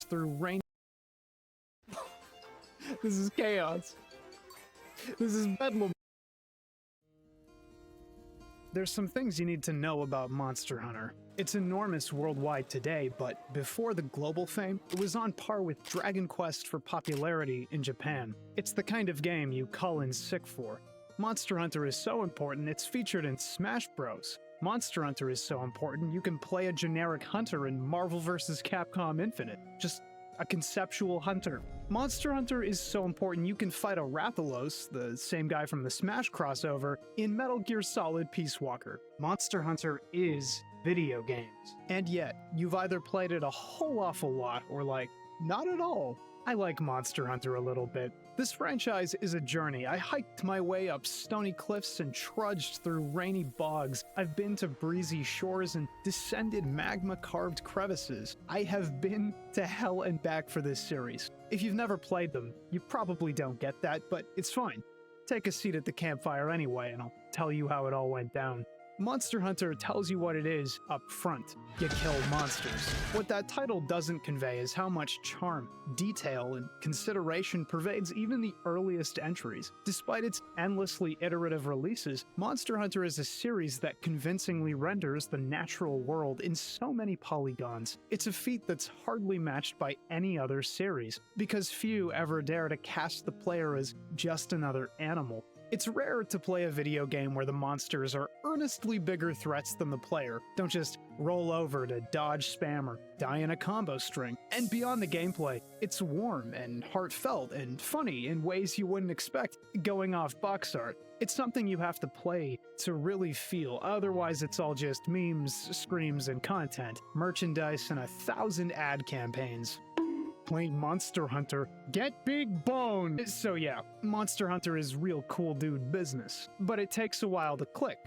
through rain. This is chaos. This is bedlam. There's some things you need to know about Monster Hunter. It's enormous worldwide today, but before the global fame, it was on par with Dragon Quest for popularity in Japan. It's the kind of game you call in sick for. Monster Hunter is so important, it's featured in Smash Bros. Monster Hunter is so important, you can play a generic hunter in Marvel vs. Capcom Infinite. Just a conceptual hunter. Monster Hunter is so important you can fight a Rathalos, the same guy from the Smash crossover, in Metal Gear Solid Peace Walker. Monster Hunter is video games. And yet, you've either played it a whole awful lot or like, not at all. I like Monster Hunter a little bit. This franchise is a journey. I hiked my way up stony cliffs and trudged through rainy bogs. I've been to breezy shores and descended magma-carved crevices. I have been to hell and back for this series. If you've never played them, you probably don't get that, but it's fine. Take a seat at the campfire anyway, and I'll tell you how it all went down. Monster Hunter tells you what it is up front. You kill monsters. What that title doesn't convey is how much charm, detail, and consideration pervades even the earliest entries. Despite its endlessly iterative releases, Monster Hunter is a series that convincingly renders the natural world in so many polygons. It's a feat that's hardly matched by any other series, because few ever dare to cast the player as just another animal. It's rare to play a video game where the monsters are earnestly bigger threats than the player. Don't just roll over to dodge spam or die in a combo string. And beyond the gameplay, it's warm and heartfelt and funny in ways you wouldn't expect going off box art. It's something you have to play to really feel, otherwise it's all just memes, screams, and content, merchandise, and 1,000 ad campaigns. Playing Monster Hunter, get big bone! So yeah, Monster Hunter is real cool dude business, but it takes a while to click.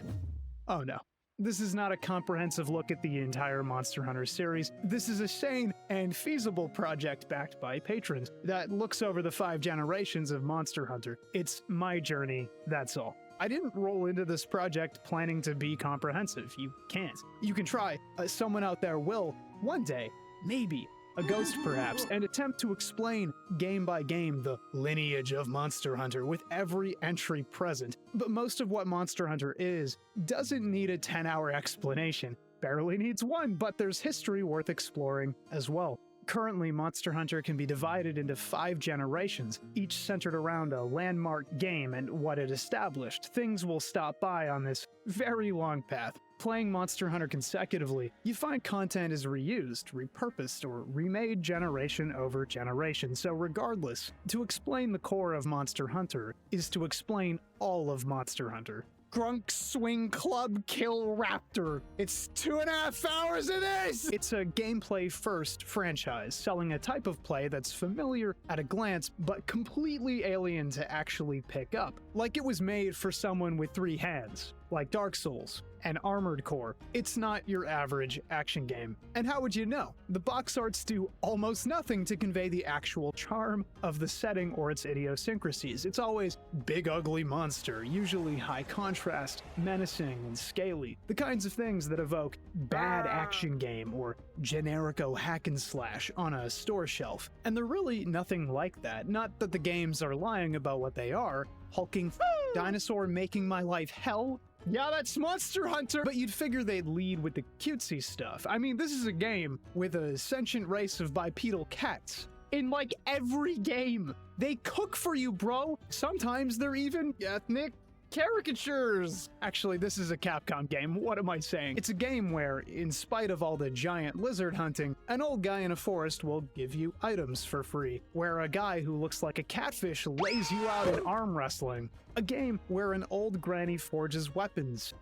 Oh no. This is not a comprehensive look at the entire Monster Hunter series. This is a sane and feasible project backed by patrons that looks over the 5 generations of Monster Hunter. It's my journey, that's all. I didn't roll into this project planning to be comprehensive. You can't. You can try. Someone out there will, one day, maybe. A ghost perhaps, and attempt to explain game by game the lineage of Monster Hunter with every entry present. But most of what Monster Hunter is doesn't need a 10-hour explanation. Barely needs one, but there's history worth exploring as well. Currently, Monster Hunter can be divided into 5 generations, each centered around a landmark game and what it established. Things will stop by on this very long path. Playing Monster Hunter consecutively, you find content is reused, repurposed, or remade generation over generation, so regardless, to explain the core of Monster Hunter is to explain all of Monster Hunter. Grunk Swing Club Kill Raptor. It's 2.5 hours of this! It's a gameplay-first franchise, selling a type of play that's familiar at a glance, but completely alien to actually pick up. Like it was made for someone with 3 hands, like Dark Souls and Armored Core. It's not your average action game. And how would you know? The box arts do almost nothing to convey the actual charm of the setting or its idiosyncrasies. It's always big ugly monster, usually high contrast, menacing, and scaly. The kinds of things that evoke bad action game or generico hack and slash on a store shelf. And they're really nothing like that. Not that the games are lying about what they are. Hulking dinosaur making my life hell? Yeah, that's Monster Hunter! But you'd figure they'd lead with the cutesy stuff. I mean, this is a game with a sentient race of bipedal cats. In like every game, they cook for you, bro! Sometimes they're even ethnic caricatures! Actually, this is a Capcom game, what am I saying? It's a game where, in spite of all the giant lizard hunting, an old guy in a forest will give you items for free, where a guy who looks like a catfish lays you out in arm wrestling. A game where an old granny forges weapons.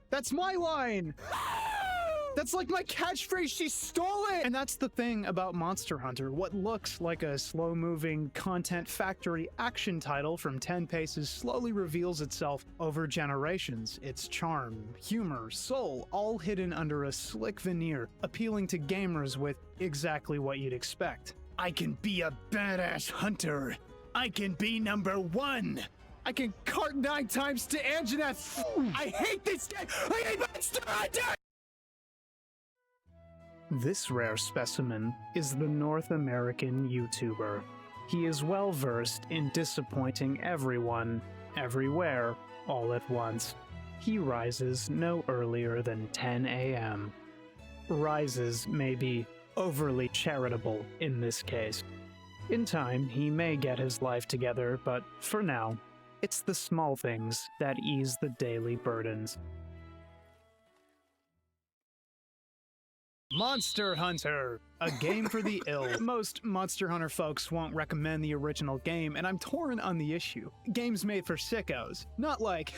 That's my line! That's like my catchphrase, she stole it! And that's the thing about Monster Hunter. What looks like a slow-moving content factory action title from 10 paces slowly reveals itself over generations. Its charm, humor, soul, all hidden under a slick veneer, appealing to gamers with exactly what you'd expect. I can be a badass hunter. I can be #1. I can cart 9 times to Anjanath. I hate this game! I hate Monster Hunter! This rare specimen is the North American YouTuber. He is well versed in disappointing everyone, everywhere, all at once. He rises no earlier than 10 a.m. Rises may be overly charitable in this case. In time, he may get his life together, but for now, it's the small things that ease the daily burdens. Monster Hunter, a game for the ill. Most Monster Hunter folks won't recommend the original game, and I'm torn on the issue. Games made for sickos. Not like,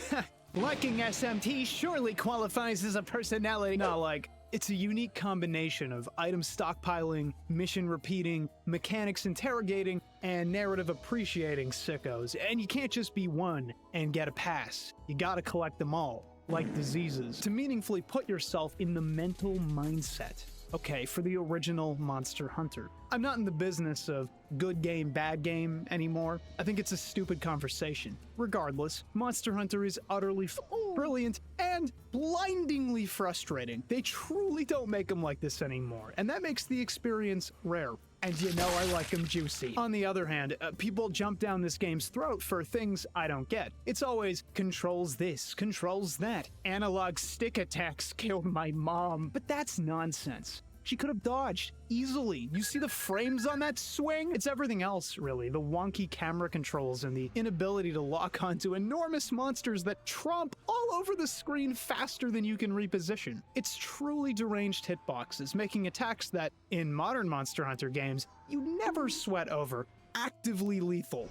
liking SMT surely qualifies as a personality. Not like, it's a unique combination of item stockpiling, mission repeating, mechanics interrogating, and narrative appreciating sickos. And you can't just be one and get a pass. You gotta collect them all. Like diseases, to meaningfully put yourself in the mental mindset. Okay, for the original Monster Hunter. I'm not in the business of good game, bad game anymore. I think it's a stupid conversation. Regardless, Monster Hunter is utterly brilliant and blindingly frustrating. They truly don't make them like this anymore, and that makes the experience rare. And you know I like them juicy. On the other hand, people jump down this game's throat for things I don't get. It's always, controls this, controls that. Analog stick attacks killed my mom. But that's nonsense. She could have dodged easily. You see the frames on that swing? It's everything else, really. The wonky camera controls and the inability to lock onto enormous monsters that tromp all over the screen faster than you can reposition. It's truly deranged hitboxes, making attacks that, in modern Monster Hunter games, you never sweat over. Actively lethal.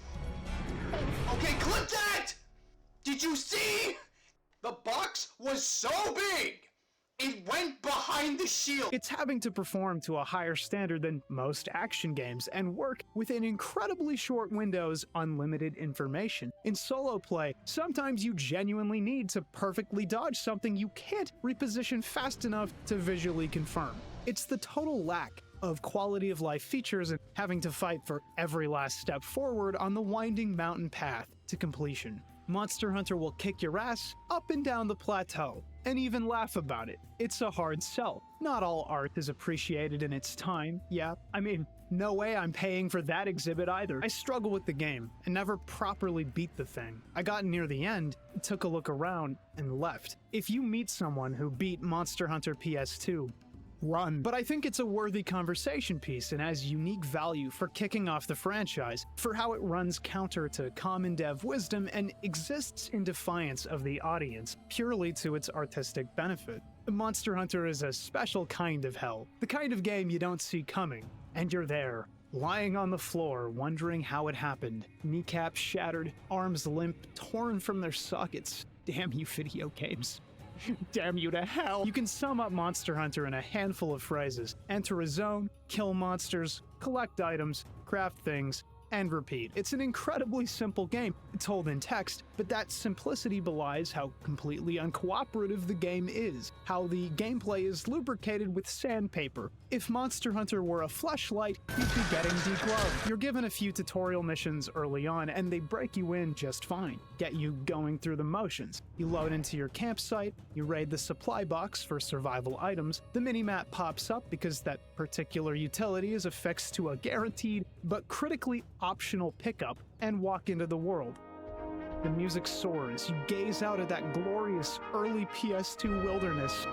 Okay, clip that! Did you see? The box was so big! It went behind the shield! It's having to perform to a higher standard than most action games and work within incredibly short windows, unlimited information. In solo play, sometimes you genuinely need to perfectly dodge something you can't reposition fast enough to visually confirm. It's the total lack of quality of life features and having to fight for every last step forward on the winding mountain path to completion. Monster Hunter will kick your ass up and down the plateau, and even laugh about it. It's a hard sell. Not all art is appreciated in its time, yeah. I mean, no way I'm paying for that exhibit either. I struggle with the game, and never properly beat the thing. I got near the end, took a look around, and left. If you meet someone who beat Monster Hunter PS2, run. But I think it's a worthy conversation piece and has unique value for kicking off the franchise, for how it runs counter to common dev wisdom and exists in defiance of the audience, purely to its artistic benefit. Monster Hunter is a special kind of hell, the kind of game you don't see coming, and you're there, lying on the floor, wondering how it happened, kneecaps shattered, arms limp, torn from their sockets. Damn you video games. Damn you to hell! You can sum up Monster Hunter in a handful of phrases. Enter a zone, kill monsters, collect items, craft things, and repeat. It's an incredibly simple game, told in text, but that simplicity belies how completely uncooperative the game is, how the gameplay is lubricated with sandpaper. If Monster Hunter were a fleshlight, you'd be getting degloved. You're given a few tutorial missions early on, and they break you in just fine, get you going through the motions. You load into your campsite, you raid the supply box for survival items, the minimap pops up because that particular utility is affixed to a guaranteed but critically optional pickup, and walk into the world. The music soars, you gaze out at that glorious early PS2 wilderness,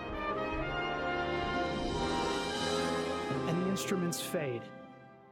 and the instruments fade.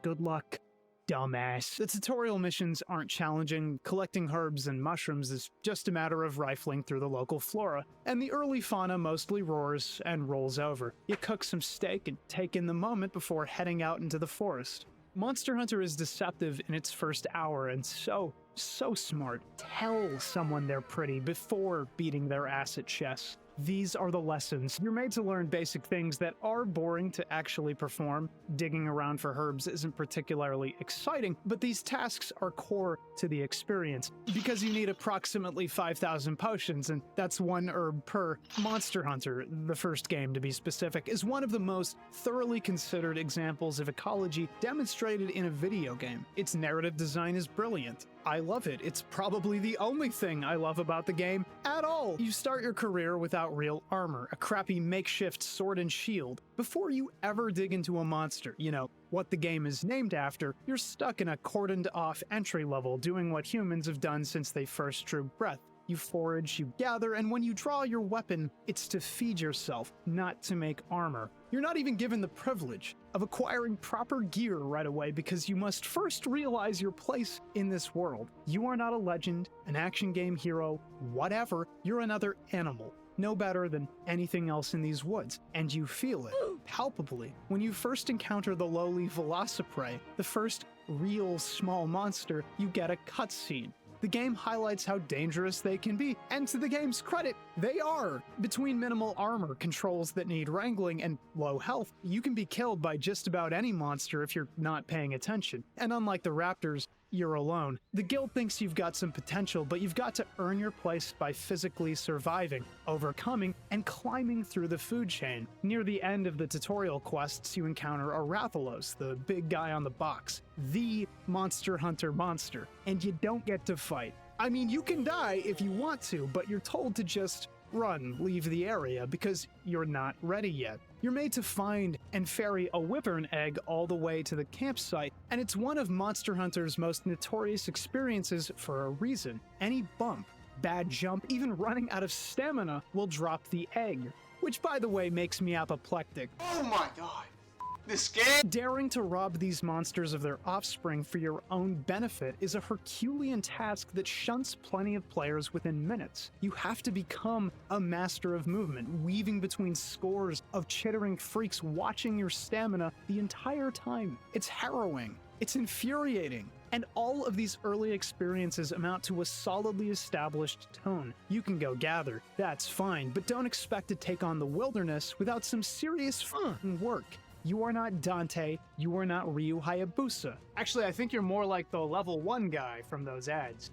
Good luck, dumbass. The tutorial missions aren't challenging, collecting herbs and mushrooms is just a matter of rifling through the local flora, and the early fauna mostly roars and rolls over. You cook some steak and take in the moment before heading out into the forest. Monster Hunter is deceptive in its first hour and so smart. Tell someone they're pretty before beating their ass at chess. These are the lessons. You're made to learn basic things that are boring to actually perform. Digging around for herbs isn't particularly exciting, but these tasks are core to the experience, because you need approximately 5,000 potions, and that's one herb per. Monster Hunter, the first game to be specific, is one of the most thoroughly considered examples of ecology demonstrated in a video game. Its narrative design is brilliant. I love it. It's probably the only thing I love about the game at all. You start your career without real armor, a crappy makeshift sword and shield. Before you ever dig into a monster, you know, what the game is named after, you're stuck in a cordoned off entry level doing what humans have done since they first drew breath. You forage, you gather, and when you draw your weapon, it's to feed yourself, not to make armor. You're not even given the privilege of acquiring proper gear right away because you must first realize your place in this world. You are not a legend, an action game hero, whatever. You're another animal, no better than anything else in these woods, and you feel it palpably when you first encounter the lowly Velociprey, the first real small monster. You get a cutscene. The game highlights how dangerous they can be, and to the game's credit, they are. Between minimal armor, controls that need wrangling, and low health, you can be killed by just about any monster if you're not paying attention. And unlike the raptors, you're alone. The guild thinks you've got some potential, but you've got to earn your place by physically surviving, overcoming, and climbing through the food chain. Near the end of the tutorial quests, you encounter a Rathalos, the big guy on the box, the Monster Hunter monster, and you don't get to fight. I mean, you can die if you want to, but you're told to just run, leave the area, because you're not ready yet. You're made to find and ferry a wyvern egg all the way to the campsite, and it's one of Monster Hunter's most notorious experiences for a reason. Any bump, bad jump, even running out of stamina will drop the egg, which by the way makes me apoplectic. Oh my god. This game? Daring to rob these monsters of their offspring for your own benefit is a Herculean task that shunts plenty of players within minutes. You have to become a master of movement, weaving between scores of chittering freaks watching your stamina the entire time. It's harrowing. It's infuriating. And all of these early experiences amount to a solidly established tone. You can go gather, that's fine, but don't expect to take on the wilderness without some serious fun work. You are not Dante, you are not Ryu Hayabusa. Actually, I think you're more like the level 1 guy from those ads.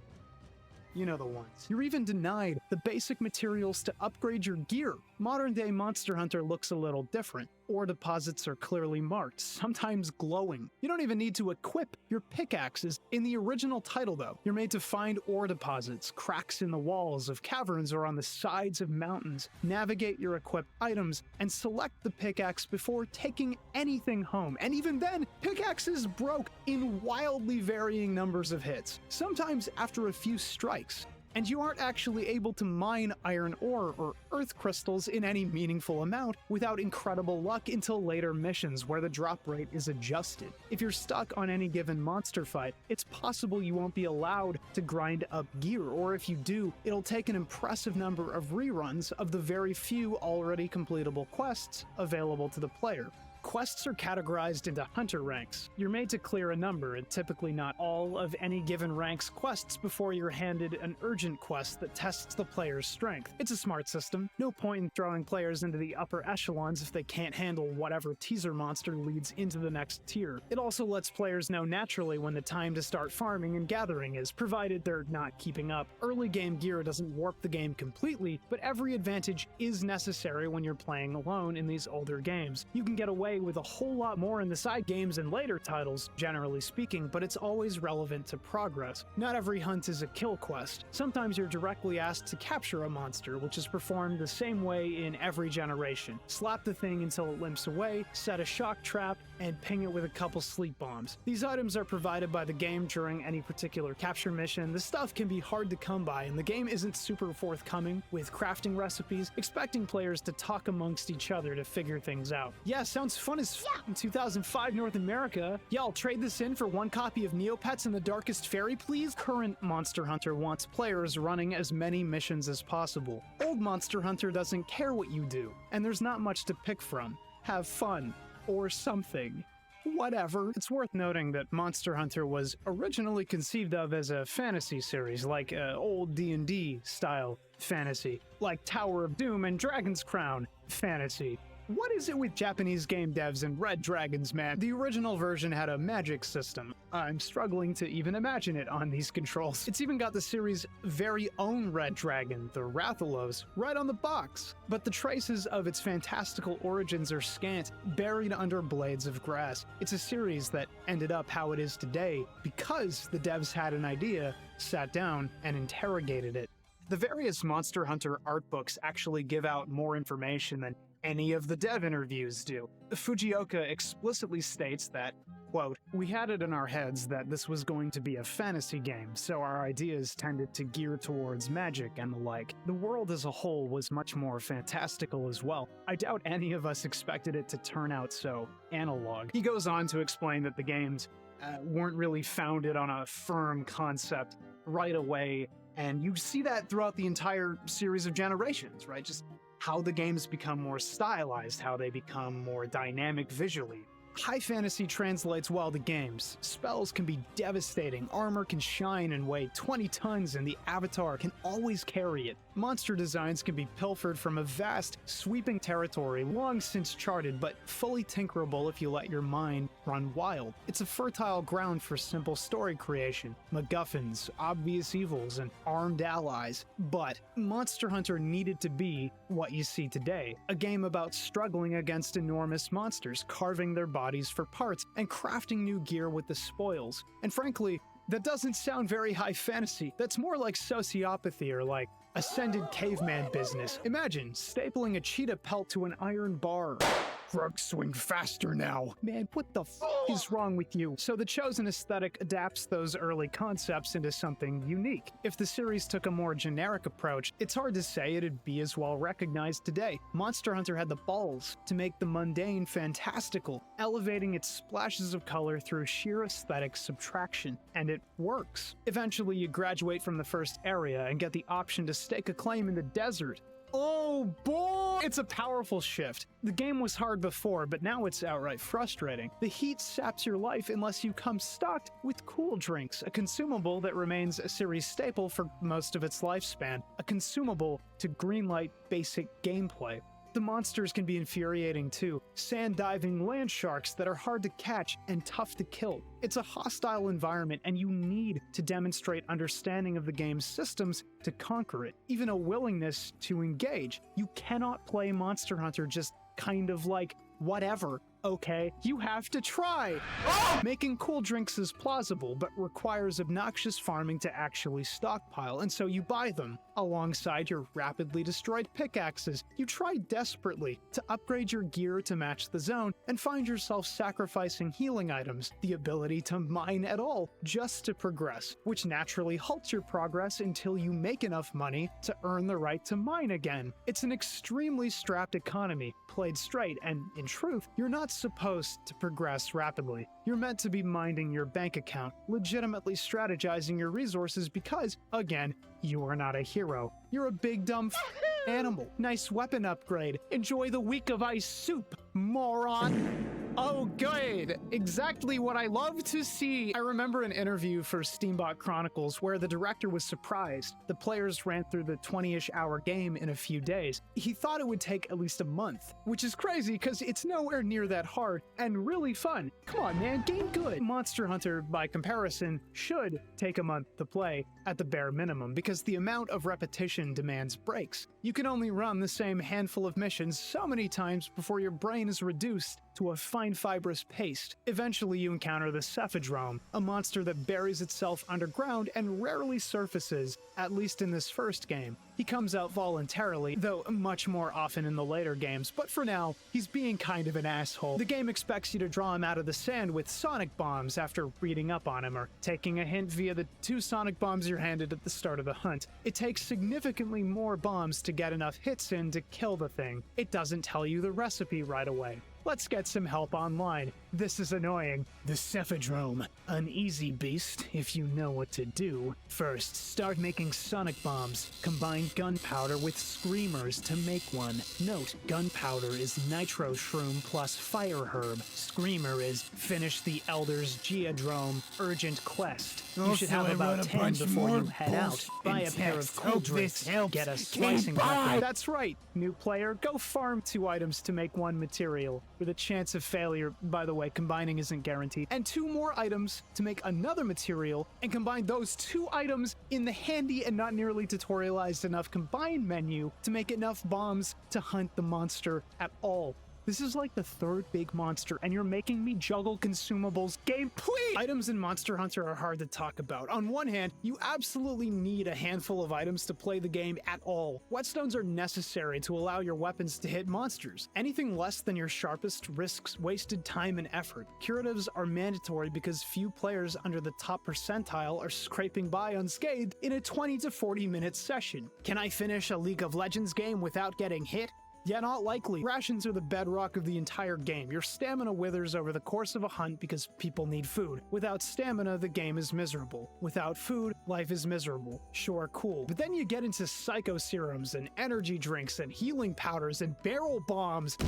You know the ones. You're even denied the basic materials to upgrade your gear. Modern-day Monster Hunter looks a little different. Ore deposits are clearly marked, sometimes glowing. You don't even need to equip your pickaxes. In the original title, though, you're made to find ore deposits, cracks in the walls of caverns or on the sides of mountains, navigate your equipped items, and select the pickaxe before taking anything home. And even then, pickaxes broke in wildly varying numbers of hits, sometimes after a few strikes. And you aren't actually able to mine iron ore or earth crystals in any meaningful amount without incredible luck until later missions where the drop rate is adjusted. If you're stuck on any given monster fight, it's possible you won't be allowed to grind up gear, or if you do, it'll take an impressive number of reruns of the very few already completable quests available to the player. Quests are categorized into hunter ranks. You're made to clear a number, and typically not all, of any given rank's quests before you're handed an urgent quest that tests the player's strength. It's a smart system. No point in throwing players into the upper echelons if they can't handle whatever teaser monster leads into the next tier. It also lets players know naturally when the time to start farming and gathering is, provided they're not keeping up. Early game gear doesn't warp the game completely, but every advantage is necessary when you're playing alone in these older games. You can get away with a whole lot more in the side games and later titles, generally speaking, but it's always relevant to progress. Not every hunt is a kill quest. Sometimes you're directly asked to capture a monster, which is performed the same way in every generation. Slap the thing until it limps away, set a shock trap, and ping it with a couple sleep bombs. These items are provided by the game during any particular capture mission. The stuff can be hard to come by, and the game isn't super forthcoming with crafting recipes, expecting players to talk amongst each other to figure things out. Yeah, sounds fun as in 2005 North America. Yeah, I'll trade this in for one copy of Neopets and the Darkest Fairy, please? Current Monster Hunter wants players running as many missions as possible. Old Monster Hunter doesn't care what you do, and there's not much to pick from. Have fun. Or something. Whatever. It's worth noting that Monster Hunter was originally conceived of as a fantasy series, like old D&D style fantasy, like Tower of Doom and Dragon's Crown fantasy. What is it with Japanese game devs and Red Dragons, man? The original version had a magic system. I'm struggling to even imagine it on these controls. It's even got the series' very own Red Dragon, the Rathalos, right on the box. But the traces of its fantastical origins are scant, buried under blades of grass. It's a series that ended up how it is today because the devs had an idea, sat down, and interrogated it. The various Monster Hunter art books actually give out more information than any of the dev interviews do. Fujioka explicitly states that, quote, "We had it in our heads that this was going to be a fantasy game, so our ideas tended to gear towards magic and the like. The world as a whole was much more fantastical as well. I doubt any of us expected it to turn out so analog." He goes on to explain that the games weren't really founded on a firm concept right away, and you see that throughout the entire series of generations, right? Just how the games become more stylized, how they become more dynamic visually. High fantasy translates well to games. Spells can be devastating, armor can shine and weigh 20 tons, and the avatar can always carry it. Monster designs can be pilfered from a vast, sweeping territory long since charted, but fully tinkerable if you let your mind run wild. It's a fertile ground for simple story creation, MacGuffins, obvious evils, and armed allies. But Monster Hunter needed to be what you see today, a game about struggling against enormous monsters, carving their bodies for parts, and crafting new gear with the spoils. And frankly, that doesn't sound very high fantasy. That's more like sociopathy or like ascended caveman business. Imagine stapling a cheetah pelt to an iron bar. Drugs swing faster now. Man, what the f is wrong with you? So the chosen aesthetic adapts those early concepts into something unique. If the series took a more generic approach, it's hard to say it'd be as well recognized today. Monster Hunter had the balls to make the mundane fantastical, elevating its splashes of color through sheer aesthetic subtraction. And it works. Eventually you graduate from the first area and get the option to stake a claim in the desert. Oh boy! It's a powerful shift. The game was hard before, but now it's outright frustrating. The heat saps your life unless you come stocked with cool drinks, a consumable that remains a series staple for most of its lifespan, a consumable to greenlight basic gameplay. The monsters can be infuriating too, sand-diving land sharks that are hard to catch and tough to kill. It's a hostile environment and you need to demonstrate understanding of the game's systems to conquer it, even a willingness to engage. You cannot play Monster Hunter just kind of like whatever, okay? You have to try! Making cool drinks is plausible, but requires obnoxious farming to actually stockpile, and so you buy them. Alongside your rapidly destroyed pickaxes, you try desperately to upgrade your gear to match the zone, and find yourself sacrificing healing items, the ability to mine at all, just to progress, which naturally halts your progress until you make enough money to earn the right to mine again. It's an extremely strapped economy, played straight, and in truth, you're not supposed to progress rapidly. You're meant to be minding your bank account, legitimately strategizing your resources because, again, you are not a hero. You're a big dumb animal. Nice weapon upgrade. Enjoy the week of ice soup, moron. Oh, good. Exactly what I love to see. I remember an interview for Steambot Chronicles where the director was surprised. The players ran through the 20-ish hour game in a few days. He thought it would take at least a month, which is crazy because it's nowhere near that hard and really fun. Come on, man, game good. Monster Hunter, by comparison, should take a month to play at the bare minimum because the amount of repetition demands breaks. You can only run the same handful of missions so many times before your brain is reduced to a fine fibrous paste. Eventually you encounter the Cephadrome, a monster that buries itself underground and rarely surfaces, at least in this first game. He comes out voluntarily, though much more often in the later games, but for now, he's being kind of an asshole. The game expects you to draw him out of the sand with sonic bombs after reading up on him, or taking a hint via the 2 sonic bombs you're handed at the start of the hunt. It takes significantly more bombs to get enough hits in to kill the thing. It doesn't tell you the recipe right away. Let's get some help online. This is annoying. The Cephadrome. An easy beast, if you know what to do. First, start making sonic bombs. Combine gunpowder with screamers to make one. Note, gunpowder is nitro shroom plus fire herb. Screamer is finish the Elder's Geodrome urgent quest. You should have about 10 before you head out. Buy a pair of cool drinks. Get a slicing weapon. That's right, new player. Go farm 2 items to make 1 material. With a chance of failure, by the way, combining isn't guaranteed. And 2 more items to make another material, and combine those 2 items in the handy and not nearly tutorialized enough combine menu to make enough bombs to hunt the monster at all. This is like the 3rd big monster, and you're making me juggle consumables. Game, please! Items in Monster Hunter are hard to talk about. On one hand, you absolutely need a handful of items to play the game at all. Whetstones are necessary to allow your weapons to hit monsters. Anything less than your sharpest risks wasted time and effort. Curatives are mandatory because few players under the top percentile are scraping by unscathed in a 20 to 40 minute session. Can I finish a League of Legends game without getting hit? Yeah, not likely. Rations are the bedrock of the entire game. Your stamina withers over the course of a hunt because people need food. Without stamina, the game is miserable. Without food, life is miserable. Sure, cool. But then you get into psycho serums and energy drinks and healing powders and barrel bombs.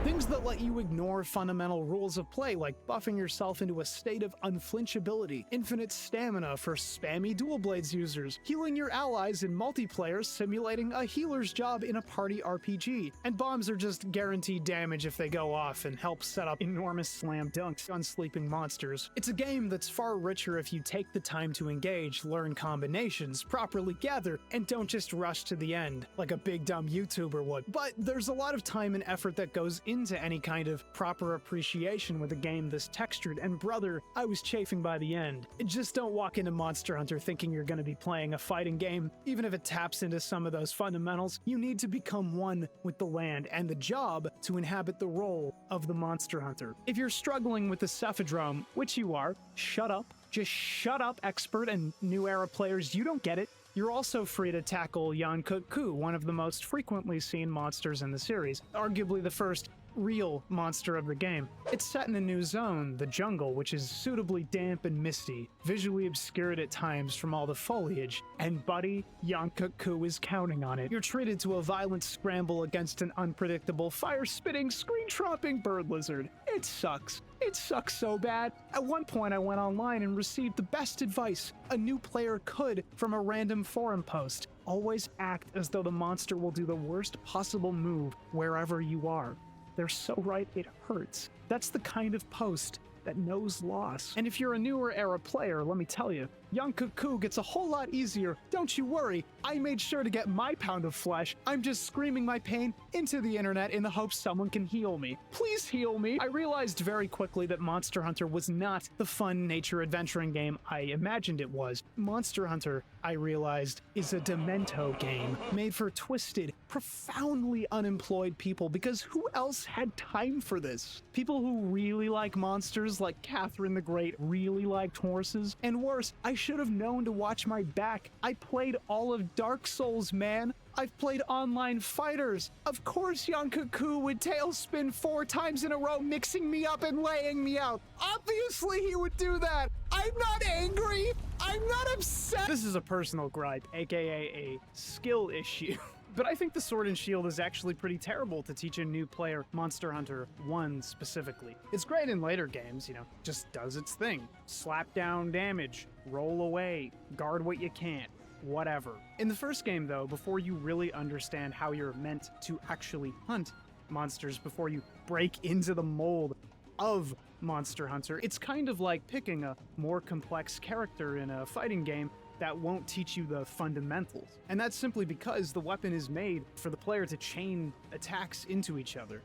Things that let you ignore fundamental rules of play, like buffing yourself into a state of unflinchability, infinite stamina for spammy dual blades users, healing your allies in multiplayer simulating a healer's job in a party RPG, and bombs are just guaranteed damage if they go off and help set up enormous slam dunks on sleeping monsters. It's a game that's far richer if you take the time to engage, learn combinations, properly gather, and don't just rush to the end, like a big dumb YouTuber would. But there's a lot of time and effort that goes into any kind of proper appreciation with a game this textured, and brother, I was chafing by the end. Just don't walk into Monster Hunter thinking you're going to be playing a fighting game. Even if it taps into some of those fundamentals, you need to become one with the land and the job to inhabit the role of the Monster Hunter. If you're struggling with the Cephadrome, which you are, shut up. Just shut up, expert and new era players, you don't get it. You're also free to tackle Yankut-Ku, one of the most frequently seen monsters in the series, arguably the first real monster of the game. It's set in a new zone, the jungle, which is suitably damp and misty, visually obscured at times from all the foliage, and buddy, Yankut-Ku is counting on it. You're treated to a violent scramble against an unpredictable, fire-spitting, screen-tromping bird lizard. It sucks. It sucks so bad. At one point I went online and received the best advice a new player could from a random forum post. Always act as though the monster will do the worst possible move wherever you are. They're so right it hurts. That's the kind of post that knows loss. And if you're a newer era player, let me tell you, Yankut-Ku gets a whole lot easier. Don't you worry, I made sure to get my pound of flesh. I'm just screaming my pain into the internet in the hopes someone can heal me. Please heal me! I realized very quickly that Monster Hunter was not the fun nature adventuring game I imagined it was. Monster Hunter, I realized, is a Demento game made for twisted, profoundly unemployed people, because who else had time for this? People who really like monsters, like Catherine the Great, really liked horses, and worse, I should have known to watch my back. I played all of Dark Souls, man. I've played online fighters. Of course Yankut-Ku would tailspin 4 times in a row, mixing me up and laying me out. Obviously he would do that. I'm not angry. I'm not upset. This is a personal gripe, aka a skill issue. But I think the Sword and Shield is actually pretty terrible to teach a new player Monster Hunter 1 specifically. It's great in later games, just does its thing. Slap down damage, roll away, guard what you can't, whatever. In the first game though, before you really understand how you're meant to actually hunt monsters, before you break into the mold of Monster Hunter, it's kind of like picking a more complex character in a fighting game that won't teach you the fundamentals. And that's simply because the weapon is made for the player to chain attacks into each other,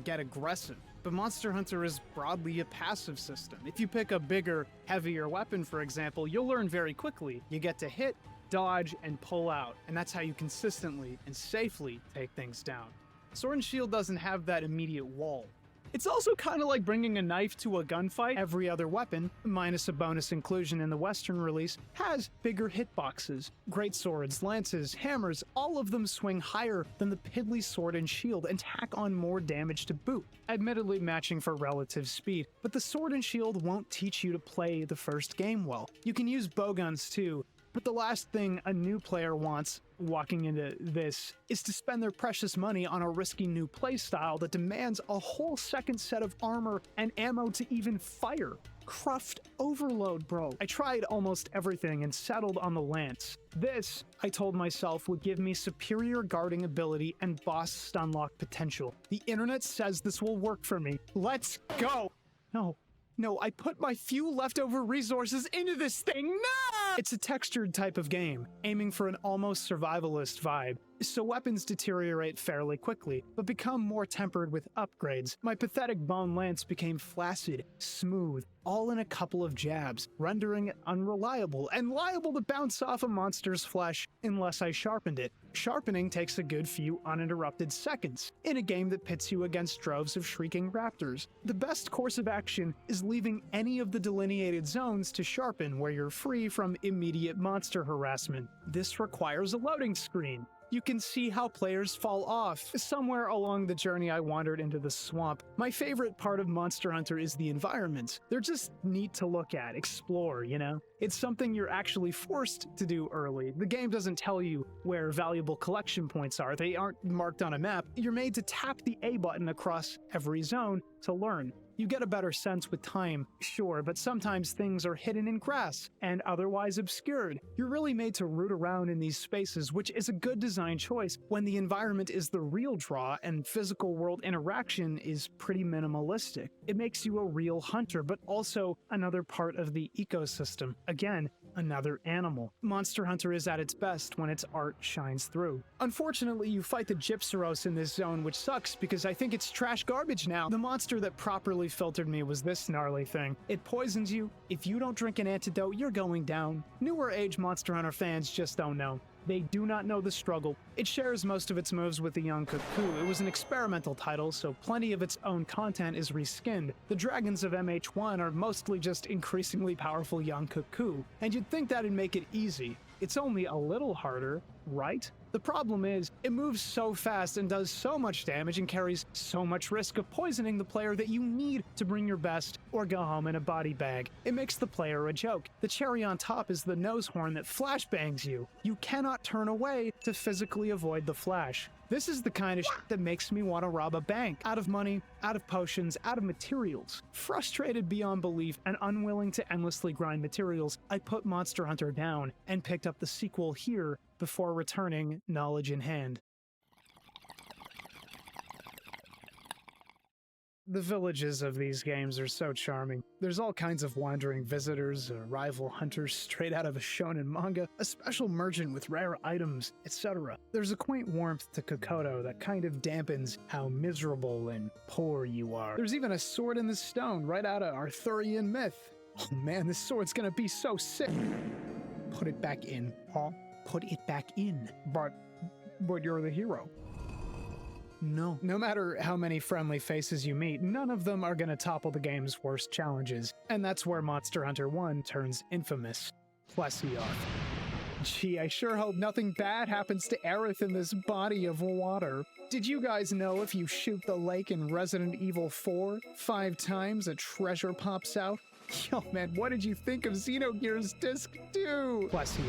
get aggressive. But Monster Hunter is broadly a passive system. If you pick a bigger, heavier weapon, for example, you'll learn very quickly. You get to hit, dodge, and pull out, and that's how you consistently and safely take things down. Sword and Shield doesn't have that immediate wall. It's also kind of like bringing a knife to a gunfight. Every other weapon, minus a bonus inclusion in the Western release, has bigger hitboxes. Great swords, lances, hammers, all of them swing higher than the piddly sword and shield and tack on more damage to boot, admittedly matching for relative speed, but the sword and shield won't teach you to play the first game well. You can use bowguns too, but the last thing a new player wants walking into this is to spend their precious money on a risky new playstyle that demands a whole second set of armor and ammo to even fire. Cruft overload, bro. I tried almost everything and settled on the lance. This, I told myself, would give me superior guarding ability and boss stunlock potential. The internet says this will work for me. Let's go! No, I put my few leftover resources into this thing. No! It's a textured type of game, aiming for an almost survivalist vibe, so weapons deteriorate fairly quickly, but become more tempered with upgrades. My pathetic bone lance became flaccid, smooth, all in a couple of jabs, rendering it unreliable and liable to bounce off a monster's flesh unless I sharpened it. Sharpening takes a good few uninterrupted seconds in a game that pits you against droves of shrieking raptors. The best course of action is leaving any of the delineated zones to sharpen where you're free from immediate monster harassment. This requires a loading screen. You can see how players fall off. Somewhere along the journey I wandered into the swamp. My favorite part of Monster Hunter is the environments. They're just neat to look at, explore, you know? It's something you're actually forced to do early. The game doesn't tell you where valuable collection points are. They aren't marked on a map. You're made to tap the A button across every zone to learn. You get a better sense with time, sure, but sometimes things are hidden in grass and otherwise obscured. You're really made to root around in these spaces, which is a good design choice when the environment is the real draw and physical world interaction is pretty minimalistic. It makes you a real hunter, but also another part of the ecosystem. Again, another animal. Monster Hunter is at its best when its art shines through. Unfortunately, you fight the Gypceros in this zone, which sucks because I think it's trash garbage now. The monster that properly filtered me was this gnarly thing. It poisons you. If you don't drink an antidote, you're going down. Newer age Monster Hunter fans just don't know. They do not know the struggle. It shares most of its moves with the young Cuckoo. It was an experimental title, so plenty of its own content is reskinned. The dragons of MH1 are mostly just increasingly powerful young Cuckoo, and you'd think that'd make it easy. It's only a little harder, right? The problem is, it moves so fast and does so much damage and carries so much risk of poisoning the player that you need to bring your best or go home in a body bag. It makes the player a joke. The cherry on top is the nose horn that flashbangs you. You cannot turn away to physically avoid the flash. This is the kind of shit that makes me want to rob a bank. Out of money, out of potions, out of materials. Frustrated beyond belief and unwilling to endlessly grind materials, I put Monster Hunter down and picked up the sequel here before returning knowledge in hand. The villages of these games are so charming. There's all kinds of wandering visitors, rival hunters straight out of a shonen manga, a special merchant with rare items, etc. There's a quaint warmth to Kokoto that kind of dampens how miserable and poor you are. There's even a sword in the stone right out of Arthurian myth. Oh man, this sword's gonna be so sick. Put it back in, huh? Put it back in. But you're the hero. No. No matter how many friendly faces you meet, none of them are gonna topple the game's worst challenges. And that's where Monster Hunter 1 turns infamous. Plesioth. Gee, I sure hope nothing bad happens to Aerith in this body of water. Did you guys know if you shoot the lake in Resident Evil 4 5 times, a treasure pops out? Yo man, what did you think of Xenogears Disc 2? Plesioth.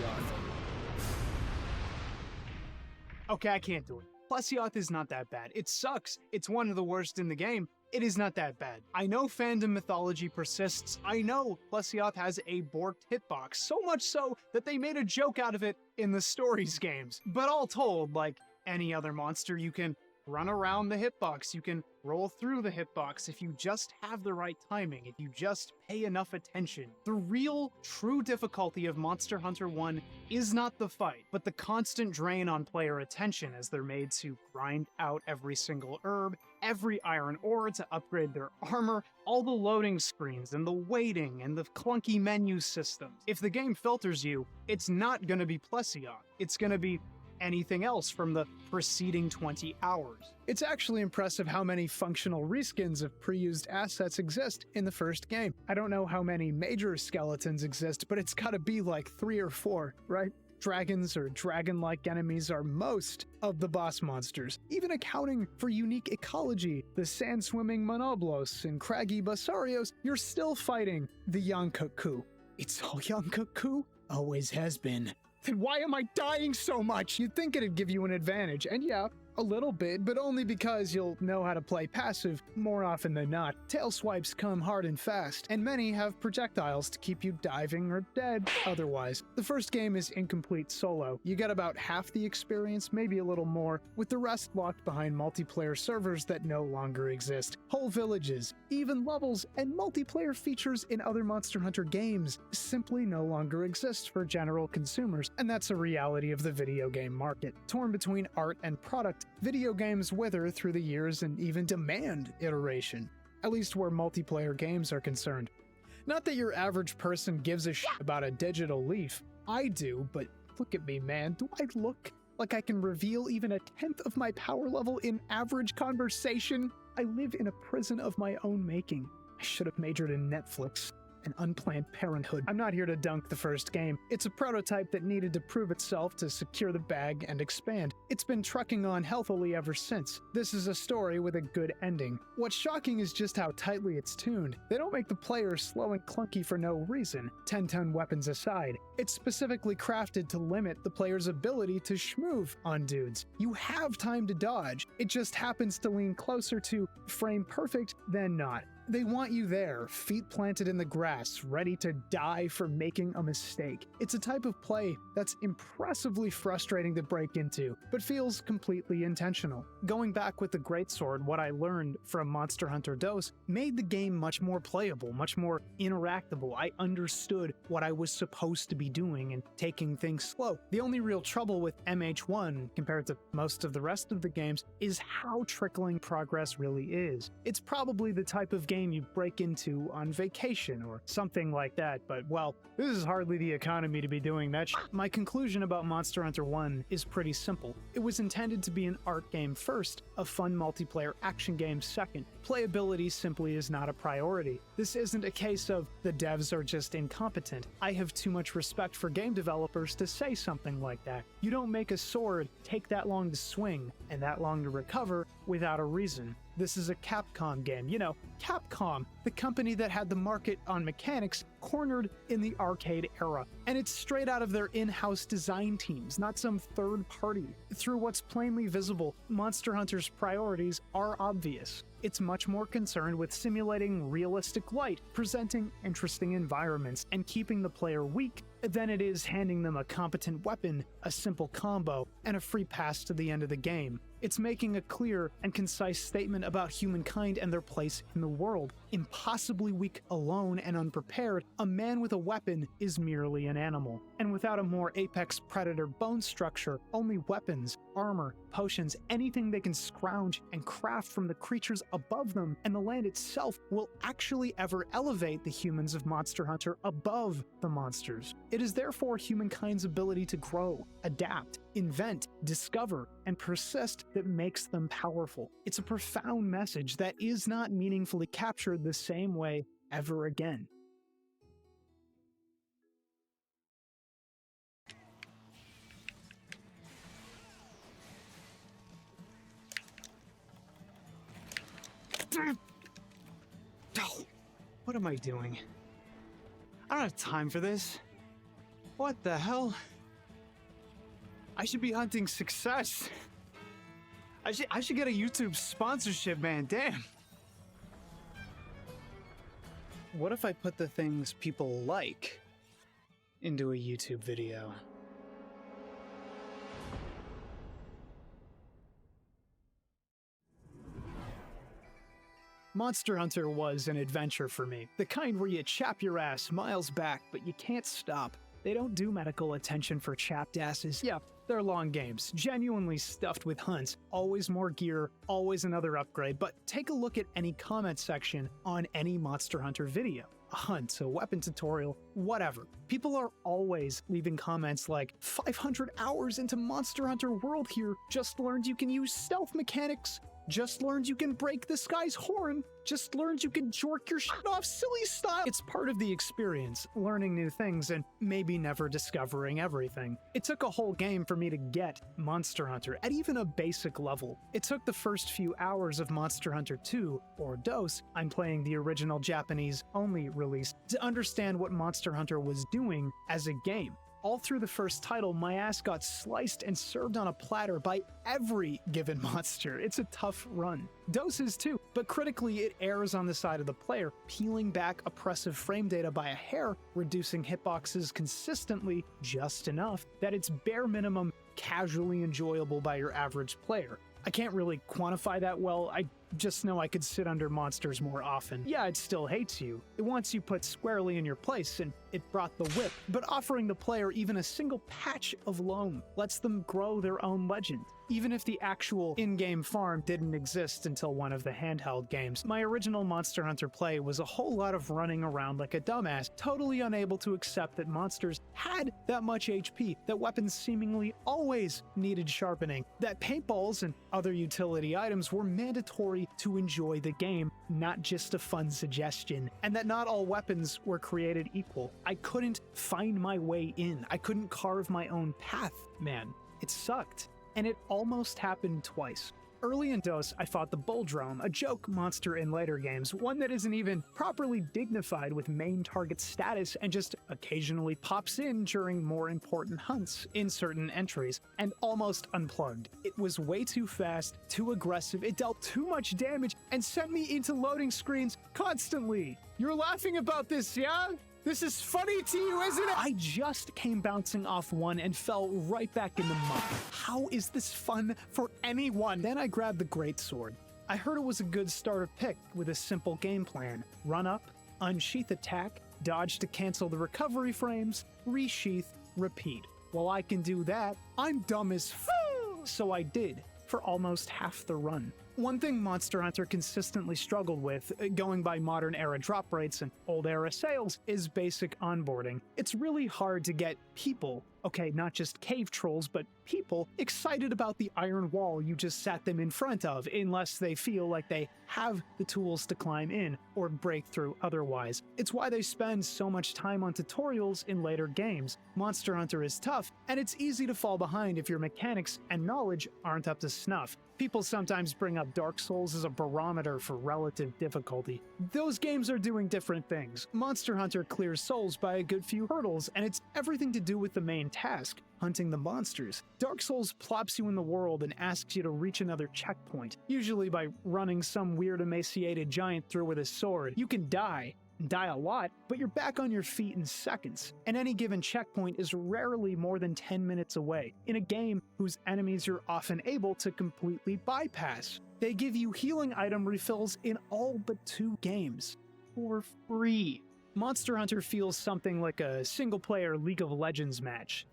Okay, I can't do it. Plesioth is not that bad. It sucks. It's one of the worst in the game. It is not that bad. I know fandom mythology persists. I know Plesioth has a borked hitbox, so much so that they made a joke out of it in the Stories games. But all told, like any other monster, you can run around the hitbox, you can roll through the hitbox if you just have the right timing, if you just pay enough attention. The real, true difficulty of Monster Hunter 1 is not the fight, but the constant drain on player attention as they're made to grind out every single herb, every iron ore to upgrade their armor, all the loading screens and the waiting and the clunky menu systems. If the game filters you, it's not gonna be Plesioth. It's gonna be anything else from the preceding 20 hours. It's actually impressive how many functional reskins of pre-used assets exist in the first game. I don't know how many major skeletons exist, but it's gotta be like 3 or 4, right? Dragons or dragon-like enemies are most of the boss monsters, even accounting for unique ecology. The sand-swimming Monoblos and craggy Basarios, you're still fighting the Yonkaku. It's all Yonkaku? Always has been. Then why am I dying so much? You'd think it'd give you an advantage, and yeah, a little bit, but only because you'll know how to play passive more often than not. Tail swipes come hard and fast, and many have projectiles to keep you diving or dead otherwise. The first game is incomplete solo. You get about half the experience, maybe a little more, with the rest locked behind multiplayer servers that no longer exist. Whole villages, even levels, and multiplayer features in other Monster Hunter games simply no longer exist for general consumers, and that's a reality of the video game market. Torn between art and product, video games wither through the years and even demand iteration, at least where multiplayer games are concerned. Not that your average person gives a shit about a digital leaf. I do, but look at me, man. Do I look like I can reveal even a tenth of my power level in average conversation? I live in a prison of my own making. I should have majored in Netflix and Unplanned Parenthood. I'm not here to dunk the first game. It's a prototype that needed to prove itself to secure the bag and expand. It's been trucking on healthily ever since. This is a story with a good ending. What's shocking is just how tightly it's tuned. They don't make the player slow and clunky for no reason, 10-ton weapons aside. It's specifically crafted to limit the player's ability to schmoove on dudes. You have time to dodge. It just happens to lean closer to frame perfect than not. They want you there, feet planted in the grass, ready to die for making a mistake. It's a type of play that's impressively frustrating to break into, but feels completely intentional. Going back with the Greatsword, what I learned from Monster Hunter DOS made the game much more playable, much more interactable. I understood what I was supposed to be doing and taking things slow. The only real trouble with MH1, compared to most of the rest of the games, is how trickling progress really is. It's probably the type of game you break into on vacation or something like that, but well, this is hardly the economy to be doing that shit. My conclusion about Monster Hunter 1 is pretty simple. It was intended to be an art game first, a fun multiplayer action game second. Playability simply is not a priority. This isn't a case of the devs are just incompetent. I have too much respect for game developers to say something like that. You don't make a sword take that long to swing and that long to recover without a reason. This is a Capcom game. You know, Capcom, the company that had the market on mechanics cornered in the arcade era. And it's straight out of their in-house design teams, not some third party. Through what's plainly visible, Monster Hunter's priorities are obvious. It's much more concerned with simulating realistic light, presenting interesting environments, and keeping the player weak than it is handing them a competent weapon, a simple combo, and a free pass to the end of the game. It's making a clear and concise statement about humankind and their place in the world. Impossibly weak alone and unprepared, a man with a weapon is merely an animal. And without a more apex predator bone structure, only weapons, armor, potions, anything they can scrounge and craft from the creatures above them and the land itself will actually ever elevate the humans of Monster Hunter above the monsters. It is therefore humankind's ability to grow, adapt, invent, discover, and persist that makes them powerful. It's a profound message that is not meaningfully captured the same way ever again. What am I doing? I don't have time for this. What the hell? I should be hunting success. I should get a YouTube sponsorship, man. Damn. What if I put the things people like into a YouTube video? Monster Hunter was an adventure for me. The kind where you chap your ass miles back, but you can't stop. They don't do medical attention for chapped asses. Yeah, they're long games, genuinely stuffed with hunts, always more gear, always another upgrade, but take a look at any comment section on any Monster Hunter video. hunt, a weapon tutorial, whatever. People are always leaving comments like, 500 hours into Monster Hunter World here, just learned you can use stealth mechanics, just learned you can break this guy's horn, just learned you can jork your shit off silly style. It's part of the experience, learning new things and maybe never discovering everything. It took a whole game for me to get Monster Hunter at even a basic level. It took the first few hours of Monster Hunter 2, or DOS, I'm playing the original Japanese-only release, to understand what Monster Hunter was doing as a game. All through the first title, my ass got sliced and served on a platter by every given monster. It's a tough run. DOS is too, but critically it errs on the side of the player, peeling back oppressive frame data by a hair, reducing hitboxes consistently just enough that it's bare minimum casually enjoyable by your average player. I can't really quantify that well, I just know I could sit under monsters more often. Yeah, it still hates you. It wants you put squarely in your place, and it brought the whip, but offering the player even a single patch of loam lets them grow their own legend. Even if the actual in-game farm didn't exist until one of the handheld games, my original Monster Hunter play was a whole lot of running around like a dumbass, totally unable to accept that monsters had that much HP, that weapons seemingly always needed sharpening, that paintballs and other utility items were mandatory to enjoy the game, not just a fun suggestion, and that not all weapons were created equal. I couldn't find my way in. I couldn't carve my own path, man. It sucked. And it almost happened twice. Early in DOS, I fought the Bulldrome, a joke monster in later games, one that isn't even properly dignified with main target status and just occasionally pops in during more important hunts in certain entries, and almost unplugged. It was way too fast, too aggressive, it dealt too much damage, and sent me into loading screens constantly. You're laughing about this, yeah? This is funny to you, isn't it? I just came bouncing off one and fell right back in the mud. How is this fun for anyone? Then I grabbed the greatsword. I heard it was a good starter pick with a simple game plan. Run up, unsheath attack, dodge to cancel the recovery frames, resheath, repeat. Well, I can do that. I'm dumb as f***, so I did for almost half the run. One thing Monster Hunter consistently struggled with, going by modern-era drop rates and old-era sales, is basic onboarding. It's really hard to get people, okay, not just cave trolls, but people, excited about the iron wall you just sat them in front of, unless they feel like they have the tools to climb in or break through otherwise. It's why they spend so much time on tutorials in later games. Monster Hunter is tough, and it's easy to fall behind if your mechanics and knowledge aren't up to snuff. People sometimes bring up Dark Souls as a barometer for relative difficulty. Those games are doing different things. Monster Hunter clears souls by a good few hurdles, and it's everything to do with the main task, hunting the monsters. Dark Souls plops you in the world and asks you to reach another checkpoint, usually by running some weird emaciated giant through with a sword. You can die a lot, but you're back on your feet in seconds, and any given checkpoint is rarely more than 10 minutes away, in a game whose enemies you're often able to completely bypass. They give you healing item refills in all but 2 games, for free. Monster Hunter feels something like a single-player League of Legends match.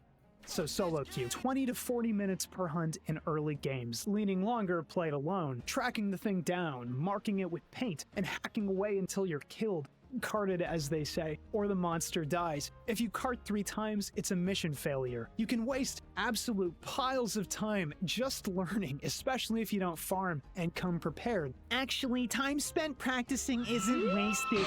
So solo queue, 20 to 40 minutes per hunt in early games, leaning longer played alone, tracking the thing down, marking it with paint, and hacking away until you're killed. Carted, as they say, or the monster dies. If you cart 3 times, it's a mission failure. You can waste absolute piles of time just learning, especially if you don't farm and come prepared. Actually, time spent practicing isn't wasted.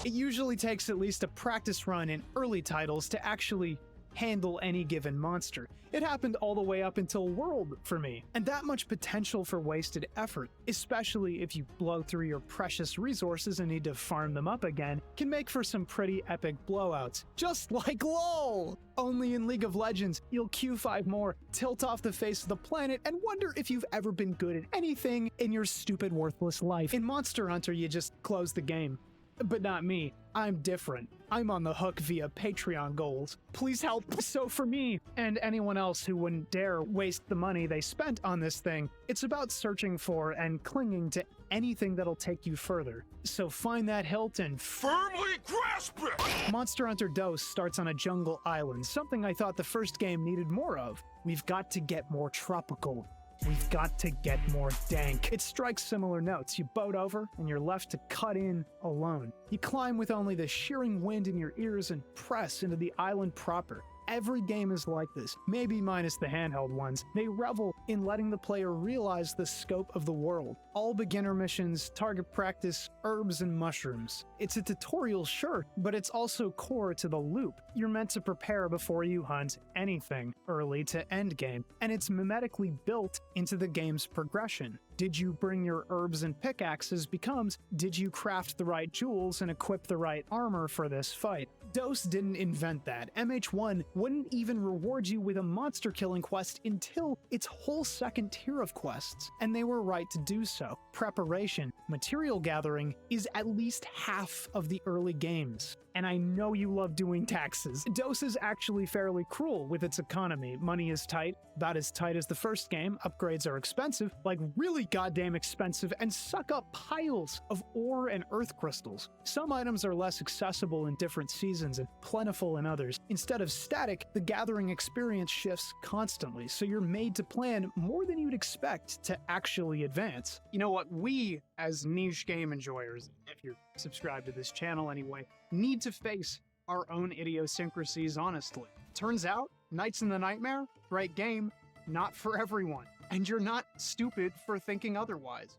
It usually takes at least a practice run in early titles to actually handle any given monster. It happened all the way up until World for me, and that much potential for wasted effort, especially if you blow through your precious resources and need to farm them up again, can make for some pretty epic blowouts. Just like LOL! Only in League of Legends, you'll Q5 more, tilt off the face of the planet, and wonder if you've ever been good at anything in your stupid, worthless life. In Monster Hunter, you just close the game. But not me. I'm different. I'm on the hook via Patreon goals. Please help. So for me, and anyone else who wouldn't dare waste the money they spent on this thing, it's about searching for and clinging to anything that'll take you further. So find that hilt and firmly grasp it! Monster Hunter DOS starts on a jungle island, something I thought the first game needed more of. We've got to get more tropical. we've got to get more dank. It strikes similar notes. You boat over, and you're left to cut in alone. You climb with only the shearing wind in your ears and press into the island proper. Every game is like this, maybe minus the handheld ones. They revel in letting the player realize the scope of the world. All beginner missions, target practice, herbs and mushrooms. It's a tutorial, sure, but it's also core to the loop. You're meant to prepare before you hunt anything, early to end game, and it's mimetically built into the game's progression. Did you bring your herbs and pickaxes becomes, did you craft the right jewels and equip the right armor for this fight? DOS didn't invent that. MH1 wouldn't even reward you with a monster killing quest until its whole second tier of quests, and they were right to do so. Preparation, material gathering, is at least half of the early games. And I know you love doing taxes. DOS is actually fairly cruel with its economy. Money is tight, about as tight as the first game. Upgrades are expensive, like really goddamn expensive, and suck up piles of ore and earth crystals. Some items are less accessible in different seasons and plentiful in others. Instead of static, the gathering experience shifts constantly, so you're made to plan more than you'd expect to actually advance. You know what? We, as niche game enjoyers, if you're subscribed to this channel anyway, need to face our own idiosyncrasies honestly. Turns out, Nights in the Nightmare, great game, not for everyone. And you're not stupid for thinking otherwise.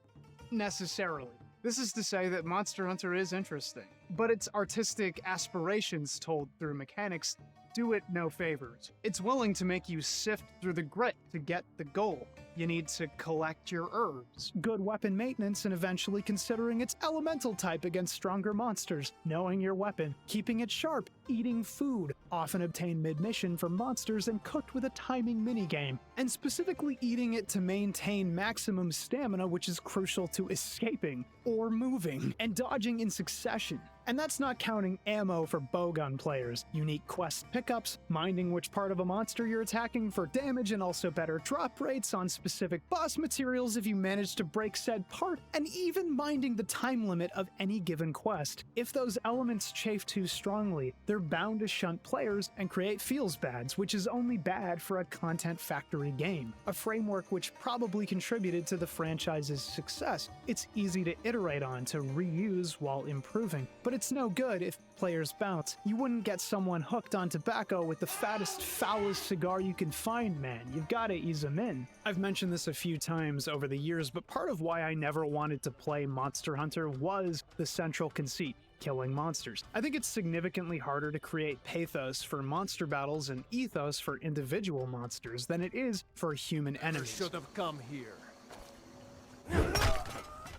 Necessarily. This is to say that Monster Hunter is interesting, but its artistic aspirations told through mechanics do it no favors. It's willing to make you sift through the grit to get the goal. You need to collect your herbs, good weapon maintenance, and eventually considering its elemental type against stronger monsters, knowing your weapon, keeping it sharp, eating food, often obtained mid-mission from monsters and cooked with a timing minigame, and specifically eating it to maintain maximum stamina, which is crucial to escaping, or moving, and dodging in succession. And that's not counting ammo for bowgun players, unique quest pickups, minding which part of a monster you're attacking for damage, and also better drop rates on specific boss materials if you manage to break said part, and even minding the time limit of any given quest. If those elements chafe too strongly, they're bound to shunt players and create feels bads, which is only bad for a content factory game, a framework which probably contributed to the franchise's success. It's easy to iterate on, to reuse while improving, but it's no good if players bounce. You wouldn't get someone hooked on tobacco with the fattest, foulest cigar you can find, man. You've gotta ease them in. I've mentioned this a few times over the years, but part of why I never wanted to play Monster Hunter was the central conceit: killing monsters. I think it's significantly harder to create pathos for monster battles and ethos for individual monsters than it is for human enemies. You should have come here.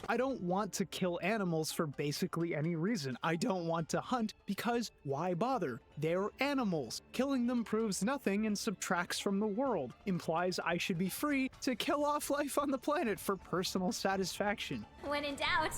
I don't want to kill animals for basically any reason. I don't want to hunt because why bother? They're animals. Killing them proves nothing and subtracts from the world. Implies I should be free to kill off life on the planet for personal satisfaction. When in doubt,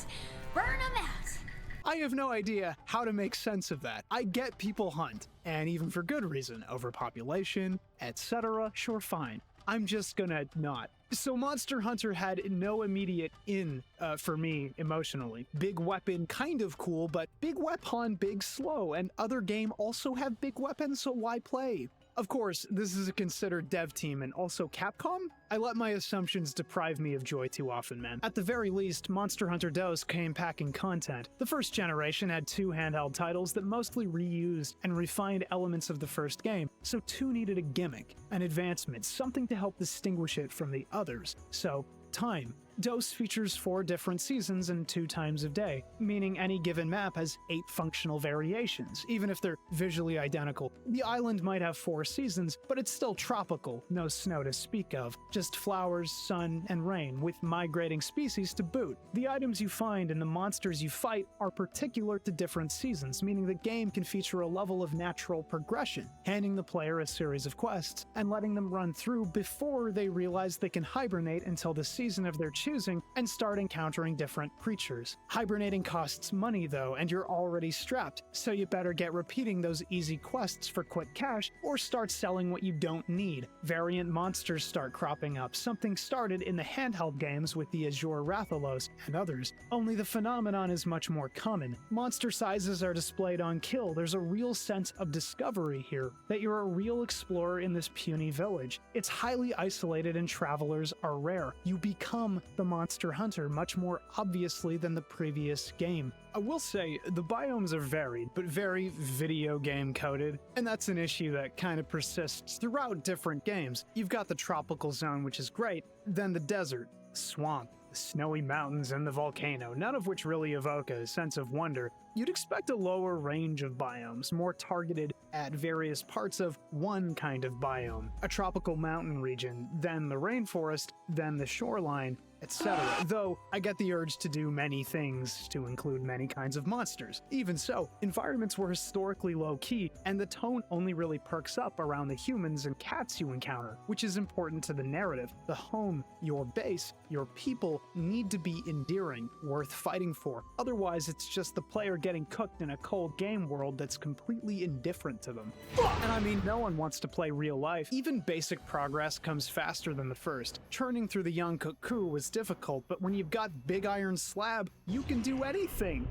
burn them out. I have no idea how to make sense of that. I get people hunt, and even for good reason, overpopulation, etc. Sure, fine. I'm just gonna not. So Monster Hunter had no immediate in for me emotionally. Big weapon, kind of cool, but big weapon, big slow, and other game also have big weapons, so why play? Of course, this is a considered dev team and also Capcom? I let my assumptions deprive me of joy too often, man. At the very least, Monster Hunter DOS came packing content. The first generation had 2 handheld titles that mostly reused and refined elements of the first game, so 2 needed a gimmick, an advancement, something to help distinguish it from the others. So, time. DOS features 4 different seasons and 2 times of day, meaning any given map has 8 functional variations, even if they're visually identical. The island might have 4 seasons, but it's still tropical, no snow to speak of, just flowers, sun, and rain, with migrating species to boot. The items you find and the monsters you fight are particular to different seasons, meaning the game can feature a level of natural progression, handing the player a series of quests and letting them run through before they realize they can hibernate until the season of their choosing and start encountering different creatures. Hibernating costs money though, and you're already strapped, so you better get repeating those easy quests for quick cash or start selling what you don't need. Variant monsters start cropping up, something started in the handheld games with the Azure Rathalos and others, only the phenomenon is much more common. Monster sizes are displayed on kill. There's a real sense of discovery here, that you're a real explorer in this puny village. It's highly isolated and travelers are rare. You become the monster hunter much more obviously than the previous game. I will say, the biomes are varied, but very video game coded, and that's an issue that kind of persists throughout different games. You've got the tropical zone, which is great, then the desert, swamp, the snowy mountains, and the volcano, none of which really evoke a sense of wonder. You'd expect a lower range of biomes, more targeted at various parts of one kind of biome. A tropical mountain region, then the rainforest, then the shoreline, etc. Though, I get the urge to do many things to include many kinds of monsters. Even so, environments were historically low-key, and the tone only really perks up around the humans and cats you encounter, which is important to the narrative. The home, your base, your people need to be endearing, worth fighting for. Otherwise, it's just the player getting cooked in a cold game world that's completely indifferent to them. And I mean, no one wants to play real life. Even basic progress comes faster than the first. Churning through the young cuckoo was difficult, but when you've got Big Iron Slab, you can do anything.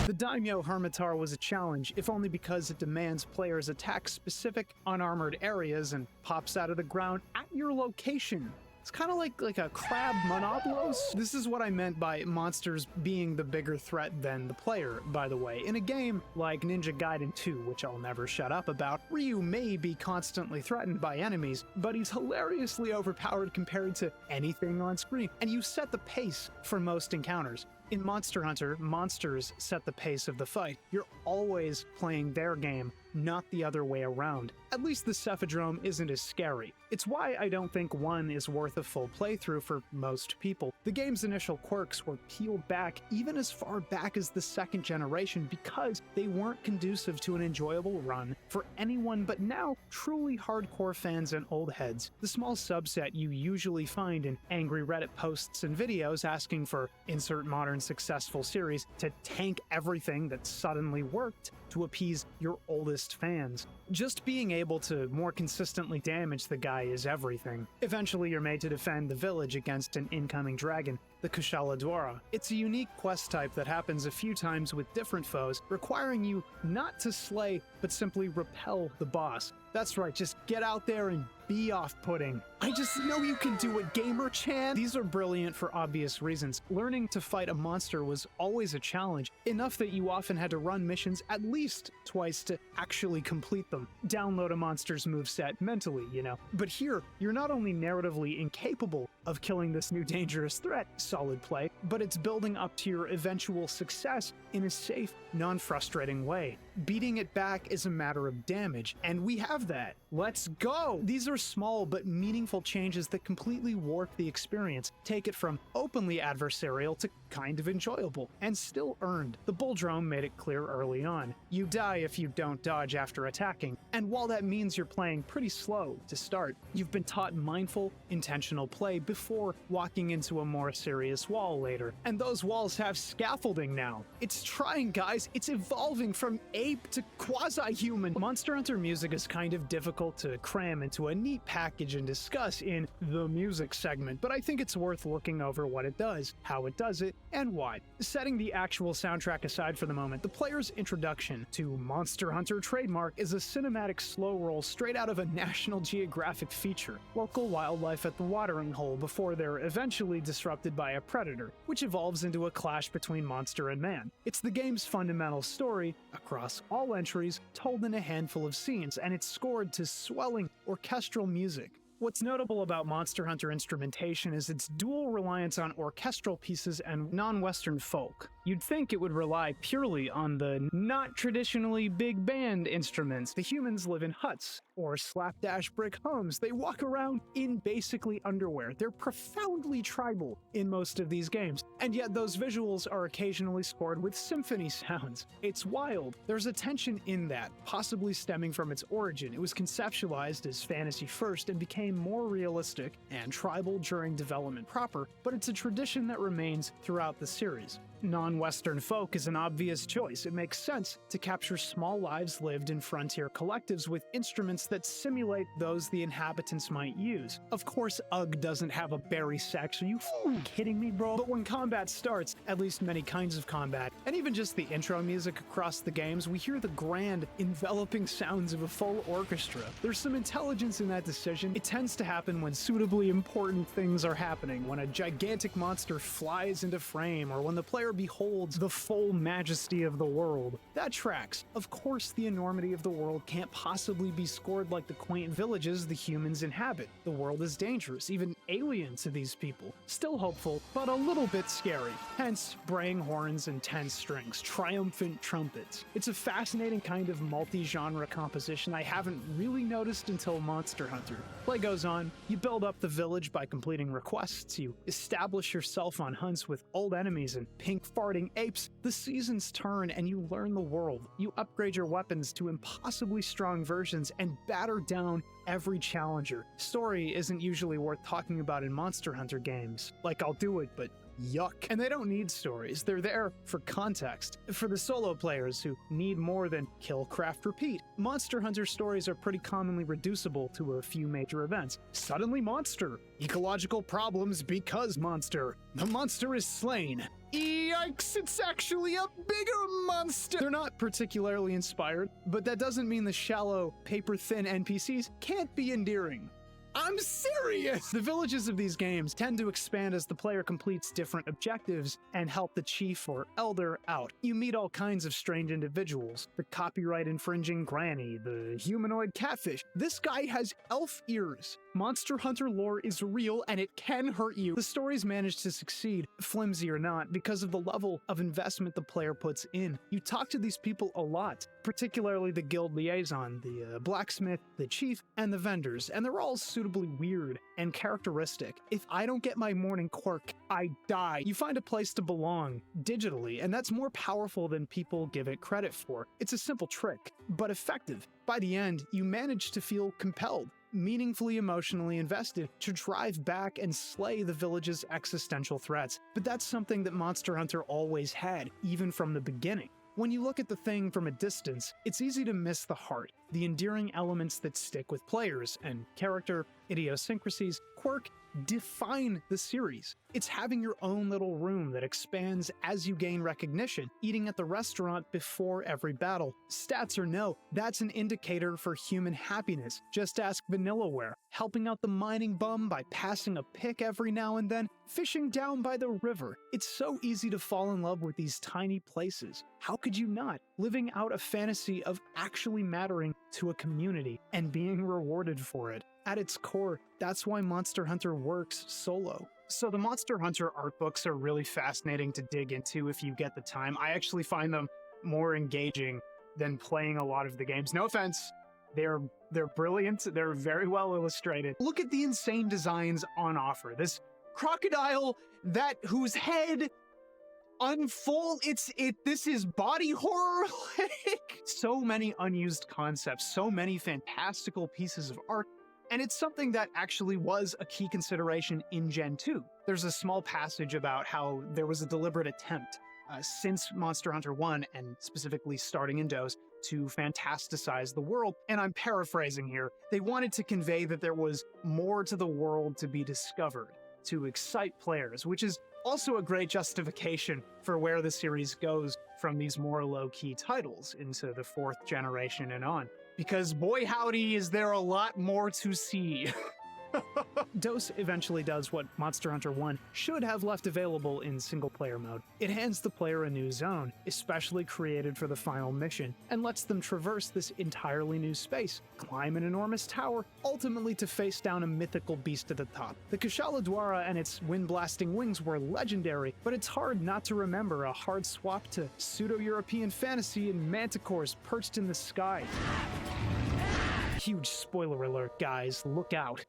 The Daimyo Hermitar was a challenge, if only because it demands players attack specific unarmored areas and pops out of the ground at your location. It's kind of like a crab monobolos. This is what I meant by monsters being the bigger threat than the player, by the way. In a game like Ninja Gaiden 2, which I'll never shut up about, Ryu may be constantly threatened by enemies, but he's hilariously overpowered compared to anything on screen, and you set the pace for most encounters. In Monster Hunter, monsters set the pace of the fight. You're always playing their game, not the other way around. At least the Cephadrome isn't as scary. It's why I don't think 1 is worth a full playthrough for most people. The game's initial quirks were peeled back even as far back as the second generation because they weren't conducive to an enjoyable run for anyone but now truly hardcore fans and old heads. The small subset you usually find in angry Reddit posts and videos asking for insert modern successful series to tank everything that suddenly worked to appease your oldest fans. Just being able to more consistently damage the guy is everything. Eventually you're made to defend the village against an incoming dragon, the Kushala. It's a unique quest type that happens a few times with different foes, requiring you not to slay, but simply repel the boss. That's right, just get out there and be off-putting. I just know you can do it, Gamer-chan! These are brilliant for obvious reasons. Learning to fight a monster was always a challenge, enough that you often had to run missions at least twice to actually complete them. Download a monster's moveset mentally, you know. But here, you're not only narratively incapable of killing this new dangerous threat, solid play, but it's building up to your eventual success in a safe, non-frustrating way. Beating it back is a matter of damage, and we have that. Let's go! These are small but meaningful changes that completely warp the experience, take it from openly adversarial to kind of enjoyable, and still earned. The Bulldrome made it clear early on. You die if you don't dodge after attacking, and while that means you're playing pretty slow to start, you've been taught mindful, intentional play before walking into a more serious wall later. And those walls have scaffolding now. It's trying, guys. It's evolving from ape to quasi-human. Monster Hunter music is kind of difficult to cram into a neat package and discuss in the music segment, but I think it's worth looking over what it does, how it does it, and why. Setting the actual soundtrack aside for the moment, the player's introduction to Monster Hunter trademark is a cinematic slow roll straight out of a National Geographic feature. Local wildlife at the watering hole before they're eventually disrupted by a predator, which evolves into a clash between monster and man. It's the game's fundamental story, across all entries, told in a handful of scenes, and it's scored to swelling orchestral music. What's notable about Monster Hunter instrumentation is its dual reliance on orchestral pieces and non-Western folk. You'd think it would rely purely on the not traditionally big band instruments. The humans live in huts, or slapdash brick homes. They walk around in basically underwear. They're profoundly tribal in most of these games, and yet those visuals are occasionally scored with symphony sounds. It's wild. There's a tension in that, possibly stemming from its origin. It was conceptualized as fantasy first and became more realistic and tribal during development proper, but it's a tradition that remains throughout the series. Non-Western folk is an obvious choice. It makes sense to capture small lives lived in frontier collectives with instruments that simulate those the inhabitants might use. Of course, Ugg doesn't have a berry sex. Are you kidding me, bro? But when combat starts, at least many kinds of combat, and even just the intro music across the games, we hear the grand, enveloping sounds of a full orchestra. There's some intelligence in that decision. It tends to happen when suitably important things are happening, when a gigantic monster flies into frame, or when the player beholds the full majesty of the world. That tracks. Of course, the enormity of the world can't possibly be scored like the quaint villages the humans inhabit. The world is dangerous, even alien to these people. Still hopeful, but a little bit scary. Hence, braying horns and tense strings, triumphant trumpets. It's a fascinating kind of multi-genre composition I haven't really noticed until Monster Hunter. Play goes on. You build up the village by completing requests. You establish yourself on hunts with old enemies and pink farting apes. The seasons turn and you learn the world. You upgrade your weapons to impossibly strong versions and batter down every challenger. Story isn't usually worth talking about in Monster Hunter games. Like, I'll do it, but yuck. And they don't need stories. They're there for context. For the solo players who need more than kill, craft, repeat. Monster Hunter stories are pretty commonly reducible to a few major events. Suddenly monster. Ecological problems because monster. The monster is slain. Yikes, it's actually a bigger monster! They're not particularly inspired, but that doesn't mean the shallow, paper-thin NPCs can't be endearing. I'm serious! The villages of these games tend to expand as the player completes different objectives and help the chief or elder out. You meet all kinds of strange individuals. The copyright-infringing granny, the humanoid catfish. This guy has elf ears. Monster Hunter lore is real and it can hurt you. The stories manage to succeed, flimsy or not, because of the level of investment the player puts in. You talk to these people a lot, particularly the guild liaison, the blacksmith, the chief, and the vendors, and they're all suitably weird and characteristic. If I don't get my morning quirk, I die. You find a place to belong, digitally, and that's more powerful than people give it credit for. It's a simple trick, but effective. By the end, you manage to feel compelled, meaningfully emotionally invested to drive back and slay the village's existential threats. But that's something that Monster Hunter always had, even from the beginning. When you look at the thing from a distance, it's easy to miss the heart, the endearing elements that stick with players, and character, idiosyncrasies, quirk, define the series. It's having your own little room that expands as you gain recognition, eating at the restaurant before every battle. Stats or no, that's an indicator for human happiness. Just ask Vanillaware. Helping out the mining bum by passing a pick every now and then, fishing down by the river. It's so easy to fall in love with these tiny places. How could you not? Living out a fantasy of actually mattering to a community and being rewarded for it. At its core, that's why Monster Hunter works solo. So the Monster Hunter art books are really fascinating to dig into if you get the time. I actually find them more engaging than playing a lot of the games. No offense, they're brilliant, they're very well illustrated. Look at the insane designs on offer. This crocodile whose head unfold, this is body horror. So many unused concepts, so many fantastical pieces of art. And it's something that actually was a key consideration in Gen 2. There's a small passage about how there was a deliberate attempt since Monster Hunter 1, and specifically starting in DOS, to fantasticize the world. And I'm paraphrasing here. They wanted to convey that there was more to the world to be discovered, to excite players, which is also a great justification for where the series goes from these more low-key titles into the 4th generation and on. Because boy howdy is there a lot more to see. DOS eventually does what Monster Hunter 1 should have left available in single-player mode. It hands the player a new zone, especially created for the final mission, and lets them traverse this entirely new space, climb an enormous tower, ultimately to face down a mythical beast at the top. The Kushala Dwara and its wind-blasting wings were legendary, but it's hard not to remember a hard swap to pseudo-European fantasy and manticores perched in the sky. Huge spoiler alert, guys, look out.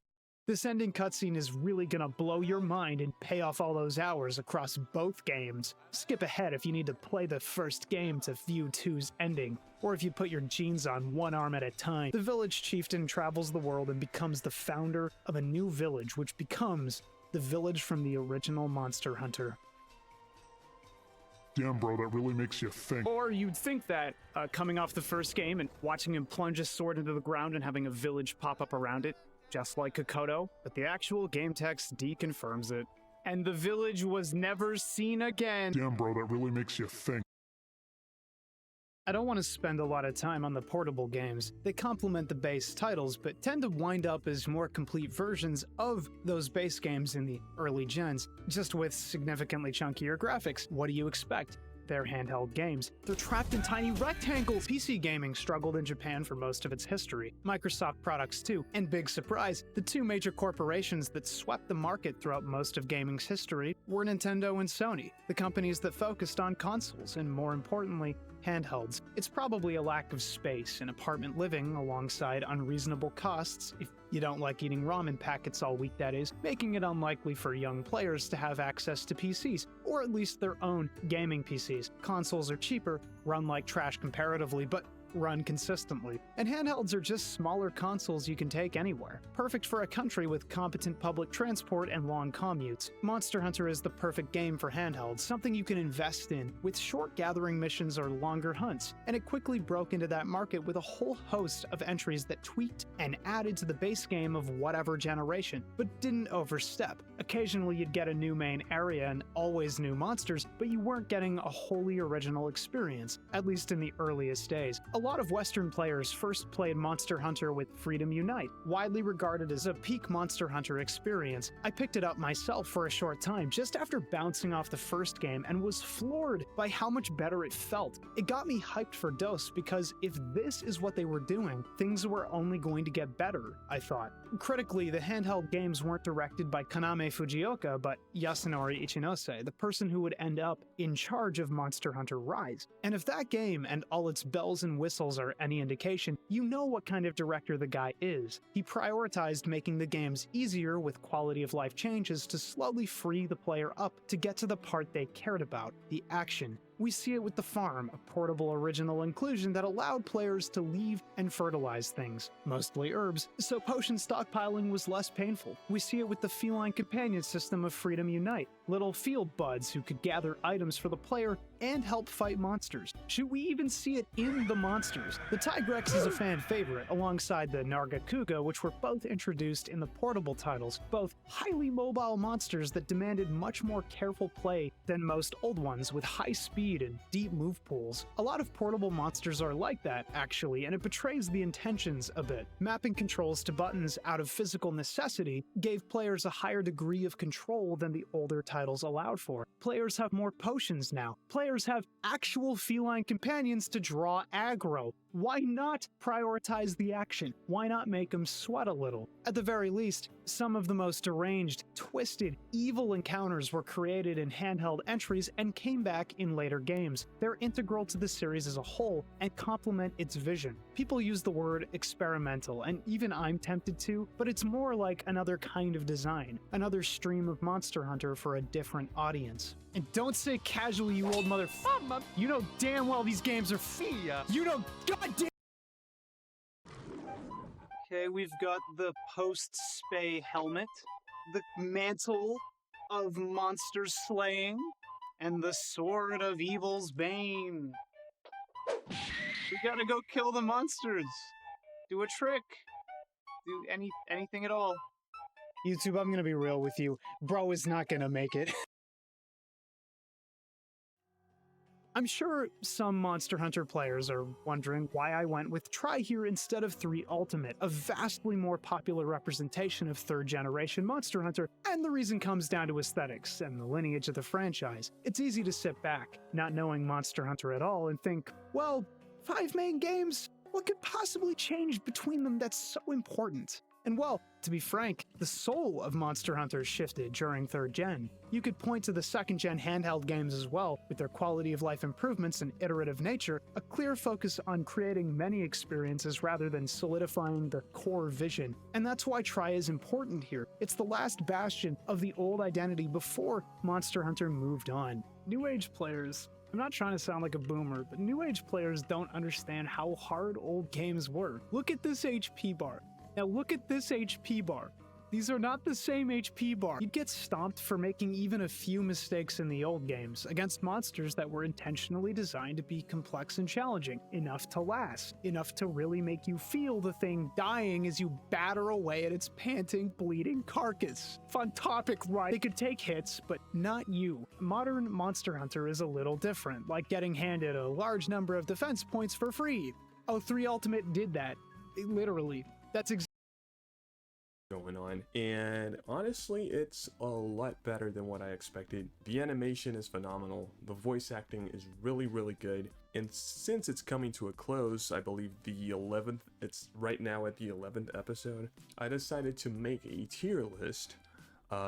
This ending cutscene is really gonna blow your mind and pay off all those hours across both games. Skip ahead if you need to play the first game to view 2's ending, or if you put your jeans on one arm at a time. The village chieftain travels the world and becomes the founder of a new village, which becomes the village from the original Monster Hunter. Damn, bro, that really makes you think. Or you'd think that, coming off the first game and watching him plunge his sword into the ground and having a village pop up around it, just like Kokoto, but the actual game text deconfirms it. And the village was never seen again. Damn, bro, that really makes you think. I don't want to spend a lot of time on the portable games. They complement the base titles, but tend to wind up as more complete versions of those base games in the early gens, just with significantly chunkier graphics. What do you expect? They're handheld games. They're trapped in tiny rectangles. PC gaming struggled in Japan for most of its history. Microsoft products too. And big surprise, the two major corporations that swept the market throughout most of gaming's history were Nintendo and Sony, the companies that focused on consoles and, more importantly, handhelds. It's probably a lack of space and apartment living alongside unreasonable costs, if you don't like eating ramen packets all week that is, making it unlikely for young players to have access to PCs, or at least their own gaming PCs. Consoles are cheaper, run like trash comparatively, but run consistently. And handhelds are just smaller consoles you can take anywhere. Perfect for a country with competent public transport and long commutes. Monster Hunter is the perfect game for handhelds, something you can invest in with short gathering missions or longer hunts, and it quickly broke into that market with a whole host of entries that tweaked and added to the base game of whatever generation, but didn't overstep. Occasionally you'd get a new main area and always new monsters, but you weren't getting a wholly original experience, at least in the earliest days. A lot of Western players first played Monster Hunter with Freedom Unite, widely regarded as a peak Monster Hunter experience. I picked it up myself for a short time just after bouncing off the first game and was floored by how much better it felt. It got me hyped for DOS because if this is what they were doing, things were only going to get better, I thought. Critically, the handheld games weren't directed by Kaname Fujioka, but Yasunori Ichinose, the person who would end up in charge of Monster Hunter Rise. And if that game and all its bells and whistles are any indication, you know what kind of director the guy is. He prioritized making the games easier with quality of life changes to slowly free the player up to get to the part they cared about, the action. We see it with The Farm, a portable original inclusion that allowed players to leave and fertilize things, mostly herbs, so potion stockpiling was less painful. We see it with the feline companion system of Freedom Unite, little field buds who could gather items for the player and help fight monsters. Should we even see it in the monsters? The Tigrex is a fan favorite, alongside the Nargacuga, which were both introduced in the portable titles, both highly mobile monsters that demanded much more careful play than most old ones with high speed and deep move pools. A lot of portable monsters are like that, actually, and it betrays the intentions a bit. Mapping controls to buttons out of physical necessity gave players a higher degree of control than the older titles allowed for. Players have more potions now. Players have actual feline companions to draw aggro. Why not prioritize the action? Why not make them sweat a little? At the very least, some of the most deranged, twisted, evil encounters were created in handheld entries and came back in later games. They're integral to the series as a whole and complement its vision. People use the word experimental, and even I'm tempted to, but it's more like another kind of design, another stream of Monster Hunter for a different audience. And don't say casually, you old motherfucker. You know damn well these games are You know goddamn. Okay, we've got the post-spay helmet, the mantle of monster slaying, and the sword of evil's bane. We gotta go kill the monsters. Do a trick. Do anything at all. YouTube, I'm gonna be real with you. Bro is not gonna make it. I'm sure some Monster Hunter players are wondering why I went with Try Here instead of 3 Ultimate, a vastly more popular representation of 3rd generation Monster Hunter, and the reason comes down to aesthetics and the lineage of the franchise. It's easy to sit back, not knowing Monster Hunter at all, and think, well, 5 main games? What could possibly change between them that's so important? And well, to be frank, the soul of Monster Hunter shifted during 3rd gen. You could point to the 2nd gen handheld games as well, with their quality of life improvements and iterative nature, a clear focus on creating many experiences rather than solidifying the core vision. And that's why Tri is important here. It's the last bastion of the old identity before Monster Hunter moved on. New Age players, I'm not trying to sound like a boomer, but New Age players don't understand how hard old games were. Look at this HP bar. Now look at this HP bar. These are not the same HP bar. You'd get stomped for making even a few mistakes in the old games against monsters that were intentionally designed to be complex and challenging, enough to last, enough to really make you feel the thing dying as you batter away at its panting, bleeding carcass. Fun topic, right? They could take hits, but not you. Modern Monster Hunter is a little different, like getting handed a large number of defense points for free. Oh, 3 Ultimate did that. Literally. That's going on, and honestly it's a lot better than what I expected. The animation is phenomenal, the voice acting is really good, and since it's coming to a close, I believe the 11th, it's right now at the 11th episode, I decided to make a tier list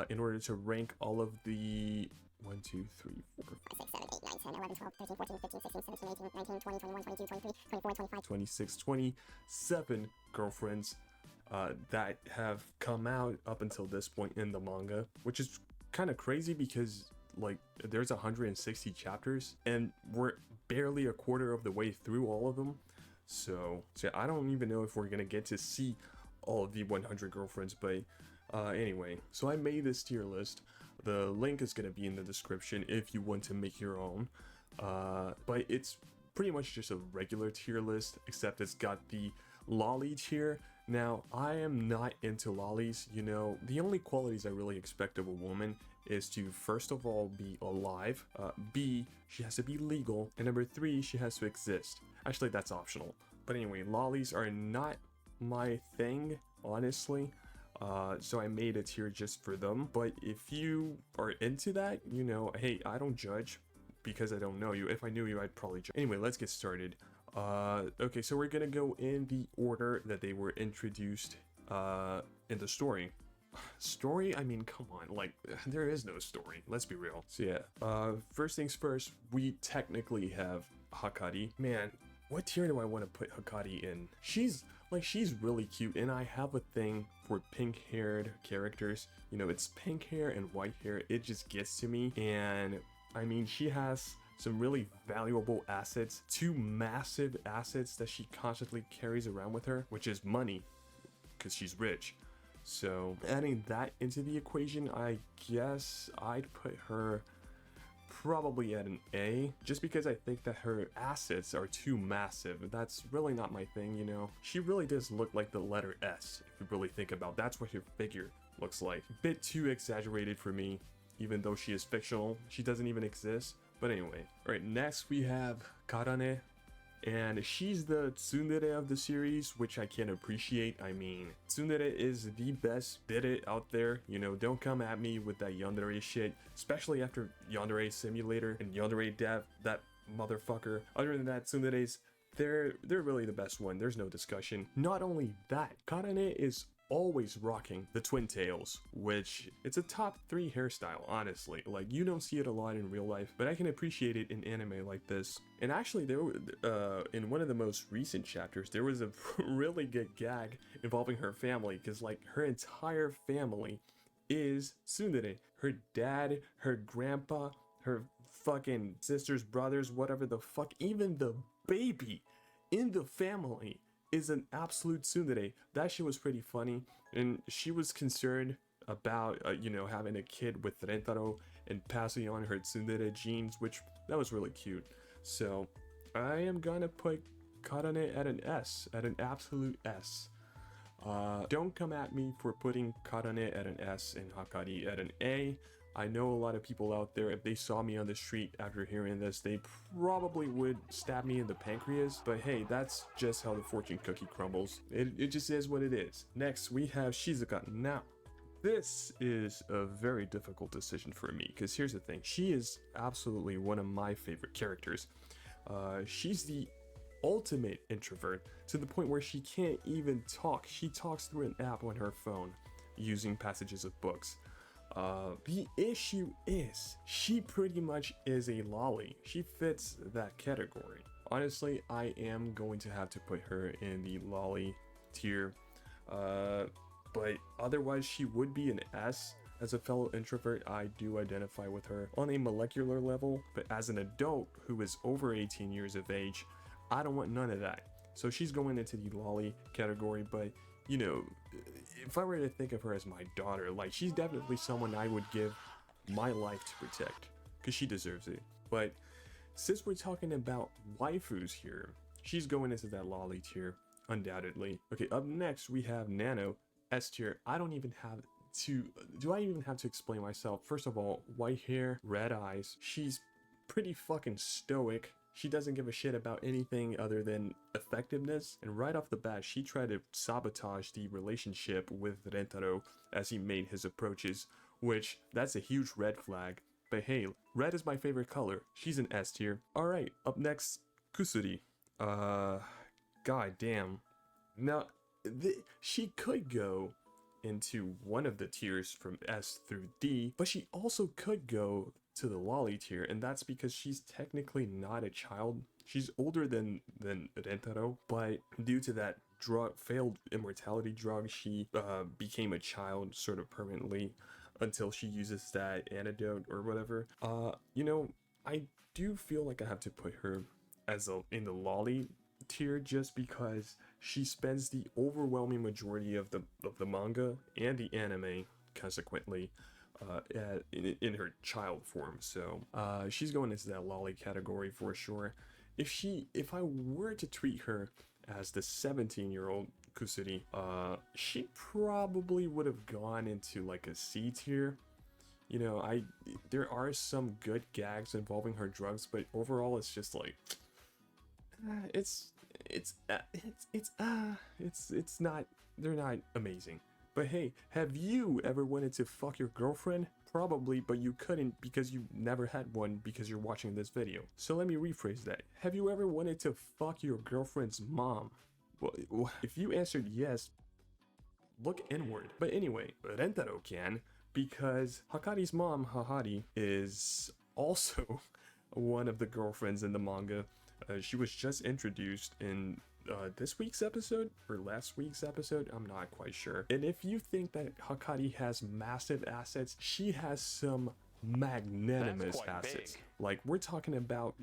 in order to rank all of the 1, 2, 3, 4, 5, 6, 7, 8, 9, 10, 11, 12, 13, 14, 15, 16, 17, 18, 19, 20, 21, 22, 23, 24, 25, 26, 27 girlfriends that have come out up until this point in the manga, which is kind of crazy because like there's 160 chapters and we're barely a quarter of the way through all of them. So I don't even know if we're gonna get to see all of the 100 girlfriends, but anyway, so I made this tier list. The link is going to be in the description if you want to make your own, but it's pretty much just a regular tier list, except it's got the lolly tier. Now, I am not into lollies. You know, the only qualities I really expect of a woman is to, first of all, be alive, B, she has to be legal, and number 3, she has to exist. Actually, that's optional. But anyway, lollies are not my thing, honestly. So I made a tier just for them. But if you are into that, you know, hey, I don't judge because I don't know you. If I knew you, I'd probably judge. Anyway, let's get started. Okay, so we're gonna go in the order that they were introduced in the story. Story? I mean, come on, like, there is no story, let's be real. So yeah, first things first, we technically have Hakari. Man, what tier do I want to put Hakari in? She's really cute, and I have a thing for pink-haired characters. You know, it's pink hair and white hair, it just gets to me. And I mean, she has some really valuable assets, 2 massive assets that she constantly carries around with her, which is money, because she's rich. So adding that into the equation, I guess I'd put her probably at an A, just because I think that her assets are too massive. That's really not my thing, you know. She really does look like the letter S, if you really think about it. That's what her figure looks like. A bit too exaggerated for me, even though she is fictional. She doesn't even exist. But anyway, alright, next we have Karane, and she's the tsundere of the series, which I can appreciate. I mean, tsundere is the best bidde out there. You know, don't come at me with that yandere shit, especially after Yandere Simulator and Yandere Dev, that motherfucker. Other than that, tsunderes, they're really the best one. There's no discussion. Not only that, Karane is always rocking the twin tails, which it's a top 3 hairstyle, honestly. Like, you don't see it a lot in real life, but I can appreciate it in anime like this. And actually, there in one of the most recent chapters, there was a really good gag involving her family, because like her entire family is tsundere. Her dad, her grandpa, her fucking sisters, brothers, whatever the fuck, even the baby in the family is an absolute tsundere. That shit was pretty funny, and she was concerned about you know, having a kid with Rentaro and passing on her tsundere genes, which that was really cute. So I am gonna put Karane at an S, at an absolute S. Don't come at me for putting Karane at an S and Hakari at an A. I know a lot of people out there, if they saw me on the street after hearing this, they probably would stab me in the pancreas. But hey, that's just how the fortune cookie crumbles. It just is what it is. Next, we have Shizuka. Now, this is a very difficult decision for me, because here's the thing. She is absolutely one of my favorite characters. She's the ultimate introvert to the point where she can't even talk. She talks through an app on her phone using passages of books. The issue is she pretty much is a lolly. She fits that category. Honestly, I am going to have to put her in the lolly tier, but otherwise she would be an S. As a fellow introvert, I do identify with her on a molecular level, but as an adult who is over 18 years of age, I don't want none of that. So she's going into the lolly category, but you know, if I were to think of her as my daughter, like, she's definitely someone I would give my life to protect, because she deserves it. But since we're talking about waifus here, she's going into that lolly tier, undoubtedly. Okay, up next we have Nano, S tier. I don't even have to, do I even have to explain myself? First of all, white hair, red eyes. She's pretty fucking stoic. She doesn't give a shit about anything other than effectiveness, and right off the bat, she tried to sabotage the relationship with Rentaro as he made his approaches, which, that's a huge red flag. But hey, red is my favorite color. She's an S tier. Alright, up next, Kusuri. God damn. Now, she could go into one of the tiers from S through D, but she also could go to the lolly tier, and that's because she's technically not a child. She's older than Rentaro, but due to that failed immortality drug, she became a child sort of permanently until she uses that antidote or whatever. You know, I do feel like I have to put her as in the lolly tier just because she spends the overwhelming majority of the manga and the anime, consequently, in her child form. So she's going into that lolly category for sure. If I were to treat her as the 17-year-old Kusuri, she probably would have gone into like a C tier. You know, there are some good gags involving her drugs, but overall it's just like it's not, they're not amazing. But hey, have you ever wanted to fuck your girlfriend? Probably, but you couldn't because you never had one because you're watching this video. So let me rephrase that. Have you ever wanted to fuck your girlfriend's mom? Well, if you answered yes, look inward. But anyway, Rentaro can, because Hakari's mom, Hahari, is also one of the girlfriends in the manga. She was just introduced in this week's episode or last week's episode, I'm not quite sure. And if you think that Hakari has massive assets, she has some magnanimous assets. Big. Like, we're talking about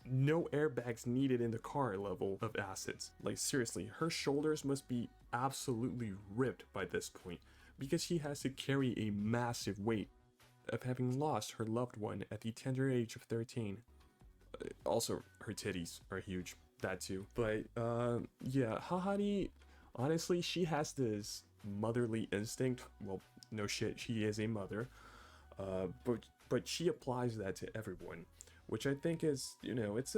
no airbags needed in the car level of assets. Like, seriously, her shoulders must be absolutely ripped by this point because she has to carry a massive weight of having lost her loved one at the tender age of 13. Also, her titties are huge. That too. But yeah, Hahari, honestly, she has this motherly instinct. Well, no shit, she is a mother. But she applies that to everyone, which I think is, you know, it's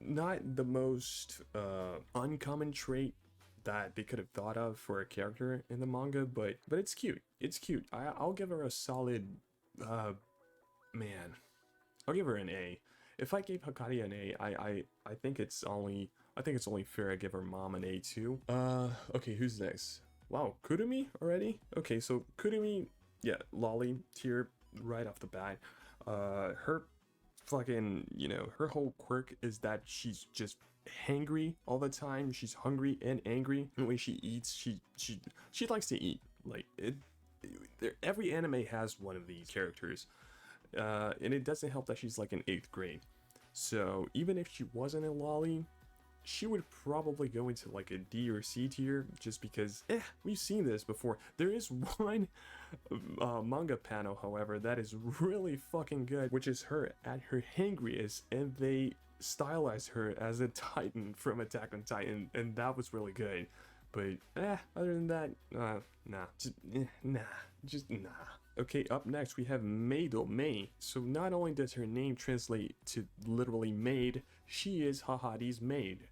not the most uncommon trait that they could have thought of for a character in the manga, but it's cute. It's cute. I'll give her a solid man. I'll give her an A. If I gave Hakari an A, I think it's only fair I give her mom an A too. Okay, who's next? Wow, Kurumi already? Okay, so Kurumi, yeah, lolly tier right off the bat. Her fucking, you know, her whole quirk is that she's just hangry all the time. She's hungry and angry. The way she eats, she likes to eat. Like every anime has one of these characters. And it doesn't help that she's like in 8th grade. So even if she wasn't a lolly, she would probably go into like a D or C tier just because, we've seen this before. There is one manga panel, however, that is really fucking good, which is her at her hangriest, and they stylized her as a Titan from Attack on Titan, and that was really good. But other than that, nah. Okay, up next we have Meido Mei. So not only does her name translate to literally maid, she is Hahari's maid.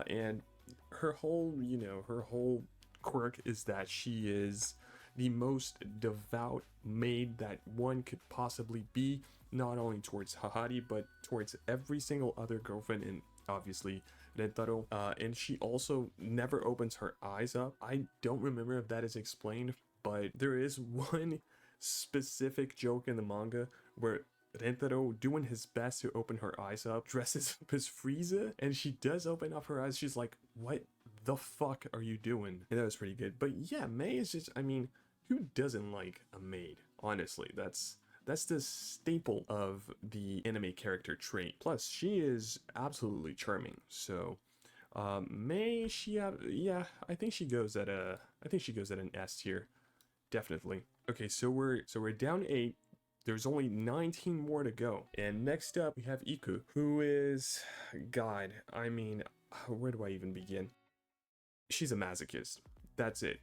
And her whole, you know, her whole quirk is that she is the most devout maid that one could possibly be. not only towards Hahari, but towards every single other girlfriend, and obviously Rentaro. And she also never opens her eyes up. I don't remember if that is explained, but there is one specific joke in the manga where Rentaro, doing his best to open her eyes up, dresses up as Frieza, and she does open up her eyes. She's like, what the fuck are you doing? And that was pretty good. But yeah, Mei is just, I mean, who doesn't like a maid? Honestly, that's the staple of the anime character trait. Plus, she is absolutely charming. So, Mei, yeah, I think she goes at an S tier, definitely. Okay, so we're down 8. There's only 19 more to go. And next up, we have Iku, who is, God, I mean, where do I even begin? She's a masochist. That's it.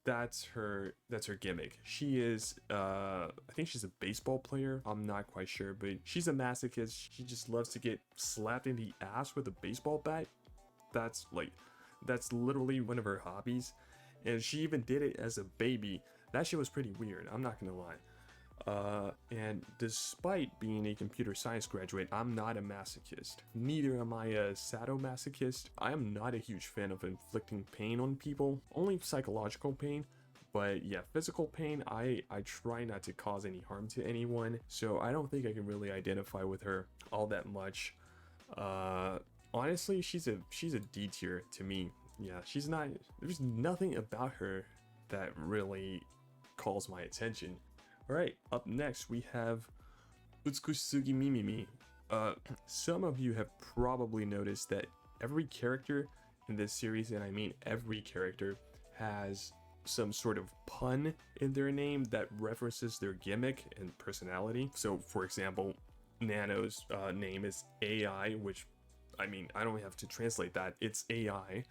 That's her gimmick. She is, I think she's a baseball player. I'm not quite sure, but she's a masochist. She just loves to get slapped in the ass with a baseball bat. That's literally one of her hobbies. And she even did it as a baby. That shit was pretty weird, I'm not gonna lie. And despite being a computer science graduate, I'm not a masochist. Neither am I a sadomasochist. I am not a huge fan of inflicting pain on people, only psychological pain. But yeah, physical pain, I try not to cause any harm to anyone, so I don't think I can really identify with her all that much. Honestly, she's a D tier to me. Yeah, she's not, there's nothing about her that really calls my attention. Alright, up next we have Utsukushisugi Mimimi. Some of you have probably noticed that every character in this series, and I mean every character, has some sort of pun in their name that references their gimmick and personality. So for example, Nano's name is AI, which, I mean, I don't have to translate that, it's AI.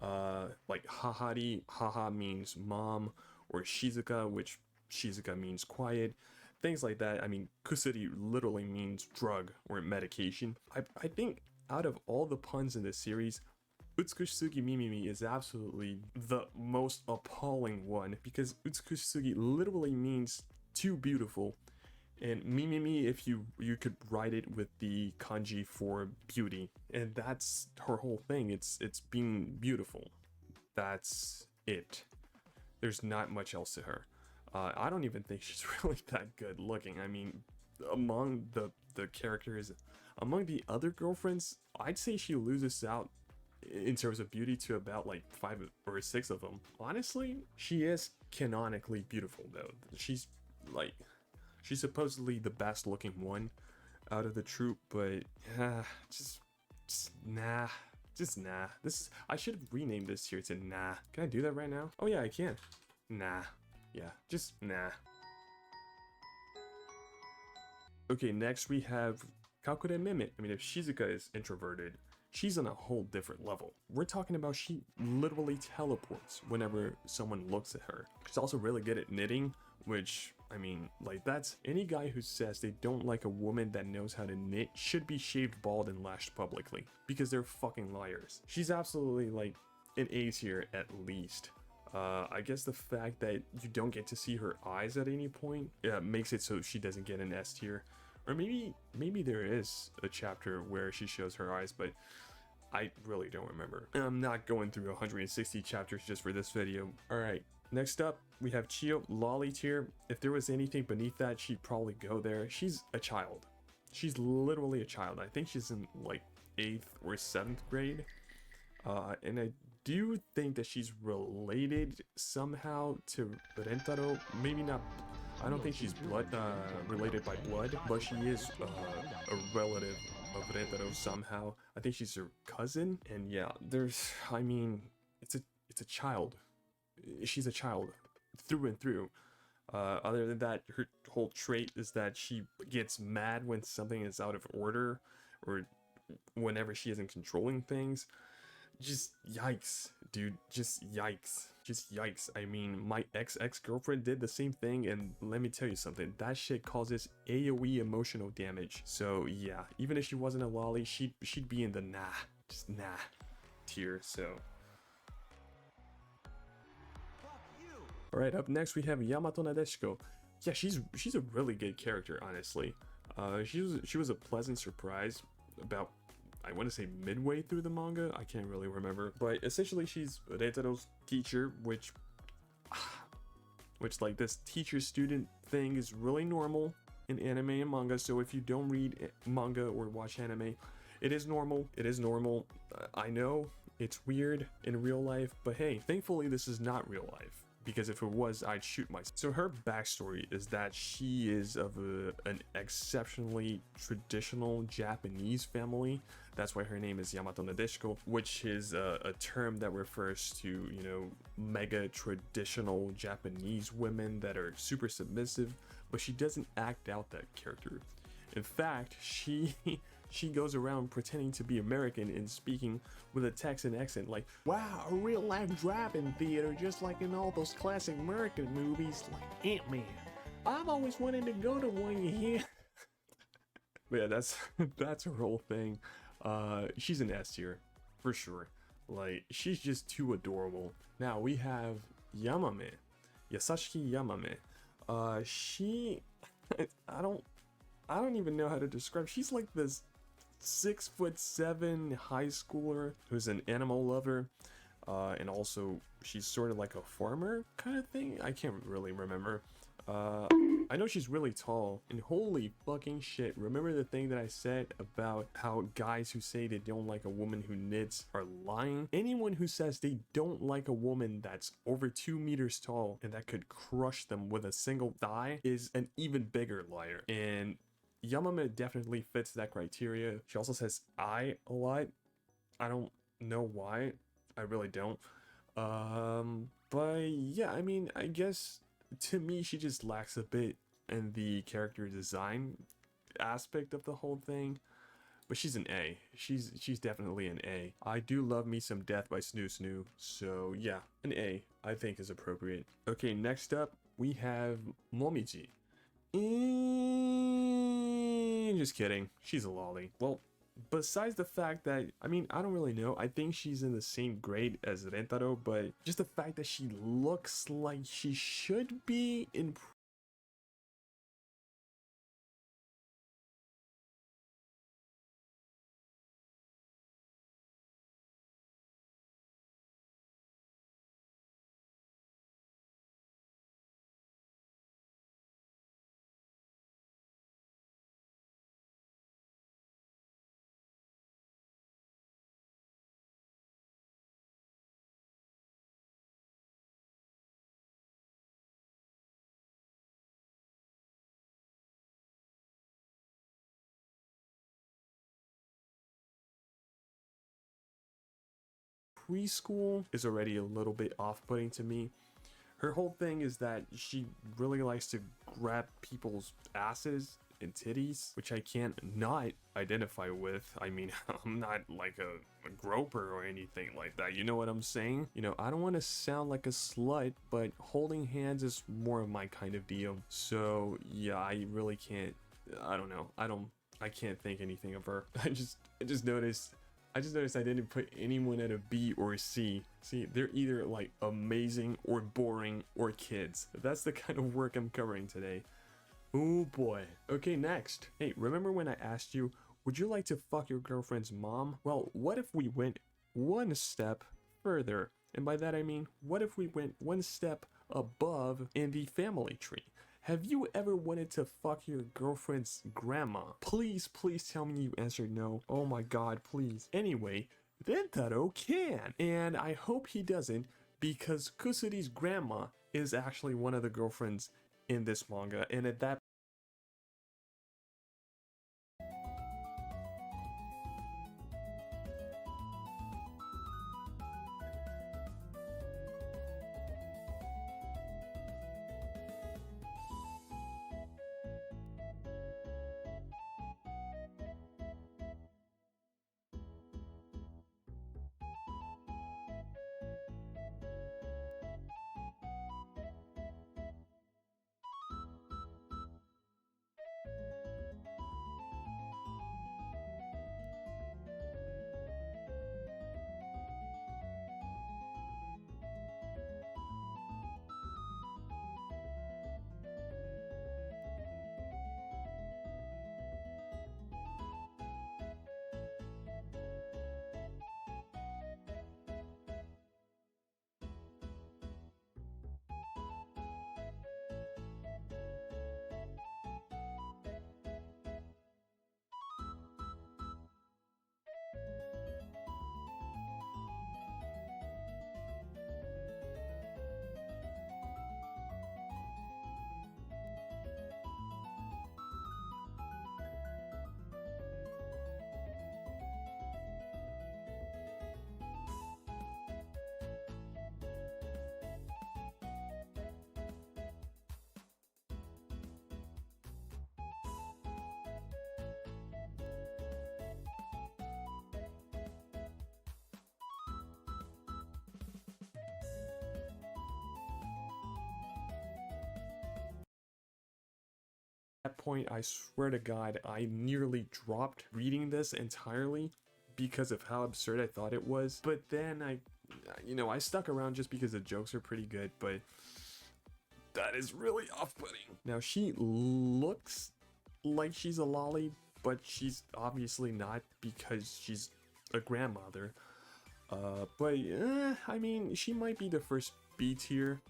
Like Hahari, haha means mom, or Shizuka, which Shizuka means quiet, things like that. I mean, kusuri literally means drug or medication. I think out of all the puns in this series, Utsukushisugi Mimimi is absolutely the most appalling one, because Utsukushisugi literally means too beautiful, and Mimimi, if you could write it with the kanji for beauty, and that's her whole thing. It's being beautiful. That's it. There's not much else to her. I don't even think she's really that good looking. I mean, among the characters, among the other girlfriends, I'd say she loses out in terms of beauty to about like 5 or 6 of them. Honestly, she is canonically beautiful though. She's supposedly the best looking one out of the troupe, but just nah. Just nah. I should have renamed this here to nah. Can I do that right now? Oh yeah, I can. Nah. Yeah, just nah. Okay, next we have Kakure Meme. I mean, if Shizuka is introverted, she's on a whole different level. We're talking about she literally teleports whenever someone looks at her. She's also really good at knitting, which, I mean, like, that's any guy who says they don't like a woman that knows how to knit should be shaved bald and lashed publicly, because they're fucking liars. She's absolutely like an A tier at least. I guess the fact that you don't get to see her eyes at any point makes it so she doesn't get an S tier. Or maybe there is a chapter where she shows her eyes, but I really don't remember. I'm not going through 160 chapters just for this video. Alright, next up we have Chiyo, lolly tier. If there was anything beneath that, she'd probably go there. She's a child. She's literally a child. I think she's in like 8th or 7th grade. And I do think that she's related somehow to Rentaro. Maybe not. I don't think she's related by blood, but she is a relative of Rentaro somehow. I think she's her cousin. And yeah, I mean, it's a child. She's a child through and through. Other than that, her whole trait is that she gets mad when something is out of order, or whenever she isn't controlling things. Just yikes, dude. Just yikes. Just yikes. I mean, my ex-girlfriend did the same thing, and let me tell you something, that shit causes AoE emotional damage. So yeah, even if she wasn't a lolly, she'd be in the just nah tier. So alright, up next we have Yamato Nadeshiko. Yeah, she's a really good character, honestly. She was a pleasant surprise about, I want to say, midway through the manga. I can't really remember, but essentially she's Rentaro's teacher, which like this teacher-student thing is really normal in anime and manga. So if you don't read manga or watch anime, it is normal. It is normal. I know it's weird in real life, but hey, thankfully this is not real life, because if it was, I'd shoot myself. So her backstory is that she is of an exceptionally traditional Japanese family. That's why her name is Yamato Nadeshiko, which is a term that refers to, you know, mega traditional Japanese women that are super submissive, but she doesn't act out that character. In fact, she goes around pretending to be American and speaking with a Texan accent, like, wow, a real life drive-in theater, just like in all those classic American movies, like Ant-Man. I've always wanted to go to one, you hear? But yeah, that's her whole thing. She's an S tier, for sure. Like, she's just too adorable. Now we have Yamame, Yasashiki Yamame. She, I don't even know how to describe. She's like this 6'7" high schooler who's an animal lover, and also she's sort of like a farmer kind of thing. I can't really remember. I know she's really tall, and holy fucking shit, remember the thing that I said about how guys who say they don't like a woman who knits are lying? Anyone who says they don't like a woman that's over 2 meters tall and that could crush them with a single thigh is an even bigger liar. And Yamame definitely fits that criteria. She also says I a lot. I don't know why. I really don't. But yeah, I mean, I guess to me she just lacks a bit in the character design aspect of the whole thing. But she's an A. She's definitely an A. I do love me some Death by Snoo Snoo. So yeah, an A I think is appropriate. Okay, next up we have Momiji. Just kidding. She's a lolly. Well, besides the fact that, I mean, I don't really know. I think she's in the same grade as Rentaro, but just the fact that she looks like she should be in preschool is already a little bit off-putting to me. Her whole thing is that she really likes to grab people's asses and titties, which I can't not identify with. I mean, I'm not like a groper or anything like that. You know what I'm saying? You know, I don't want to sound like a slut, but holding hands is more of my kind of deal. So yeah, I really can't. I don't know. I can't think anything of her. I just noticed I didn't put anyone at a B or a C. See, they're either like amazing or boring or kids. That's the kind of work I'm covering today. Oh boy. Okay, next. Hey, remember when I asked you, would you like to fuck your girlfriend's mom? Well, what if we went one step further? And by that I mean, what if we went one step above in the family tree? Have you ever wanted to fuck your girlfriend's grandma? Please, please tell me you answered no. Oh my god, please. Anyway, Rentaro can. And I hope he doesn't, because Kusuri's grandma is actually one of the girlfriends in this manga. And at that At that point, I swear to God, I nearly dropped reading this entirely because of how absurd I thought it was. But then I stuck around just because the jokes are pretty good, but that is really off-putting. Now, she looks like she's a lolly, but she's obviously not because she's a grandmother. I mean, she might be the first B tier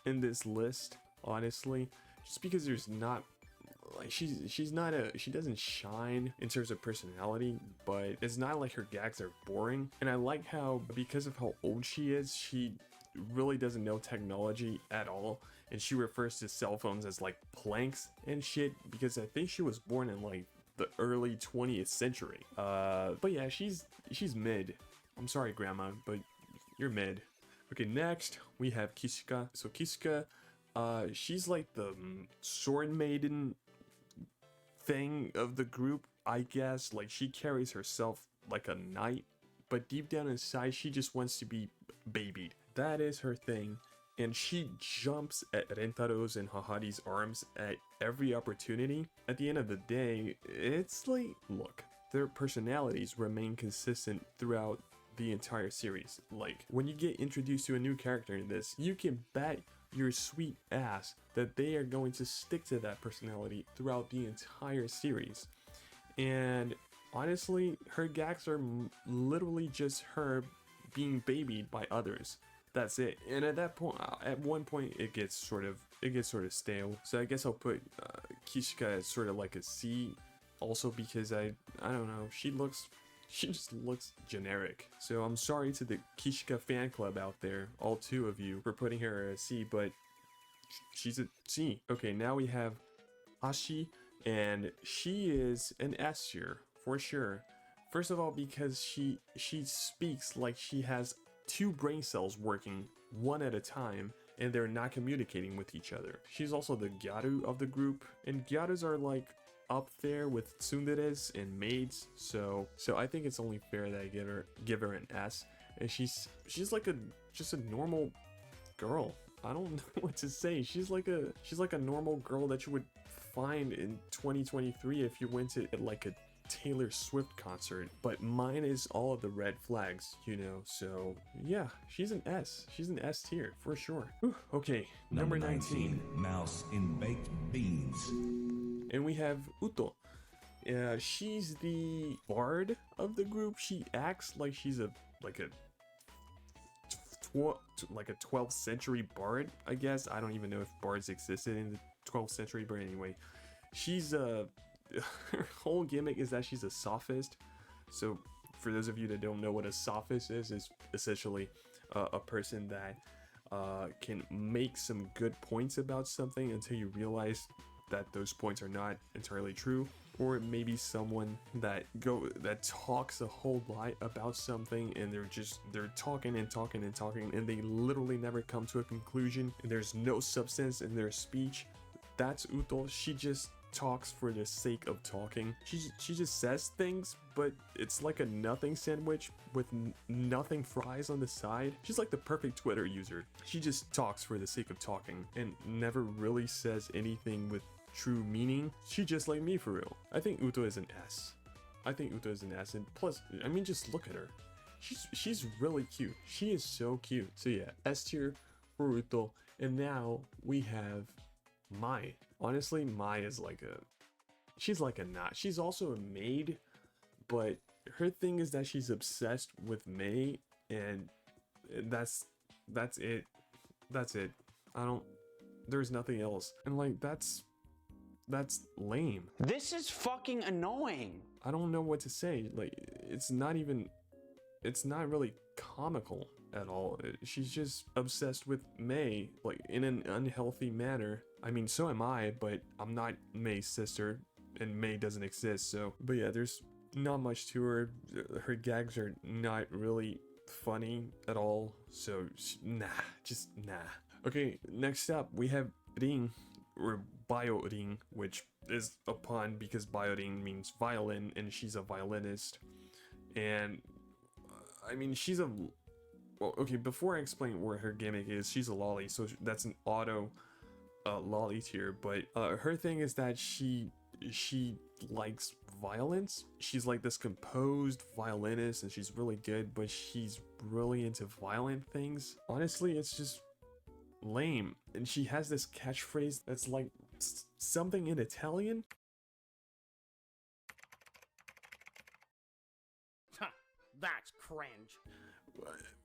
in this list, honestly, just because there's not like she doesn't shine in terms of personality, but it's not like her gags are boring. And I like how, because of how old she is, she really doesn't know technology at all, and she refers to cell phones as like planks and shit, because I think she was born in like the early 20th century. But yeah, she's mid. I'm sorry, grandma, but you're mid. Okay, next we have Kisuka. So Kisuka, she's like the sword maiden thing of the group, I guess. Like, she carries herself like a knight, but deep down inside she just wants to be babied. That is her thing, and she jumps at Rentaro's and Hahari's arms at every opportunity. At the end of the day, it's like, look, their personalities remain consistent throughout the entire series. Like, when you get introduced to a new character in this, you can bet your sweet ass that they are going to stick to that personality throughout the entire series. And honestly, her gags are literally just her being babied by others. That's it. And at that point, at one point, it gets sort of stale. So I guess I'll put Kishka as sort of like a C, also because I don't know, she just looks generic. So I'm sorry to the Kishka fan club out there, all two of you, for putting her a C, but she's a C. Okay, now we have Ashi, and she is an S tier for sure. First of all, because she speaks like she has two brain cells working one at a time, and they're not communicating with each other. She's also the gyaru of the group, and gyarus are like up there with tsunderes and maids, so I think it's only fair that I give her an S. And she's like just a normal girl. I don't know what to say. She's like a normal girl that you would find in 2023 if you went to like a Taylor Swift concert, but mine is all of the red flags, you know. So yeah, she's an S. She's an S tier for sure. Whew. Okay, number 19, Mouse in Baked Beans. And we have Uto. She's the bard of the group. She acts like she's a 12th century bard, I guess. I don't even know if bards existed in the 12th century, but anyway, she's her whole gimmick is that she's a sophist. So for those of you that don't know what a sophist is essentially a person that can make some good points about something until you realize that those points are not entirely true, or maybe someone that talks a whole lot about something, and they're talking and talking and talking, and they literally never come to a conclusion, and there's no substance in their speech. That's Uto. She just talks for the sake of talking. She just says things, but it's like a nothing sandwich with nothing fries on the side. She's like the perfect Twitter user. She just talks for the sake of talking and never really says anything with true meaning. She just like me for real. I think Uto is an S. And plus, I mean, just look at her. She's really cute. She is so cute. So yeah, S tier for Uto. And now we have Mai. Honestly, Mai is she's like a knot. She's also a maid, but her thing is that she's obsessed with Mei, and that's it. There's nothing else. And like, that's lame. This is fucking annoying. I don't know what to say. Like, it's not really comical at all. She's just obsessed with Mei, like in an unhealthy manner. I mean, so am I, but I'm not Mei's sister, and Mei doesn't exist, so. But yeah, there's not much to her. Her gags are not really funny at all, so nah. Okay, next up, we have Ring, or Bio Ring, which is a pun because Bio Ring means violin, and she's a violinist. And I mean, well, okay, before I explain where her gimmick is, she's a lolly, so that's an auto lolly tier, but her thing is that she likes violence. She's like this composed violinist and she's really good, but she's really into violent things. Honestly, it's just lame. And she has this catchphrase that's like something in Italian. That's cringe.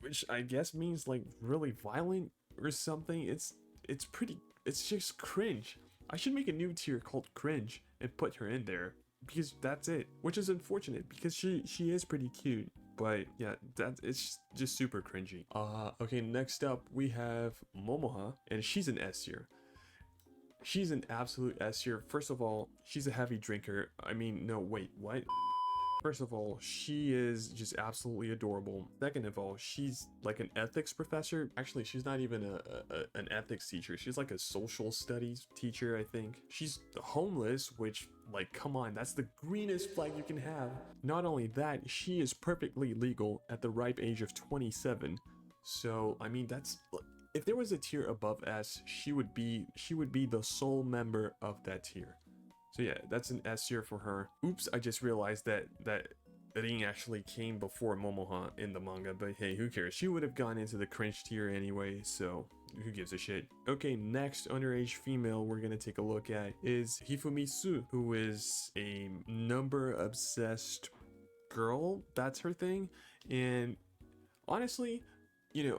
Which I guess means like really violent or something. It's just cringe. I should make a new tier called cringe and put her in there because that's it. Which is unfortunate because she is pretty cute. But yeah, it's just super cringy. Okay, next up we have Momoha, and she's an S tier. She's an absolute S tier. First of all, she's a heavy drinker. I mean, no, wait, what? First of all, she is just absolutely adorable. Second of all, she's like an ethics professor. Actually, she's not even an ethics teacher. She's like a social studies teacher, I think. She's homeless, which, like, come on, that's the greenest flag you can have. Not only that, she is perfectly legal at the ripe age of 27. So, I mean, that's... If there was a tier above S, she would be the sole member of that tier. So yeah, that's an S tier for her. Oops, I just realized that Ring actually came before Momoha in the manga, but hey, who cares? She would have gone into the cringe tier anyway, so who gives a shit? Okay, next underage female we're gonna take a look at is Hifumitsu, who is a number obsessed girl. That's her thing. And honestly, you know,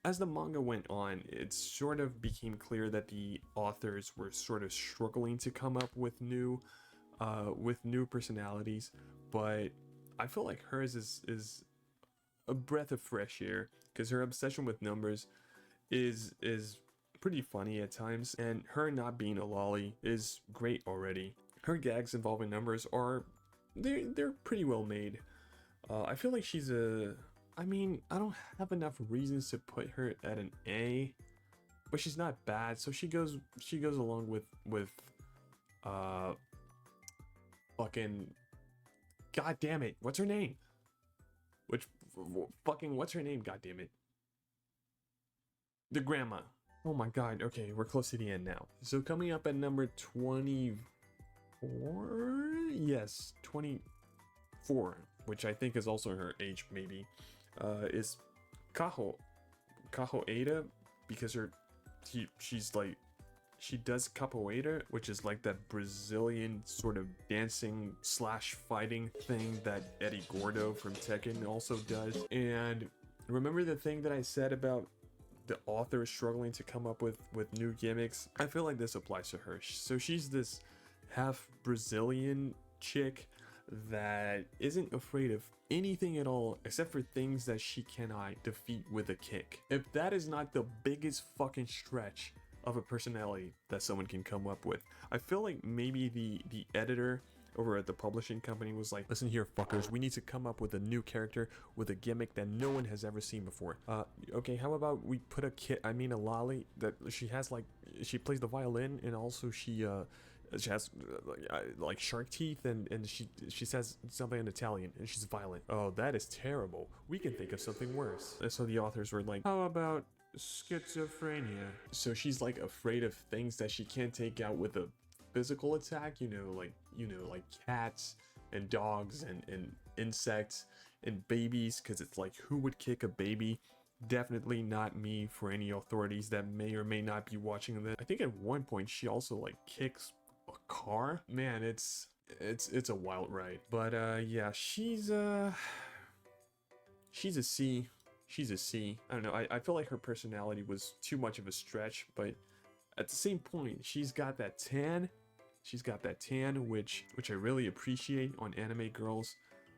as the manga went on, it sort of became clear that the authors were sort of struggling to come up with new personalities, but I feel like hers is a breath of fresh air because her obsession with numbers is pretty funny at times, and her not being a lolly is great already. Her gags involving numbers they're pretty well made. I feel like she's I mean, I don't have enough reasons to put her at an A, but she's not bad. So she goes along with fucking, god damn it, what's her name? What's her name? God damn it. The grandma. Oh my god. Okay, we're close to the end now. So coming up at number 24, yes, 24, which I think is also her age maybe. Is Kaho Ada, because she does capoeira, which is like that Brazilian sort of dancing slash fighting thing that Eddie Gordo from Tekken also does. And remember the thing that I said about the author struggling to come up with new gimmicks? I feel like this applies to her. So she's this half Brazilian chick that isn't afraid of anything at all except for things that she cannot defeat with a kick. If that is not the biggest fucking stretch of a personality that someone can come up with, I feel like maybe the editor over at the publishing company was like, listen here fuckers, we need to come up with a new character with a gimmick that no one has ever seen before. Okay, how about we put a lolly that she plays the violin, and also she has like shark teeth, and she says something in Italian, and she's violent. Oh, that is terrible. We can think of something worse. And so the authors were like, how about schizophrenia? So she's like afraid of things that she can't take out with a physical attack, like cats and dogs and insects and babies, because it's like, who would kick a baby? Definitely not me, for any authorities that may or may not be watching this. I think at one point she also like kicks a car. Man, it's a wild ride. But yeah, she's a C. She's a C. I don't know, I feel like her personality was too much of a stretch, but at the same point, she's got that tan, which I really appreciate on anime girls.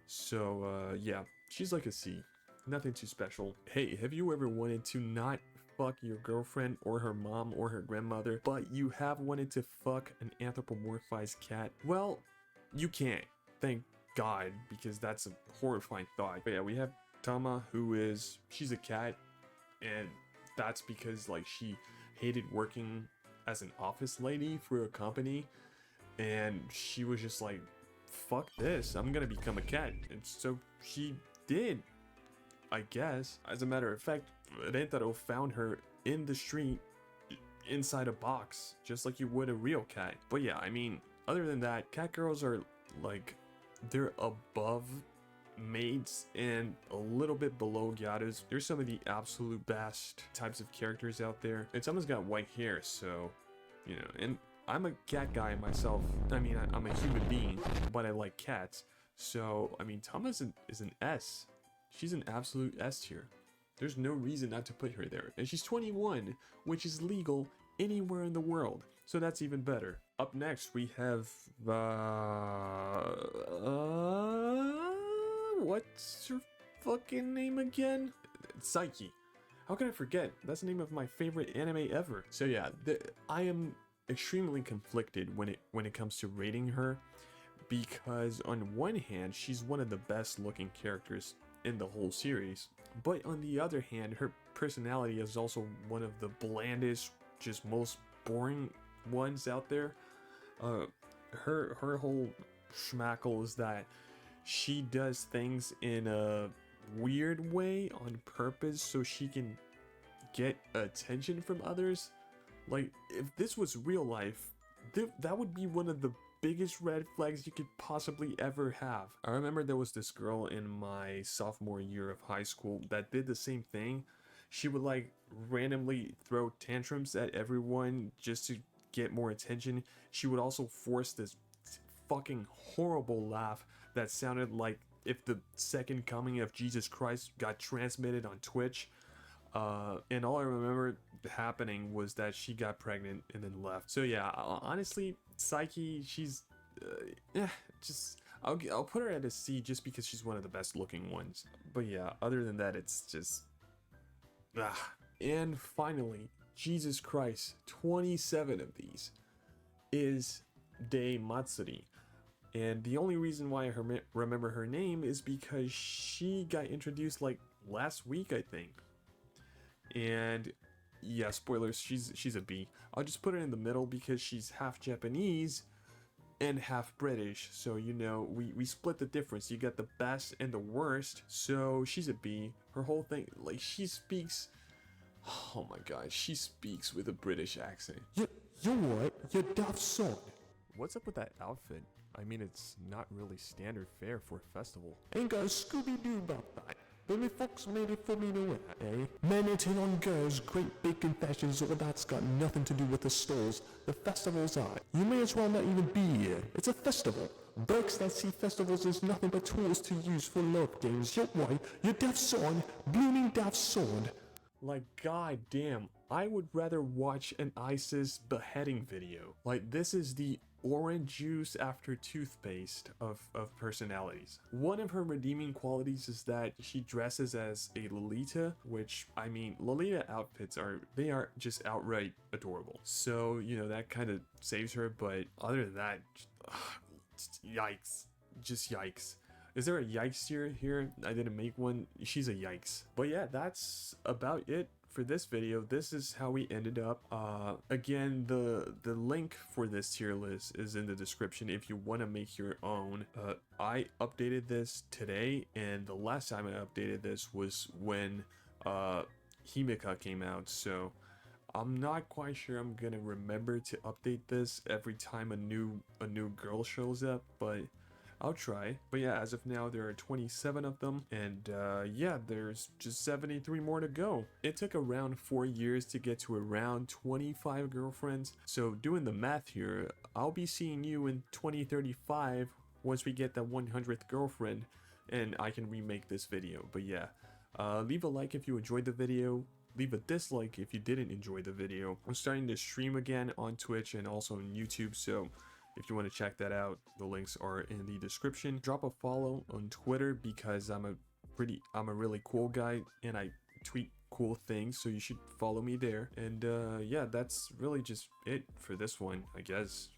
So yeah, she's like a C. Nothing too special. Hey, have you ever wanted to not fuck your girlfriend or her mom or her grandmother, but you have wanted to fuck an anthropomorphized cat? Well, you can't. Thank God, because that's a horrifying thought. But yeah, we have Tama, she's a cat, and that's because like she hated working as an office lady for a company, and she was just like, fuck this, I'm gonna become a cat. And so she did, I guess. As a matter of fact, Rentaro found her in the street inside a box, just like you would a real cat. But yeah, I mean, other than that, cat girls are like, they're above maids and a little bit below gyatas. They're some of the absolute best types of characters out there. And someone's got white hair, so, you know, and I'm a cat guy myself. I mean, I'm a human being, but I like cats. So, I mean, Tama is an S. She's an absolute S tier. There's no reason not to put her there. And she's 21, which is legal anywhere in the world. So that's even better. Up next, we have, what's her fucking name again? Psyche. How can I forget? That's the name of my favorite anime ever. So yeah, I am extremely conflicted when it comes to rating her, because on one hand, she's one of the best looking characters in the whole series, but on the other hand, her personality is also one of the blandest, just most boring ones out there. Her whole schmackle is that she does things in a weird way on purpose so she can get attention from others. Like, if this was real life, that would be one of the biggest red flags you could possibly ever have. I remember there was this girl in my sophomore year of high school that did the same thing. She would like randomly throw tantrums at everyone just to get more attention. She would also force this fucking horrible laugh that sounded like if the second coming of Jesus Christ got transmitted on Twitch. And all I remember happening was that she got pregnant and then left. So yeah, honestly, Psyche, she's just I'll put her at a C just because she's one of the best looking ones. But yeah, other than that, it's just And finally, Jesus Christ, 27 of these is Dei Matsuri. And the only reason why I remember her name is because she got introduced like last week, I think. And yeah, spoilers, she's a B. I'll just put her in the middle because she's half Japanese and half British. So, you know, we split the difference. You got the best and the worst. So she's a B. Her whole thing, like, she speaks, oh my god, she speaks with a British accent. You're what? You're Duff's son. What's up with that outfit? I mean, it's not really standard fare for a festival. Ain't got a Scooby-Doo about that. Billy Fox made it for me to wear, eh? Men hitting on girls, great big confessions, all that's got nothing to do with the stalls. The festival's art. You may as well not even be here. It's a festival. Blokes that see festivals as nothing but tools to use for love games. You're white, you're Duff's son, blooming Duff's sword. Like, god damn, I would rather watch an ISIS beheading video. Like, this is the orange juice after toothpaste of personalities. One of her redeeming qualities is that she dresses as a Lolita, which, I mean, Lolita outfits are just outright adorable. So, you know, that kind of saves her, but other than that, yikes. Just yikes. Is there a yikes here? I didn't make one. She's a yikes. But yeah, that's about it for this video. This is how we ended up. Again, the link for this tier list is in the description if you want to make your own. I updated this today, and the last time I updated this was when Himika came out, so I'm not quite sure I'm gonna remember to update this every time a new girl shows up, but I'll try. But yeah, as of now, there are 27 of them, and yeah, there's just 73 more to go. It took around 4 years to get to around 25 girlfriends, so doing the math here, I'll be seeing you in 2035 once we get that 100th girlfriend, and I can remake this video. But yeah, leave a like if you enjoyed the video. Leave a dislike if you didn't enjoy the video. I'm starting to stream again on Twitch and also on YouTube, so if you want to check that out, the links are in the description. Drop a follow on Twitter because I'm a really cool guy and I tweet cool things, so you should follow me there. And yeah, that's really just it for this one, I guess.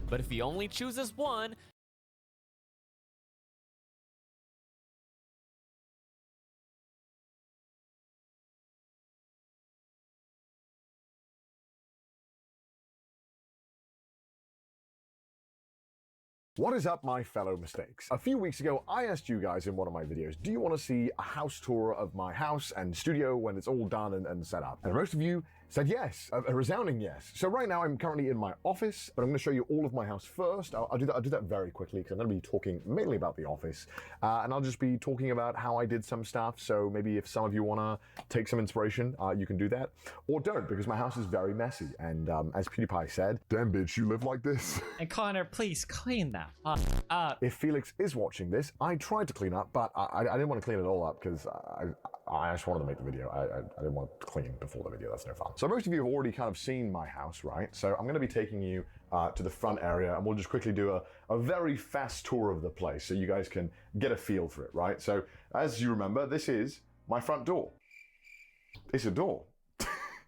But if he only chooses one, What is up, my fellow mistakes? A few weeks ago, I asked you guys in one of my videos, do you want to see a house tour of my house and studio when it's all done and set up? And most of you said yes, a resounding yes. So right now I'm currently in my office, but I'm going to show you all of my house first. I'll do that very quickly because I'm going to be talking mainly about the office, and I'll just be talking about how I did some stuff. So maybe if some of you want to take some inspiration, you can do that, or don't, because my house is very messy. And as PewDiePie said, "Damn bitch, you live like this." And Connor, please clean that up. If Felix is watching this, I tried to clean up, but I didn't want to clean it all up because I just wanted to make the video. I didn't want to clean before the video. That's no fun. So most of you have already kind of seen my house, right? So I'm going to be taking you to the front area, and we'll just quickly do a very fast tour of the place so you guys can get a feel for it, right? So as you remember, this is my front door. It's a door.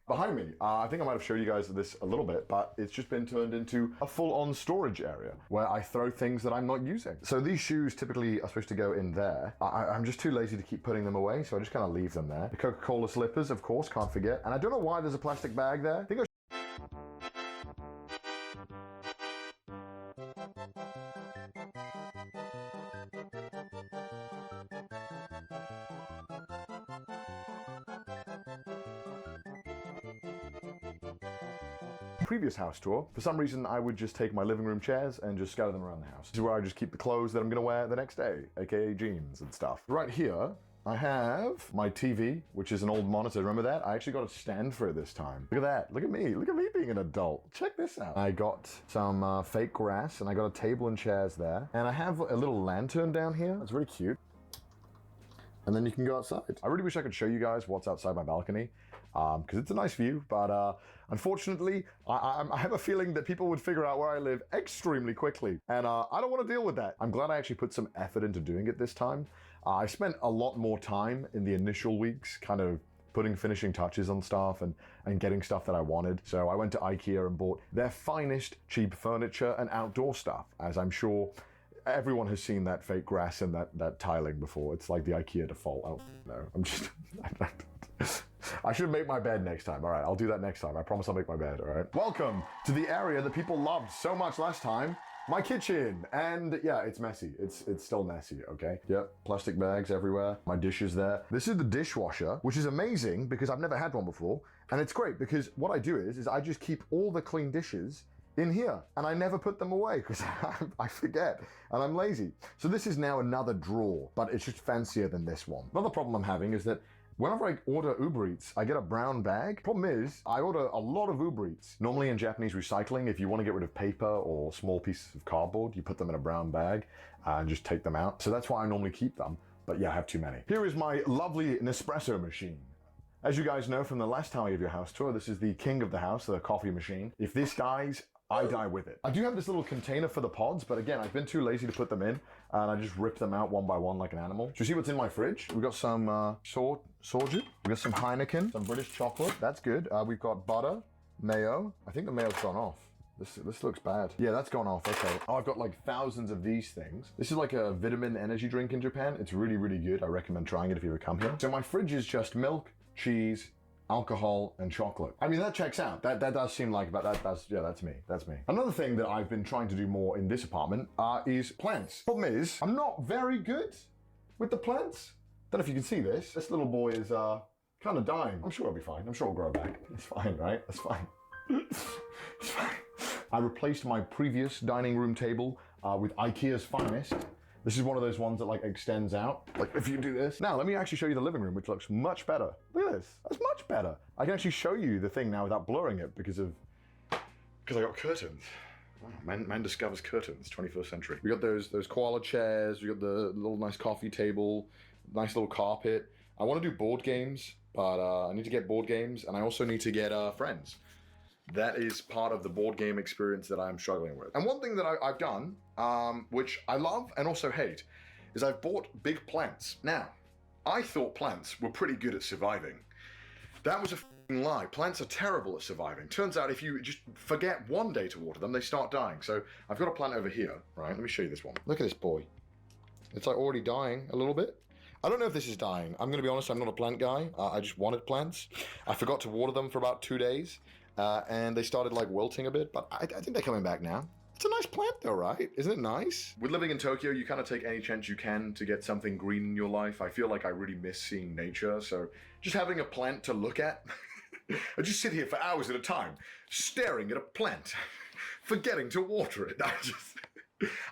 Behind me, I think I might have showed you guys this a little bit, but it's just been turned into a full-on storage area where I throw things that I'm not using. So these shoes typically are supposed to go in there. I'm just too lazy to keep putting them away, so I just kind of leave them there. The Coca-Cola slippers, of course, can't forget. And I don't know why there's a plastic bag there. I think previous house tour, for some reason I would just take my living room chairs and just scatter them around the house. This is where I just keep the clothes that I'm gonna wear the next day, aka jeans and stuff. Right here, I have my TV, which is an old monitor. Remember that? I actually got a stand for it this time. Look at that. Look at me. Look at me being an adult. Check this out. I got some fake grass, and I got a table and chairs there. And I have a little lantern down here. It's really cute. And then you can go outside. I really wish I could show you guys what's outside my balcony, because it's a nice view, but unfortunately, I have a feeling that people would figure out where I live extremely quickly, and I don't want to deal with that. I'm glad I actually put some effort into doing it this time. I spent a lot more time in the initial weeks kind of finishing touches on stuff and getting stuff that I wanted. So I went to IKEA and bought their finest cheap furniture and outdoor stuff, as I'm sure everyone has seen that fake grass and that tiling before. It's like the IKEA default. I don't know. I'm just... I should make my bed next time. All right, I'll do that next time. I promise I'll make my bed, all right? Welcome to the area that people loved so much last time, my kitchen. And yeah, it's messy. It's still messy, okay? Yep, plastic bags everywhere. My dishes there. This is the dishwasher, which is amazing because I've never had one before. And it's great because what I do is I just keep all the clean dishes in here, and I never put them away because I forget and I'm lazy. So this is now another drawer, but it's just fancier than this one. Another problem I'm having is that whenever I order Uber Eats, I get a brown bag. Problem is, I order a lot of Uber Eats. Normally in Japanese recycling, if you want to get rid of paper or small pieces of cardboard, you put them in a brown bag and just take them out. So that's why I normally keep them. But yeah, I have too many. Here is my lovely Nespresso machine. As you guys know from the last time I gave you a house tour, this is the king of the house, the coffee machine. If this dies, I die with it. I do have this little container for the pods, but again, I've been too lazy to put them in, and I just rip them out one by one like an animal. Do you see what's in my fridge? We've got some soju, we've got some Heineken, some British chocolate, that's good. We've got butter, mayo. I think the mayo's gone off. This looks bad. Yeah, that's gone off, okay. Oh, I've got like thousands of these things. This is like a vitamin energy drink in Japan. It's really, really good. I recommend trying it if you ever come here. So my fridge is just milk, cheese, alcohol, and chocolate. I mean, that checks out. That does seem like, but that's me. That's me. Another thing that I've been trying to do more in this apartment is plants. Problem is, I'm not very good with the plants. Don't know if you can see this. This little boy is kind of dying. I'm sure it'll be fine. I'm sure it'll grow back. It's fine, right? It's fine. It's fine. I replaced my previous dining room table with IKEA's finest. This is one of those ones that like extends out, like if you do this. Now, let me actually show you the living room, which looks much better. Look at this, that's much better. I can actually show you the thing now without blurring it because I got curtains. Wow, man discovers curtains, 21st century. We got those koala chairs, we got the little nice coffee table, nice little carpet. I want to do board games, but I need to get board games, and I also need to get friends. That is part of the board game experience that I'm struggling with. And one thing that I've done, which I love and also hate, is I've bought big plants. Now, I thought plants were pretty good at surviving. That was a f***ing lie. Plants are terrible at surviving. Turns out if you just forget one day to water them, they start dying. So I've got a plant over here, right? Let me show you this one. Look at this boy. It's like already dying a little bit. I don't know if this is dying. I'm gonna be honest, I'm not a plant guy. I just wanted plants. I forgot to water them for about 2 days. And they started like wilting a bit, but I think they're coming back now. It's a nice plant though, right? Isn't it nice? With living in Tokyo, you kind of take any chance you can to get something green in your life. I feel like I really miss seeing nature, so just having a plant to look at. I just sit here for hours at a time, staring at a plant, forgetting to water it.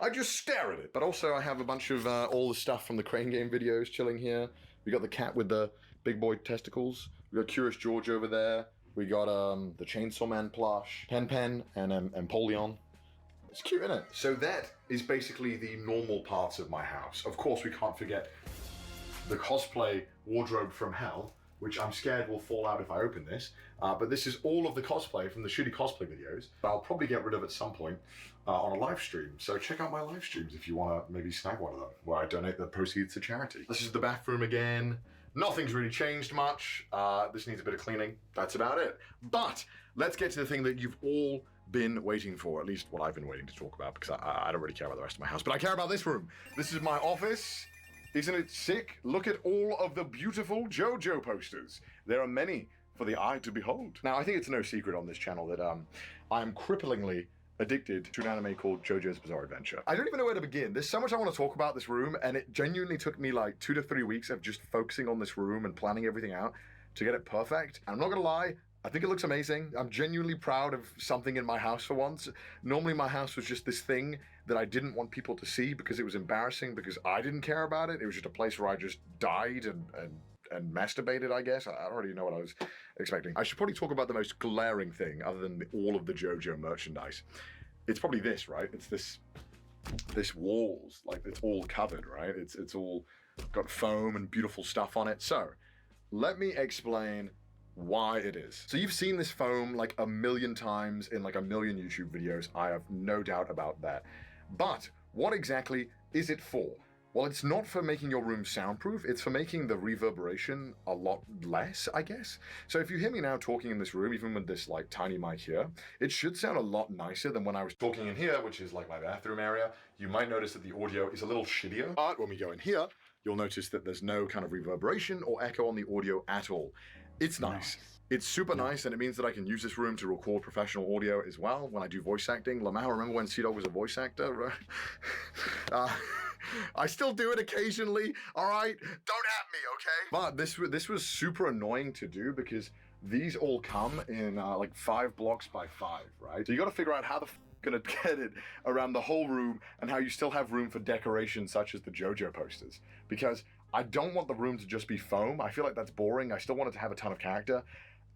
I just stare at it. But also I have a bunch of all the stuff from the Crane Game videos chilling here. We got the cat with the big boy testicles. We got Curious George over there. We got the Chainsaw Man plush, Pen and Empoleon. It's cute, isn't it? So that is basically the normal parts of my house. Of course, we can't forget the cosplay wardrobe from hell, which I'm scared will fall out if I open this. But this is all of the cosplay from the shitty cosplay videos. I'll probably get rid of at some point on a live stream. So check out my live streams if you want to maybe snag one of them, where I donate the proceeds to charity. This is the bathroom again. Nothing's really changed much. This needs a bit of cleaning. That's about it. But let's get to the thing that you've all been waiting for, at least what I've been waiting to talk about, because I don't really care about the rest of my house, but I care about this room. This is my office. Isn't it sick? Look at all of the beautiful JoJo posters. There are many for the eye to behold. Now, I think it's no secret on this channel that I'm cripplingly addicted to an anime called JoJo's Bizarre Adventure. I don't even know where to begin. There's so much I want to talk about this room, and it genuinely took me like 2 to 3 weeks of just focusing on this room and planning everything out to get it perfect. And I'm not gonna lie, I think it looks amazing. I'm genuinely proud of something in my house for once. Normally my house was just this thing that I didn't want people to see because it was embarrassing, because I didn't care about it. It was just a place where I just died and masturbated, I guess. I don't really know what I was expecting. I should probably talk about the most glaring thing other than all of the JoJo merchandise. It's probably this, right? It's this walls, like it's all covered, right? It's all got foam and beautiful stuff on it. So let me explain why it is. So you've seen this foam like a million times in like a million YouTube videos. I have no doubt about that. But what exactly is it for? Well, it's not for making your room soundproof, it's for making the reverberation a lot less, I guess. So if you hear me now talking in this room, even with this like tiny mic here, it should sound a lot nicer than when I was talking in here, which is like my bathroom area. You might notice that the audio is a little shittier, but when we go in here, you'll notice that there's no kind of reverberation or echo on the audio at all. It's nice. It's super nice, and it means that I can use this room to record professional audio as well when I do voice acting. Lamau, remember when C-Dog was a voice actor? I still do it occasionally, all right? Don't at me, okay? But this was super annoying to do because these all come in like 5 blocks by 5, right? So you gotta figure out how the gonna get it around the whole room and how you still have room for decoration such as the JoJo posters. Because I don't want the room to just be foam. I feel like that's boring. I still want it to have a ton of character.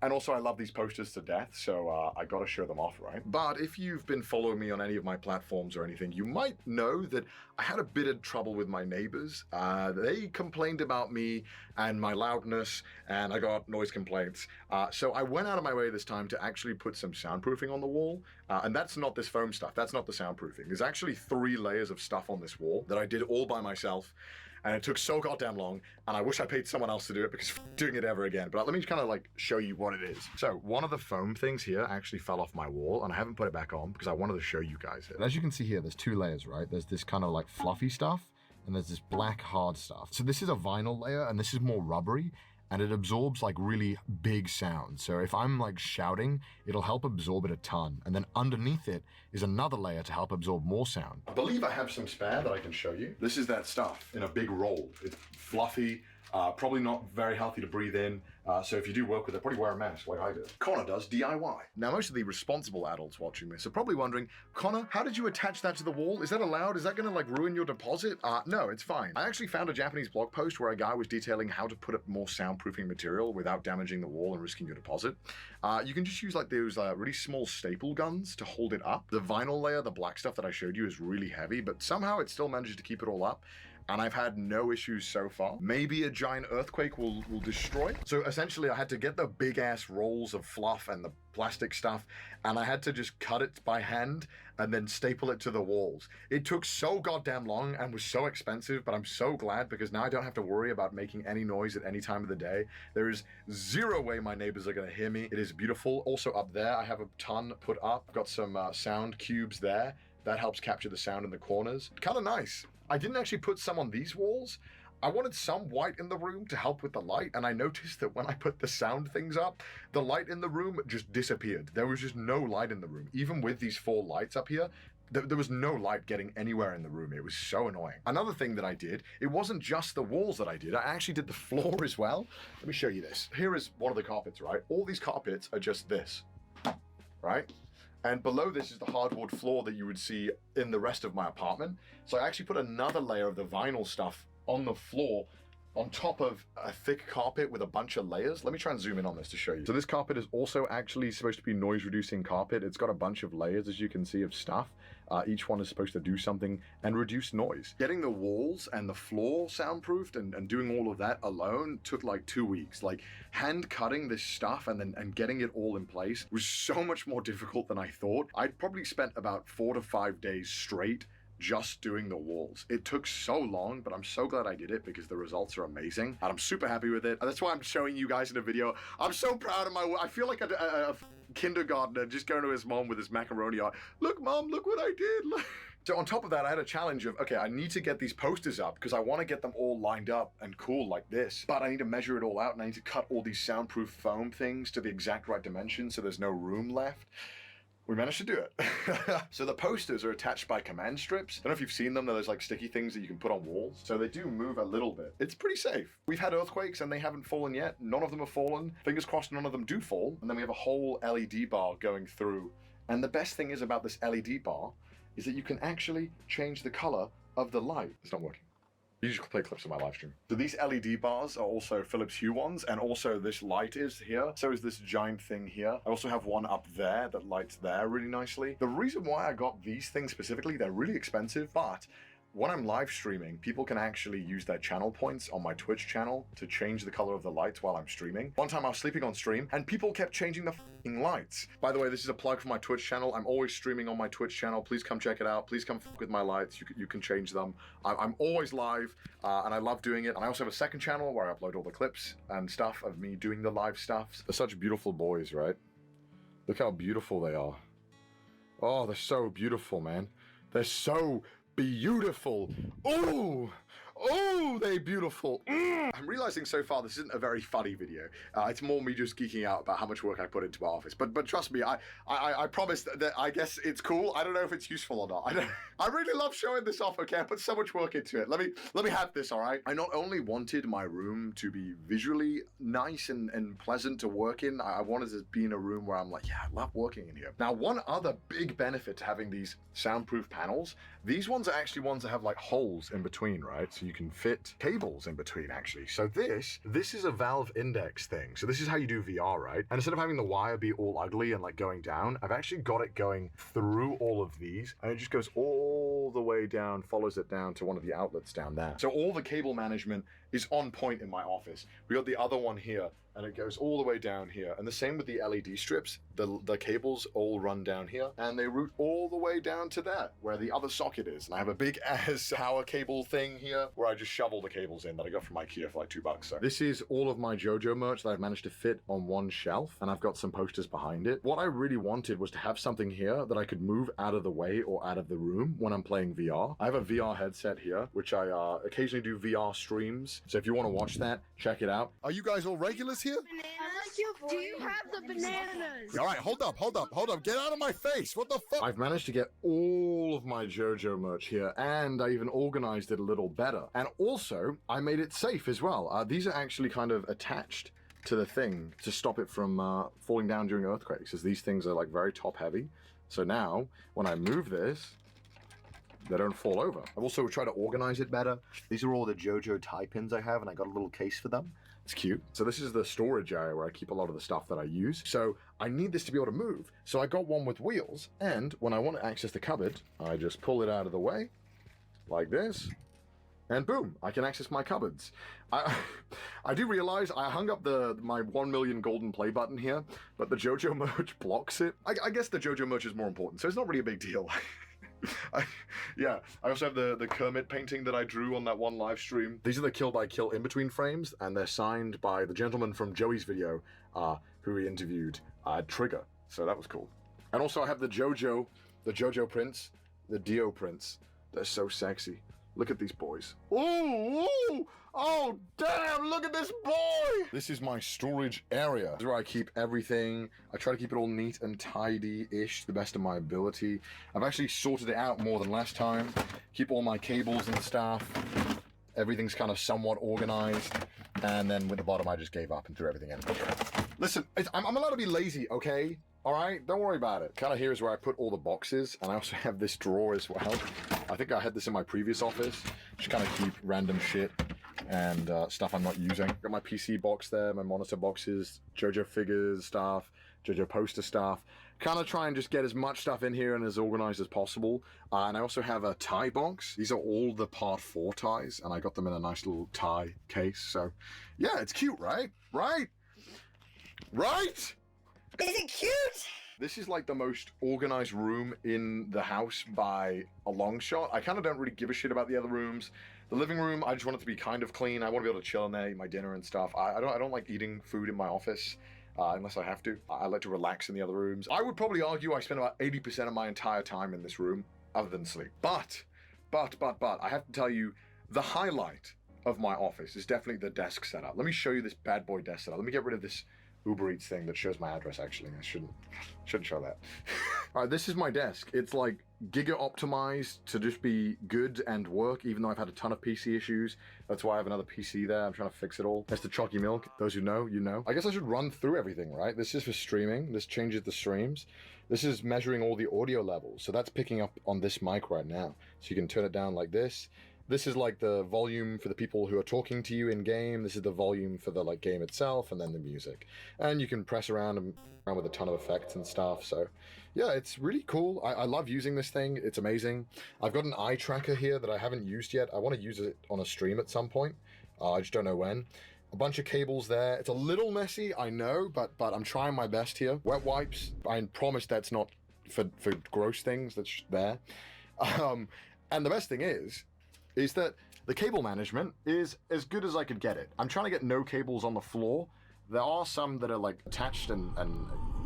And also I love these posters to death, so I gotta show them off, right? But if you've been following me on any of my platforms or anything, you might know that I had a bit of trouble with my neighbors. They complained about me and my loudness, and I got noise complaints. So I went out of my way this time to actually put some soundproofing on the wall. And that's not this foam stuff, that's not the soundproofing. There's actually 3 layers of stuff on this wall that I did all by myself. And it took so goddamn long, and I wish I paid someone else to do it because doing it ever again. But let me kind of like show you what it is. So one of the foam things here actually fell off my wall, and I haven't put it back on because I wanted to show you guys it. As you can see here, there's 2 layers, right? There's this kind of like fluffy stuff, and there's this black hard stuff. So this is a vinyl layer, and this is more rubbery, and it absorbs like really big sound. So if I'm like shouting, it'll help absorb it a ton. And then underneath it is another layer to help absorb more sound. I believe I have some spare that I can show you. This is that stuff in a big roll. It's fluffy, probably not very healthy to breathe in. So if you do work with it, probably wear a mask like I do. Connor does DIY. Now, most of the responsible adults watching this are probably wondering, Connor, how did you attach that to the wall? Is that allowed? Is that gonna like ruin your deposit? No, it's fine. I actually found a Japanese blog post where a guy was detailing how to put up more soundproofing material without damaging the wall and risking your deposit. You can just use like those really small staple guns to hold it up. The vinyl layer, the black stuff that I showed you, is really heavy, but somehow it still manages to keep it all up. And I've had no issues so far. Maybe a giant earthquake will destroy. So essentially I had to get the big ass rolls of fluff and the plastic stuff, and I had to just cut it by hand and then staple it to the walls. It took so goddamn long and was so expensive, but I'm so glad because now I don't have to worry about making any noise at any time of the day. There is 0 way my neighbors are gonna hear me. It is beautiful. Also up there, I have a ton put up. Got some sound cubes there. That helps capture the sound in the corners. Kind of nice. I didn't actually put some on these walls. I wanted some white in the room to help with the light, and I noticed that when I put the sound things up, the light in the room just disappeared. There was just no light in the room. Even with these 4 lights up here, There was no light getting anywhere in the room. It was so annoying. Another thing that I did, it wasn't just the walls that I did. I actually did the floor as well. Let me show you this. Here is one of the carpets, right? All these carpets are just this, right? And below this is the hardwood floor that you would see in the rest of my apartment. So I actually put another layer of the vinyl stuff on the floor on top of a thick carpet with a bunch of layers. Let me try and zoom in on this to show you. So this carpet is also actually supposed to be noise reducing carpet. It's got a bunch of layers, as you can see, of stuff. Each one is supposed to do something and reduce noise. Getting the walls and the floor soundproofed and doing all of that alone took like 2 weeks. Like hand cutting this stuff and getting it all in place was so much more difficult than I thought. I'd probably spent about 4 to 5 days straight just doing the walls. It took so long, but I'm so glad I did it because the results are amazing and I'm super happy with it. And that's why I'm showing you guys in a video. I'm so proud of my work. I feel like a kindergartner just going to his mom with his macaroni art. Look, Mom, look what I did. So on top of that, I had a challenge of, okay, I need to get these posters up because I want to get them all lined up and cool like this, but I need to measure it all out and I need to cut all these soundproof foam things to the exact right dimension so there's no room left. We managed to do it. So the posters are attached by command strips. I don't know if you've seen them. There's like sticky things that you can put on walls. So they do move a little bit. It's pretty safe. We've had earthquakes and they haven't fallen yet. None of them have fallen. Fingers crossed none of them do fall. And then we have a whole LED bar going through. And the best thing is about this LED bar is that you can actually change the color of the light. It's not working. You just play clips of my live stream. So these LED bars are also Philips Hue ones, and also this light is here. So is this giant thing here. I also have one up there that lights there really nicely. The reason why I got these things specifically, they're really expensive, but when I'm live streaming, people can actually use their channel points on my Twitch channel to change the color of the lights while I'm streaming. One time I was sleeping on stream and people kept changing the f***ing lights. By the way, this is a plug for my Twitch channel. I'm always streaming on my Twitch channel. Please come check it out. Please come f*** with my lights. You can change them. I'm always live and I love doing it. And I also have a second channel where I upload all the clips and stuff of me doing the live stuff. They're such beautiful boys, right? Look how beautiful they are. Oh, they're so beautiful, man. They're so beautiful. Oh, they beautiful. I'm realizing so far this isn't a very funny video. It's more me just geeking out about how much work I put into my office. But trust me, I promise that I guess it's cool. I don't know if it's useful or not. I really love showing this off. Okay, I put so much work into it. Let me have this. All right. I not only wanted my room to be visually nice and pleasant to work in. I wanted to be in a room where I'm like, yeah, I love working in here. Now, one other big benefit to having these soundproof panels, these ones are actually ones that have like holes in between, right? So you can fit cables in between actually. So this is a Valve Index thing. So this is how you do VR, right? And instead of having the wire be all ugly and like going down, I've actually got it going through all of these and it just goes all the way down, follows it down to one of the outlets down there. So all the cable management is on point in my office. We got the other one here and it goes all the way down here. And the same with the LED strips. The cables all run down here and they route all the way down to that where the other socket is. And I have a big ass power cable thing here where I just shovel the cables in that I got from IKEA for like $2. So this is all of my JoJo merch that I've managed to fit on one shelf and I've got some posters behind it. What I really wanted was to have something here that I could move out of the way or out of the room when I'm playing VR. I have a VR headset here, which I occasionally do VR streams. So if you want to watch that, check it out. Are you guys all regulars here? Do you have the bananas? All right, hold up. Get out of my face. What the fuck? I've managed to get all of my JoJo merch here, and I even organized it a little better. And also, I made it safe as well. These are actually kind of attached to the thing to stop it from falling down during earthquakes, as these things are like very top heavy. So now, when I move this, they don't fall over. I've also tried to organize it better. These are all the JoJo tie pins I have, and I got a little case for them. It's cute. So this is the storage area where I keep a lot of the stuff that I use. So I need this to be able to move. So I got one with wheels, and when I want to access the cupboard, I just pull it out of the way, like this, and boom, I can access my cupboards. I do realize I hung up my 1 million golden play button here, but the JoJo merch blocks it. I guess the JoJo merch is more important, so it's not really a big deal. I also have the Kermit painting that I drew on that one live stream. These are the Kill by Kill in-between frames, and they're signed by the gentleman from Joey's video, who he interviewed, Trigger. So that was cool. And also I have the JoJo prints, the Dio prints. They're so sexy. Look at these boys. Ooh, ooh, oh, damn, look at this boy. This is my storage area. This is where I keep everything. I try to keep it all neat and tidy-ish to the best of my ability. I've actually sorted it out more than last time. Keep all my cables and stuff. Everything's kind of somewhat organized. And then with the bottom, I just gave up and threw everything in. Listen, I'm allowed to be lazy, okay? All right, don't worry about it. Kind of here is where I put all the boxes, and I also have this drawer as well. I think I had this in my previous office. Just kind of keep random shit and stuff I'm not using. Got my PC box there, my monitor boxes, JoJo figures stuff, JoJo poster stuff. Kind of try and just get as much stuff in here and as organized as possible. And I also have a tie box. These are all the Part 4 ties, and I got them in a nice little tie case. So, yeah, it's cute, right? Right? Right? Is it cute? This is like the most organized room in the house by a long shot. I kind of don't really give a shit about the other rooms. The living room, I just want it to be kind of clean. I want to be able to chill in there, eat my dinner and stuff. I don't like eating food in my office unless I have to. I like to relax in the other rooms. I would probably argue I spend about 80% of my entire time in this room other than sleep. But, I have to tell you, the highlight of my office is definitely the desk setup. Let me show you this bad boy desk setup. Let me get rid of this Uber Eats thing that shows my address, actually. I shouldn't show that. All right, this is my desk. It's like giga optimized to just be good and work, even though I've had a ton of PC issues. That's why I have another PC there. I'm trying to fix it all. That's the chalky milk. Those who know, you know. I guess I should run through everything, right? This is for streaming. This changes the streams. This is measuring all the audio levels. So that's picking up on this mic right now. So you can turn it down like this. This is like the volume for the people who are talking to you in game. This is the volume for the like game itself, and then the music. And you can press around with a ton of effects and stuff. So yeah, it's really cool. I love using this thing. It's amazing. I've got an eye tracker here that I haven't used yet. I want to use it on a stream at some point. I just don't know when. A bunch of cables there. It's a little messy, I know, but I'm trying my best here. Wet wipes. I promise that's not for gross things. That's there. And the best thing is that the cable management is as good as I could get it. I'm trying to get no cables on the floor. There are some that are like attached and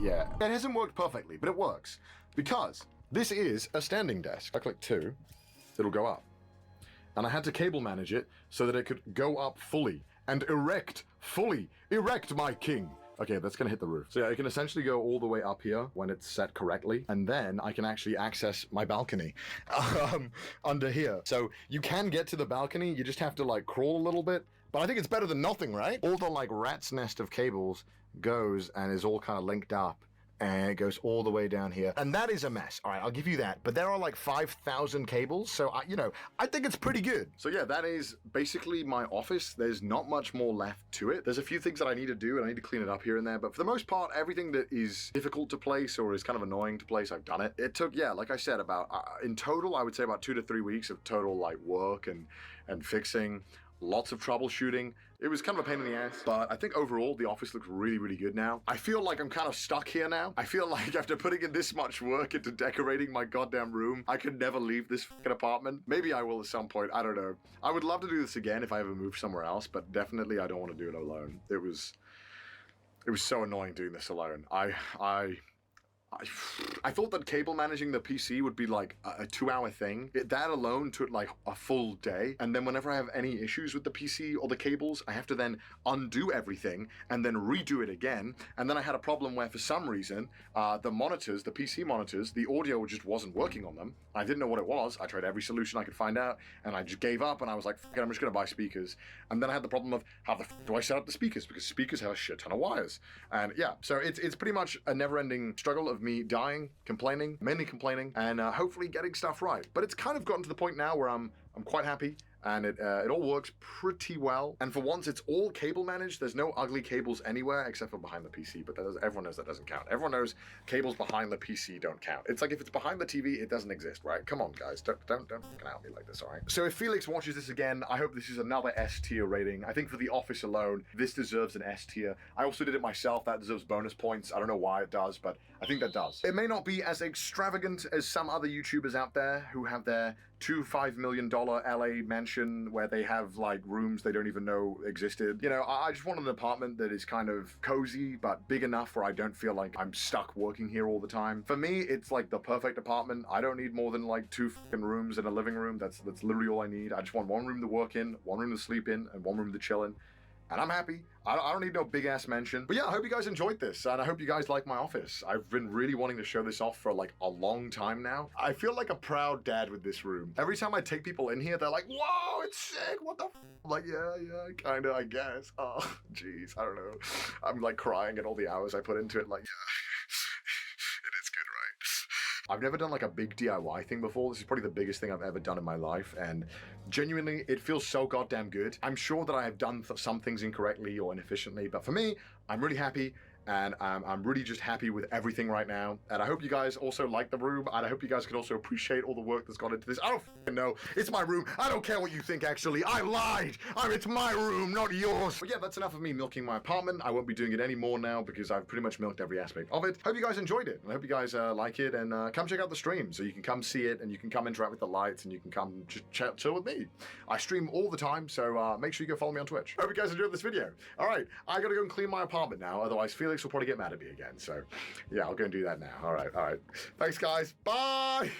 yeah. It hasn't worked perfectly, but it works. Because this is a standing desk. I click 2, it'll go up. And I had to cable manage it so that it could go up fully and erect fully. Erect, my king. Okay, that's gonna hit the roof. So yeah, it can essentially go all the way up here when it's set correctly, and then I can actually access my balcony under here. So you can get to the balcony, you just have to like crawl a little bit, but I think it's better than nothing, right? All the like rat's nest of cables goes and is all kind of linked up, and it goes all the way down here. And that is a mess. All right, I'll give you that. But there are like 5,000 cables, so I think it's pretty good. So yeah, that is basically my office. There's not much more left to it. There's a few things that I need to do, and I need to clean it up here and there. But for the most part, everything that is difficult to place or is kind of annoying to place, I've done it. It took, yeah, like I said, about in total, I would say about 2 to 3 weeks of total like work and fixing. Lots of troubleshooting. It was kind of a pain in the ass, but I think overall the office looks really, really good now. I feel like I'm kind of stuck here now. I feel like after putting in this much work into decorating my goddamn room, I could never leave this fucking apartment. Maybe I will at some point, I don't know. I would love to do this again if I ever move somewhere else, but definitely I don't want to do it alone. It was so annoying doing this alone. I thought that cable managing the PC would be like a 2-hour thing. That alone took like a full day. And then whenever I have any issues with the PC or the cables, I have to then undo everything and then redo it again. And then I had a problem where for some reason, the monitors, the PC monitors, the audio just wasn't working on them. I didn't know what it was. I tried every solution I could find out, and I just gave up, and I was like, fuck it, I'm just gonna buy speakers. And then I had the problem of how the do I set up the speakers? Because speakers have a shit ton of wires. And yeah, so it's pretty much a never-ending struggle of me dying, complaining, mainly complaining, and hopefully getting stuff right. But it's kind of gotten to the point now where I'm quite happy, and it all works pretty well. And for once, it's all cable managed. There's no ugly cables anywhere except for behind the PC, but everyone knows that doesn't count. Everyone knows cables behind the PC don't count. It's like if it's behind the TV, it doesn't exist, right? Come on, guys, don't fucking out me like this, all right? So if Felix watches this again, I hope this is another S tier rating. I think for The Office alone, this deserves an S tier. I also did it myself. That deserves bonus points. I don't know why it does, but I think that does. It may not be as extravagant as some other YouTubers out there who have their $5 million LA mansion mansion where they have like rooms they don't even know existed. You know, I just want an apartment that is kind of cozy but big enough where I don't feel like I'm stuck working here all the time. For me, it's like the perfect apartment. I don't need more than like 2 fucking rooms and a living room. That's literally all I need. I just want one room to work in, one room to sleep in, and one room to chill in. And I'm happy. I don't need no big ass mansion. But yeah, I hope you guys enjoyed this, and I hope you guys like my office. I've been really wanting to show this off for like a long time now. I feel like a proud dad with this room. Every time I take people in here, they're like, "Whoa, it's sick! What the?" I'm like, yeah, kinda, I guess. Oh, jeez, I don't know. I'm like crying at all the hours I put into it. Like, yeah, it is good, right? I've never done like a big DIY thing before. This is probably the biggest thing I've ever done in my life, and genuinely, it feels so goddamn good. I'm sure that I have done some things incorrectly or inefficiently, but for me, I'm really happy, and I'm really just happy with everything right now. And I hope you guys also like the room, and I hope you guys can also appreciate all the work that's gone into this. I don't f***ing know. It's my room. I don't care what you think, actually. I lied. It's my room, not yours. But yeah, that's enough of me milking my apartment. I won't be doing it anymore now because I've pretty much milked every aspect of it. Hope you guys enjoyed it, and I hope you guys like it, and come check out the stream so you can come see it, and you can come interact with the lights, and you can come just chill with me. I stream all the time, so make sure you go follow me on Twitch. Hope you guys enjoyed this video. All right, I gotta go and clean my apartment now, otherwise Felix will probably get mad at me again. So yeah, I'll go and do that now. All right. Thanks, guys. Bye.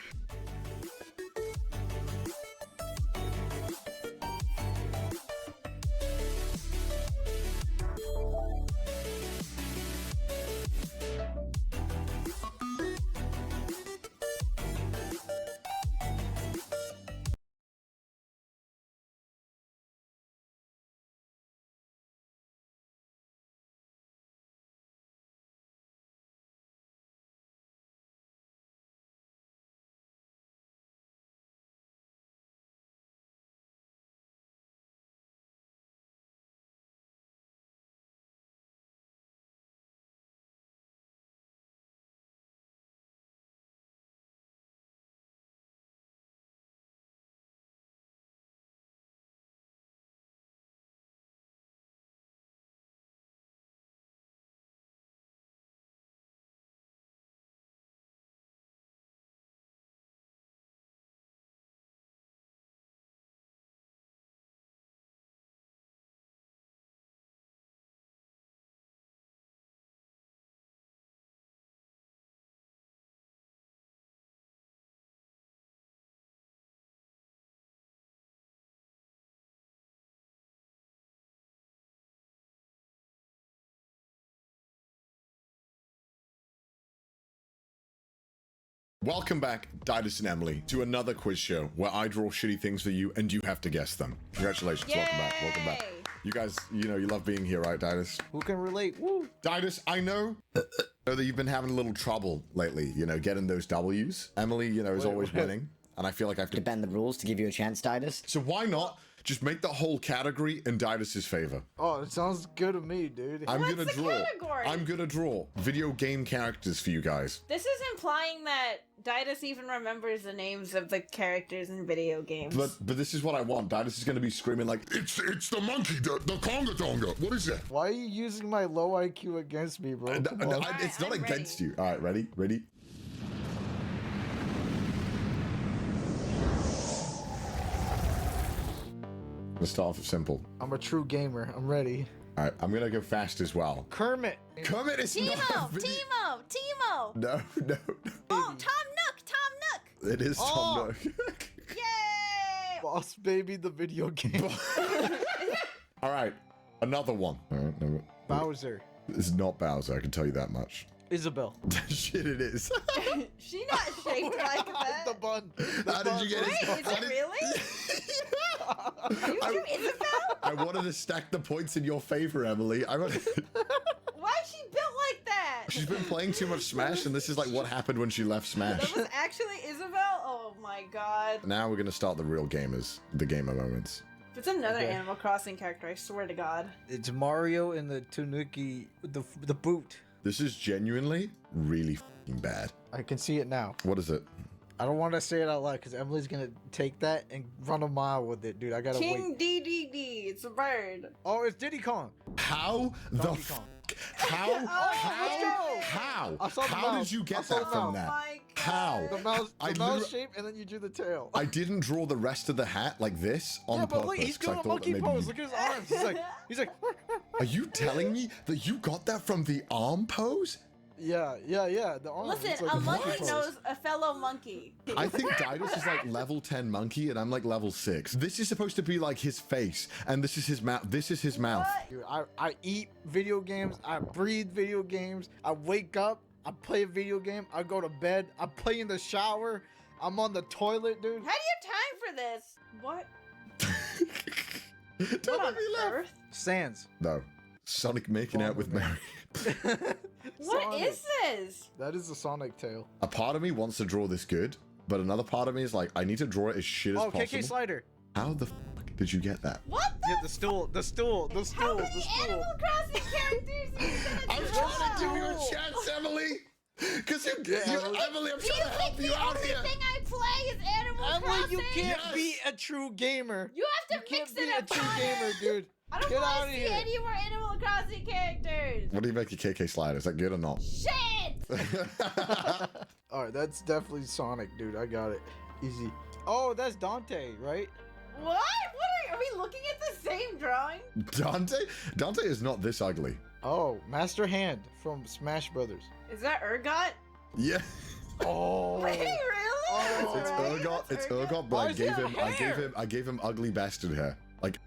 Welcome back, Didus and Emily, to another quiz show where I draw shitty things for you and you have to guess them. Congratulations, Yay! welcome back. You guys, you know, you love being here, right, Didus? Who can relate? Woo! Didus, I know that you've been having a little trouble lately, you know, getting those W's. Emily, you know, is always winning, and I feel like I have to bend the rules to give you a chance, Didus. So why not just make the whole category in Didus's favor? Oh, it sounds good to me, dude. I'm What's gonna the draw. category? I'm gonna draw video game characters for you guys. This is implying that Didus even remembers the names of the characters in video games. But this is what I want. Didus is gonna be screaming like, it's the monkey, the Conga Tonga. What is it? Why are you using my low IQ against me, bro? It's not against you. All right, ready? Let's start off simple. I'm a true gamer. I'm ready. All right, I'm gonna go fast as well. Kermit is not Timo. No. Oh, Tom Nook. It is Tom Nook. Yay! Boss Baby, the video game. All right, another one. All right, no, Bowser. It's not Bowser, I can tell you that much. Isabel. Shit, it is. She not shaped like that. The bun. How did you get Wait, is it really? You do Isabel? I wanted to stack the points in your favor, Emily. Why is she built like that? She's been playing too much Smash, and this is like what happened when she left Smash. That was actually Isabel? Oh my god. Now we're gonna start the real gamers, the gamer moments. If it's another Animal Crossing character, I swear to god. It's Mario in the Tanuki, the boot. This is genuinely really f***ing bad. I can see it now. What is it? I don't want to say it out loud because Emily's gonna take that and run a mile with it, dude. I gotta King wait. DDD, it's a bird. Oh, it's Diddy Kong. How the f How did you get that from that? How? The mouse shape, and then you drew the tail. I didn't draw the rest of the hat like this on purpose. But look, he's doing a monkey pose. Look at his arms. He's like. Are you telling me that you got that from the arm pose? Yeah. The arm. Listen, a monkey knows a fellow monkey. I think Didus is like level 10 monkey, and I'm like level 6. This is supposed to be like his face, and this is his mouth. This is his mouth. Dude, I eat video games. I breathe video games. I wake up. I play a video game. I go to bed. I play in the shower. I'm on the toilet, dude. How do you have time for this? What? Don't let me laugh. Sans. No. Sonic making out with Mary. What is this? That is a Sonic tail. A part of me wants to draw this good, but another part of me is like, I need to draw it as shit as possible. KK Slider. How the fuck did you get that? What the stool. How many Animal Crossing characters are you gonna I'm trying to give you a chance, Emily! Because Emily, I'm trying to help you out here! The only thing I play is Animal Crossing? Crossing? You can't be a true gamer. You have to mix it up, a true gamer, dude. I don't want to see any more Animal Crossing characters. What do you make a KK Slider? Is that good or not? Shit! Alright, that's definitely Sonic, dude. I got it. Easy. Oh, that's Dante, right? What? Are we looking at the same drawing? Dante is not this ugly. Oh, Master Hand from Smash Brothers. Is that Urgot? Yeah. Oh. Wait, really? Oh. It's Urgot, but I gave him ugly bastard hair. Like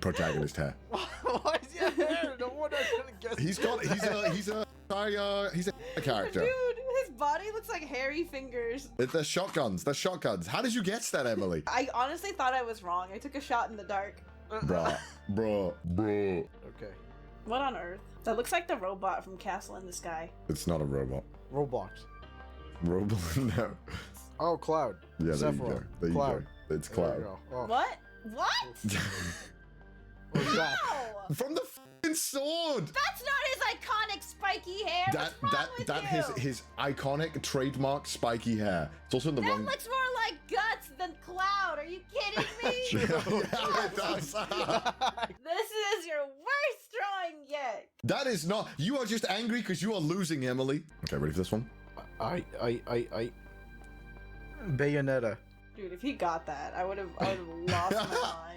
protagonist hair. Why is he have hair? No wonder I couldn't guess. He's a character. Dude, his body looks like hairy fingers. They're shotguns. How did you guess that, Emily? I honestly thought I was wrong. I took a shot in the dark. Bro. Okay. What on earth? That looks like the robot from Castle in the Sky. It's not a robot. Roblox. No. Oh, Cloud. Yeah, there you go. There you Cloud. go. It's Cloud. Oh. What? What's that? From the f***ing sword! That's not his iconic spiky hair. What's wrong with you? His iconic trademark spiky hair. It's also in the that wrong. That looks more like Guts than Cloud. Are you kidding me? Yeah, it does. This is your worst drawing yet. That is not. You are just angry because you are losing, Emily. Okay, ready for this one? Bayonetta. Dude, if he got that, I would have lost my mind.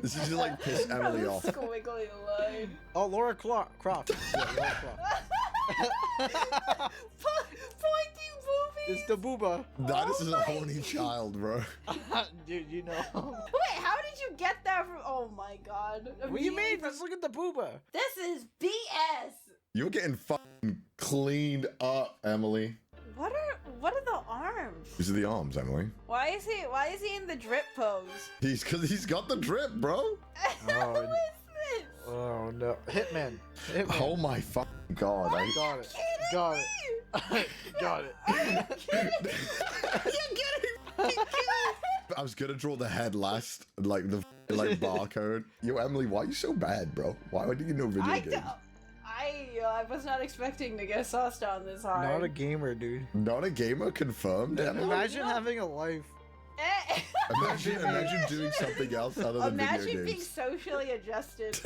This is just like piss Emily off. Squiggly line. Oh, Laura Croft. Yeah, Laura Croft. Pointy boobies. It's the booba. That is a horny child, bro. Dude, you know. Wait, how did you get that from? Oh my god. What do you mean? Let's look at the booba. This is BS. You're getting fucking cleaned up, Emily. What are the arms? These are the arms, Emily. Why is he in the drip pose? Because he's got the drip, bro. Who is this? Oh no. Hitman. Oh my fucking god. Are you Got it. Got it. Are you kidding? You're getting I was gonna draw the head last, like the barcode. Yo, Emily, why are you so bad, bro? Why do you know video games? I was not expecting to get sauced on this hard. Not a gamer, dude. Not a gamer, confirmed. Imagine having a life. Imagine doing something else other than video games. Imagine being socially adjusted.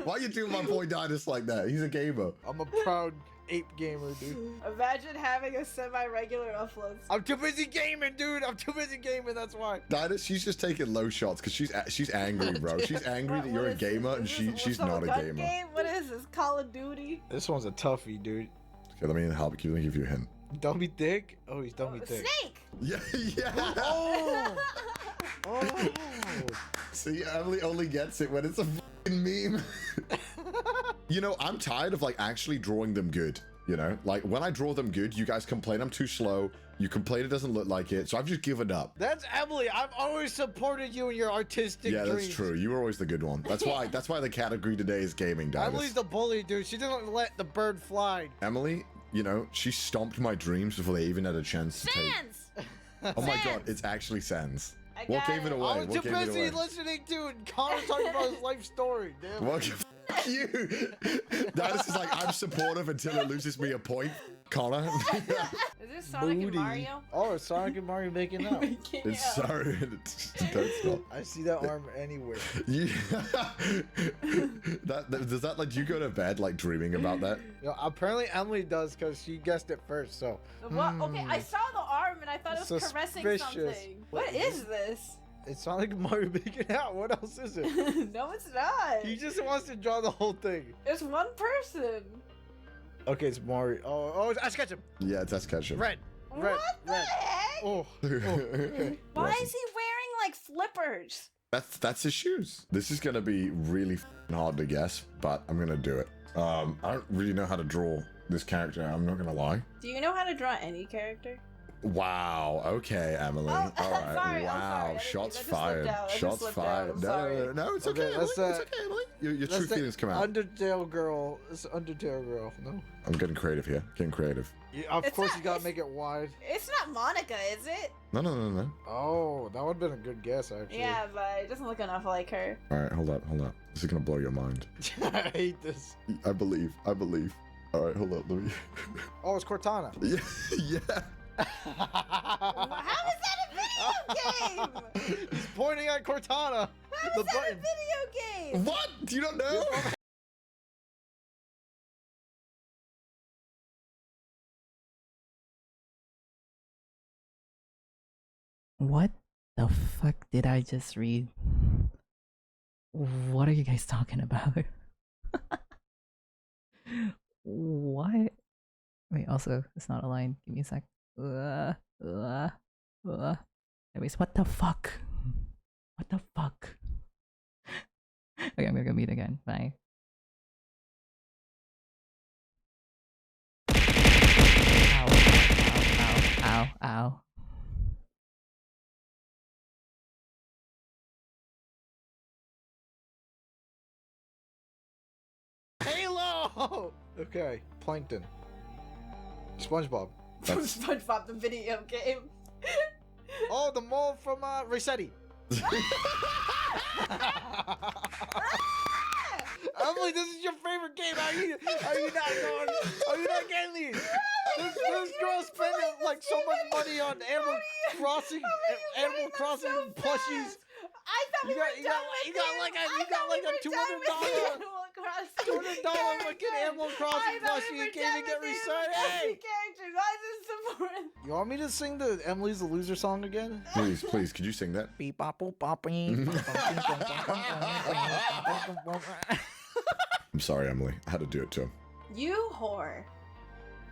Why are you doing my boy Didus like that? He's a gamer. I'm a proud ape gamer, dude. Imagine having a semi-regular upload. I'm too busy gaming, dude. I'm too busy gaming. That's why. Didus, she's just taking low shots because she's angry, bro. She's angry that you're a gamer and she's not a gamer. Game? What is this? Call of Duty? This one's a toughie, dude. Okay, let me help. Let me give you a hint. Dummy thick? Oh, he's dummy thick. Snake! Yeah. Oh. See, Emily only gets it when it's a fucking meme. You know, I'm tired of like actually drawing them good. You know, like when I draw them good, you guys complain I'm too slow. You complain it doesn't look like it, so I've just given up. That's Emily. I've always supported you in your artistic dreams. Yeah, that's true. You were always the good one. That's why the category today is gaming, Didus. Emily's the bully, dude. She didn't let the bird fly. Emily, you know, she stomped my dreams before they even had a chance to take. Oh my god, it's actually Sans. What gave it away? I was too busy listening to it. Connor talking about his life story. Damn. Fuck you. Didus is like, I'm supportive until it loses me a point. Connor. Is this Sonic Booty. and Mario? Oh, it's Sonic and Mario making out. It's sorry. That's not. I see that arm anywhere. Yeah. Does that like you go to bed like dreaming about that? Apparently Emily does because she guessed it first. So. What? Okay, I saw the arm and I thought it was caressing Suspicious. something. What is this? It's Sonic and Mario making out. What else is it? No, it's not. He just wants to draw the whole thing. It's one person. Okay, it's Mario. Oh, I sketch him. Yeah, it's Ash Ketchum. Red. What the heck? Oh. Okay. Why is he wearing like flippers? That's his shoes. This is gonna be really hard to guess, but I'm gonna do it. I don't really know how to draw this character. I'm not gonna lie. Do you know how to draw any character? Wow. Okay, Emily. Oh, All right. sorry, wow. Shots fired. Shots slipped fired. out. I'm No, sorry. no, it's okay. Emily. It's okay, Emily. Your true feelings come out. Undertale girl. It's Undertale girl. No. I'm getting creative here. Getting creative. Yeah, of course, you gotta make it wide. It's not Monica, is it? No. Oh, that would have been a good guess, actually. Yeah, but it doesn't look enough like her. All right. Hold up. This is gonna blow your mind. I hate this. I believe. All right. Hold up. Let me. Oh, it's Cortana. Yeah. How is that a video game? He's pointing at Cortana. How is that a video game? What? Do you not know? What the fuck did I just read? What are you guys talking about? What? Wait, also, it's not aligned. Give me a sec. Anyways, what the fuck? What the fuck? Okay, I'm gonna go meet again. Bye. Ow. Halo! Okay, Plankton. SpongeBob. SpongeBob the video game. Oh, the mole from Resetti. Emily, this is your favorite game. Are you not going? Are you not getting these? This girl spending like so much money on Animal Crossing plushies. I thought we were done with you got like a $200 fucking Animal Crossing plushie. You can't even get restarted. Hey! Why is this important? You want me to sing the Emily's the Loser song again? Please, could you sing that? Beep bop boop bop. I'm sorry, Emily. I had to do it to him. You whore.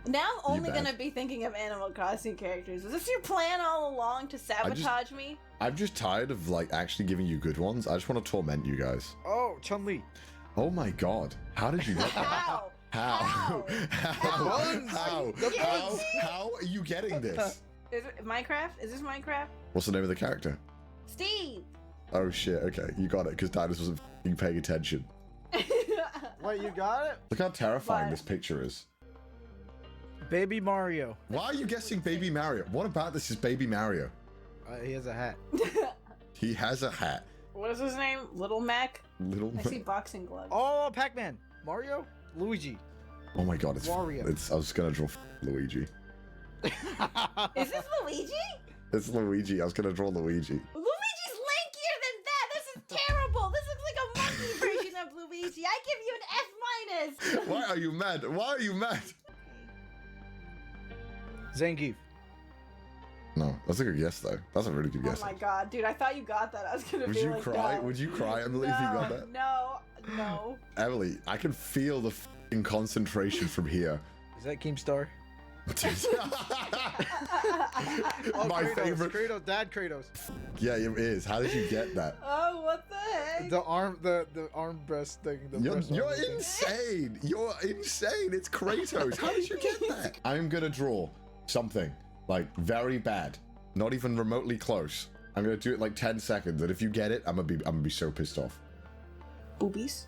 Now I'm only bad. gonna be thinking of Animal Crossing characters. Is this your plan all along to sabotage me? I'm just tired of like actually giving you good ones. I just want to torment you guys. Oh, Chun-Li. Oh my god. How did you get that? How? How How are you getting this? Is it Minecraft? Is this Minecraft? What's the name of the character? Steve! Oh shit, okay. You got it, because Titus wasn't f***ing paying attention. Wait, you got it? Look how terrifying this picture is. Baby Mario. Why are you guessing Baby Mario? What about this is Baby Mario? He has a hat. He has a hat. What is his name? Little Mac? Little I see boxing gloves. Oh, Pac-Man. Mario? Luigi. Oh my god, Wario. I was gonna draw Luigi. Is this Luigi? It's Luigi. I was gonna draw Luigi. Luigi's lankier than that. This is terrible. This looks like a monkey version of Luigi. I give you an F minus. Why are you mad? Why are you mad? Zangief. No, that's a good guess though. That's a really good guess. Oh my god, dude! I thought you got that. I was gonna Would be you like, cry? no. Would you cry, Emily, if you got that? No. Emily, I can feel the f***ing concentration from here. Is that Keemstar? My Kratos, favorite. Kratos, Dad Kratos. Yeah, it is. How did you get that? Oh, what the heck? The arm breast thing. You're insane. You're insane. It's Kratos. How did you get that? I'm gonna draw something like very bad, not even remotely close. I'm gonna do it like 10 seconds, and if you get it, I'm gonna be so pissed off. Boobies.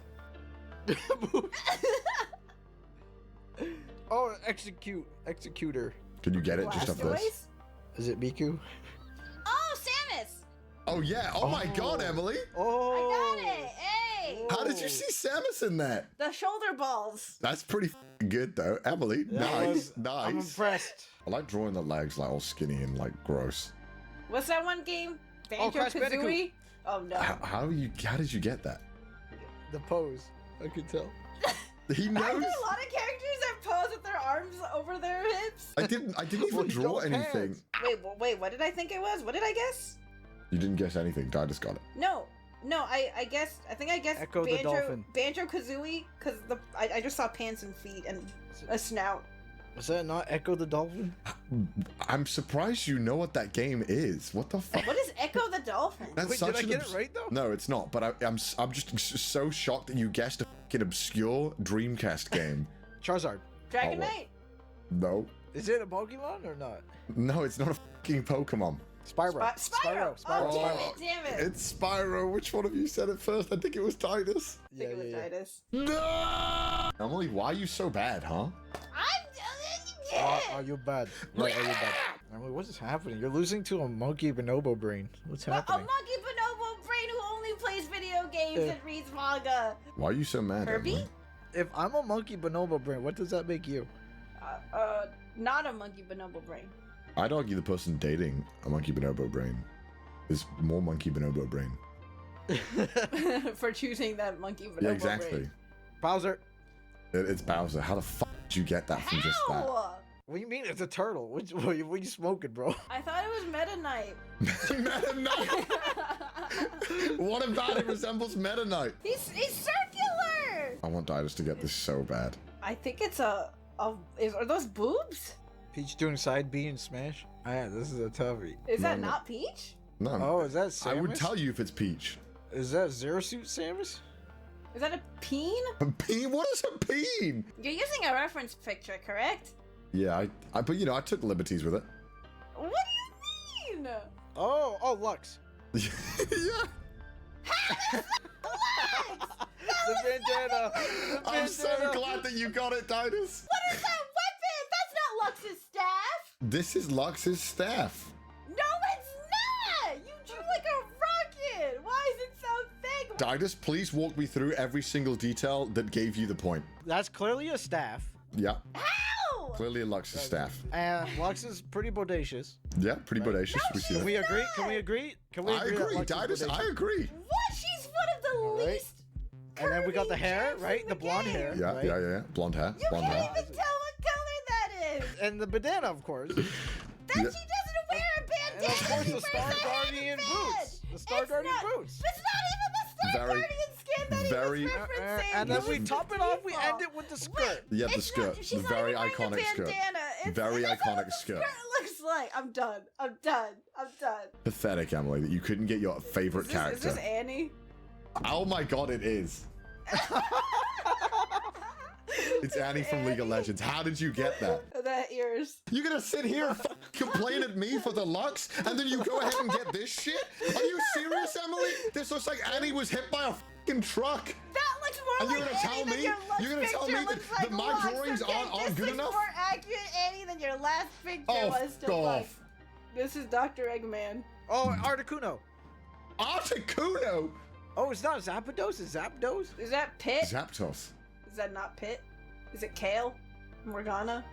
Oh, executor. Can you get it just off this? Is it Miku? Oh, Samus. Oh yeah. Oh my god, Emily. Oh. I got it. Hey. way! How did you see Samus in that? The shoulder balls. That's pretty good though. Emily, nice. I'm impressed. I like drawing the legs like all skinny and like gross. What's that one game? Crash Banjo-Kazooie? Bandicoot. Oh no. How did you get that? The pose. I could tell. He knows. Aren't there a lot of characters that pose with their arms over their hips? I didn't even draw anything. Wait, what did I think it was? What did I guess? You didn't guess anything. I just got it. No, I guessed. I think I guessed Echo the Dolphin. Banjo-Kazooie, because I just saw pants and feet and a snout. Was that not Echo the Dolphin? I'm surprised you know what that game is. What the fuck? What is Echo the Dolphin? That's Wait, such did I an get it right though? No, it's not. But I'm just so shocked that you guessed a fucking obscure Dreamcast game. Charizard. Dragon Oh, well. Knight. No. Is it a Pokemon or not? No, it's not a fucking Pokemon. Spyro. Spyro. Oh, damn it. It's Spyro. Which one of you said it first? I think it was Titus. I think it was Titus. No! Emily, why are you so bad, huh? Are you bad? Right, are you bad? Emily, what is happening? You're losing to a monkey bonobo brain. What's A happening? monkey bonobo brain who only plays video games and reads manga. Why are you so mad, Herbie? Emily? If I'm a monkey bonobo brain, what does that make you? Not a monkey bonobo brain. I'd argue the person dating a monkey bonobo brain is more monkey bonobo brain. For choosing that monky bonobo Yeah, exactly. brain. Bowser. It's Bowser. How the fuck did you get that from just that? Ow! What do you mean it's a turtle? What you smoking, bro? I thought it was Meta Knight. Meta Knight! What about it resembles Meta Knight? He's circular! I want Titus to get this so bad. I think it's are those boobs? Peach doing side B and Smash? Yeah, this is a toughie. Is that not Peach? No. Oh, is that Samus? I would tell you if it's Peach. Is that Zero Suit Samus? Is that a peen? A peen? What is a peen? You're using a reference picture, correct? Yeah, but you know, I took liberties with it. What do you mean? Oh, Lux. Yeah. The bandana. I'm so glad that you got it, Titus. What is that weapon? That's not Lux's staff. This is Lux's staff. No, it's not. You drew like a rocket. Why is it so thick? Titus, please walk me through every single detail that gave you the point. That's clearly a staff. Yeah. How? Clearly a Lux's staff. And Lux is pretty bodacious. Yeah, pretty bodacious. No, we see she's that. We agree? Can we agree? Can we I agree? that agree, Lux is Titus. bodacious? I agree. What? She's one of the Right. least. And then we got the hair, curvy right? The chaps in blonde game. hair. Yeah, right? yeah. Blonde hair. You Blonde can't hair. even tell what color that is. And the bandana, of course. That she doesn't wear a bandana. And of course, She the wears Star a Guardian headband. boots. The Star It's Guardian not- boots. It's not even the Star Very- Guardian skin that very- he was referencing. And then we It was top it off, we default. end it with the skirt. Yeah, the It's skirt. not- she's The not very even wearing a iconic skirt. bandana. Very That's not iconic what the skirt. looks like. I'm done. Pathetic, Emily, that you couldn't get your favorite Is character. this Annie? Oh my god, it is. It's Annie from League of Legends. How did you get that? The ears. You're gonna sit here and complain at me for the Lux, and then you go ahead and get this shit? Are you serious, Emily? This looks like Annie was hit by a fucking truck. That looks more And like you're gonna Annie tell than me? your Lux You're gonna tell picture me looks that like my Lux. drawings Okay, aren't good This enough? is more accurate Annie than your last picture Oh, was to go like. off. This is Dr. Eggman. Oh, Articuno. Articuno? Oh, it's not Zapdos, it's Zapdos? Is that Pit? Zapdos. Is that not Pit? Is it Kale? Morgana?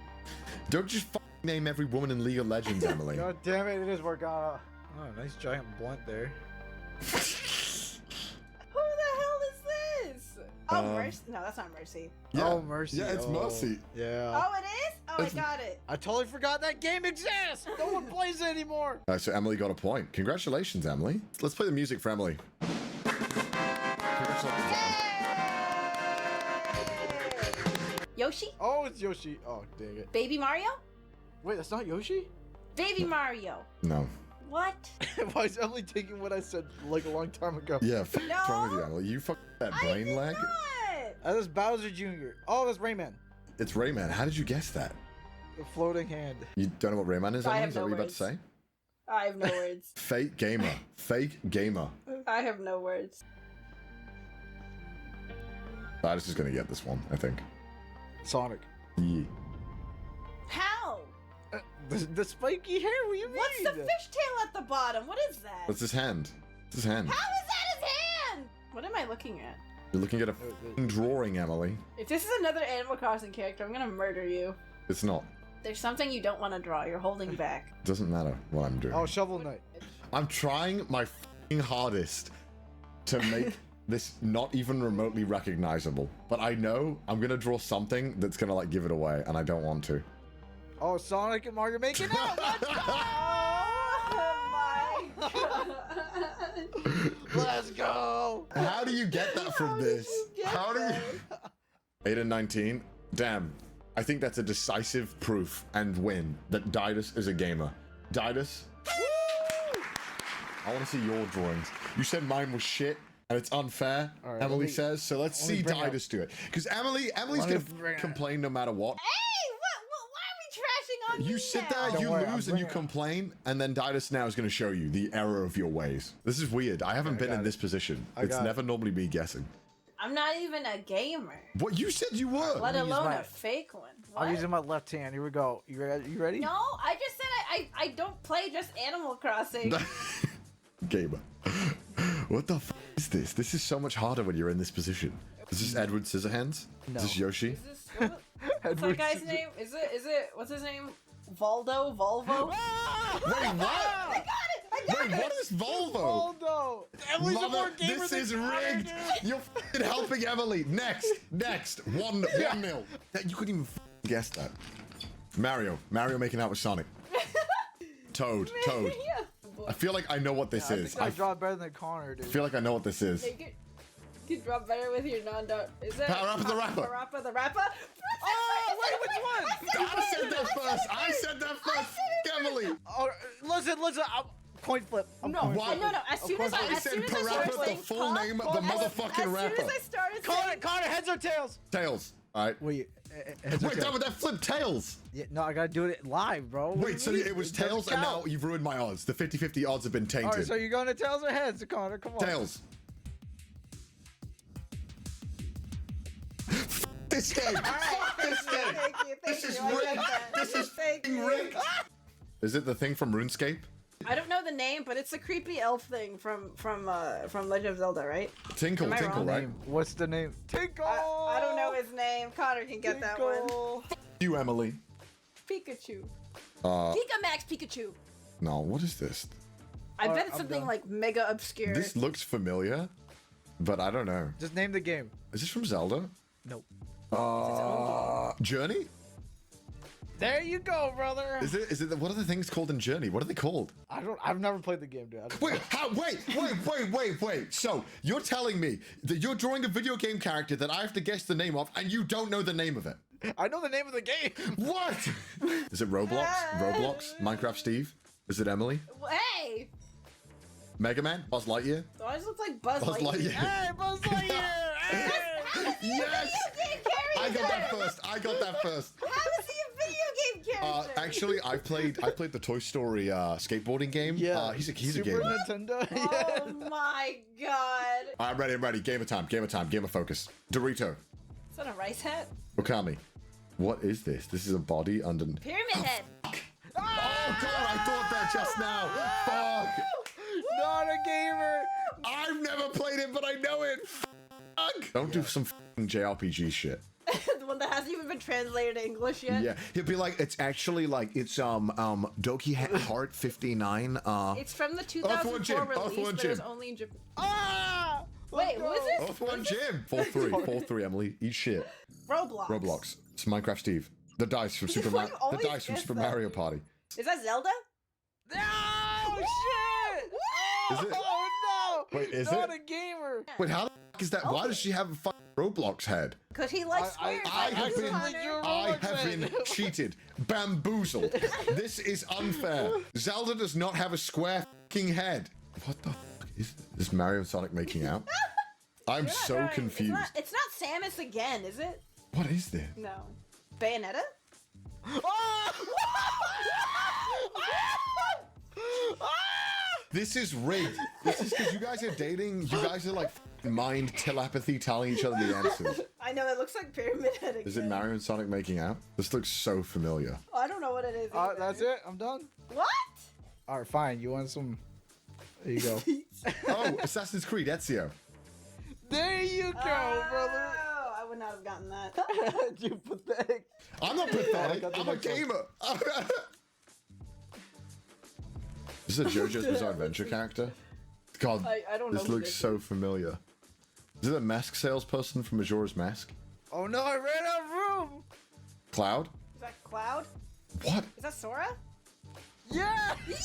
Don't just name every woman in League of Legends, Emily. God damn it, it is Morgana. Oh, nice giant blunt there. Who the hell is this? Oh, Mercy. No, that's not Mercy. Yeah. Oh, Mercy. Yeah, it's Oh, Mercy. Yeah. Oh, it is? Oh, I got it. I totally forgot that game exists. No one plays it anymore. So Emily got a point. Congratulations, Emily. Let's play the music for Emily. Congratulations, Emily. Yoshi? Oh, it's Yoshi. Oh, dang it. Baby Mario? Wait, that's not Yoshi? Baby Mario. No. What? Why is Emily taking what I said like a long time ago? Yeah, what's wrong with you, Emily? You that brain lag? What? That's Bowser Jr. Oh, that's Rayman. It's Rayman. How did you guess that? The floating hand. You don't know what Rayman is, I Emily? have Is that no what you're about to words. say? I have no words. Fake gamer. Fake gamer. I have no words. Titus is gonna get this one, I think. Sonic. Yeah. How? The spiky hair, what do you mean? What's the fishtail at the bottom? What is that? That's his hand. It's his hand. How is that his hand? What am I looking at? You're looking at a f***ing drawing, Emily. If this is another Animal Crossing character, I'm gonna murder you. It's not. There's something you don't want to draw. You're holding back. Doesn't matter what I'm doing. Oh, Shovel Knight. I'm trying my f***ing hardest to make this not even remotely recognizable. But I know I'm gonna draw something that's gonna like give it away, and I don't want to. Oh, Sonic and Mario making out. Let's go! Oh my god. Let's go. How do you get that from this? How do you? 8 and 19. Damn. I think that's a decisive proof and win that Didus is a gamer. Didus, I want to see your drawings. You said mine was shit and it's unfair, right, Emily says, so let's see Didus do it. Because Emily's going to complain no matter what. Hey, why are we trashing on You sit now? there, you lose, and you complain, and then Didus now is going to show you the error of your ways. This is weird. I haven't been in this position. It's never normally me guessing. I'm not even a gamer. What? You said you were. Let alone a fake one. What? I'm using my left hand. Here we go. You ready? No, I just said I don't play just Animal Crossing. Gamer. What the f is this? This is so much harder when you're in this position. Is this Edward Scissorhands? No. Is this Yoshi? Is this, what's that guy's name? Is it, what's his name? Volvo? Wait, what? I got it! Wait, what is Volvo? Volvo! Mother, this is rigged! You're f***ing helping Emily! Next! 1-0. You couldn't even guess that. Mario making out with Sonic. Toad. Yeah. I feel like I know what this is. I draw better than Connor, dude. I feel like I know what this is. You can draw better with your non-dot. Is it? Parappa the Rapper. Parappa the Rapper? Oh, wait, which one? I said that first. Emily. Oh, listen. Coin flip. No. As soon as I said Parappa, the full name of the motherfucking rapper. As soon as I started Connor, heads or tails? Tails. All right. Wait, that flipped tails. Yeah, no, I gotta do it live, bro. Wait, so it was tails, and now you've ruined my odds. The 50-50 odds have been tainted. All right, so you're going to tails or heads, Connor? Come on. Tails. This game. This game. This is rigged. This is rigged. Is it the thing from RuneScape? I don't know the name, but it's a creepy elf thing from Legend of Zelda, right? Tinkle, right? What's the name? Tinkle! I don't know his name. Connor can get that one. You, Emily. Pikachu. Max Pikachu. No, what is this? I bet it's something like mega obscure. This looks familiar, but I don't know. Just name the game. Is this from Zelda? Nope. Journey? There you go, brother. Is it? What are the things called in Journey? What are they called? I've never played the game, dude. Wait. So you're telling me that you're drawing a video game character that I have to guess the name of, and you don't know the name of it? I know the name of the game. What? Is it Roblox? Minecraft Steve? Is it Emily? Hey! Mega Man? Buzz Lightyear? Do I just look like Buzz Lightyear? Hey, Buzz Lightyear! Yes! I got that first. How is he a video game character? Actually, I played the Toy Story skateboarding game. Yeah, he's a Super gamer. Nintendo. Oh my god! I'm ready. Gamer time. Gamer focus. Dorito. Is that a rice hat? Okami. What is this? This is a body under. Pyramid head. Oh god, I thought that just now. Fuck. Not a gamer. I've never played it, but I know it. Fuck. Don't do some f***ing JRPG shit. The one that hasn't even been translated to English yet. Yeah, he'll be like, it's actually like Doki Heart 59. It's from the 2004 release, but it was only in Japan. Ah! Wait, who is this? Earthworm Jim. 4-3, Emily. Eat shit. Roblox. It's Minecraft Steve. The dice from Super Mario. The dice from Super Mario Party. Is that Zelda? Oh shit! Is it? Oh no! Wait, is Not it? a gamer. Wait, how the fuck is that? Why does she have a fucking Roblox head? Because he likes squares. I have been cheated, bamboozled. This is unfair. Zelda does not have a square fucking head. What the fuck is this? Mario and Sonic making out? I'm so confused. It's not Samus again, is it? What is this? No. Bayonetta? This is rigged. This is because you guys are dating. You guys are like mind telepathy telling each other the answers. I know, it looks like Pyramid Head again. Is it Mario and Sonic making out? This looks so familiar. Oh, I don't know what it is. That's it. I'm done. What? All right, fine. You want some? There you go. Oh, Assassin's Creed Ezio. There you go, brother. Oh, I would not have gotten that. You pathetic. I'm not pathetic. I'm a gamer. This is a JoJo's Bizarre Adventure character. God, I don't know this who looks this so familiar. Is it a mask salesperson from Majora's Mask? Oh no, I ran out of room. Cloud? Is that Cloud? What? Is that Sora? Yeah! Yeah!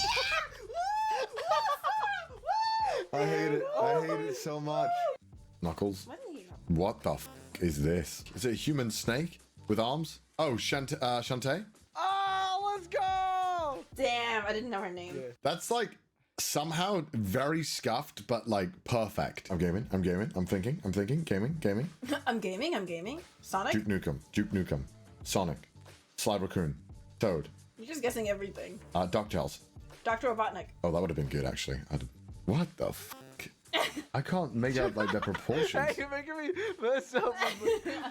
I hate it. I hate it so much. Knuckles? What the f is this? Is it a human snake with arms? Oh, Shantae? Oh, let's go! Damn, I didn't know her name. That's like somehow very scuffed, but like perfect. I'm gaming. I'm gaming. I'm thinking. I'm thinking. Gaming. Gaming. I'm gaming. Sonic? Duke Nukem. Duke Nukem. Sonic. Sly Raccoon. Toad. You're just guessing everything. DuckTales. Dr. Robotnik. Oh, that would have been good actually. What the fuck? I can't make out like the proportions. You're making me mess up.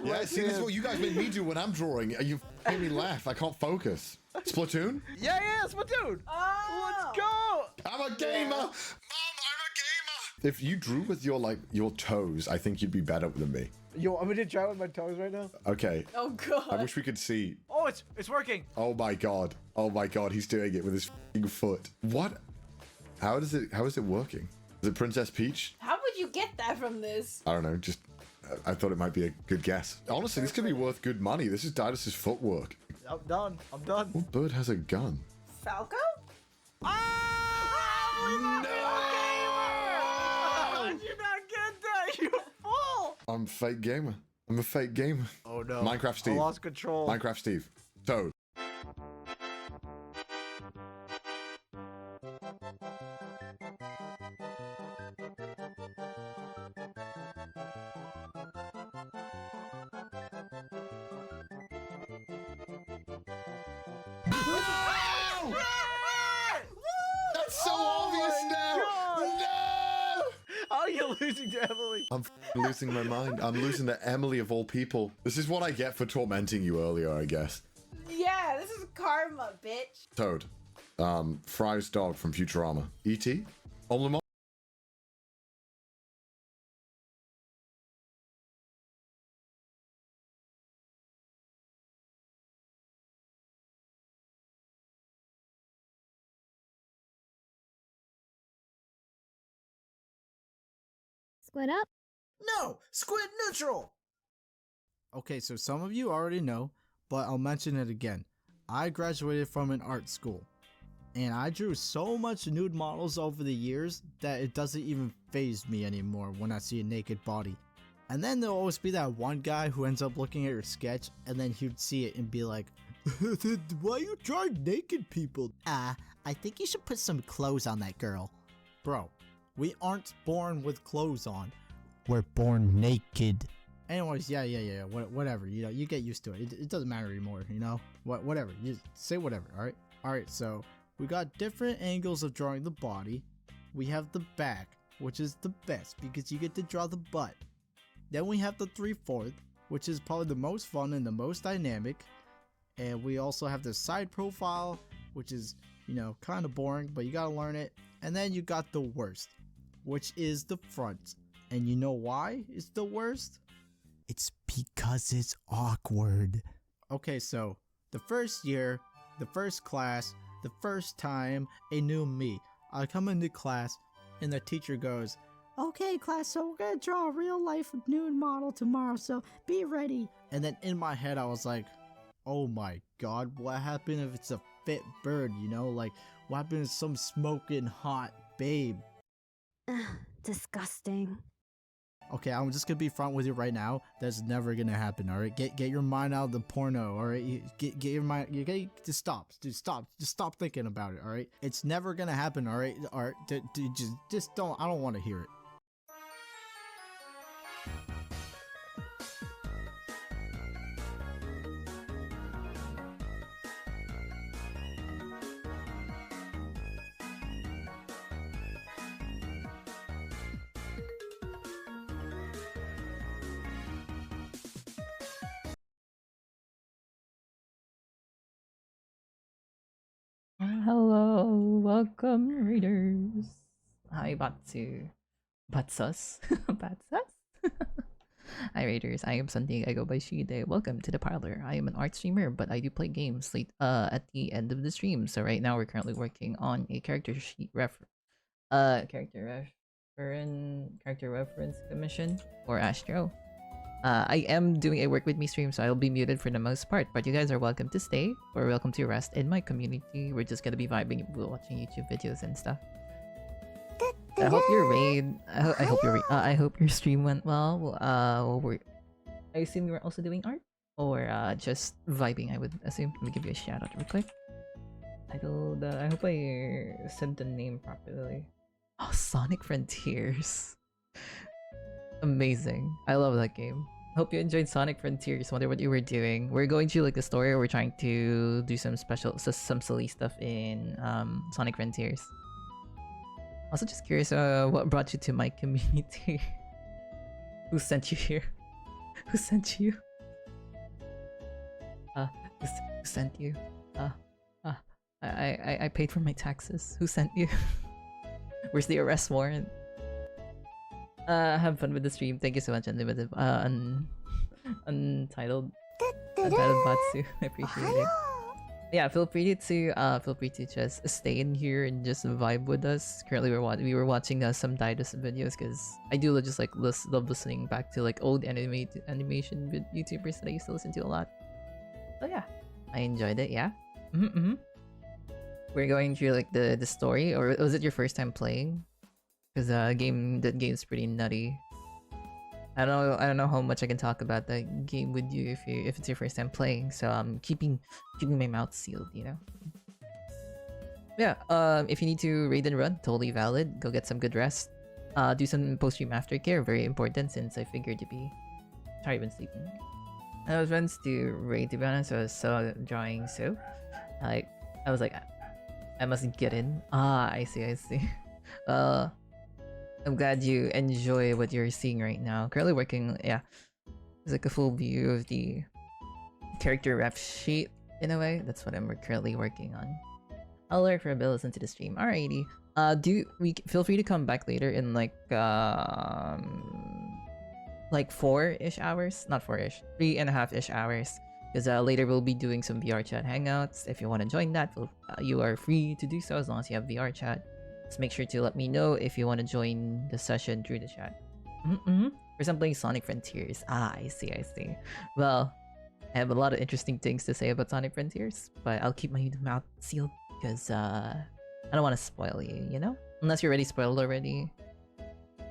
Yeah, see, this is what you guys make me do when I'm drawing. You made me laugh. I can't focus. Splatoon? Yeah, Splatoon. Oh. Let's go. I'm a gamer. Mom, I'm a gamer. If you drew with your toes, I think you'd be better than me. Yo, I'm gonna try with my toes right now. Okay. Oh god. I wish we could see. Oh, it's working. Oh my god. Oh my god, he's doing it with his f***ing foot. What? How is it working? Is it Princess Peach? How would you get that from this? I don't know, just I thought it might be a good guess. Honestly, this could be worth good money. This is Didas's footwork. I'm done. What bird has a gun? Falco? No! How did you not get that? You fool! I'm a fake gamer. I'm a fake gamer. Oh no. Minecraft Steve. I lost control. Minecraft Steve. Toad. That's so obvious now! No! How are you losing to Emily? I'm losing my mind. I'm losing to Emily of all people. This is what I get for tormenting you earlier, I guess. Yeah, this is karma, bitch. Toad. Fry's dog from Futurama. E.T.? Omnimon? Squid up? No! Squid neutral! Okay, so some of you already know, but I'll mention it again. I graduated from an art school, and I drew so much nude models over the years that it doesn't even faze me anymore when I see a naked body. And then there'll always be that one guy who ends up looking at your sketch, and then he'd see it and be like, why you draw naked people? I think you should put some clothes on that girl. Bro, we aren't born with clothes on. We're born naked. Anyways, yeah, whatever, you know, you get used to it. It doesn't matter anymore, you know? Whatever, you say whatever, alright? Alright, so we got different angles of drawing the body. We have the back, which is the best because you get to draw the butt. Then we have the 3/4, which is probably the most fun and the most dynamic. And we also have the side profile, which is, you know, kind of boring, but you gotta learn it. And then you got the worst, which is the front. And you know why it's the worst? It's because it's awkward. Okay, so the first year, the first class, the first time, a new me. I come into class and the teacher goes, okay class, so we're gonna draw a real life nude model tomorrow, so be ready. And then in my head I was like, oh my god, what happened if it's a fit bird, you know? Like, what happened if some smoking hot babe? Disgusting. Okay, I'm just gonna be front with you right now. That's never gonna happen. All right, get your mind out of the porno. All right, get your mind. Just stop thinking about it. All right, it's never gonna happen. All right, just don't. I don't want to hear it. Hello, welcome readers. Hi, Batsu. Batsus? Batsus? Hi Raiders, I am Sunday, I go by Shide. Welcome to the parlor. I am an art streamer, but I do play games late at the end of the stream. So right now we're currently working on a character reference commission for Astro. I am doing a work with me stream, so I'll be muted for the most part, but you guys are welcome to stay or welcome to rest in my community. We're just gonna be vibing, watching YouTube videos and stuff. I hope your raid. I hope your stream went well. I assume you were also doing art, or just vibing. I would assume. Let me give you a shout out real quick. I hope I said the name properly. Oh, Sonic Frontiers. Amazing. I love that game. Hope you enjoyed Sonic Frontiers. Wonder what you were doing. We're going through like the story. We're trying to do some silly stuff in Sonic Frontiers. Also, just curious, what brought you to my community? Who sent you here? Who sent you? Who sent you? I paid for my taxes. Who sent you? Where's the arrest warrant? Have fun with the stream. Thank you so much, Unlimited. Untitled Batsu. I appreciate it. Yeah, feel free to just stay in here and just vibe with us. Currently, we were watching some Didus videos because I do just like love listening back to like old animation YouTubers that I used to listen to a lot. So yeah, I enjoyed it. Yeah. We're going through like the story, or was it your first time playing? Because that game's pretty nutty. I don't know how much I can talk about that game with you if it's your first time playing. So I'm keeping my mouth sealed, you know. Yeah. If you need to raid and run, totally valid. Go get some good rest. Do some post-stream aftercare, very important since I figured to be tired when sleeping. I was meant to raid, to be honest. I was so drawing, so I was like, I must get in. I see. I'm glad you enjoy what you're seeing right now. Currently working, yeah. It's like a full view of the character ref sheet in a way. That's what I'm currently working on. I'll lurk for a bit, listen to the stream. Alrighty. Feel free to come back later in like 4-ish hours? Not 4-ish. 3.5-ish hours. Because later we'll be doing some VR chat hangouts. If you want to join that, you are free to do so as long as you have VR chat. Just make sure to let me know if you want to join the session through the chat. First I'm playing Sonic Frontiers. I see. Well, I have a lot of interesting things to say about Sonic Frontiers, but I'll keep my mouth sealed because I don't want to spoil you, you know? Unless you're already spoiled already.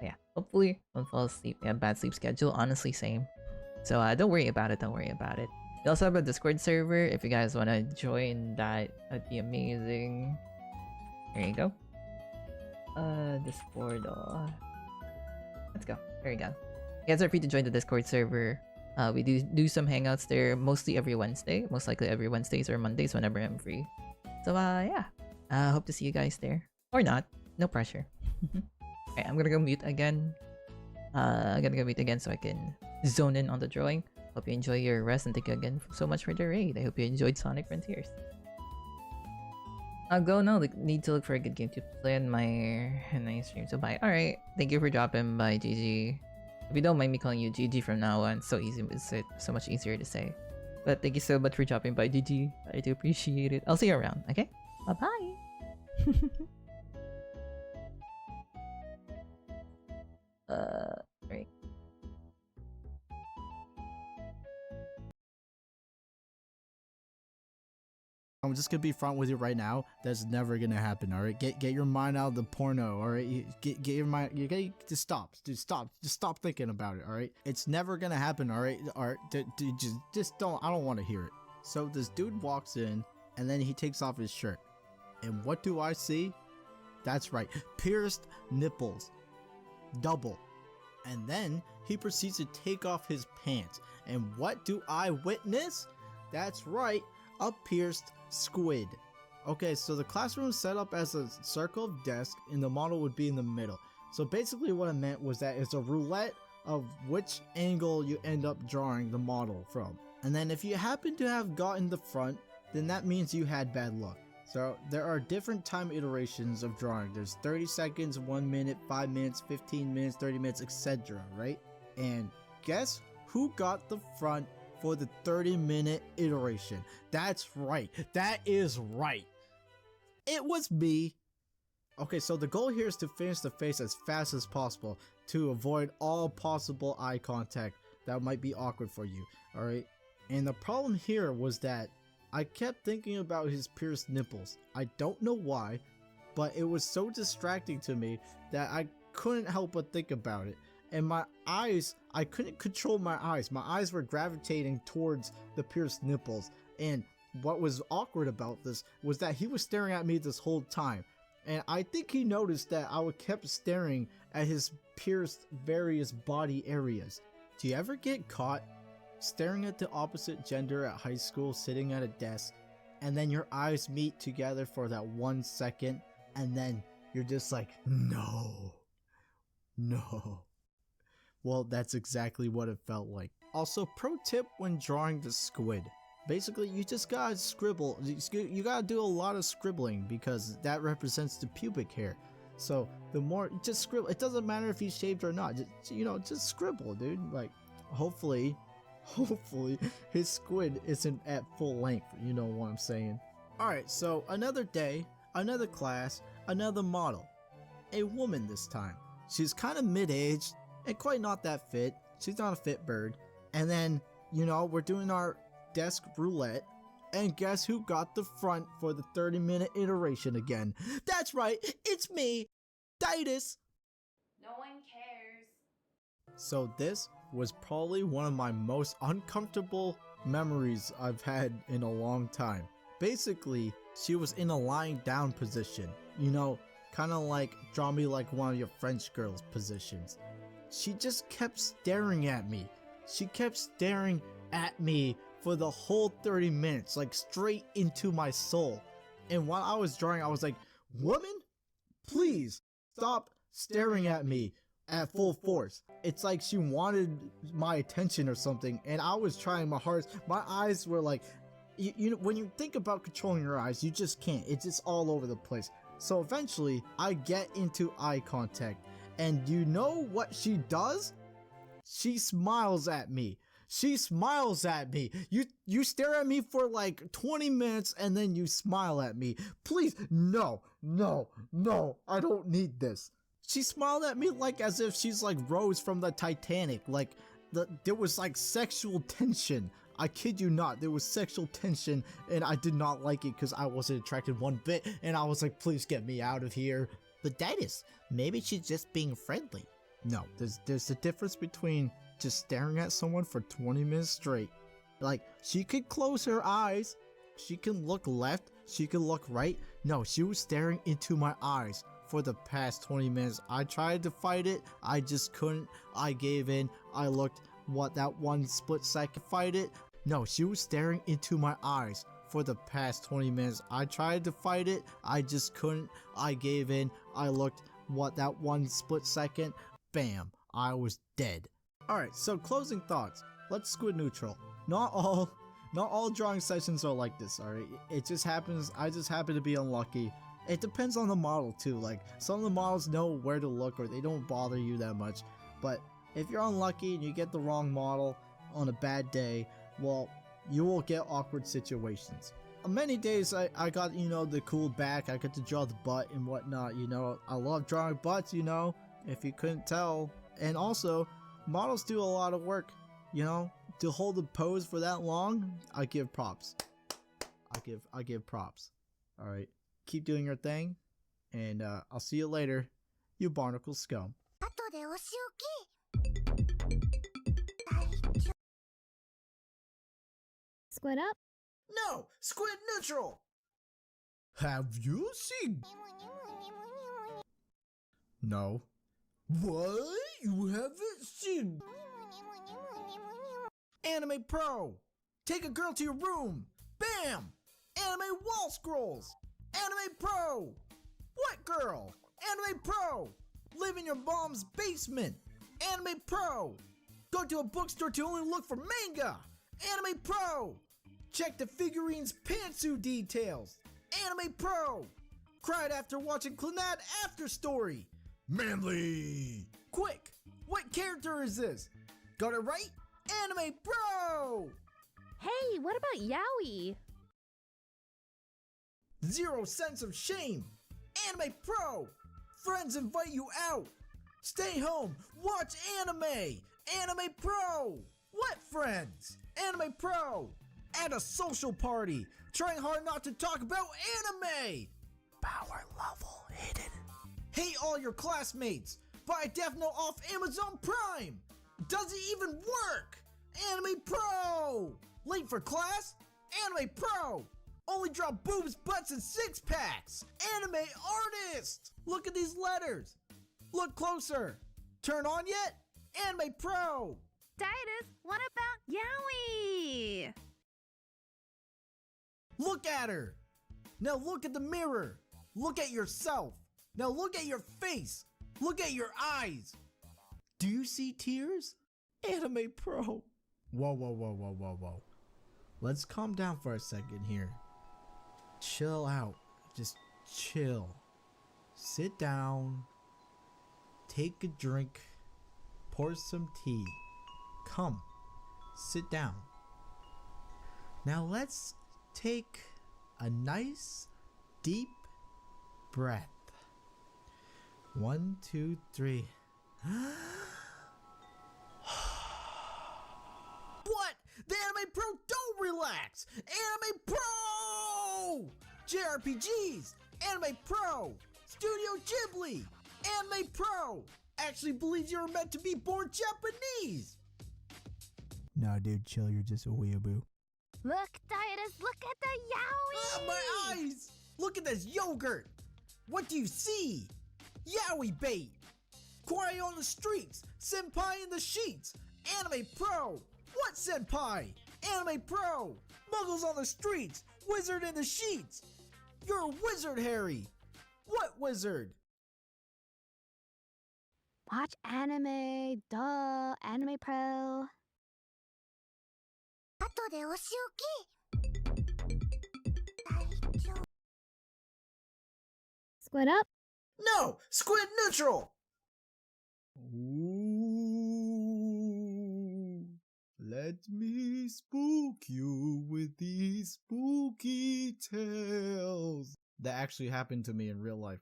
Yeah, hopefully don't fall asleep. Yeah, bad sleep schedule, honestly same. So don't worry about it, We also have a Discord server. If you guys want to join that, that'd be amazing. There you go. Discord. Let's go. There you go. You guys are free to join the Discord server. We do some hangouts there mostly every Wednesday. Most likely every Wednesdays or Mondays whenever I'm free. So yeah. Hope to see you guys there. Or not. No pressure. Okay, I'm gonna go mute again. I'm gonna go mute again so I can zone in on the drawing. Hope you enjoy your rest and thank you again so much for the raid. I hope you enjoyed Sonic Frontiers. I'll go now. Need to look for a good game to play on my stream. So bye. Alright. Thank you for dropping by, GG. If you don't mind me calling you GG from now on, it's so easy. It's so much easier to say. But thank you so much for dropping by, GG. I do appreciate it. I'll see you around, okay? Bye-bye. Right. I'm just gonna be front with you right now. That's never gonna happen. All right, get your mind out of the porno. All right, get your mind. You gotta just stop thinking about it. All right, it's never gonna happen. All right, just don't. I don't want to hear it. So this dude walks in, and then he takes off his shirt, and what do I see? That's right, pierced nipples, double, and then he proceeds to take off his pants, and what do I witness? That's right, a pierced squid. Okay, so the classroom is set up as a circle of desks and the model would be in the middle. So basically what I meant was that it's a roulette of which angle you end up drawing the model from. And then if you happen to have gotten the front, then that means you had bad luck. So there are different time iterations of drawing. There's 30 seconds, 1 minute, 5 minutes, 15 minutes, 30 minutes, etc. right? And guess who got the front for the 30-minute iteration? That's right. That is right. It was me. Okay, so the goal here is to finish the face as fast as possible to avoid all possible eye contact that might be awkward for you, alright? And the problem here was that I kept thinking about his pierced nipples. I don't know why, but it was so distracting to me that I couldn't help but think about it. And my eyes, I couldn't control my eyes. My eyes were gravitating towards the pierced nipples. And what was awkward about this was that he was staring at me this whole time. And I think he noticed that I kept staring at his pierced various body areas. Do you ever get caught staring at the opposite gender at high school, sitting at a desk, and then your eyes meet together for that 1 second, and then you're just like, no. Well, that's exactly what it felt like. Also, pro tip when drawing the squid. Basically, you just gotta scribble. You gotta do a lot of scribbling because that represents the pubic hair. So the more, just scribble. It doesn't matter if he's shaved or not. Just scribble, dude. Like, hopefully his squid isn't at full length. You know what I'm saying? Alright, so another day, another class, another model. A woman this time. She's kind of mid-aged and quite not that fit. She's not a fit bird. And then, we're doing our desk roulette, and guess who got the front for the 30-minute iteration again? That's right, it's me, Titus. No one cares. So this was probably one of my most uncomfortable memories I've had in a long time. Basically, she was in a lying down position, kind of like draw me like one of your French girls positions. She just kept staring at me. She kept staring at me for the whole 30 minutes, like straight into my soul. And while I was drawing, I was like, woman, please stop staring at me at full force. It's like she wanted my attention or something, and I was trying my hardest. My eyes were like, when you think about controlling your eyes, you just can't. It's just all over the place. So eventually, I get into eye contact, and you know what she does? She smiles at me. She smiles at me. You stare at me for like 20 minutes and then you smile at me. Please, no, I don't need this. She smiled at me like as if she's like Rose from the Titanic. Like there was like sexual tension. I kid you not, there was sexual tension and I did not like it because I wasn't attracted one bit and I was like, please get me out of here. But Titus, maybe she's just being friendly. No, there's a difference between just staring at someone for 20 minutes straight. Like, she could close her eyes, she can look left, she can look right. No, she was staring into my eyes for the past 20 minutes. I tried to fight it, I just couldn't. I gave in, I looked, that 1 split second, fight it. No, she was staring into my eyes for the past 20 minutes. I tried to fight it, I just couldn't. I gave in, I looked, that 1 split second, bam, I was dead. Alright, so closing thoughts. Let's squid neutral. Not all drawing sessions are like this, alright? It just happens, I just happen to be unlucky. It depends on the model too, like some of the models know where to look or they don't bother you that much. But if you're unlucky and you get the wrong model on a bad day, well, you will get awkward situations. On many days I got, the cool back, I got to draw the butt and whatnot, I love drawing butts, if you couldn't tell. And also, models do a lot of work, to hold the pose for that long. I give props. I give props. All right, keep doing your thing, and I'll see you later, you barnacle scum. Squid up? No, squid neutral. Have you seen? No. What? You haven't seen? Anime Pro! Take a girl to your room! Bam! Anime wall scrolls! Anime Pro! What girl? Anime Pro! Live in your mom's basement! Anime Pro! Go to a bookstore to only look for manga! Anime Pro! Check the figurine's pantsuit details! Anime Pro! Cried after watching Clannad After Story! Manly! Quick! What character is this? Got it right? Anime Pro! Hey, what about Yaoi? Zero sense of shame. Anime Pro! Friends invite you out. Stay home, watch anime. Anime Pro! What friends? Anime Pro! At a social party, trying hard not to talk about anime. Power level hidden. Hate all your classmates. Buy Death Note off Amazon Prime. Does it even work? Anime Pro! Late for class? Anime Pro! Only draw boobs, butts, and six packs. Anime artist! Look at these letters. Look closer. Turn on yet? Anime Pro! Titus, what about Yaoi? Look at her. Now look at the mirror. Look at yourself. Now look at your face. Look at your eyes. Do you see tears? Anime Pro. Whoa. Let's calm down for a second here. Chill out. Just chill. Sit down. Take a drink. Pour some tea. Come. Sit down. Now let's take a nice deep breath. 1, 2, 3. What? The Anime Pro don't relax! Anime Pro! JRPGs! Anime Pro! Studio Ghibli! Anime Pro! Actually believes you were meant to be born Japanese! Nah, dude, chill, you're just a weeaboo. Look, Titus, look at the Yaoi! Ah, my eyes! Look at this yogurt! What do you see? Yaoi bait! Quiet on the streets! Senpai in the sheets! Anime Pro! What senpai? Anime Pro! Muggles on the streets! Wizard in the sheets! You're a wizard, Harry! What wizard? Watch anime, duh, Anime Pro. Squid up? No! Squid neutral! Let me spook you with these spooky tales. That actually happened to me in real life.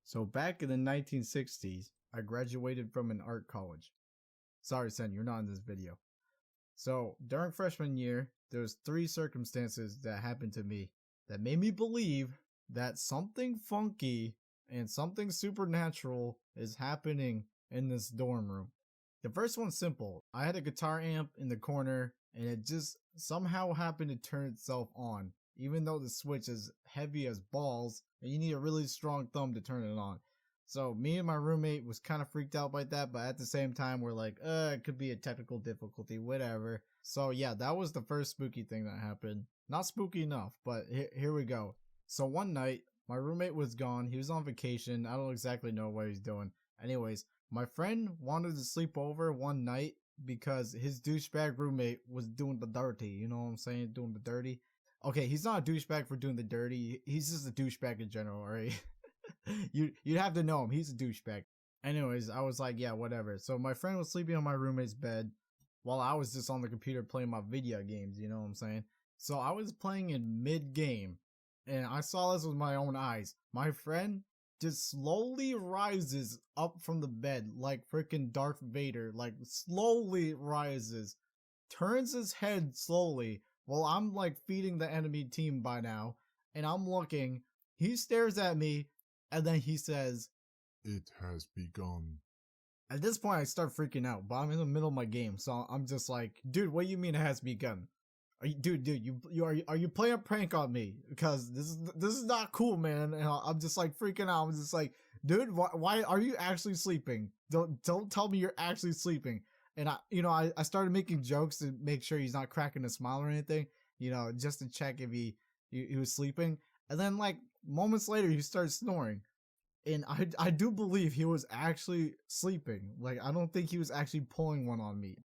So back in the 1960s, I graduated from an art college. Sorry, Sen, you're not in this video. So during freshman year, there was 3 circumstances that happened to me that made me believe that something funky and something supernatural is happening in this dorm room. The first one's simple. I had a guitar amp in the corner and it just somehow happened to turn itself on, even though the switch is heavy as balls and you need a really strong thumb to turn it on. So me and my roommate was kind of freaked out by that, but at the same time we're like, it could be a technical difficulty, whatever. So yeah, that was the first spooky thing that happened. Not spooky enough, but here we go. So one night, my roommate was gone. He was on vacation. I don't exactly know what he's doing. Anyways, my friend wanted to sleep over one night because his douchebag roommate was doing the dirty. You know what I'm saying? Doing the dirty. Okay, he's not a douchebag for doing the dirty. He's just a douchebag in general, alright? You'd have to know him. He's a douchebag. Anyways, I was like, yeah, whatever. So my friend was sleeping on my roommate's bed while I was just on the computer playing my video games. You know what I'm saying? So I was playing in mid-game and I saw this with my own eyes. My friend just slowly rises up from the bed like freaking Darth Vader, like slowly rises, turns his head slowly while I'm like feeding the enemy team by now, and I'm looking, he stares at me, and then he says, "It has begun." At this point I start freaking out, but I'm in the middle of my game, so I'm just like, dude, what do you mean it has begun? Are you playing a prank on me? Because this is not cool, man. And I'm just like freaking out. I'm just like, dude, why are you actually sleeping? Don't tell me you're actually sleeping. And I started making jokes to make sure he's not cracking a smile or anything, just to check if he was sleeping. And then like moments later, he started snoring. And I do believe he was actually sleeping. Like, I don't think he was actually pulling one on me.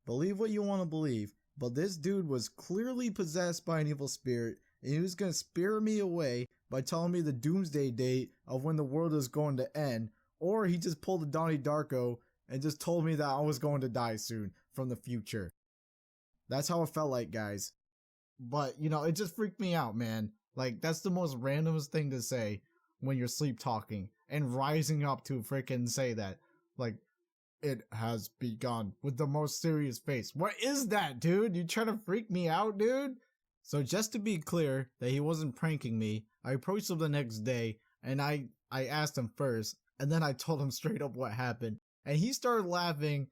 Believe what you want to believe, but this dude was clearly possessed by an evil spirit, and he was going to spirit me away by telling me the doomsday date of when the world is going to end, or he just pulled a Donnie Darko and just told me that I was going to die soon from the future. That's how it felt like, guys. But, you know, it just freaked me out, man. Like, that's the most randomest thing to say when you're sleep talking and rising up to freaking say that. Like, it has begun with the most serious face. What is that, dude? You trying to freak me out, dude? So just to be clear that he wasn't pranking me, I approached him the next day and I asked him first, and then I told him straight up what happened. And he started laughing,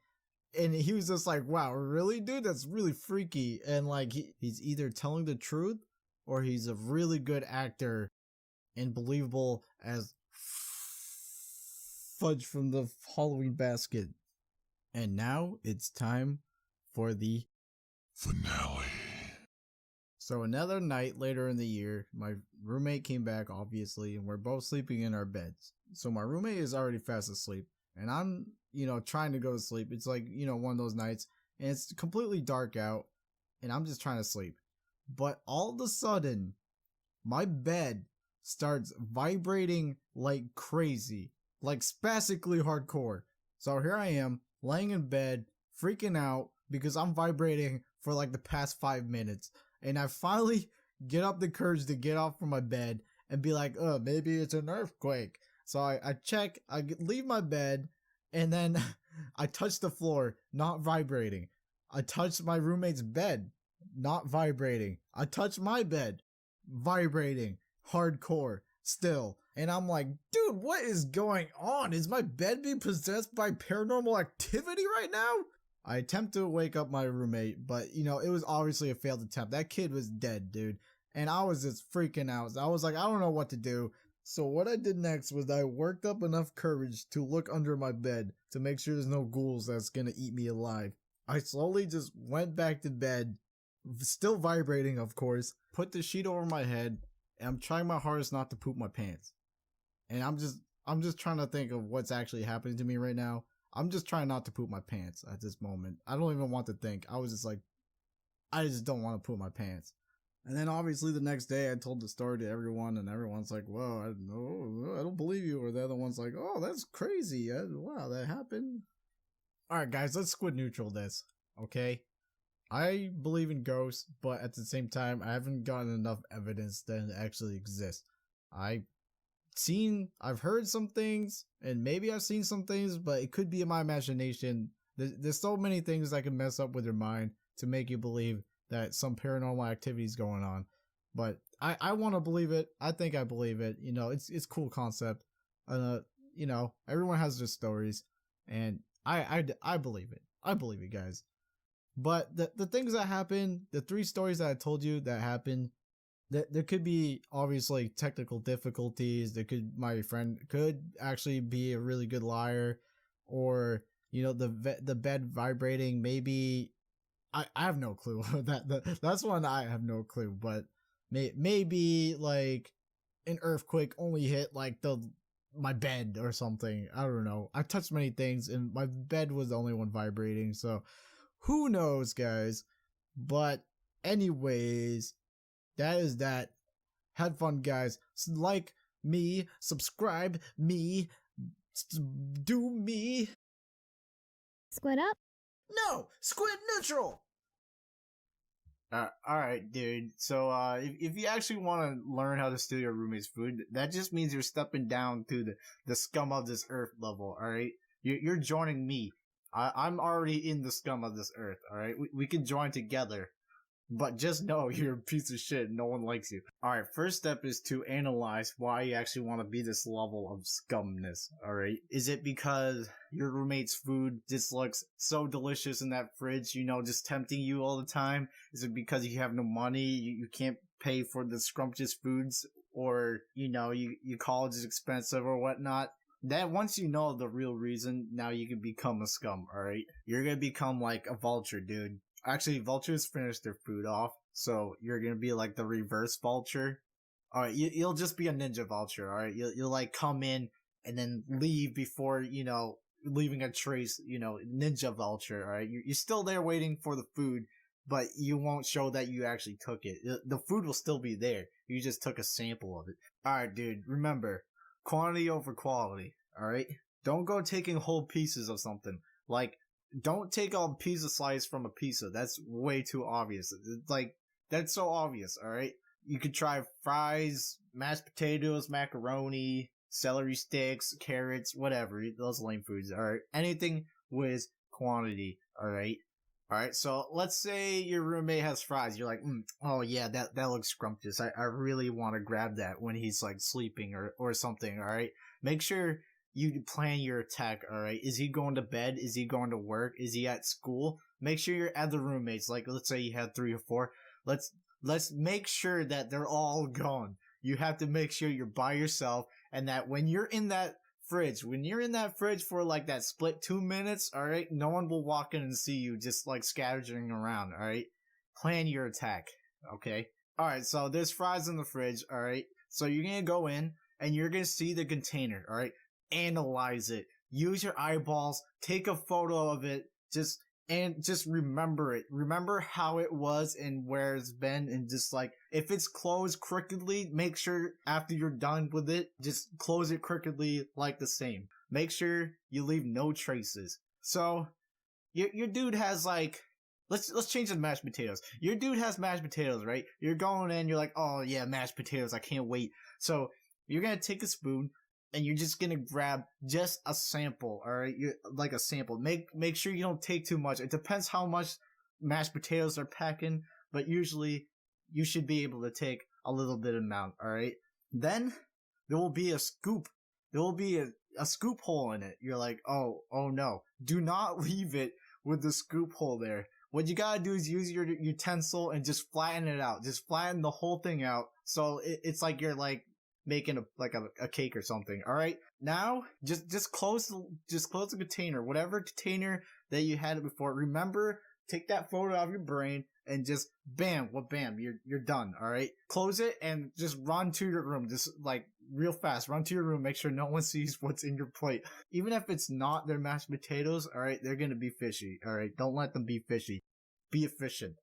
and he was just like, wow, really, dude? That's really freaky. And like, he's either telling the truth or he's a really good actor and believable as fudge from the Halloween basket. And now it's time for the finale. So another night later in the year, my roommate came back, obviously, and we're both sleeping in our beds. So my roommate is already fast asleep, and I'm, you know, trying to go to sleep. It's like, you know, one of those nights, and it's completely dark out, and I'm just trying to sleep. But all of a sudden, my bed starts vibrating like crazy, like spastically hardcore. So here I am, laying in bed, freaking out, because I'm vibrating for like the past 5 minutes. And I finally get up the courage to get off from my bed and be like, maybe it's an earthquake. So I check, I leave my bed, and then I touch the floor, not vibrating. I touch my roommate's bed, not vibrating. I touch my bed, vibrating, hardcore, still. And I'm like, dude, what is going on? Is my bed being possessed by paranormal activity right now? I attempt to wake up my roommate, but, you know, it was obviously a failed attempt. That kid was dead, dude. And I was just freaking out. I was like, I don't know what to do. So what I did next was I worked up enough courage to look under my bed to make sure there's no ghouls that's gonna eat me alive. I slowly just went back to bed, still vibrating, of course, put the sheet over my head, and I'm trying my hardest not to poop my pants. And I'm just trying to think of what's actually happening to me right now. I'm just trying not to poop my pants at this moment. I don't even want to think. I was just like, I just don't want to poop my pants. And then obviously the next day I told the story to everyone, and everyone's like, whoa, I don't believe you. Or the other one's like, oh, that's crazy. Wow, that happened. Alright guys, let's squid neutral this, okay? I believe in ghosts, but at the same time, I haven't gotten enough evidence that it actually exists. I've heard some things, and maybe I've seen some things, but it could be in my imagination. There's so many things that can mess up with your mind to make you believe that some paranormal activity is going on. But I want to believe it. I think I believe it. You know, it's cool concept. You know, everyone has their stories, and I believe it. I believe it, guys. But the things that happen, the 3 stories that I told you that happened, there could be obviously technical difficulties. My friend could actually be a really good liar, or, you know, the bed vibrating. Maybe I have no clue. That's one I have no clue. But maybe like an earthquake only hit like my bed or something. I don't know. I touched many things, and my bed was the only one vibrating. So who knows, guys? But anyways, that is that. Had fun, guys. Like me, subscribe me, do me. Squid up? No, squid neutral. Alright, dude. So, if you actually want to learn how to steal your roommate's food, that just means you're stepping down to the scum of this earth level, alright? You're joining me. I'm already in the scum of this earth, alright? We can join together. But just know you're a piece of shit and no one likes you. Alright, first step is to analyze why you actually want to be this level of scumness, alright? Is it because your roommate's food just looks so delicious in that fridge, you know, just tempting you all the time? Is it because you have no money, you can't pay for the scrumptious foods, or, you know, your college is expensive or whatnot? That once you know the real reason, now you can become a scum, alright? You're gonna become like a vulture, dude. Actually, vultures finish their food off, so you're gonna be like the reverse vulture. Alright, you'll just be a ninja vulture, alright? You'll like come in and then leave before, you know, leaving a trace, you know, ninja vulture, alright? You're still there waiting for the food, but you won't show that you actually took it. The food will still be there. You just took a sample of it. Alright, dude, remember, quantity over quality, alright? don't go taking whole pieces of something. Like, don't take a pizza slice from a pizza. That's way too obvious. Like, that's so obvious, alright? You could try fries, mashed potatoes, macaroni, celery sticks, carrots, whatever. Those lame foods, alright? Anything with quantity, alright? Alright, so let's say your roommate has fries. You're like, oh yeah, that looks scrumptious. I really want to grab that when he's like sleeping or something, alright? Make sure you plan your attack, alright? Is he going to bed? Is he going to work? Is he at school? Make sure your other roommates, like let's say you had 3 or 4, let's make sure that they're all gone. You have to make sure you're by yourself, and that when you're in that fridge for like that split 2 minutes, alright, no one will walk in and see you just like scattering around, alright? Plan your attack, okay? Alright, so there's fries in the fridge, alright? So you're gonna go in and you're gonna see the container, alright? Analyze it. Use your eyeballs, take a photo of it, just remember it. Remember how it was and where it's been, and just like, if it's closed crookedly, make sure after you're done with it, just close it crookedly like the same. Make sure you leave no traces. So, your dude has like, let's change the mashed potatoes. Your dude has mashed potatoes, right? You're going in, you're like, oh yeah, mashed potatoes, I can't wait. So, you're gonna take a spoon, and you're just gonna grab just a sample, alright? Like a sample. Make sure you don't take too much. It depends how much mashed potatoes are packing, but usually you should be able to take a little bit amount, alright? Then there will be a scoop. There will be a scoop hole in it. You're like, oh no. Do not leave it with the scoop hole there. What you gotta do is use your utensil and just flatten it out. Just flatten the whole thing out. So it's like you're like making a cake or something. All right, now just close the container, whatever container that you had it before. Remember, take that photo out of your brain and just bam, you're done. All right, close it and just run to your room, just like real fast. Run to your room, make sure no one sees what's in your plate. Even if it's not their mashed potatoes, all right, they're gonna be fishy. All right, don't let them be fishy. Be efficient.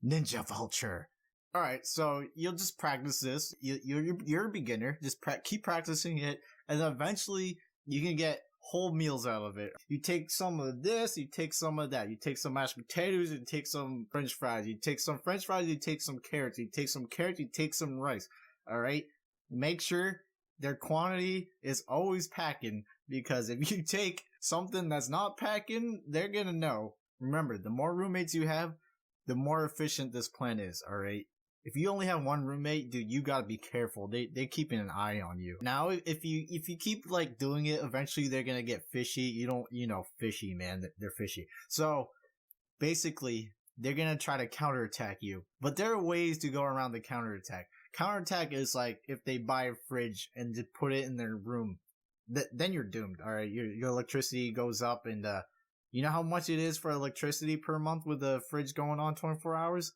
Ninja Vulture. Alright, so you'll just practice this. You're a beginner. Just keep practicing it, and then eventually you can get whole meals out of it. You take some of this, you take some of that. You take some mashed potatoes, you take some french fries. You take some french fries, you take some carrots. You take some carrots, you take some rice. Alright? Make sure their quantity is always packing, because if you take something that's not packing, they're gonna know. Remember, the more roommates you have, the more efficient this plan is, alright? If you only have one roommate, dude, you gotta be careful. They're keeping an eye on you. Now, if you keep like doing it, eventually they're gonna get fishy. Fishy, man. They're fishy. So, basically, they're gonna try to counterattack you. But there are ways to go around the counterattack. Counterattack is like, if they buy a fridge and just put it in their room, then you're doomed, alright? Your electricity goes up, and you know how much it is for electricity per month with the fridge going on 24 hours?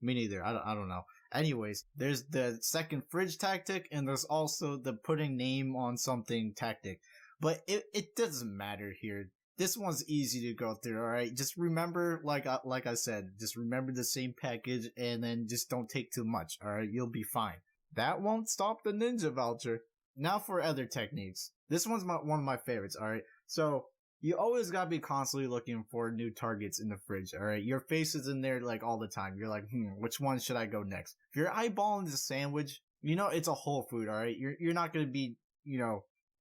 Me neither. I don't know. Anyways, there's the second fridge tactic, and there's also the putting name on something tactic. But it doesn't matter here. This one's easy to go through, alright? Just remember, like I said, just remember the same package, and then just don't take too much, alright? You'll be fine. That won't stop the ninja vulture. Now for other techniques. This one's one of my favorites, alright? So, you always gotta be constantly looking for new targets in the fridge, alright? Your face is in there like all the time. You're like, which one should I go next? If you're eyeballing the sandwich, it's a whole food, alright? You're not gonna be,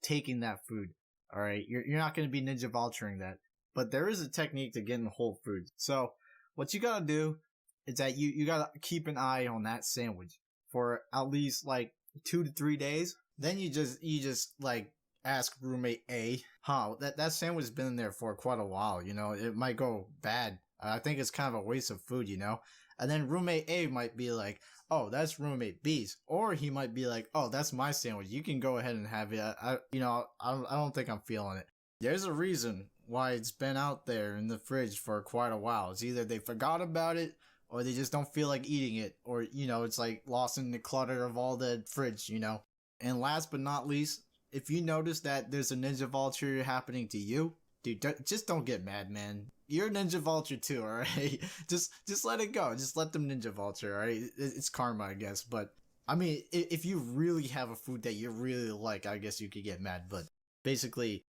taking that food, alright? You're not gonna be ninja vulturing that. But there is a technique to getting whole foods. So, what you gotta do is that you gotta keep an eye on that sandwich for at least like 2 to 3 days. Then you just like ask roommate A, that sandwich has been in there for quite a while, it might go bad. I think it's kind of a waste of food, And then roommate A might be like, oh, that's roommate B's. Or he might be like, oh, that's my sandwich. You can go ahead and have it. I don't think I'm feeling it. There's a reason why it's been out there in the fridge for quite a while. It's either they forgot about it, or they just don't feel like eating it, or, it's like lost in the clutter of all the fridge, And last but not least, if you notice that there's a ninja vulture happening to you, dude, just don't get mad, man. You're a ninja vulture too, alright? Just let it go. Just let them ninja vulture, alright? It's karma, I guess. But, I mean, if you really have a food that you really like, I guess you could get mad. But, basically,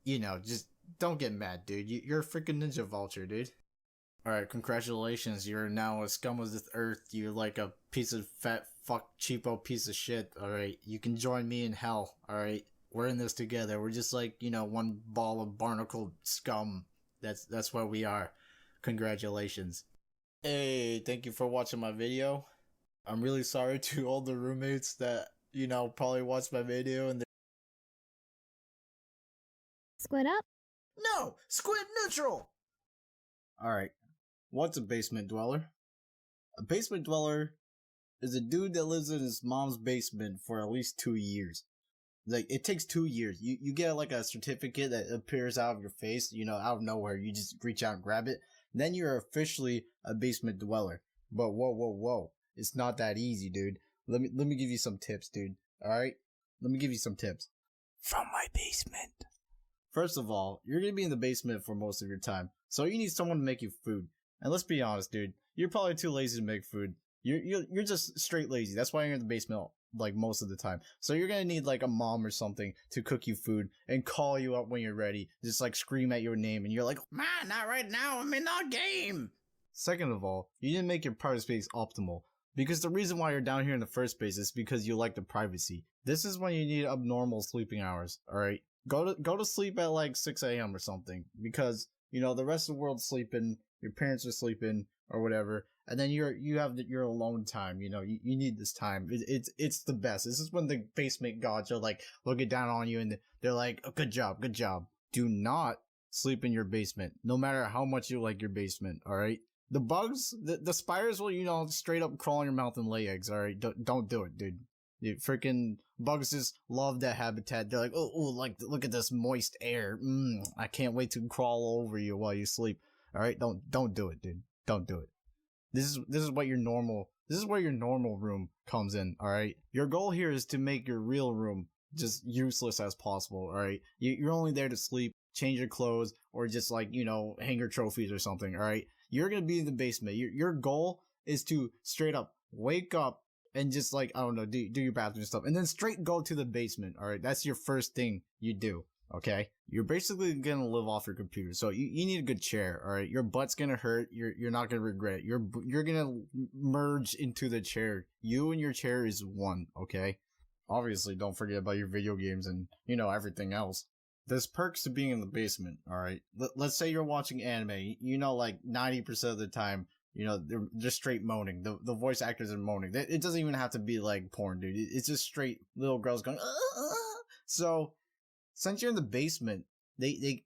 you know, just don't get mad, dude. You're a freaking ninja vulture, dude. Alright, congratulations. You're now a scum of this earth. You're like a piece of fat fuck cheapo piece of shit. Alright, you can join me in hell. Alright, we're in this together. We're just like, you know, one ball of barnacle scum. That's what we are. Congratulations. Hey, thank you for watching my video. I'm really sorry to all the roommates that, you know, probably watched my video and Squid up? No! Squid neutral! Alright, what's a basement dweller? A basement dweller is a dude that lives in his mom's basement for at least 2 years. Like, it takes 2 years. You get like a certificate that appears out of your face, you know, out of nowhere. You just reach out and grab it. Then you're officially a basement dweller. But whoa. It's not that easy, dude. Let me give you some tips, dude. Alright? Let me give you some tips. From my basement. First of all, you're gonna be in the basement for most of your time, so you need someone to make you food. And let's be honest, dude, you're probably too lazy to make food. You're just straight lazy. That's why you're in the basement like most of the time. So you're gonna need like a mom or something to cook you food and call you up when you're ready. Just like scream at your name, and you're like, "Man, not right now. I'm in the game." Second of all, you didn't make your private space optimal. Because the reason why you're down here in the first place is because you like the privacy. This is when you need abnormal sleeping hours, alright? Go to sleep at like 6 a.m. or something. Because, you know, the rest of the world's sleeping, your parents are sleeping, or whatever. And then you have your alone time, you know, you need this time. It's the best. This is when the basement gods are like, looking down on you and they're like, oh, good job. Do not sleep in your basement, no matter how much you like your basement, alright? The bugs, the spiders will, you know, straight up crawl in your mouth and lay eggs, alright? Don't do it, dude. Freaking bugs just love that habitat. They're like, oh, like, look at this moist air. I can't wait to crawl over you while you sleep. Alright? Don't do it, dude. Don't do it. This is what your normal, this is where your normal room comes in, alright? Your goal here is to make your real room just useless as possible, alright? You're only there to sleep, change your clothes, or just like, you know, hang your trophies or something, alright? You're gonna be in the basement. Your goal is to straight up wake up and just like, I don't know, do your bathroom stuff, and then straight go to the basement, alright? That's your first thing you do, okay? You're basically gonna live off your computer, so you need a good chair, alright? Your butt's gonna hurt, you're not gonna regret it. You're gonna merge into the chair. You and your chair is one, okay? Obviously, don't forget about your video games and, you know, everything else. There's perks to being in the basement, alright? Let's say you're watching anime, you know, like 90% of the time, you know, they're just straight moaning. The voice actors are moaning. It doesn't even have to be like porn, dude. It's just straight little girls going, So, since you're in the basement,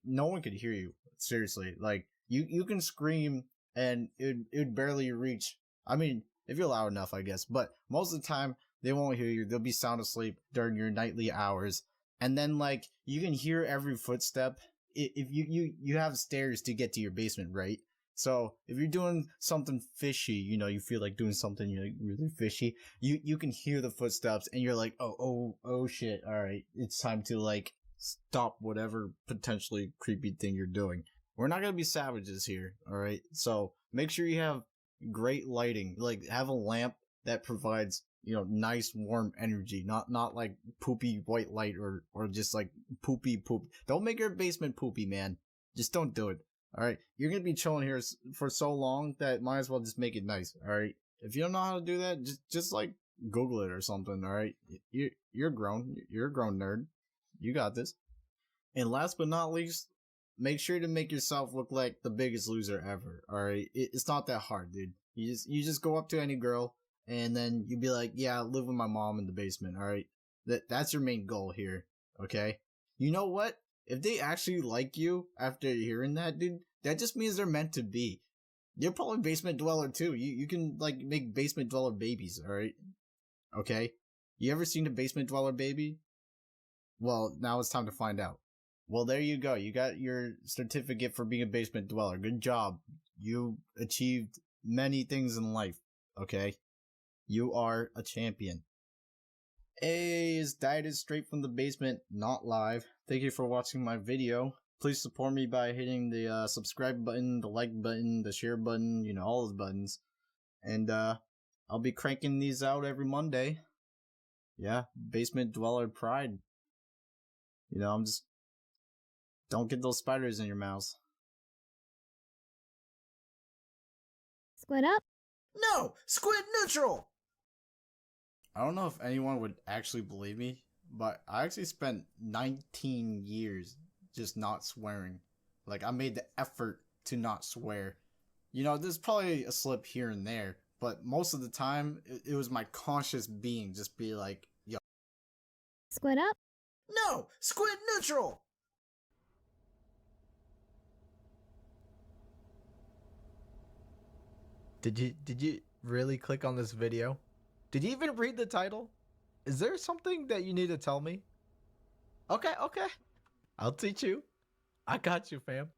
no one could hear you. Seriously. Like, you can scream and it would barely reach. I mean, if you're loud enough, I guess. But most of the time, they won't hear you. They'll be sound asleep during your nightly hours. And then, like, you can hear every footstep. If you have stairs to get to your basement, right? So, if you're doing something fishy, you know, you feel like doing something like really fishy, you can hear the footsteps and you're like, oh shit, alright, it's time to, like, stop whatever potentially creepy thing you're doing. We're not gonna be savages here, alright? So, make sure you have great lighting. Like, have a lamp that provides, you know, nice warm energy, not like poopy white light or just like poopy. Don't make your basement poopy, man. Just don't do it. Alright, you're gonna be chilling here for so long that might as well just make it nice, alright? If you don't know how to do that, just like Google it or something, alright? You're grown. You're a grown nerd. You got this. And last but not least, make sure to make yourself look like the biggest loser ever, alright? It's not that hard, dude. You just go up to any girl, and then you'd be like, yeah, I live with my mom in the basement, alright? That's your main goal here, okay? You know what? If they actually like you after hearing that, dude, that just means they're meant to be. You're probably basement dweller too. You can, like, make basement dweller babies, alright? Okay? You ever seen a basement dweller baby? Well, now it's time to find out. Well, there you go. You got your certificate for being a basement dweller. Good job. You achieved many things in life, okay? You are a champion. Hey, it's Diet straight from the basement, not live. Thank you for watching my video. Please support me by hitting the subscribe button, the like button, the share button, you know, all those buttons. And I'll be cranking these out every Monday. Yeah, basement dweller pride. You know, I'm just Don't get those spiders in your mouth. Squid up. No! Squid neutral! I don't know if anyone would actually believe me, but I actually spent 19 years just not swearing. Like, I made the effort to not swear. You know, there's probably a slip here and there, but most of the time, it was my conscious being just be like, yo. Squid up. No! Squid neutral! Did you really click on this video? Did you even read the title? Is there something that you need to tell me? Okay. I'll teach you. I got you, fam.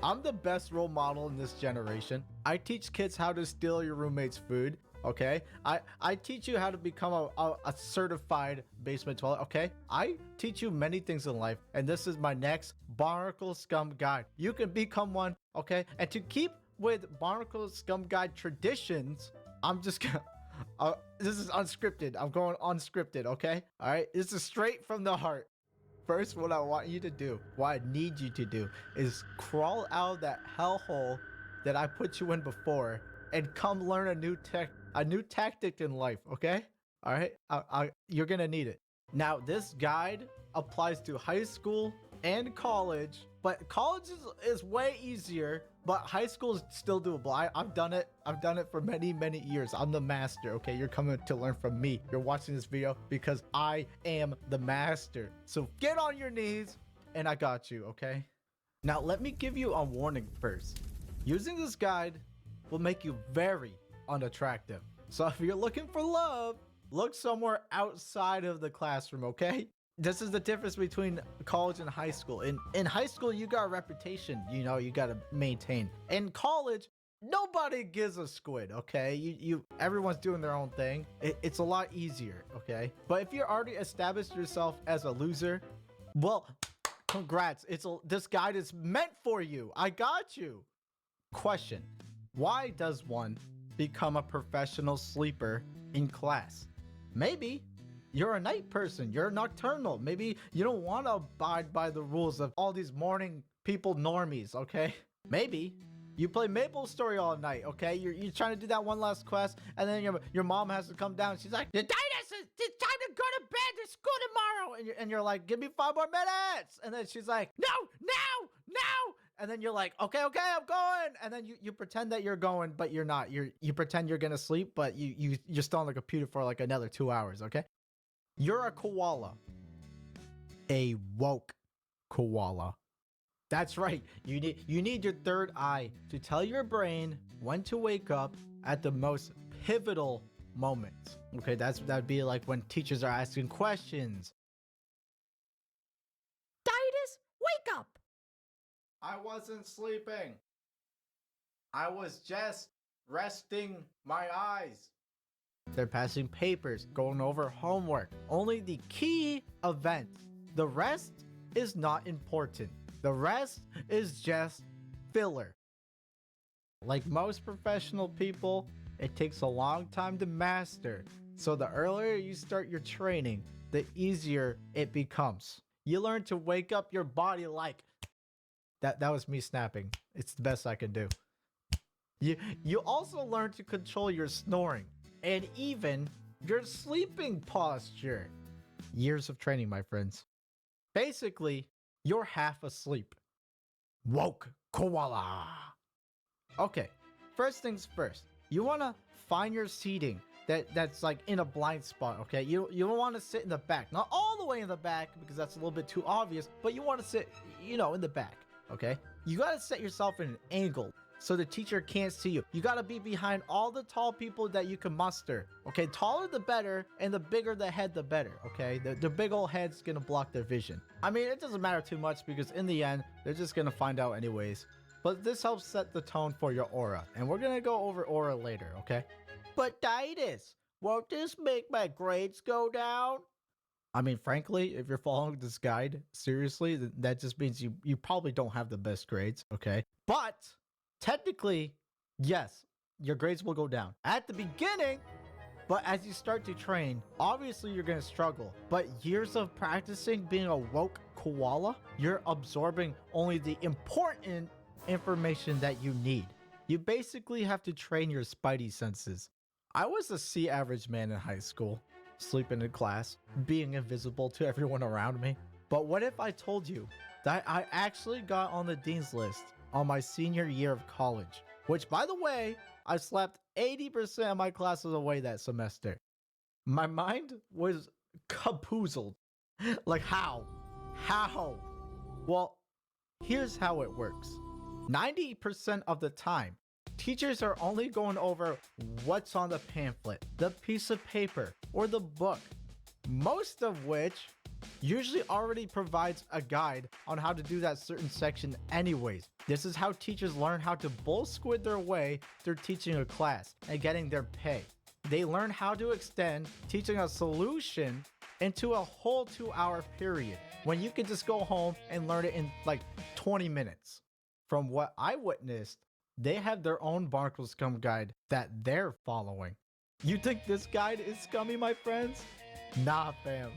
I'm the best role model in this generation. I teach kids how to steal your roommate's food, okay? I teach you how to become a certified basement dweller, okay? I teach you many things in life, and this is my next Barnacle Scum Guide. You can become one, okay? And to keep with Barnacle Scum Guide traditions, I'm just gonna... this is unscripted. I'm going unscripted, okay? All right? This is straight from the heart. First, what I want you to do, what I need you to do, is crawl out of that hellhole that I put you in before and come learn a new tactic in life, okay? All right? You're gonna need it. Now, this guide applies to high school and college, but college is way easier, but high school is still doable. I've done it. I've done it for many years. I'm the master, okay? You're coming to learn from me. You're watching this video because I am the master. So get on your knees and I got you, okay? Now, let me give you a warning first. Using this guide will make you very unattractive. So if you're looking for love, look somewhere outside of the classroom, okay? This is the difference between college and high school. In high school, you got a reputation, you know, you got to maintain. In college, nobody gives a squid, okay? Everyone's doing their own thing. It's a lot easier, okay? But if you already established yourself as a loser, well, congrats. This guide is meant for you. I got you. Question: why does one become a professional sleeper in class? Maybe you're a night person, you're nocturnal. Maybe you don't want to abide by the rules of all these morning people normies, okay? Maybe you play Maple Story all night, okay? You're trying to do that one last quest, and then your mom has to come down. She's like, it's time to go to bed, there's school tomorrow. And you're like, give me 5 more minutes. And then she's like, no. And then you're like, okay, I'm going. And then you pretend that you're going, but you're not. You pretend you're gonna sleep, but you're still on the computer for like another 2 hours, okay? You're a koala. A woke koala. That's right. You need your third eye to tell your brain when to wake up at the most pivotal moments. Okay, that'd be like when teachers are asking questions. Titus, wake up! I wasn't sleeping. I was just resting my eyes. They're passing papers, going over homework. Only the key events. The rest is not important. The rest is just filler. Like most professional people, it takes a long time to master. So the earlier you start your training, the easier it becomes. You learn to wake up your body like... That was me snapping. It's the best I can do. You also learn to control your snoring. And even your sleeping posture. Years of training, my friends. Basically, you're half asleep. Woke koala. Okay, first things first. You want to find your seating that's like in a blind spot, okay? You don't want to sit in the back. Not all the way in the back because that's a little bit too obvious, but you want to sit, in the back, okay? You got to set yourself in an angle so the teacher can't see you. You gotta be behind all the tall people that you can muster. Okay, taller the better, and the bigger the head the better, okay? The big old head's gonna block their vision. I mean, it doesn't matter too much because in the end, they're just gonna find out anyways. But this helps set the tone for your aura, and we're gonna go over aura later, okay? But Titus, won't this make my grades go down? I mean, frankly, if you're following this guide seriously, that just means you probably don't have the best grades, okay? But technically, yes, your grades will go down at the beginning, but as you start to train, obviously you're going to struggle. But years of practicing being a woke koala, you're absorbing only the important information that you need. You basically have to train your spidey senses. I was a C average man in high school, sleeping in class, being invisible to everyone around me. But what if I told you that I actually got on the dean's list on my senior year of college, which, by the way, I slept 80% of my classes away that semester. My mind was kapoozled. Like, how? How? Well, here's how it works. 90% of the time, teachers are only going over what's on the pamphlet, the piece of paper, or the book, most of which usually already provides a guide on how to do that certain section anyways. This is how teachers learn how to bull squid their way through teaching a class and getting their pay. They learn how to extend teaching a solution into a whole 2-hour period when you can just go home and learn it in like 20 minutes. From what I witnessed, they have their own Barnacle Scum guide that they're following. You think this guide is scummy, my friends? Nah, fam.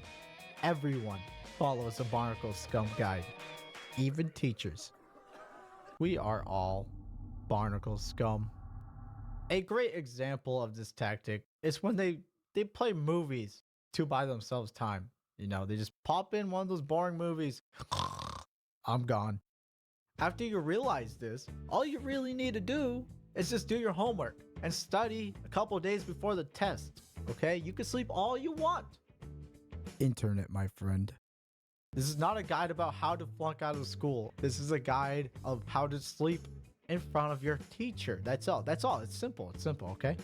Everyone follows a Barnacle Scum guide, even teachers. We are all Barnacle Scum. A great example of this tactic is when they play movies to buy themselves time. You know, they just pop in one of those boring movies. I'm gone. After you realize this, all you really need to do is just do your homework and study a couple days before the test. Okay? You can sleep all you want. Internet, my friend. This is not a guide about how to flunk out of school. This is a guide of how to sleep in front of your teacher. That's all. That's all. It's simple. It's simple, okay?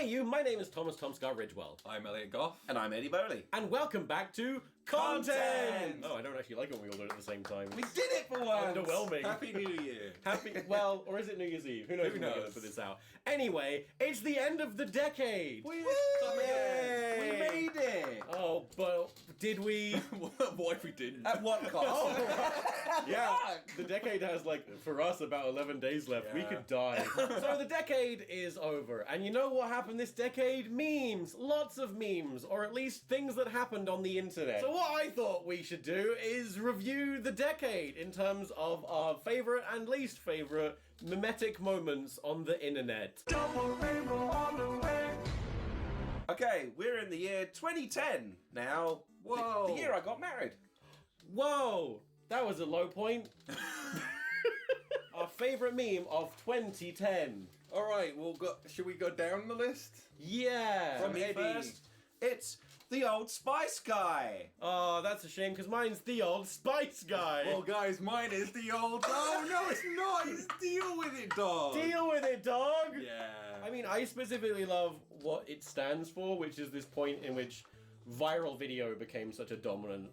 Hey you, my name is Thomas Tomscar Ridgewell. I'm Elliot Goff. And I'm Eddie Bowley. And welcome back to Content! Oh, I don't actually like it when we all do it at the same time. We did it for once! Underwhelming. Happy New Year. Well, or is it New Year's Eve? Who knows when we're going to put this out. Anyway, it's the end of the decade! Yay! We made it! Oh, but did we? What if we didn't? At what cost? Yeah, the decade has, like, for us, about 11 days left. Yeah. We could die. So the decade is over. And you know what happened this decade? Memes. Lots of memes. Or at least things that happened on the internet. So what I thought we should do is review the decade in terms of our favourite and least favourite mimetic moments on the internet. Double rainbow on the way. Okay, we're in the year 2010 now. Whoa. The year I got married. Whoa. That was a low point. Our favourite meme of 2010. All right, should we go down the list? Yeah. From me first, it's the Old Spice Guy. Oh, that's a shame, because mine's the Old Spice Guy. Well, guys, mine is the old... Oh, no, it's not. It's Deal With It, Dog. Deal With It, Dog? Yeah. I mean, I specifically love what it stands for, which is this point in which viral video became such a dominant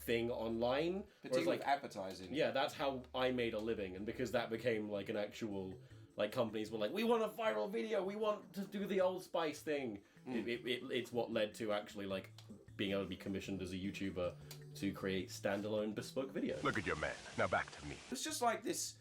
thing online. Particularly with advertising. Yeah, that's how I made a living, and because that became like an actual... Like, companies were like, we want a viral video, we want to do the Old Spice thing. It's what led to actually, like, being able to be commissioned as a YouTuber to create standalone bespoke videos. Look at your man. Now back to me. It's just like this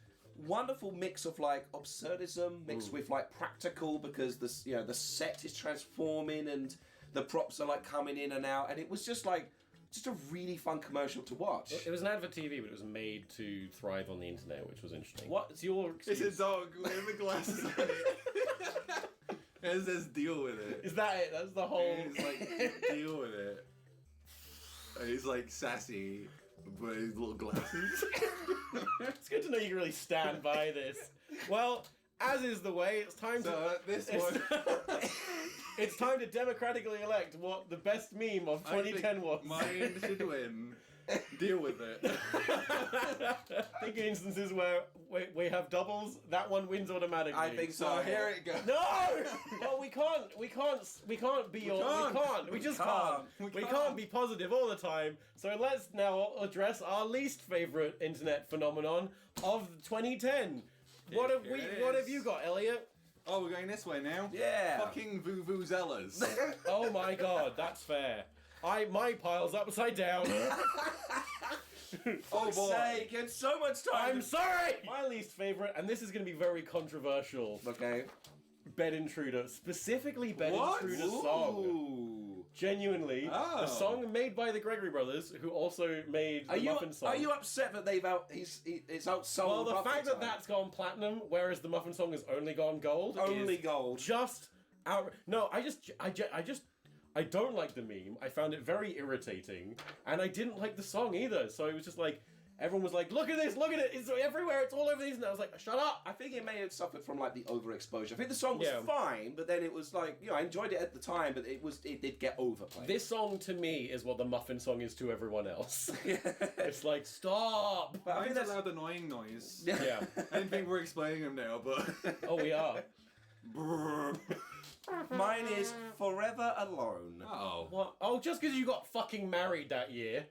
wonderful mix of, like, absurdism mixed with, like, practical, because the set is transforming and the props are, like, coming in and out. And it was just, like, just a really fun commercial to watch. It was an ad for TV, but it was made to thrive on the internet, which was interesting. What's your excuse? It's a dog with the glasses on it. It says deal with it. Is that it? That's the whole... It's like, deal with it. And he's like sassy, but his little glasses. It's good to know you can really stand by this. Well, as is the way, it's time it's time to democratically elect what the best meme of 2010 was. Mine should win. Deal with it. I think in instances where we have doubles, that one wins automatically. I think so. Here it goes. No! Well, we can't be We can't be positive all the time. So let's now address our least favorite internet phenomenon of 2010. What have you got, Elliot? Oh, we're going this way now? Yeah. Fucking vuvuzelas. Oh my god, that's fair. My pile's upside down. Oh boy. Sake, it's so much time. I'm sorry! My least favourite, and this is going to be very controversial. Okay. Bed Intruder. Specifically Bed Intruder's song. Genuinely. Oh. A song made by the Gregory Brothers, who also made the Muffin song. Are you upset that it's outsold? Well, the fact that that's gone platinum, whereas the Muffin song has only gone gold. Only gold. Just out. No, I don't like the meme. I found it very irritating, and I didn't like the song either. So it was just like, everyone was like, look at this, look at it, it's everywhere, it's all over these, and I was like, shut up! I think it may have suffered from, like, the overexposure. I think the song was fine, but then it was like, I enjoyed it at the time, but it did get overplayed. This song, to me, is what the Muffin song is to everyone else. It's like, stop! But I think that's a loud annoying noise. Yeah. I didn't think we're explaining them now, but... Oh, we are. Mine is Forever Alone. Oh. What? Oh, just because you got fucking married that year.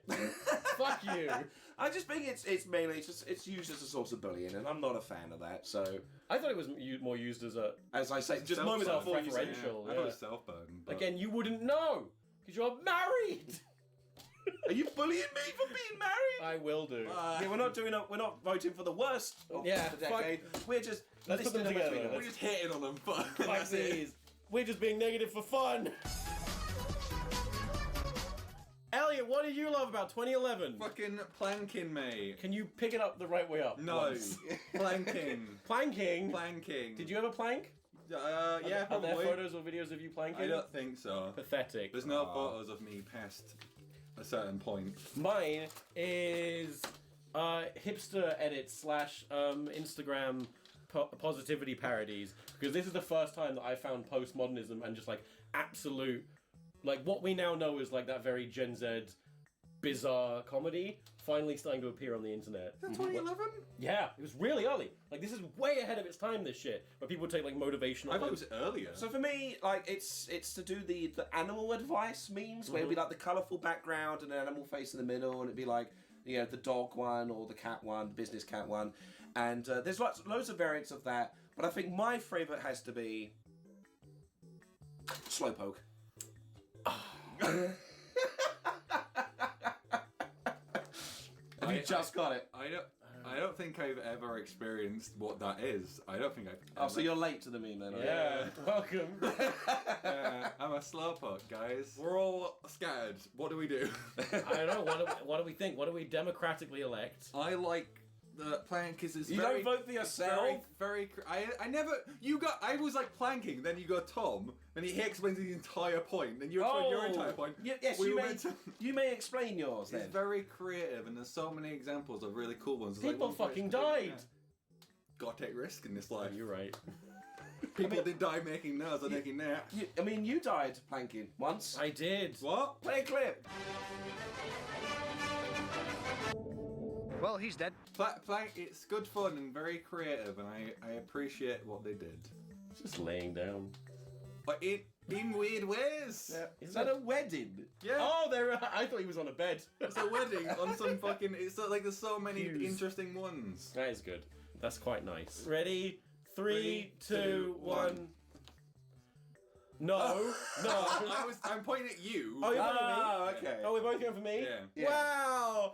Fuck you. I just think it's mainly it's used as a source of bullying, and I'm not a fan of that. So I thought it was more used as I say, just moments before preferential. I thought it was self-burn. But... Again, you wouldn't know because you're married. Are you bullying me for being married? I will do. Yeah, we're not voting for the worst of the decade. We're just let's put them together. We're just hitting on them. Fuck these. We're just being negative for fun. Elliot, what did you love about 2011? Fucking planking, mate. Can you pick it up the right way up? No. Planking. Planking? Planking. Did you ever plank? Yeah, probably. Are there photos or videos of you planking? I don't think so. Pathetic. There's no photos of me past a certain point. Mine is hipster edits / Instagram positivity parodies, because this is the first time that I found postmodernism and just like absolute, like what we now know is like that very Gen Z bizarre comedy finally starting to appear on the internet. Is that 2011? Yeah, it was really early. Like, this is way ahead of its time, this shit. Where people take, like, motivational... I thought it was earlier. So for me, like, it's to do the animal advice memes, where it'd be like the colourful background and an animal face in the middle, and it'd be like, you know, the dog one or the cat one, the business cat one. And there's loads of variants of that, but I think my favourite has to be Slowpoke. Have you just got it? I don't think I've ever experienced what that is. I don't think I've. Oh, so you're late to the meme then? Yeah, welcome. I'm a slowpoke, guys. We're all scared. What do we do? I don't know. What do we think? What do we democratically elect? I like the plank is You don't vote for yourself? I never. I was like planking. Then you go Tom, and he explains the entire point. Then you explain your entire point. Yes, you may explain yours then. It's very creative, and there's so many examples of really cool ones. People fucking died. Gotta take risk in this life. You're right. People did die making those or making that. You died planking once. I did. What? Play a clip. Well, he's dead. Plank, it's good fun and very creative, and I appreciate what they did. Just laying down. But in weird ways. Yeah. Is that a wedding? Yeah. Oh, I thought he was on a bed. It's a wedding on some fucking. It's so, like there's so many interesting ones. That is good. That's quite nice. Ready? 3, 2, 1. No, no. I'm pointing at you. Oh, you're pointing at me. Oh, okay. Oh, we're both going for me. Yeah. Wow.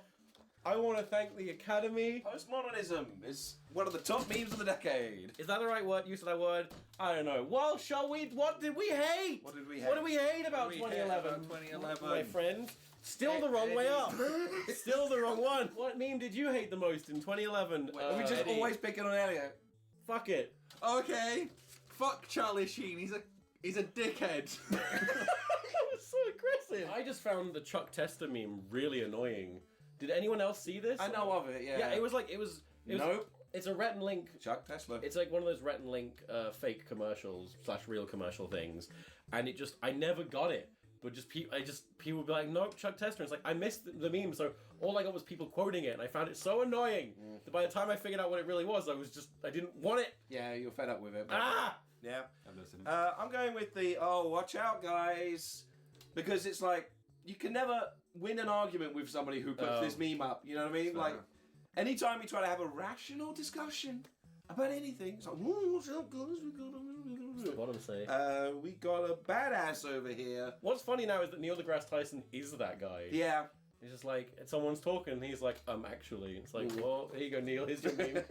I want to thank the Academy. Postmodernism is one of the top memes of the decade. Is that the right word? Use of that word? I don't know. Well, shall we? What did we hate? What did we hate? What did we hate about 2011? 2011. My friend. Still the wrong way up. Still the wrong one. What meme did you hate the most in 2011? Are we just always picking on Elliot? Fuck it. Okay. Fuck Charlie Sheen. He's a dickhead. That was so aggressive. I just found the Chuck Tester meme really annoying. Did anyone else see this? I know of it, yeah. Yeah, it was. Nope. It's a Rhett and Link. Chuck Tesla. It's like one of those Rhett and Link fake commercials / real commercial things, and I never got it. But people would be like, nope, Chuck Tester. And it's like I missed the meme, so all I got was people quoting it, and I found it so annoying that by the time I figured out what it really was, I didn't want it. Yeah, you're fed up with it. But... Ah! Yeah. I'm going with the watch out, guys, because it's like you can never win an argument with somebody who puts this meme up. You know what I mean? Like, anytime you try to have a rational discussion about anything, it's like, what's up, guys? What I'm saying. We got a badass over here. What's funny now is that Neil deGrasse Tyson is that guy. Yeah. He's just like, someone's talking, and he's like, actually. It's like, well, here you go, Neil, here's your meme.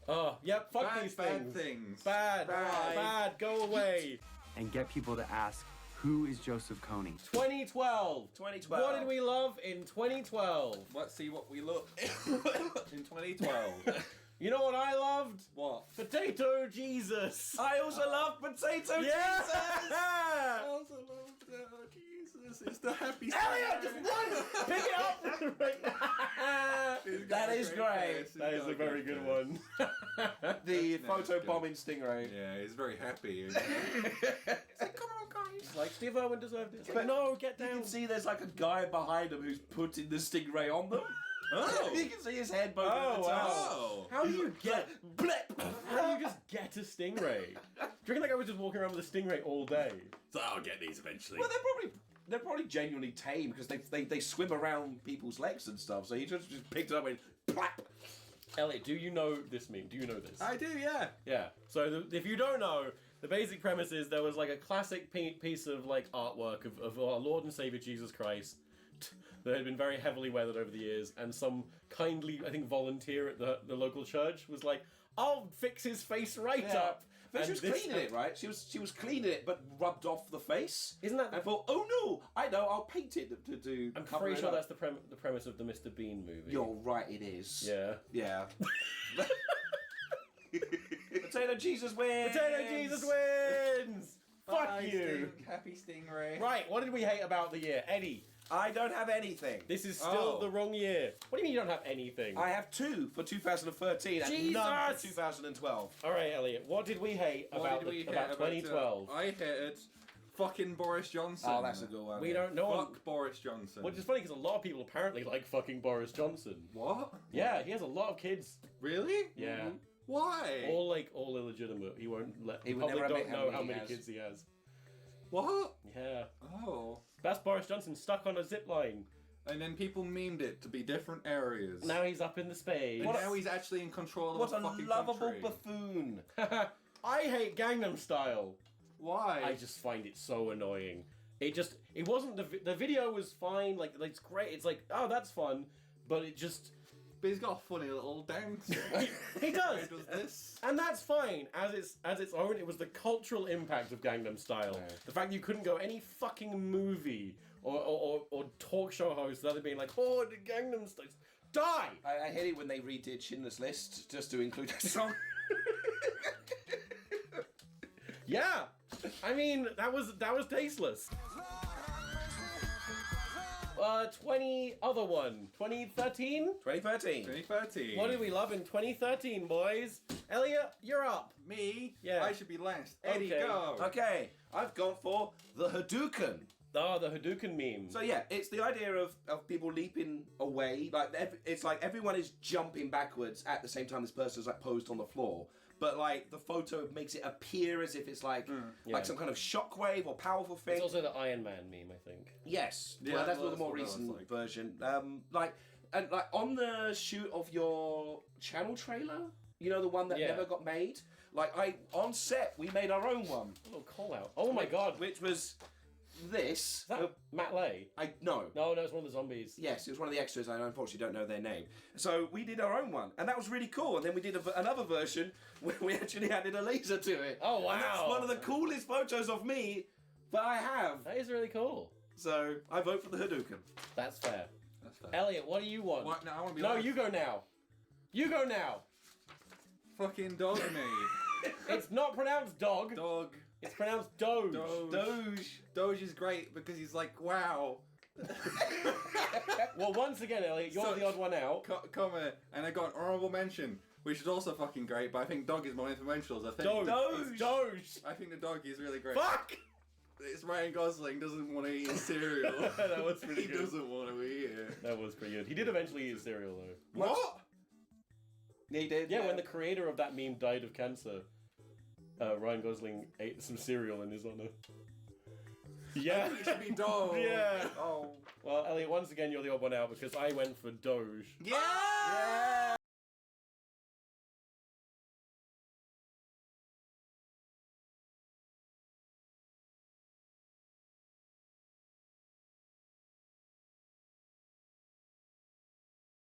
Oh, yep, fuck these things. Bad, go away. And get people to ask, who is Joseph Kony? 2012. What did we love in 2012? Let's see what we love in 2012. You know what I loved? What? Potato Jesus. I also love Potato Jesus. I also love Potato Jesus. It's the happy Elliot, just run! Pick it up right now. That is great. That is a very good one. The photo bombing stingray. Yeah, he's very happy. It's like, come on, guys. It's like, Steve Irwin deserved it. But no, get down. You can see there's like a guy behind him who's putting the stingray on them. Oh. You can see his head poking at the top. How do you get... How do you just get a stingray? Do you reckon that guy was just walking around with a stingray all day? So I'll get these eventually. Well, they're probably genuinely tame because they swim around people's legs and stuff. So he just picked it up and plap. Elliot, do you know this meme? Do you know this? I do, yeah. Yeah. So if you don't know, the basic premise is there was like a classic piece of like artwork of our Lord and Savior Jesus Christ that had been very heavily weathered over the years, and some kindly, I think, volunteer at the local church was like, I'll fix his face up. But she was cleaning it, right? She was cleaning it, but rubbed off the face. Isn't that? And thought, oh no, I know, I'll paint it to do. I'm pretty sure that's the premise of the Mr. Bean movie. You're right, it is. Yeah. Yeah. Potato Jesus wins. Potato Jesus wins. Fuck you. Happy Stingray. Right. What did we hate about the year, Eddie? I don't have anything. This is still the wrong year. What do you mean you don't have anything? I have 2 for 2013 and none for 2012. All right, Elliot. What did we hate about 2012? I hated fucking Boris Johnson. Oh, that's a good one. We don't know. Fuck Boris Johnson. Which is funny because a lot of people apparently like fucking Boris Johnson. What? Yeah, he has a lot of kids. Really? Yeah. Why? All illegitimate. He won't let. He The would public never don't admit know how how many many he has. kids he has. What? Yeah. Oh. That's Boris Johnson stuck on a zip line. And then people memed it to be different areas. Now he's up in the space. And now he's actually in control of What the a fucking lovable country. buffoon. I hate Gangnam Style. Why? I just find it so annoying. It wasn't the video was fine. Like it's great. It's like, oh, that's fun, but it just. But he's got a funny little dance. He does. He does this. And that's fine as its own. It was the cultural impact of Gangnam Style. Yeah. The fact you couldn't go any fucking movie or talk show host without it being like, oh, the Gangnam Style. Die! I hate it when they redid Schindler's List just to include that song. Yeah, I mean that was tasteless. 2013? 2013. What did we love in 2013, boys? Elliot, you're up. Me? Yeah. I should be last. Eddie, Okay. go. Okay, I've gone for the Hadouken. Oh, the Hadouken meme. So yeah, it's the idea of people leaping away. Like it's like everyone is jumping backwards at the same time this person's like posed on the floor. But like the photo makes it appear as if it's like Yeah. some kind of shockwave or powerful thing. It's also the Iron Man meme, I think. Yes, Yeah, well, that's well, the more that's what that recent was like. version. Like on the shoot of your channel trailer, you know, the one that Yeah. never got made. Like on set, we made our own one. A little call out. Oh my god. Which was this. Is that Matt Lay? No, No, it's one of the zombies. yes, it was one of the extras. I unfortunately don't know their name. So we did our own one, and that was really cool. And then we did another version where we actually added a laser to it. Oh, wow. And that's one of the coolest photos of me that I have. That is really cool. So I vote for the Hadouken. That's fair. That's fair. Elliot, what do you want? What? No, I want to be No, last. you go now. You go now. Fucking dog me. It's not pronounced dog. Dog. It's pronounced Doge. Doge. Doge is great because he's like, wow. Well, once again, Elliot, you're the odd one out. Comment. And I got an honorable mention, which is also fucking great, but I think dog is more influential. I think Doge. It's Doge. I think the dog is really great. Fuck! It's Ryan Gosling doesn't want to eat his cereal. That was pretty He good. doesn't want to eat it. That was pretty good. He did eventually eat cereal, though. What? He did. Yeah, when the creator of that meme died of cancer, Ryan Gosling ate some cereal in his honor. Yeah. I think it should be dog. Yeah. Oh. Well, Elliot, once again, you're the odd one out because I went for Doge. Yeah! Yeah.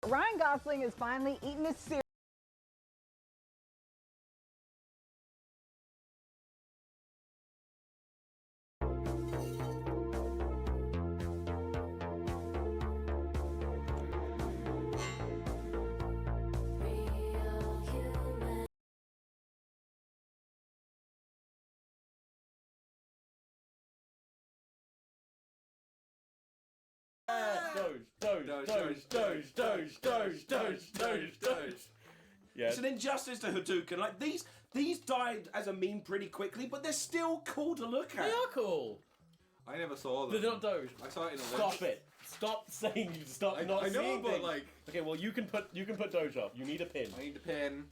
Ryan Gosling has finally eaten his cereal. Doge. Yeah. It's an injustice to Hadouken. Like these died as a meme pretty quickly, but they're still cool to look at. They are cool. I never saw them. They're not Doge. I saw it in a Stop list. it. Stop saying you stop not I know, seeing but things. like, Okay, well you can put Doge up. You need a pin. I need a pin.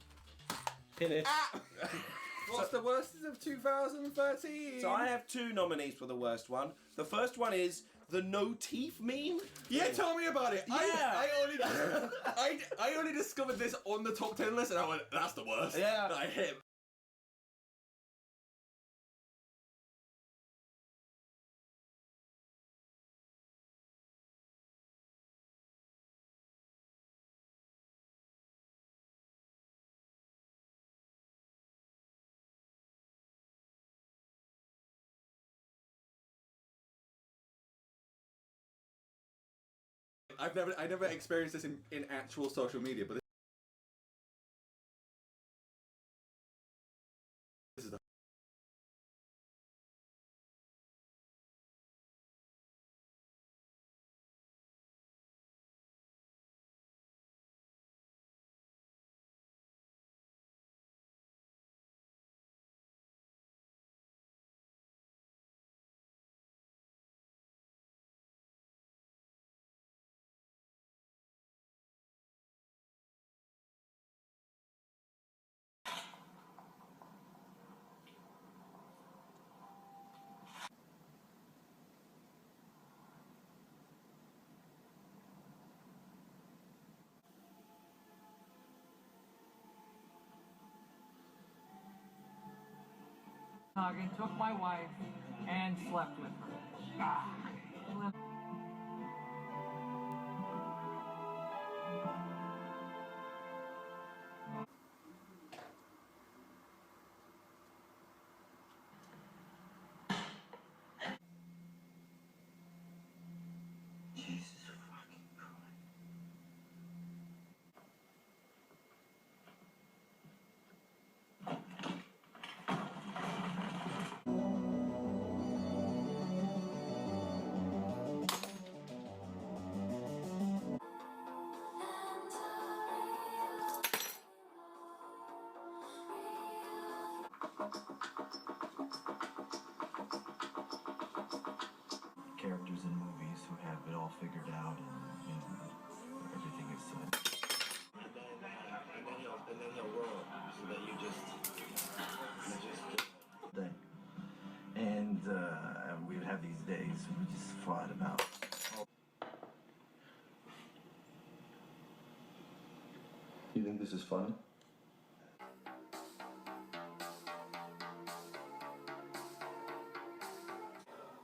Pin it. What's the worst of 2013? So I have two nominees for the worst one. The first one is the no teeth meme. Yeah, tell me about it. Yeah. I only discovered this on the top 10 list, and I went, "That's the worst." Yeah. And I hit I never experienced this in actual social media, but this is the Noggin took my wife and slept with her. Characters in movies who have it all figured out and everything is and then he'll roll so that you just thing. And we would have these days we just fought about. You think this is fun?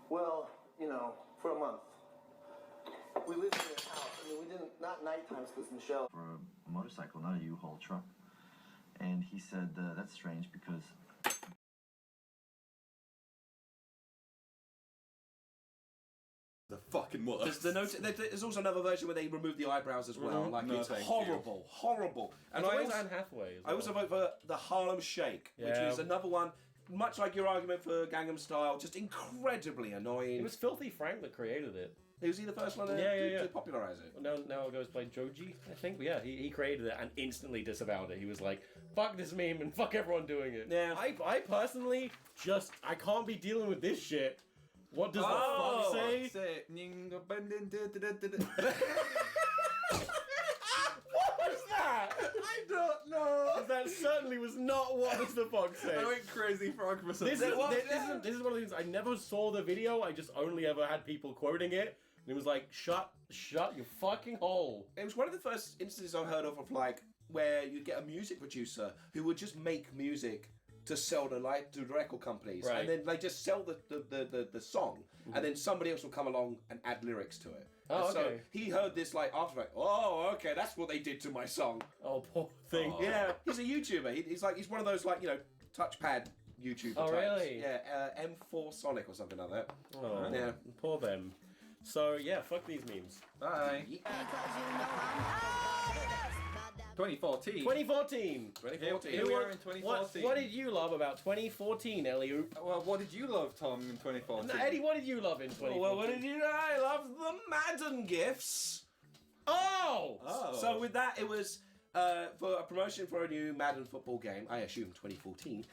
Well, you know, for a month. We lived in this house. I mean, we didn't, not nighttime because Michelle. For a motorcycle, not a U-Haul truck. And he said, that's strange because The fucking worst. There's also another version where they remove the eyebrows as well. Like No, it's thank horrible, horrible. And I always also, Anne Hathaway as I also vote for the Harlem Shake, which Yeah. is another one, much like your argument for Gangnam Style, just incredibly annoying. It was Filthy Frank that created it. Was he the first one to popularize it? Now it goes by Joji, I think. But yeah, he created it and instantly disavowed it. He was like, fuck this meme and fuck everyone doing it. Yeah. I personally I can't be dealing with this shit. What does the fuck say? What was that? I don't know. That certainly was not what does the fuck say. I went crazy frog for something. This is one of the things, I never saw the video, I just only ever had people quoting it. And it was like, shut your fucking hole. It was one of the first instances I've heard of like where you get a music producer who would just make music to sell to record companies, Right. and then they just sell the song, and then somebody else will come along and add lyrics to it. Oh, And okay. So he heard this like after, like, oh, okay, that's what they did to my song. Oh, poor thing. Oh. Yeah, he's a YouTuber. He's one of those like touchpad YouTuber Oh, types. really? Yeah, M4 Sonic or something like that. Oh, Yeah. poor them. So yeah, fuck these memes. Bye. 2014. 2014. Here we are in 2014. What did you love about 2014, Ellie? Well, what did you love, Tom, in 2014? No, Eddie, what did you love in 2014? Well, what did you know? I loved the Madden gifts. Oh! So with that, it was for a promotion for a new Madden football game, I assume 2014.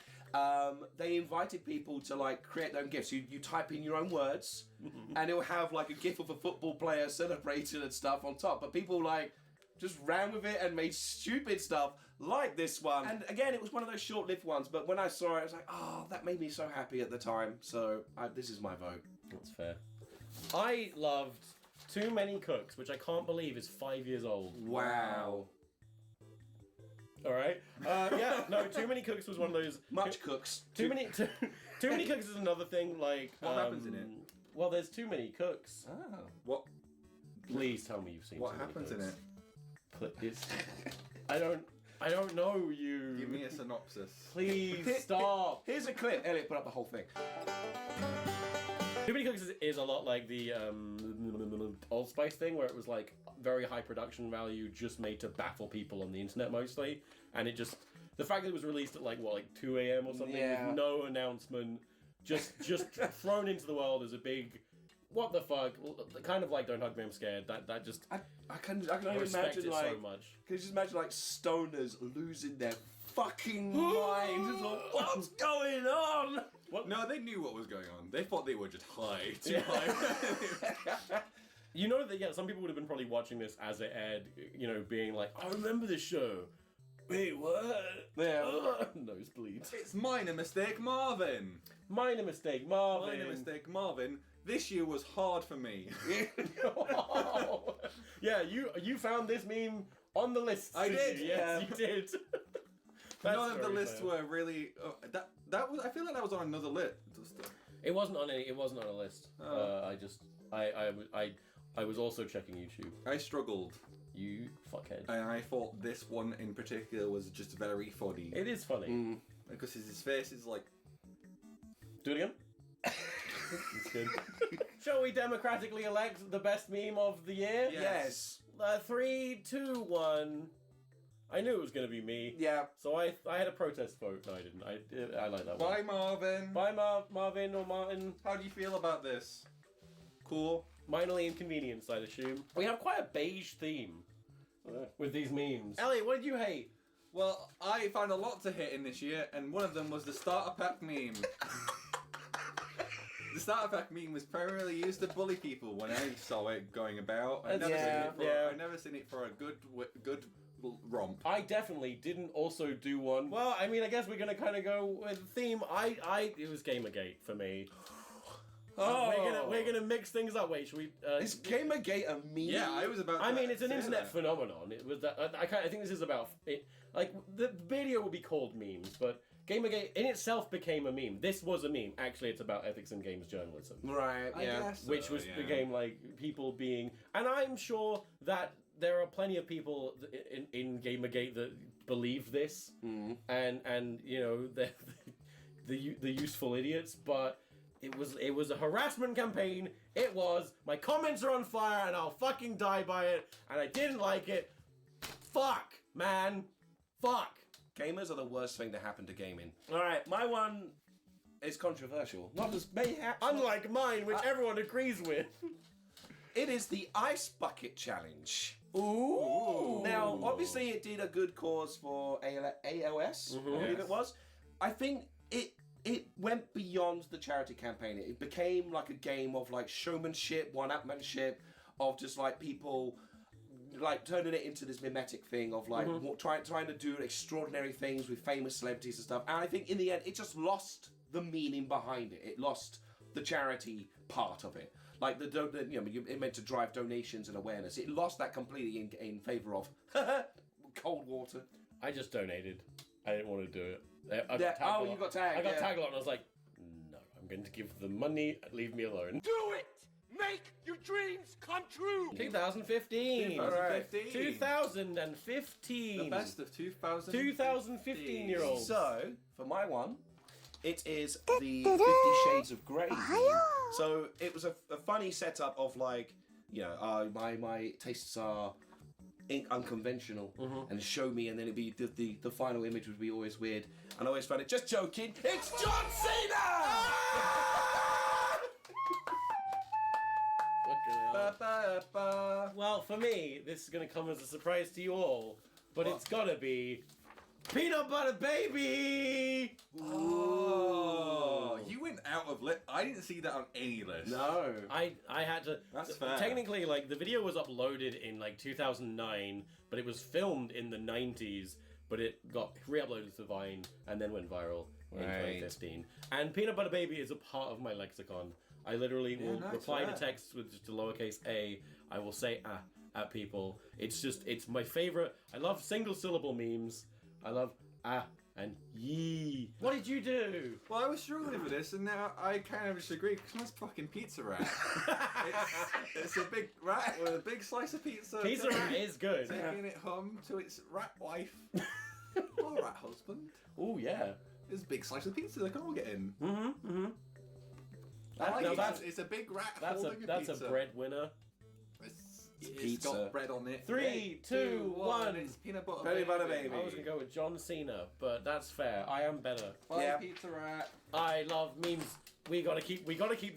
They invited people to like create their own gifs. You type in your own words, and it'll have like a gif of a football player celebrating and stuff on top. But people like just ran with it and made stupid stuff like this one. And again, it was one of those short-lived ones. But when I saw it, I was like, oh, that made me so happy at the time. So this is my vote. That's fair. I loved Too Many Cooks, which I can't believe is 5 years old. Wow. All right. Yeah. No. Too Many Cooks was one of those. Much cooks. Too many cooks is another thing. Like What happens in it? Well, there's too many cooks. Ah. What? Please tell me you've seen. What Too Many happens in Cooks. it? Please. I don't know you. Give me a synopsis. Please stop. Here's a clip. Elliot put up the whole thing. Too Many Cooks is a lot like the Old Spice thing, where it was like very high production value, just made to baffle people on the internet mostly, and it just the fact that it was released at like 2 a.m. or something with no announcement, just thrown into the world as a big. What the fuck? Kind of like Don't Hug Me, I'm Scared. That just I can only respect imagine it like so much. Can you just imagine like stoners losing their fucking minds? It's like, what's going on? What? No, they knew what was going on. They thought they were just high. Too high. You know that some people would have been probably watching this as it aired, being like, I remember this show. Wait, what? Yeah. Nosebleed. It's Minor Mistake Marvin. Minor Mistake Marvin. Minor Mistake Marvin. This year was hard for me. Yeah, you found this meme on the list. I did. Yes, you did. None of the very lists fair. were really. That was. I feel like that was on another list. It wasn't on any. It wasn't on a list. Oh. I was also checking YouTube. I struggled. You fuckhead. And I thought this one in particular was just very funny. It is funny. Because his face is like. Do it again. It's good. Shall we democratically elect the best meme of the year? Yes. 3, 2, 1. I knew it was going to be me. Yeah. So I had a protest vote. No, I didn't. I like that one. Bye, Marvin. Bye, Marvin or Martin. How do you feel about this? Cool. Minorly inconvenienced, I'd assume. We have quite a beige theme with these memes. Elliot, what did you hate? Well, I found a lot to hit in this year, and one of them was the starter pack meme. The starter pack meme was primarily used to bully people when I saw it going about. I've never seen it for a good romp. I definitely didn't also do one. Well, I mean, I guess we're gonna kind of go with the theme. It was Gamergate for me. We're gonna mix things up. Wait, should we? Is Gamergate a meme? Yeah, I was about. I mean, it's an internet phenomenon. It was that. I think this is about it. Like the video will be called memes, but Gamergate in itself became a meme. This was a meme. Actually, it's about ethics in games journalism. Right. Yeah. Which became like people being, and I'm sure that there are plenty of people in Gamergate that believe this, and you know the useful idiots, but. It was a harassment campaign. It was. My comments are on fire and I'll fucking die by it. And I didn't like it. Fuck, man. Fuck. Gamers are the worst thing to happen to gaming. Alright, my one is controversial. Not as unlike mine, which everyone agrees with. It is the Ice Bucket Challenge. Ooh. Now, obviously it did a good cause for ALS, I believe it was. I think it went beyond the charity campaign. It became like a game of like showmanship, one-upmanship, of just like people like turning it into this mimetic thing of like trying to do extraordinary things with famous celebrities and stuff. And I think in the end, it just lost the meaning behind it. It lost the charity part of it. Like it meant to drive donations and awareness. It lost that completely in favor of cold water. I just donated. I didn't want to do it. You got tagged. I got tagged a lot, and I was like, no, I'm going to give the money. Leave me alone. Do it! Make your dreams come true! 2015. 2015. The best of 2015-year-olds. So, for my one, it is the 50 Shades of Grey. So, it was a funny setup of like, you know, my tastes are unconventional and show me, and then it'd be the final image would be always weird, and I always found it just joking. It's John Cena. Well, for me, this is gonna come as a surprise to you all, but it's gotta be Peanut Butter Baby. Oh, you went out of list. I didn't see that on any list. No, I had to. That's fair. Technically, like the video was uploaded in like 2009, but it was filmed in the 90s. But it got re-uploaded to Vine and then went viral in 2015. And Peanut Butter Baby is a part of my lexicon. I literally will reply to texts with just a lowercase a. I will say at people. It's my favorite. I love single syllable memes. I love and yee. What did you do? Well, I was struggling with this, and now I kind of disagree because that's fucking pizza rat. it's a big rat with a big slice of pizza. Pizza rat is good. Taking it home to its rat wife or rat husband. Oh yeah. It's a big slice of pizza they can all get in. It's a big rat holding a pizza. That's a breadwinner. It's got bread on it. 3, 2, 1. It's peanut butter baby. I was gonna go with John Cena, but that's fair. I am better. Pizza rat. I love memes. We gotta keep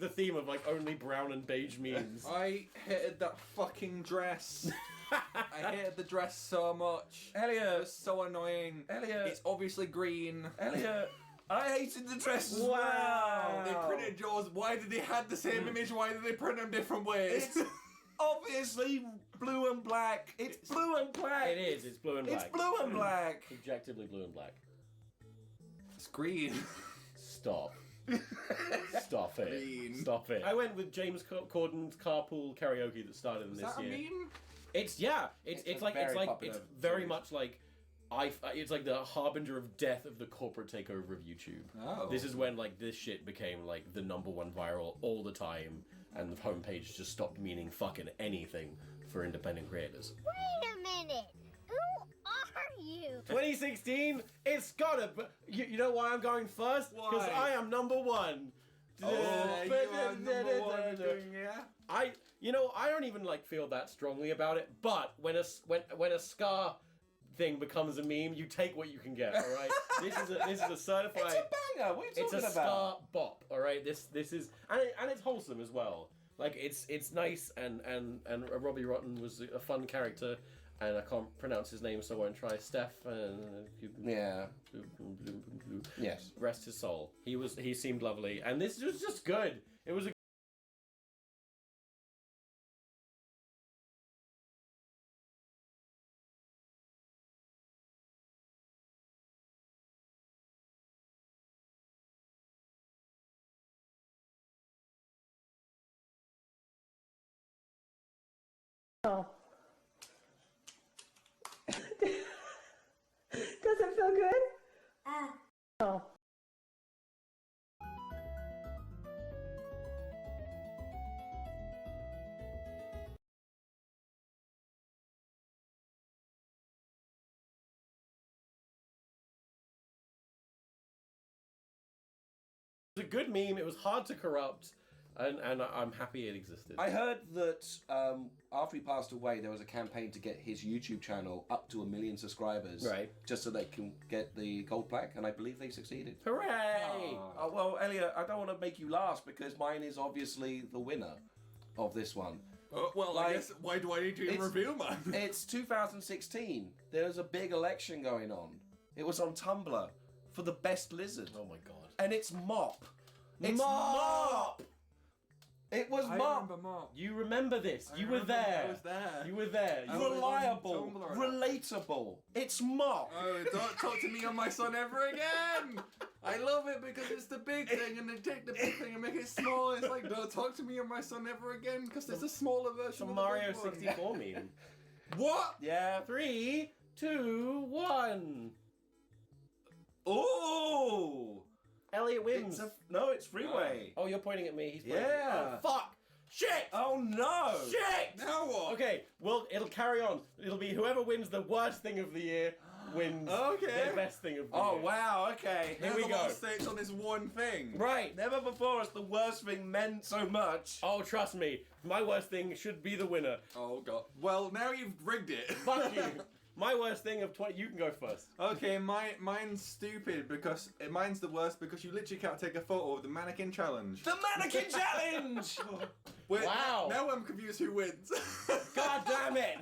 the theme of like only brown and beige memes. I hated that fucking dress. I hated the dress so much. Elliot, it was so annoying. Elliot, it's obviously green. Elliot, I hated the dress as wow. well. They printed Jaws. Why did they have the same image? Why did they print them different ways? It's obviously blue and black. It's blue and black. It is. It's blue and black. It's blue and black. Objectively blue and black. It's green. Stop. Stop it. Green. Stop it. I went with James Corden's Carpool Karaoke that started in this year. Is that a meme? It's like it's very much like it's like the harbinger of death of the corporate takeover of YouTube. Oh. This is when like this shit became like the #1 viral all the time, and the homepage just stopped meaning fucking anything for independent creators. Wait a minute. Who are you? 2016, it's gotta be. You know why I'm going first? Because I am #1. You are #1 doing, yeah? I don't even like feel that strongly about it, but when a Scar thing becomes a meme, you take what you can get, all right? This is a certified. It's a banger. What are you talking about? It's a Scar bop, all right? This is and it's wholesome as well. Like it's nice and Robbie Rotten was a fun character, and I can't pronounce his name, so I won't try. Steph. Yeah. Yes. Rest his soul. He seemed lovely, and this was just good. It was a Oh. Does it feel good? Oh. It was a good meme. It was hard to corrupt, and I'm happy it existed. I heard that after he passed away, there was a campaign to get his YouTube channel up to 1 million subscribers, right? Just so they can get the gold plaque, and I believe they succeeded. Hooray! Oh, well, Elliot, I don't want to make you last because mine is obviously the winner of this one. Well, I guess why do I need to reveal mine? It's 2016. There was a big election going on. It was on Tumblr for the best lizard. Oh my god! And it's Mop. It's Mop. It was I Mop. remember Mop. You remember this? You were there. I was there. You were there. Reliable, relatable. It's Mop. Oh, don't talk to me on my son ever again. I love it because it's the big thing, and they take the big thing and make it small. It's like, don't talk to me on my son ever again because there's a smaller version. It's a of the Mario big one. 64 meme. What? Yeah. 3, 2, 1. Oh. Elliot wins. No, it's Freeway. Oh, you're pointing at me. He's pointing Yeah. at me. Oh, fuck. Shit. Oh no. Shit. Now what? Okay. Well, it'll carry on. It'll be whoever wins the worst thing of the year wins Okay. the best thing of the Oh year. wow. Okay. Here we There's a go. lot of stakes on this one thing. Right. Never before has the worst thing meant so much. Oh, trust me. My worst thing should be the winner. Oh god. Well, now you've rigged it. Fuck you. My worst thing of 20. You can go first. Okay, mine's stupid because mine's the worst because you literally can't take a photo of the mannequin challenge. The mannequin challenge. Wait, Wow. Now I'm confused who wins. God damn it.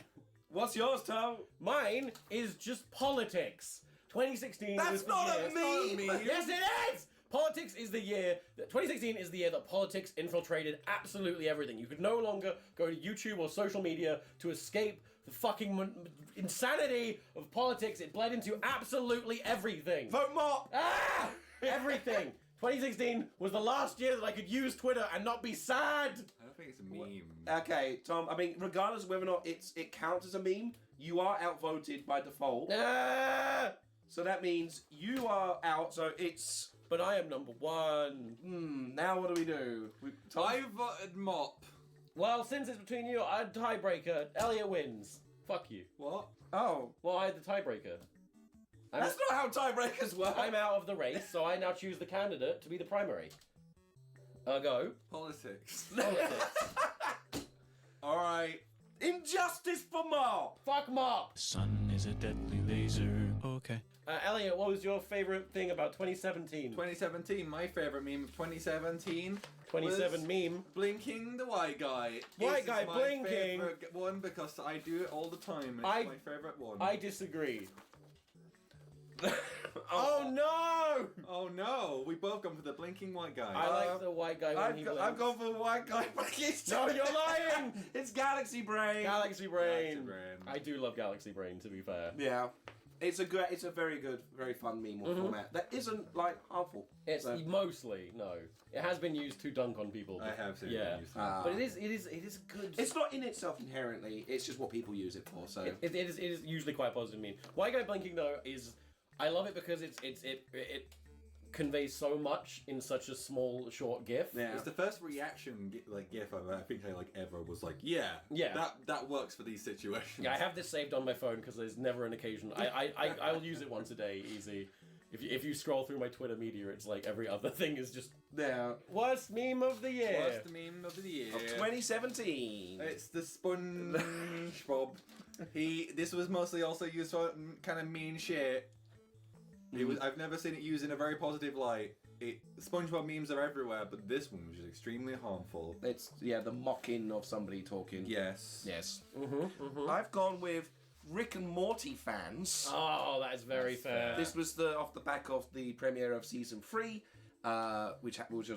What's yours, Tom? Mine is just politics. 2016 That's was the not year. a meme. Yes, it is. Politics is the year. 2016 is the year that politics infiltrated absolutely everything. You could no longer go to YouTube or social media to escape the fucking insanity of politics. It bled into absolutely everything. Vote Mop. Ah! Everything. 2016 was the last year that I could use Twitter and not be sad. I don't think it's a meme. Okay, Tom. I mean, regardless of whether or not it counts as a meme, you are outvoted by default. Ah! So that means you are out. So it's. But I am #1. Now what do we do? I voted Mop. Well, since it's between you, I'm tiebreaker. Elliot wins. Fuck you. What? Oh. Well, I had the tiebreaker. That's not how tiebreakers work. I'm out of the race, so I now choose the candidate to be the primary. Go. Politics. Alright. Injustice for Mop! Fuck Mop! Sun is a deadly laser. Okay. Elliot, what was your favourite thing about 2017? 2017, my favourite meme of 2017. 27 meme. Blinking the white guy. White guy my blinking. Favorite one because I do it all the time. It's my favourite one. I disagree. Oh no! Oh no! We both gone for the blinking white guy. I like the white guy when he blinks. I've gone for the white guy blinking. No, you're lying! It's Galaxy Brain. Galaxy Brain. Galaxy Brain. I do love Galaxy Brain, to be fair. Yeah. It's a very good, very fun meme format that isn't like harmful. It's mostly no. It has been used to dunk on people. I have seen it used. But it is good. It's not in itself inherently. It's just what people use it for. So it is usually quite a positive meme. Why Guy Blinking though is I love it because it conveys so much in such a small, short GIF. Yeah. It's the first reaction GIF I think I ever was like, yeah, that works for these situations. Yeah, I have this saved on my phone because there's never an occasion. I'll use it once a day, easy. If you scroll through my Twitter media, it's like every other thing is just there. Worst meme of the year. Worst meme of the year. Of 2017. It's the SpongeBob. This was mostly also used for kind of mean shit. I've never seen it used in a very positive light. SpongeBob memes are everywhere, but this one was just extremely harmful. It's the mocking of somebody talking. Yes. I've gone with Rick and Morty fans. Oh, that's very fair. This was off the back of the premiere of season 3, which was on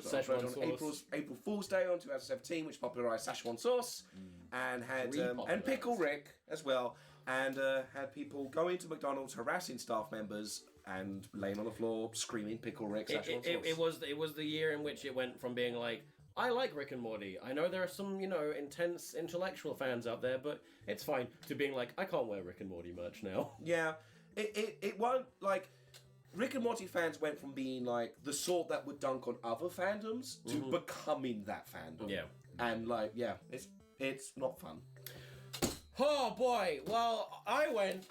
April Fool's Day on 2017, which popularised Szechuan sauce, and had and Pickle Rick as well, and had people go into McDonald's harassing staff members and laying on the floor screaming Pickle Rick. It was the year in which it went from being like, I like Rick and Morty. I know there are some, intense intellectual fans out there, but it's fine, to being like, I can't wear Rick and Morty merch now. Yeah, it won't, like, Rick and Morty fans went from being, like, the sort that would dunk on other fandoms to becoming that fandom. Yeah. And, like, it's not fun. Oh, boy. Well, I went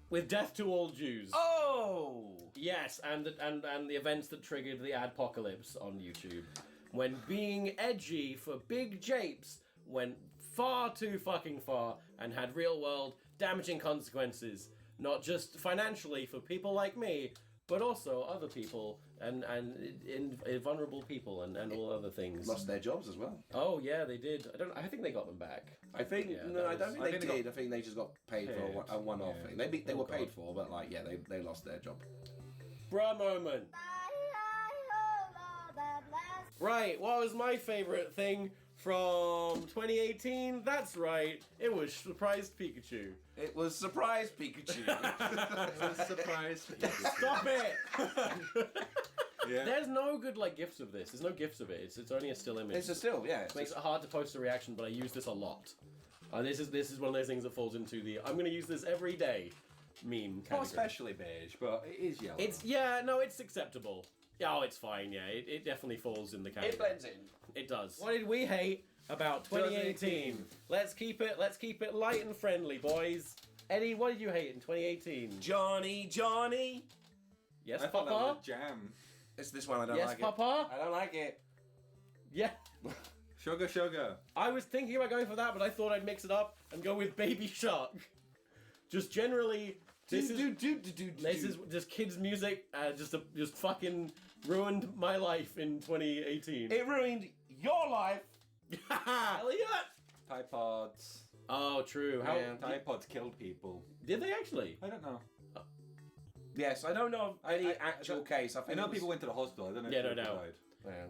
with Death to All Jews. Oh! Yes, and the events that triggered the adpocalypse on YouTube. When being edgy for big japes went far too fucking far and had real-world damaging consequences. Not just financially for people like me, but also other people and vulnerable people and all other things. Lost their jobs as well. Oh, yeah, they did. I think they got them back. I don't think they did. I think they just got paid for a one-off thing. They were paid for, but they lost their job. Bruh moment. Right, what was my favourite thing from 2018? That's right, it was Surprise Pikachu. It was Surprise Pikachu. It was Surprise Pikachu. Stop it! Yeah. There's no good gifs of this. There's no gifs of it. It's only a still image. It's a still, yeah. It makes it hard to post a reaction, but I use this a lot. This is one of those things that falls into the I'm going to use this every day meme category. Not especially beige, but it is yellow. It's acceptable. Oh, it's fine. Yeah, it definitely falls in the category. It blends in. It does. What did we hate about 2018? Let's keep it light and friendly, boys. Eddie, what did you hate in 2018? Johnny. Yes, I Papa. Thought that was a jam. It's this one. I don't like like it. Yes, Papa. I don't like it. Yeah. Sugar. I was thinking about going for that, but I thought I'd mix it up and go with Baby Shark. Just generally, this is just kids' music. Just fucking ruined my life in 2018. It ruined your life. Elliot. Tide Pods. Oh, true. How Tide Pods killed people. Did they actually? I don't know. Yes, I don't know any actual case. I know people went to the hospital. I don't know. Yeah, if no people doubt. died. Yeah.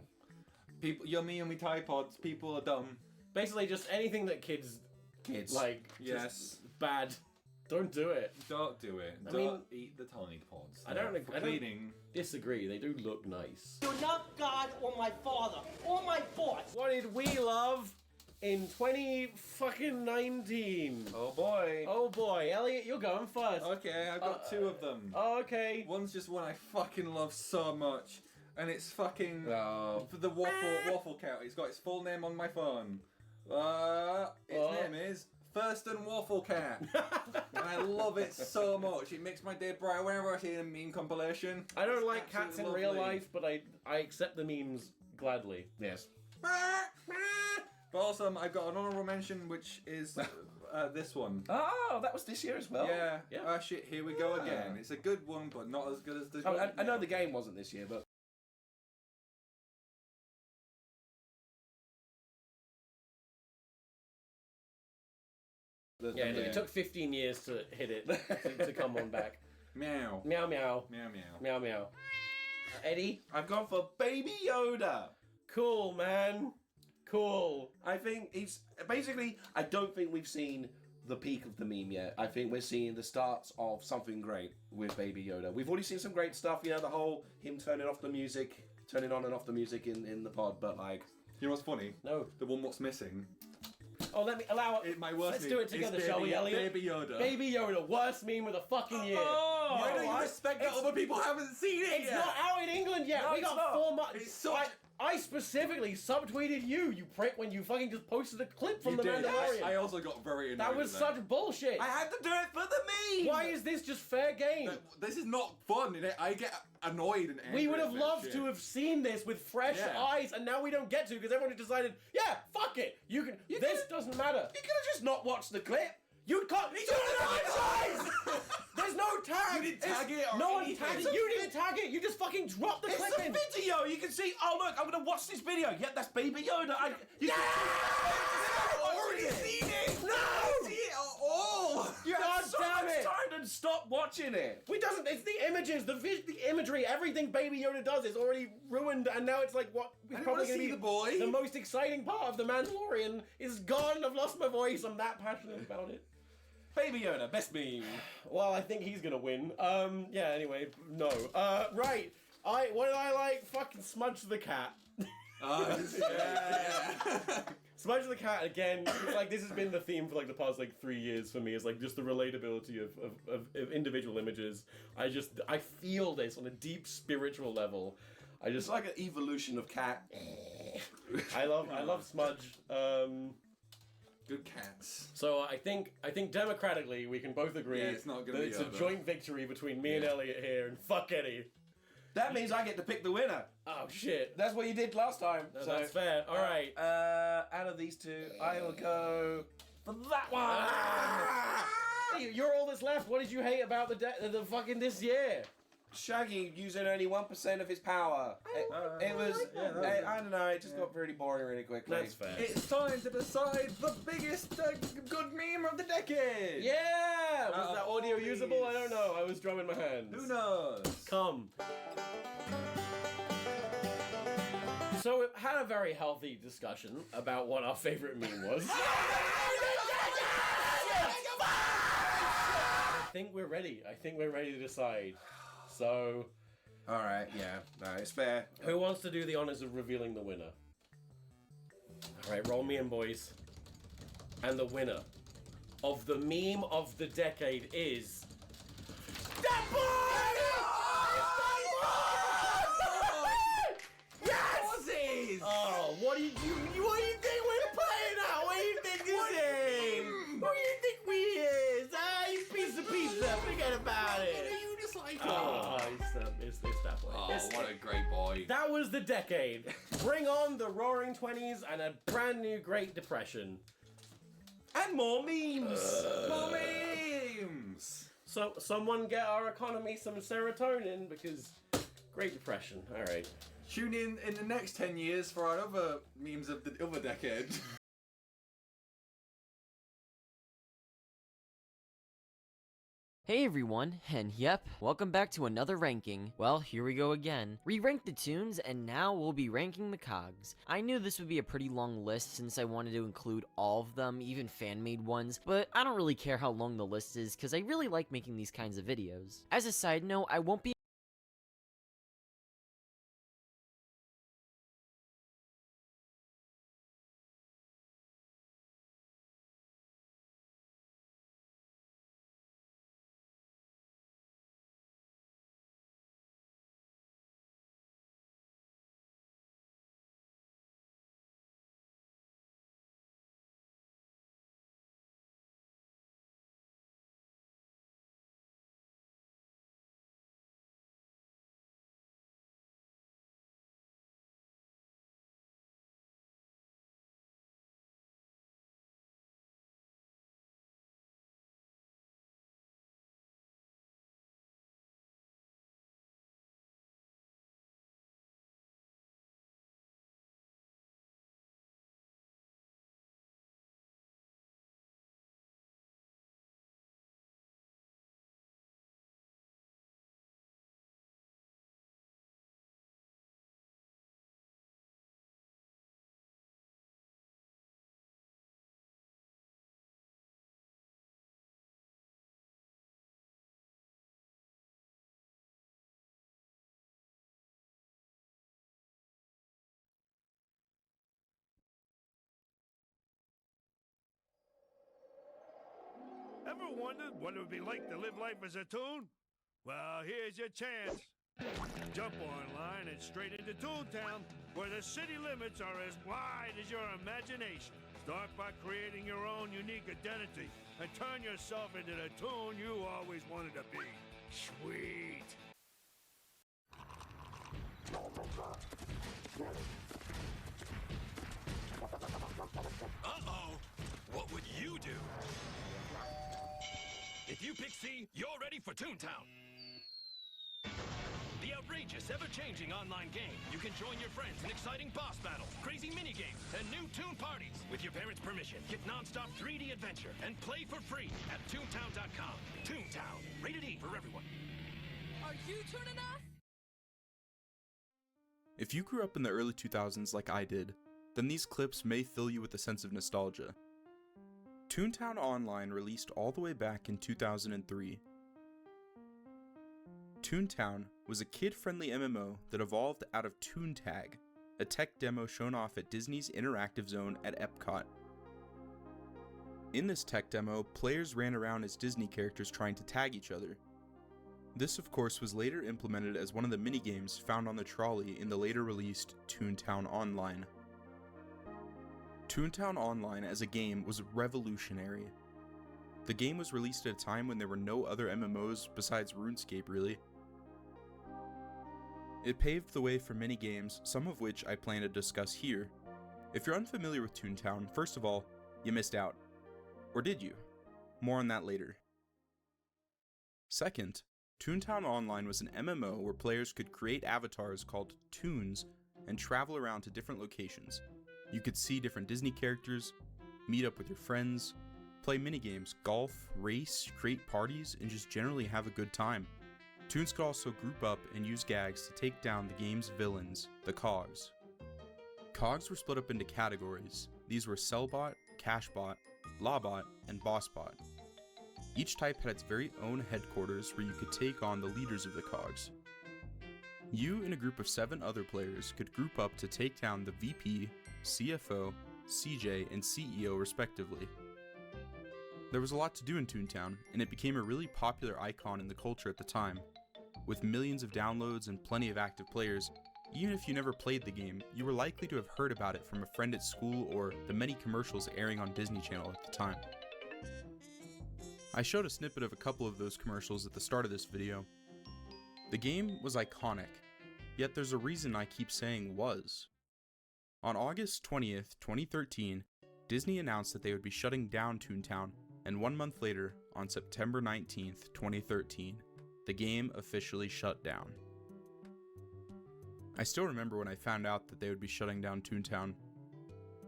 People, yummy Tide Pods. People are dumb. Basically, just anything that kids like. Yes. Bad. Don't do it. Don't do it. Don't eat the Tide Pods. I don't disagree. They do look nice. You're not God or my father or my boss. What did we love in 2019? Oh boy. Oh boy. Elliot, you're going first. Okay, I've got two of them. Oh, okay. One's just one I fucking love so much. And it's fucking for the waffle count. It's got its full name on my phone. Its name is Thurston Waffle Cat. And I love it so much. It makes my day bright whenever I see a meme compilation. I don't like cats in real life, but I accept the memes gladly. Yes. But also, I've got an honorable mention, which is this one. Oh, that was this year as well. Yeah. Ah, shit, here we go again. It's a good one, but not as good as the one. I know the game wasn't this year, but... Yeah, it took 15 years to hit it, to come on back. Meow. Meow, meow. Meow, meow. Meow, meow. Eddie? I've gone for Baby Yoda. Cool, man. Cool. I think he's... Basically, I don't think we've seen the peak of the meme yet. I think we're seeing the starts of something great with Baby Yoda. We've already seen some great stuff, you know, the whole him turning on and off the music in the pod, but like... You know what's funny? No. The one what's missing. Oh, let me allow it. Let's do it together, shall we, Elliot? Baby Yoda. Baby Yoda, worst meme of the fucking year. Oh, why don't you respect that other people haven't seen it It's yet? not out in England yet. No, We got it's not. 4 months. It's such... I specifically subtweeted you prick, when you fucking just posted a clip from You The did. Mandalorian. I also got very annoyed. That was such bullshit. I had to do it for the meme! Why is this just fair game? This is not fun. I get annoyed and angry. We would have at loved shit. to have seen this with fresh eyes, and now we don't get to because everyone has decided, yeah, fuck it. This doesn't matter. You could have just not watched the clip. You can't. There's no tag. You didn't tag it or No one anything. tagged it. You didn't tag it. You just fucking dropped the clip in. It's a video. You can see. Oh look, I'm gonna watch this video. Yeah, that's Baby Yoda. I've already seen it. No. I see it at all. You God had so damn much it. time to stop watching it. It's the images, the imagery, everything Baby Yoda does is already ruined, and now it's like what is probably going to be the boy. The most exciting part of The Mandalorian is gone. I've lost my voice. I'm that passionate about it. Baby Yoda, best meme. Well, I think he's gonna win. Yeah. Anyway, no. Right. What did I like? Fucking Smudge the cat. Smudge the cat again. It's like this has been the theme for like the past like 3 years for me. Is like just the relatability of individual images. I feel this on a deep spiritual level. It's like an evolution of cat. I love Smudge. Good cats. So I think democratically we can both agree it's not gonna that be it's a Yoda. joint victory between me and Elliot here, and fuck Eddie. That means I get to pick the winner. Oh shit. That's what you did last time. No, that's fair. All right. Out of these two, I will go for that one. You're all that's left. What did you hate about the fucking this year? Shaggy using only 1% of his power. It was, I don't know, it just got pretty boring really quickly. That's fair. It's time to decide the biggest good meme of the decade. Yeah! Was that audio usable? I don't know. I was drumming my hands. Who knows? Come. So we had a very healthy discussion about what our favorite meme was. I think we're ready. To decide. So, all right, yeah, no, it's fair. Who wants to do the honors of revealing the winner? All right, roll me in, boys. And the winner of the meme of the decade is that boy! Yes! Oh, what do you think we're playing at? What do you think this is? What do you think we is? You piece of pizza. Forget about it. Oh, it's that boy. Oh, what a great boy. That was the decade. Bring on the Roaring Twenties and a brand new Great Depression. And more memes. More memes. So someone get our economy some serotonin because Great Depression. All right. Tune in the next 10 years for our other memes of the other decade. Hey everyone, and yep, welcome back to another ranking. Well, here we go again. We ranked the tunes, and now we'll be ranking the cogs. I knew this would be a pretty long list since I wanted to include all of them, even fan-made ones, but I don't really care how long the list is, because I really like making these kinds of videos. As a side note, I won't be wondered what it would be like to live life as a toon? Well, here's your chance. Jump online and straight into Toontown, where the city limits are as wide as your imagination. Start by creating your own unique identity and turn yourself into the toon you always wanted to be. Sweet. Uh-oh! What would you do? If you pick C, you're ready for Toontown. The outrageous, ever-changing online game. You can join your friends in exciting boss battles, crazy mini-games, and new Toon parties. With your parents' permission, get non-stop 3D adventure and play for free at Toontown.com. Toontown, rated E for everyone. Are you Toon enough? If you grew up in the early 2000s like I did, then these clips may fill you with a sense of nostalgia. Toontown Online released all the way back in 2003. Toontown was a kid-friendly MMO that evolved out of Toontag, a tech demo shown off at Disney's Interactive Zone at Epcot. In this tech demo, players ran around as Disney characters trying to tag each other. This of course was later implemented as one of the minigames found on the trolley in the later released Toontown Online. Toontown Online as a game was revolutionary. The game was released at a time when there were no other MMOs besides RuneScape really. It paved the way for many games, some of which I plan to discuss here. If you're unfamiliar with Toontown, first of all, you missed out. Or did you? More on that later. Second, Toontown Online was an MMO where players could create avatars called Toons and travel around to different locations. You could see different Disney characters, meet up with your friends, play minigames, golf, race, create parties, and just generally have a good time. Toons could also group up and use gags to take down the game's villains, the Cogs. Cogs were split up into categories. These were Sellbot, Cashbot, Lawbot, and Bossbot. Each type had its very own headquarters where you could take on the leaders of the Cogs. You and a group of 7 other players could group up to take down the VP, CFO, CJ, and CEO respectively. There was a lot to do in Toontown, and it became a really popular icon in the culture at the time. With millions of downloads and plenty of active players, even if you never played the game, you were likely to have heard about it from a friend at school or the many commercials airing on Disney Channel at the time. I showed a snippet of a couple of those commercials at the start of this video. The game was iconic, yet there's a reason I keep saying was. On August 20th, 2013, Disney announced that they would be shutting down Toontown, and 1 month later, on September 19th, 2013, the game officially shut down. I still remember when I found out that they would be shutting down Toontown.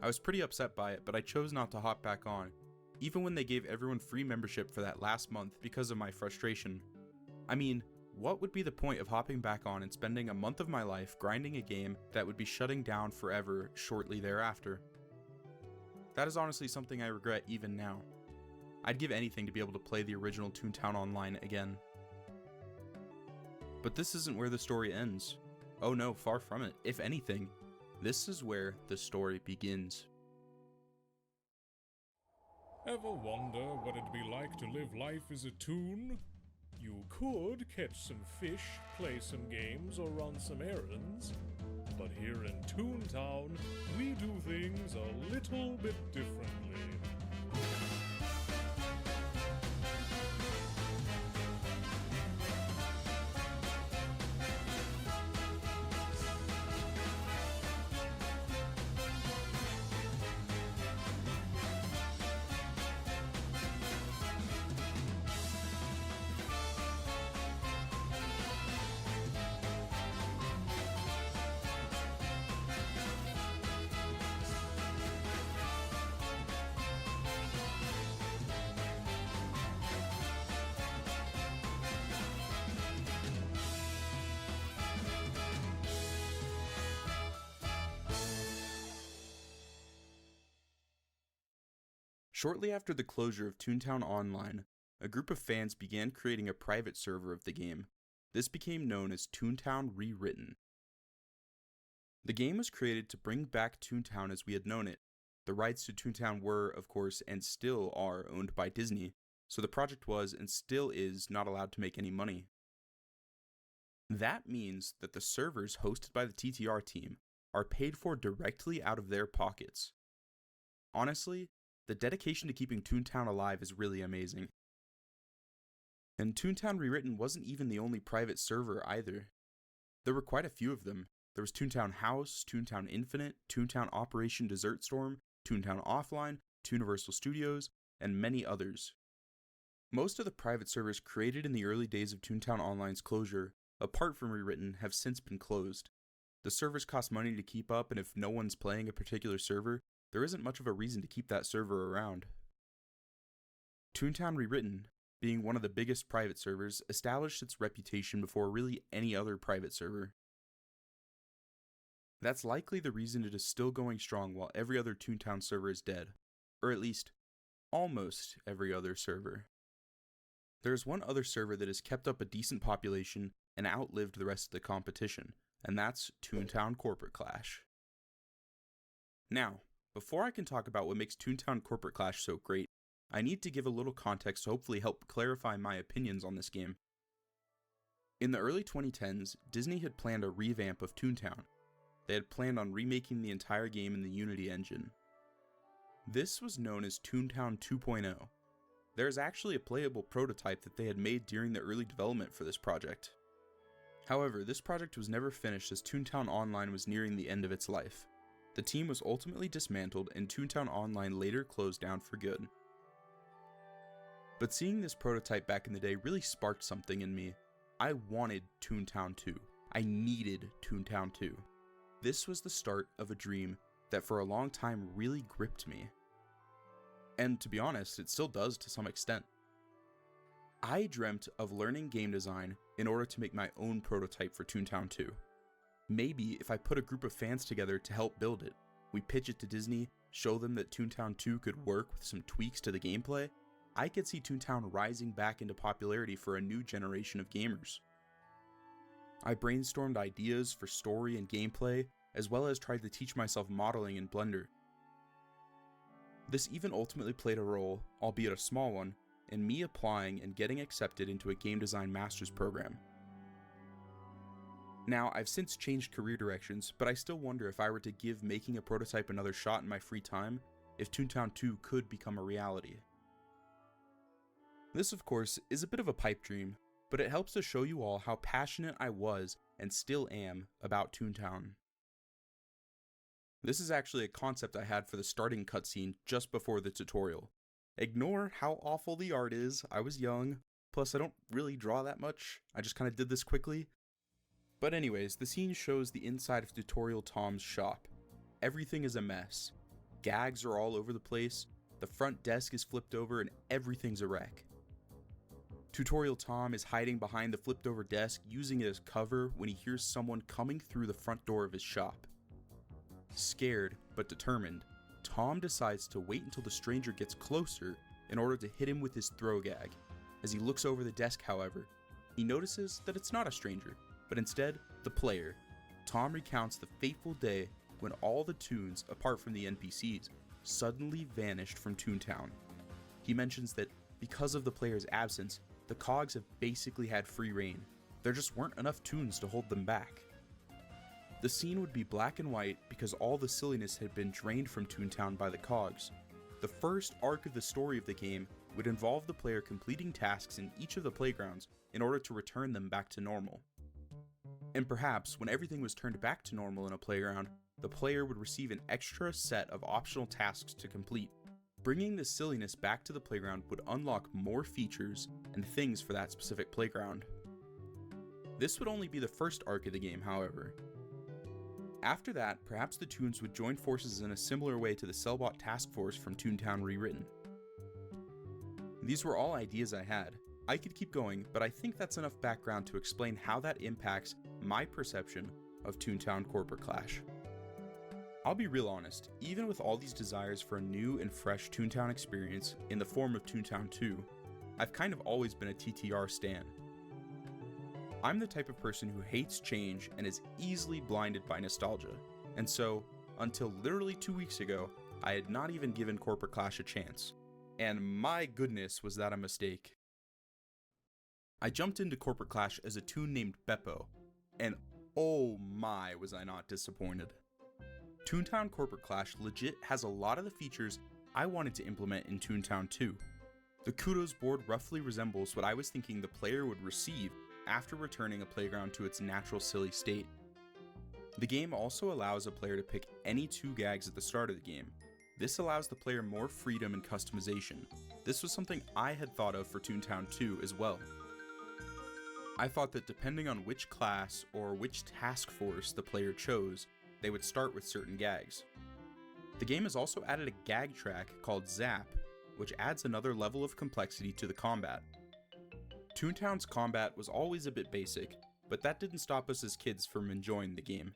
I was pretty upset by it, but I chose not to hop back on, even when they gave everyone free membership for that last month because of my frustration. I mean, what would be the point of hopping back on and spending a month of my life grinding a game that would be shutting down forever shortly thereafter? That is honestly something I regret even now. I'd give anything to be able to play the original Toontown Online again. But this isn't where the story ends. Oh no, far from it. If anything, this is where the story begins. Ever wonder what it'd be like to live life as a toon? You could catch some fish, play some games, or run some errands. But here in Toontown, we do things a little bit differently. Shortly after the closure of Toontown Online, a group of fans began creating a private server of the game. This became known as Toontown Rewritten. The game was created to bring back Toontown as we had known it. The rights to Toontown were, of course, and still are, owned by Disney, so the project was and still is not allowed to make any money. That means that the servers hosted by the TTR team are paid for directly out of their pockets. Honestly, the dedication to keeping Toontown alive is really amazing. And Toontown Rewritten wasn't even the only private server either. There were quite a few of them. There was Toontown House, Toontown Infinite, Toontown Operation Desert Storm, Toontown Offline, Tooniversal Studios, and many others. Most of the private servers created in the early days of Toontown Online's closure, apart from Rewritten, have since been closed. The servers cost money to keep up, and if no one's playing a particular server, there isn't much of a reason to keep that server around. Toontown Rewritten, being one of the biggest private servers, established its reputation before really any other private server. That's likely the reason it is still going strong while every other Toontown server is dead, or at least, almost every other server. There is one other server that has kept up a decent population and outlived the rest of the competition, and that's Toontown Corporate Clash. Now, before I can talk about what makes Toontown Corporate Clash so great, I need to give a little context to hopefully help clarify my opinions on this game. In the early 2010s, Disney had planned a revamp of Toontown. They had planned on remaking the entire game in the Unity engine. This was known as Toontown 2.0. There is actually a playable prototype that they had made during the early development for this project. However, this project was never finished as Toontown Online was nearing the end of its life. The team was ultimately dismantled and Toontown Online later closed down for good. But seeing this prototype back in the day really sparked something in me. I wanted Toontown 2. I needed Toontown 2. This was the start of a dream that for a long time really gripped me. And to be honest, it still does to some extent. I dreamt of learning game design in order to make my own prototype for Toontown 2. Maybe if I put a group of fans together to help build it, we pitch it to Disney, show them that Toontown 2 could work with some tweaks to the gameplay, I could see Toontown rising back into popularity for a new generation of gamers. I brainstormed ideas for story and gameplay, as well as tried to teach myself modeling in Blender. This even ultimately played a role, albeit a small one, in me applying and getting accepted into a game design master's program. Now, I've since changed career directions, but I still wonder if I were to give making a prototype another shot in my free time, if Toontown 2 could become a reality. This, of course, is a bit of a pipe dream, but it helps to show you all how passionate I was and still am about Toontown. This is actually a concept I had for the starting cutscene just before the tutorial. Ignore how awful the art is, I was young, plus I don't really draw that much, I just kinda did this quickly. But anyways, the scene shows the inside of Tutorial Tom's shop. Everything is a mess. Gags are all over the place, the front desk is flipped over, and everything's a wreck. Tutorial Tom is hiding behind the flipped over desk, using it as cover when he hears someone coming through the front door of his shop. Scared, but determined, Tom decides to wait until the stranger gets closer in order to hit him with his throw gag. As he looks over the desk, however, he notices that it's not a stranger, but instead, the player. Tom recounts the fateful day when all the toons, apart from the NPCs, suddenly vanished from Toontown. He mentions that because of the player's absence, the cogs have basically had free reign. There just weren't enough toons to hold them back. The scene would be black and white because all the silliness had been drained from Toontown by the cogs. The first arc of the story of the game would involve the player completing tasks in each of the playgrounds in order to return them back to normal. And perhaps, when everything was turned back to normal in a playground, the player would receive an extra set of optional tasks to complete. Bringing the silliness back to the playground would unlock more features and things for that specific playground. This would only be the first arc of the game, however. After that, perhaps the Toons would join forces in a similar way to the Cellbot Task Force from Toontown Rewritten. These were all ideas I had. I could keep going, but I think that's enough background to explain how that impacts my perception of Toontown Corporate Clash. I'll be real honest, even with all these desires for a new and fresh Toontown experience in the form of Toontown 2, I've kind of always been a TTR stan. I'm the type of person who hates change and is easily blinded by nostalgia, and so, until literally 2 weeks ago, I had not even given Corporate Clash a chance. And my goodness, was that a mistake. I jumped into Corporate Clash as a toon named Beppo, and oh my was I not disappointed. Toontown Corporate Clash legit has a lot of the features I wanted to implement in Toontown 2. The Kudos board roughly resembles what I was thinking the player would receive after returning a playground to its natural silly state. The game also allows a player to pick any 2 gags at the start of the game. This allows the player more freedom and customization. This was something I had thought of for Toontown 2 as well. I thought that depending on which class or which task force the player chose, they would start with certain gags. The game has also added a gag track called Zap, which adds another level of complexity to the combat. Toontown's combat was always a bit basic, but that didn't stop us as kids from enjoying the game.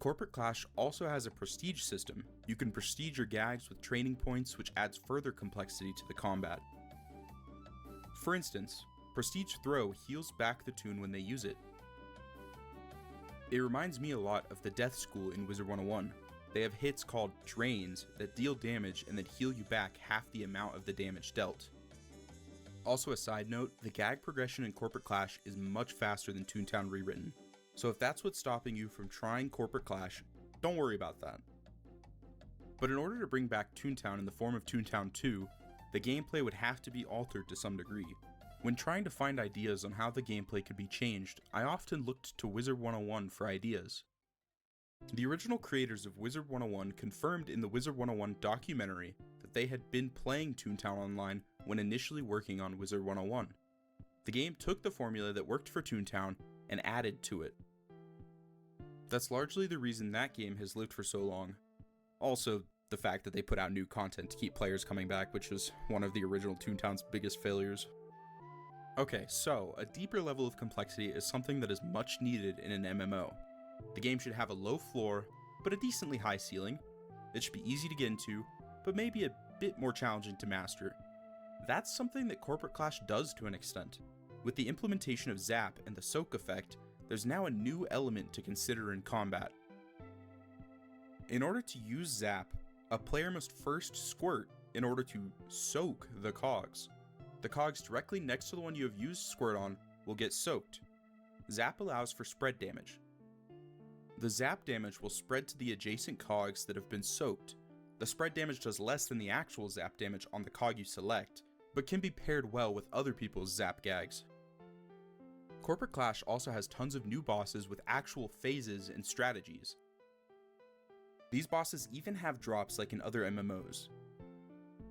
Corporate Clash also has a prestige system. You can prestige your gags with training points, which adds further complexity to the combat. For instance, Prestige Throw heals back the toon when they use it. It reminds me a lot of the Death School in Wizard 101. They have hits called Drains that deal damage and then heal you back half the amount of the damage dealt. Also a side note, the gag progression in Corporate Clash is much faster than Toontown Rewritten, so if that's what's stopping you from trying Corporate Clash, don't worry about that. But in order to bring back Toontown in the form of Toontown 2, the gameplay would have to be altered to some degree. When trying to find ideas on how the gameplay could be changed, I often looked to Wizard 101 for ideas. The original creators of Wizard 101 confirmed in the Wizard 101 documentary that they had been playing Toontown Online when initially working on Wizard 101. The game took the formula that worked for Toontown and added to it. That's largely the reason that game has lived for so long. Also, the fact that they put out new content to keep players coming back, which was one of the original Toontown's biggest failures. Okay, so a deeper level of complexity is something that is much needed in an MMO. The game should have a low floor, but a decently high ceiling. It should be easy to get into, but maybe a bit more challenging to master. That's something that Corporate Clash does to an extent. With the implementation of Zap and the soak effect, there's now a new element to consider in combat. In order to use Zap, a player must first squirt in order to soak the cogs. The cogs directly next to the one you have used squirt on will get soaked. Zap allows for spread damage. The zap damage will spread to the adjacent cogs that have been soaked. The spread damage does less than the actual zap damage on the cog you select, but can be paired well with other people's zap gags. Corporate Clash also has tons of new bosses with actual phases and strategies. These bosses even have drops like in other MMOs.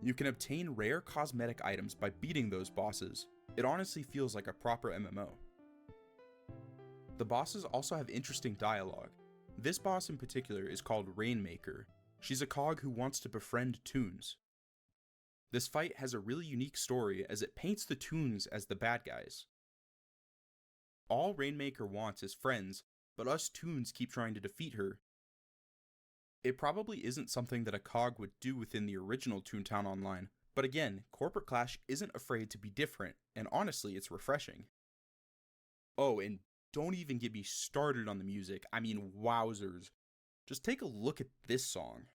You can obtain rare cosmetic items by beating those bosses. It honestly feels like a proper MMO. The bosses also have interesting dialogue. This boss in particular is called Rainmaker. She's a cog who wants to befriend toons. This fight has a really unique story as it paints the toons as the bad guys. All Rainmaker wants is friends, but us toons keep trying to defeat her. It probably isn't something that a cog would do within the original Toontown Online, but again, Corporate Clash isn't afraid to be different, and honestly, it's refreshing. Oh, and don't even get me started on the music. I mean, wowzers. Just take a look at this song.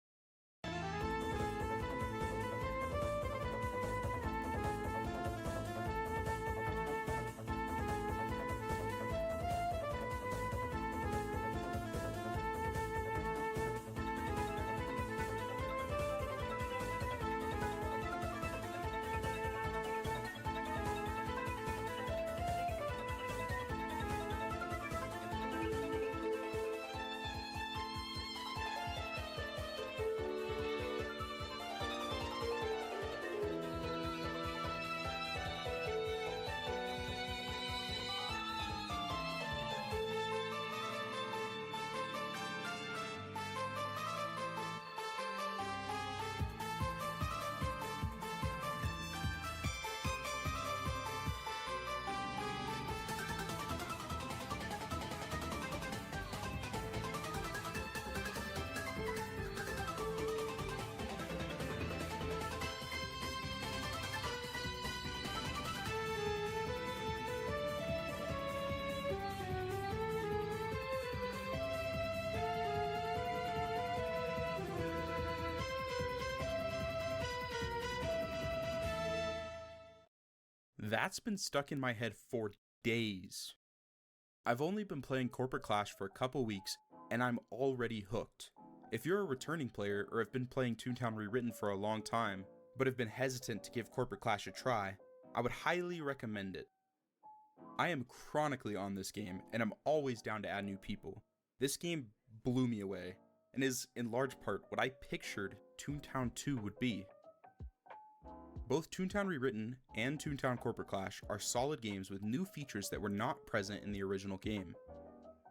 That's been stuck in my head for days. I've only been playing Corporate Clash for a couple weeks, and I'm already hooked. If you're a returning player or have been playing Toontown Rewritten for a long time, but have been hesitant to give Corporate Clash a try, I would highly recommend it. I am chronically on this game, and I'm always down to add new people. This game blew me away, and is in large part what I pictured Toontown 2 would be. Both Toontown Rewritten and Toontown Corporate Clash are solid games with new features that were not present in the original game.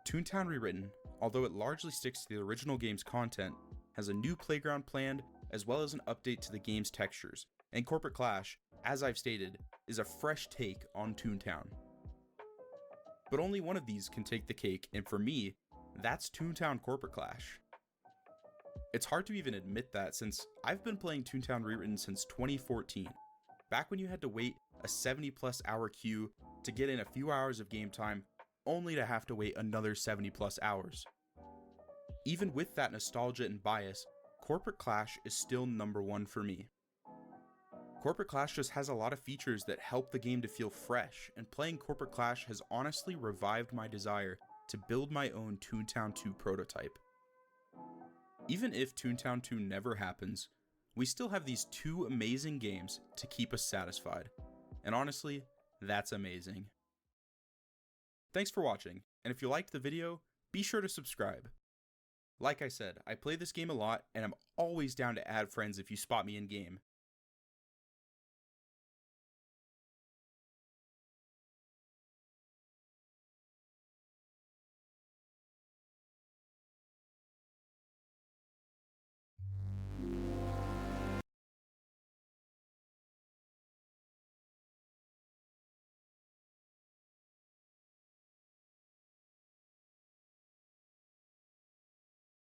Toontown Rewritten, although it largely sticks to the original game's content, has a new playground planned as well as an update to the game's textures, and Corporate Clash, as I've stated, is a fresh take on Toontown. But only one of these can take the cake, and for me, that's Toontown Corporate Clash. It's hard to even admit that since I've been playing Toontown Rewritten since 2014, back when you had to wait a 70+ hour queue to get in a few hours of game time, only to have to wait another 70+ hours. Even with that nostalgia and bias, Corporate Clash is still number one for me. Corporate Clash just has a lot of features that help the game to feel fresh, and playing Corporate Clash has honestly revived my desire to build my own Toontown 2 prototype. Even if Toontown 2 never happens, we still have these two amazing games to keep us satisfied. And honestly, that's amazing. Thanks for watching, and if you liked the video, be sure to subscribe. Like I said, I play this game a lot, and I'm always down to add friends if you spot me in game.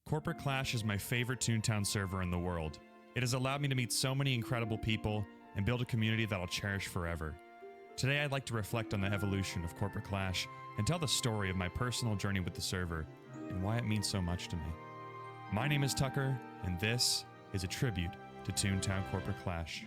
Corporate Clash is my favorite Toontown server in the world. It has allowed me to meet so many incredible people and build a community that I'll cherish forever. Today I'd like to reflect on the evolution of Corporate Clash and tell the story of my personal journey with the server and why it means so much to me. My name is Tucker, and this is a tribute to Toontown Corporate Clash.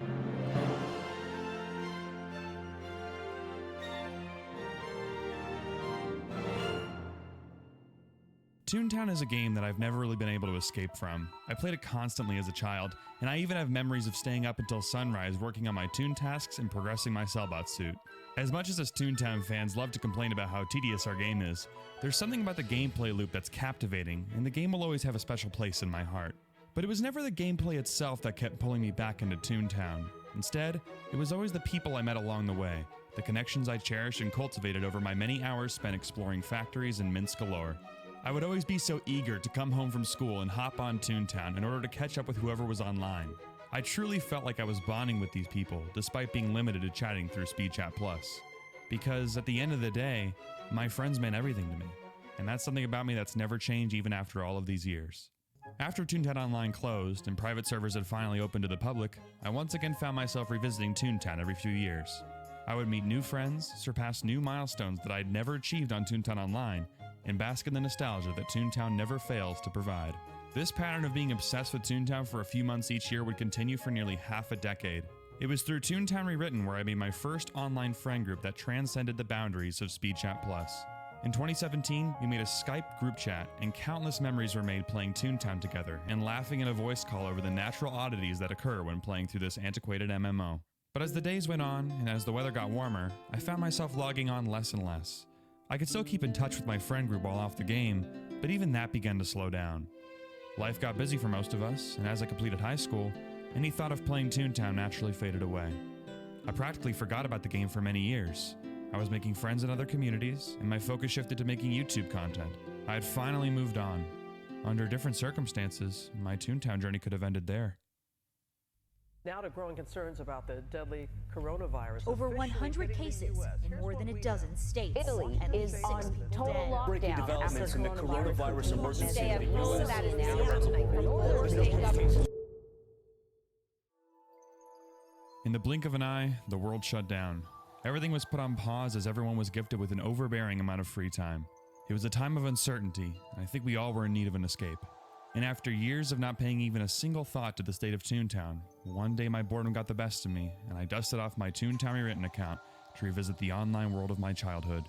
Toontown is a game that I've never really been able to escape from. I played it constantly as a child, and I even have memories of staying up until sunrise working on my Toon tasks and progressing my Cellbot suit. As much as us Toontown fans love to complain about how tedious our game is, there's something about the gameplay loop that's captivating, and the game will always have a special place in my heart. But it was never the gameplay itself that kept pulling me back into Toontown. Instead, it was always the people I met along the way, the connections I cherished and cultivated over my many hours spent exploring factories and mints galore. I would always be so eager to come home from school and hop on Toontown in order to catch up with whoever was online. I truly felt like I was bonding with these people, despite being limited to chatting through Speed Chat Plus. Because at the end of the day, my friends meant everything to me, and that's something about me that's never changed even after all of these years. After Toontown Online closed and private servers had finally opened to the public, I once again found myself revisiting Toontown every few years. I would meet new friends, surpass new milestones that I'd never achieved on Toontown Online, and bask in the nostalgia that Toontown never fails to provide. This pattern of being obsessed with Toontown for a few months each year would continue for nearly half a decade. It was through Toontown Rewritten where I made my first online friend group that transcended the boundaries of Speed Chat Plus. In 2017, we made a Skype group chat, and countless memories were made playing Toontown together and laughing in a voice call over the natural oddities that occur when playing through this antiquated MMO. But as the days went on, and as the weather got warmer, I found myself logging on less and less. I could still keep in touch with my friend group while off the game, but even that began to slow down. Life got busy for most of us, and as I completed high school, any thought of playing Toontown naturally faded away. I practically forgot about the game for many years. I was making friends in other communities, and my focus shifted to making YouTube content. I had finally moved on. Under different circumstances, my Toontown journey could have ended there. Now to growing concerns about the deadly coronavirus. Over 100 cases in more than a dozen states. Italy is on total lockdown. Breaking developments in the coronavirus emergency in the U.S. That is now. In the blink of an eye, the world shut down. Everything was put on pause as everyone was gifted with an overbearing amount of free time. It was a time of uncertainty, and I think we all were in need of an escape. And after years of not paying even a single thought to the state of Toontown, one day my boredom got the best of me, and I dusted off my Toontown Rewritten account, to revisit the online world of my childhood.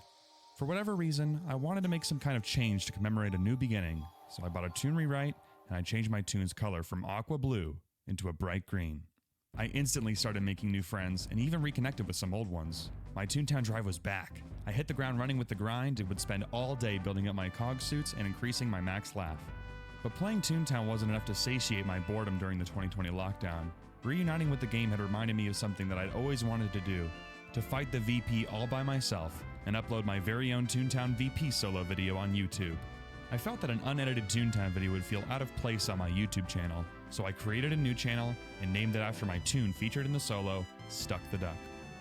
For whatever reason, I wanted to make some kind of change to commemorate a new beginning, so I bought a toon rewrite and I changed my toon's color from aqua blue into a bright green. I instantly started making new friends and even reconnected with some old ones. My Toontown drive was back. I hit the ground running with the grind and would spend all day building up my cog suits and increasing my max laugh. But playing Toontown wasn't enough to satiate my boredom during the 2020 lockdown. Reuniting with the game had reminded me of something that I'd always wanted to do, to fight the VP all by myself and upload my very own Toontown VP solo video on YouTube. I felt that an unedited Toontown video would feel out of place on my YouTube channel, so I created a new channel and named it after my toon featured in the solo, Stuck the Duck.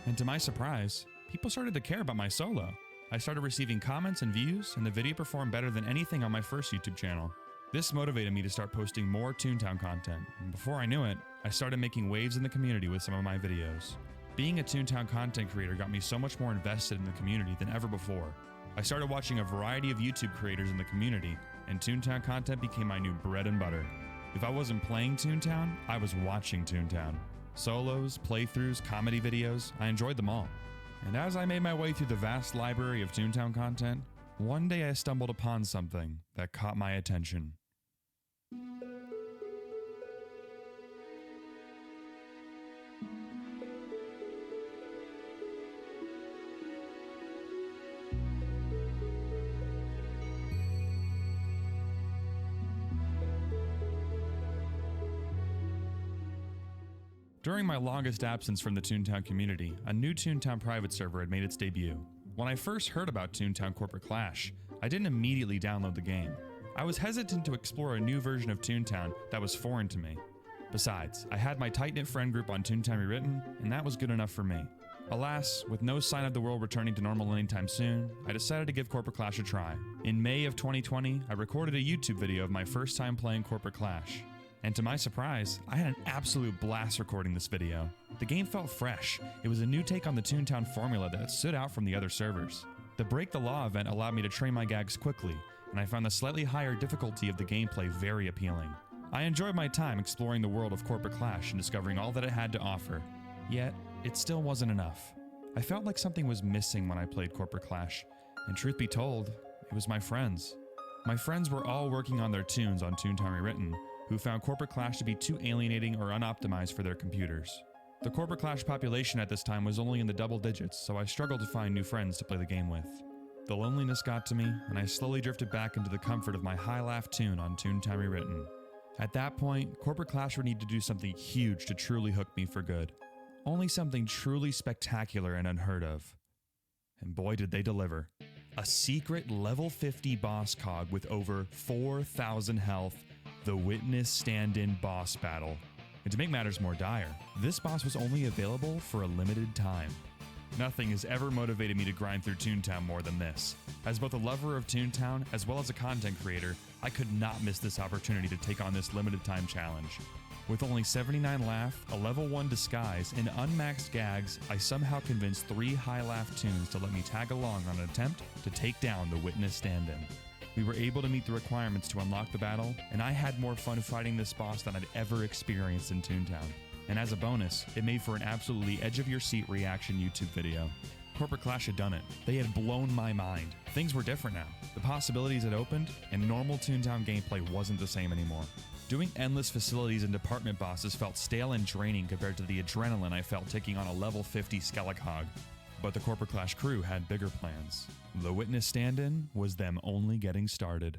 And to my surprise, people started to care about my solo. I started receiving comments and views, and the video performed better than anything on my first YouTube channel. This motivated me to start posting more Toontown content, and before I knew it, I started making waves in the community with some of my videos. Being a Toontown content creator got me so much more invested in the community than ever before. I started watching a variety of YouTube creators in the community, and Toontown content became my new bread and butter. If I wasn't playing Toontown, I was watching Toontown. Solos, playthroughs, comedy videos, I enjoyed them all. And as I made my way through the vast library of Toontown content, one day I stumbled upon something that caught my attention. During my longest absence from the Toontown community, a new Toontown private server had made its debut. When I first heard about Toontown Corporate Clash, I didn't immediately download the game. I was hesitant to explore a new version of Toontown that was foreign to me. Besides, I had my tight-knit friend group on Toontown Rewritten, and that was good enough for me. Alas, with no sign of the world returning to normal anytime soon, I decided to give Corporate Clash a try. In May of 2020, I recorded a YouTube video of my first time playing Corporate Clash. And to my surprise, I had an absolute blast recording this video. The game felt fresh. It was a new take on the Toontown formula that stood out from the other servers. The Break the Law event allowed me to train my gags quickly, and I found the slightly higher difficulty of the gameplay very appealing. I enjoyed my time exploring the world of Corporate Clash and discovering all that it had to offer. Yet, it still wasn't enough. I felt like something was missing when I played Corporate Clash, and truth be told, it was my friends. My friends were all working on their toons on Toontown Rewritten, who found Corporate Clash to be too alienating or unoptimized for their computers. The Corporate Clash population at this time was only in the double digits, so I struggled to find new friends to play the game with. The loneliness got to me, and I slowly drifted back into the comfort of my high laugh toon on Toontown Rewritten. At that point, Corporate Clash would need to do something huge to truly hook me for good. Only something truly spectacular and unheard of. And boy did they deliver. A secret level 50 boss cog with over 4,000 health, the Witness Stand-In boss battle. And to make matters more dire, this boss was only available for a limited time. Nothing has ever motivated me to grind through Toontown more than this. As both a lover of Toontown as well as a content creator, I could not miss this opportunity to take on this limited time challenge. With only 79 laugh, a level 1 disguise, and unmaxed gags, I somehow convinced 3 high laugh toons to let me tag along on an attempt to take down the Witness Stand-In. We were able to meet the requirements to unlock the battle, and I had more fun fighting this boss than I'd ever experienced in Toontown. And as a bonus, it made for an absolutely edge-of-your-seat reaction YouTube video. Corporate Clash had done it. They had blown my mind. Things were different now. The possibilities had opened, and normal Toontown gameplay wasn't the same anymore. Doing endless facilities and department bosses felt stale and draining compared to the adrenaline I felt taking on a level 50 Skelecog. But the Corporate Clash crew had bigger plans. The Witness Stand-In was them only getting started.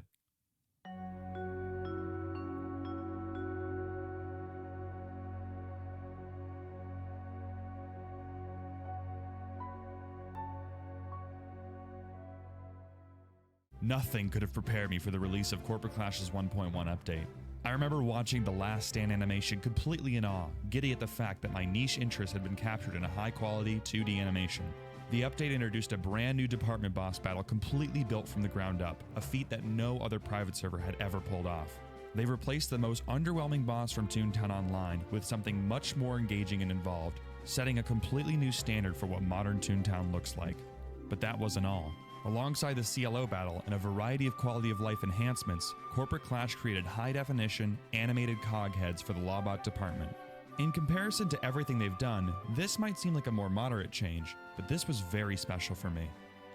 Nothing could have prepared me for the release of Corporate Clash's 1.1 update. I remember watching the last stand animation completely in awe, giddy at the fact that my niche interest had been captured in a high-quality 2D animation. The update introduced a brand new department boss battle completely built from the ground up, a feat that no other private server had ever pulled off. They replaced the most underwhelming boss from Toontown Online with something much more engaging and involved, setting a completely new standard for what modern Toontown looks like. But that wasn't all. Alongside the CLO battle and a variety of quality of life enhancements, Corporate Clash created high-definition, animated cog heads for the Lawbot department. In comparison to everything they've done, this might seem like a more moderate change, but this was very special for me.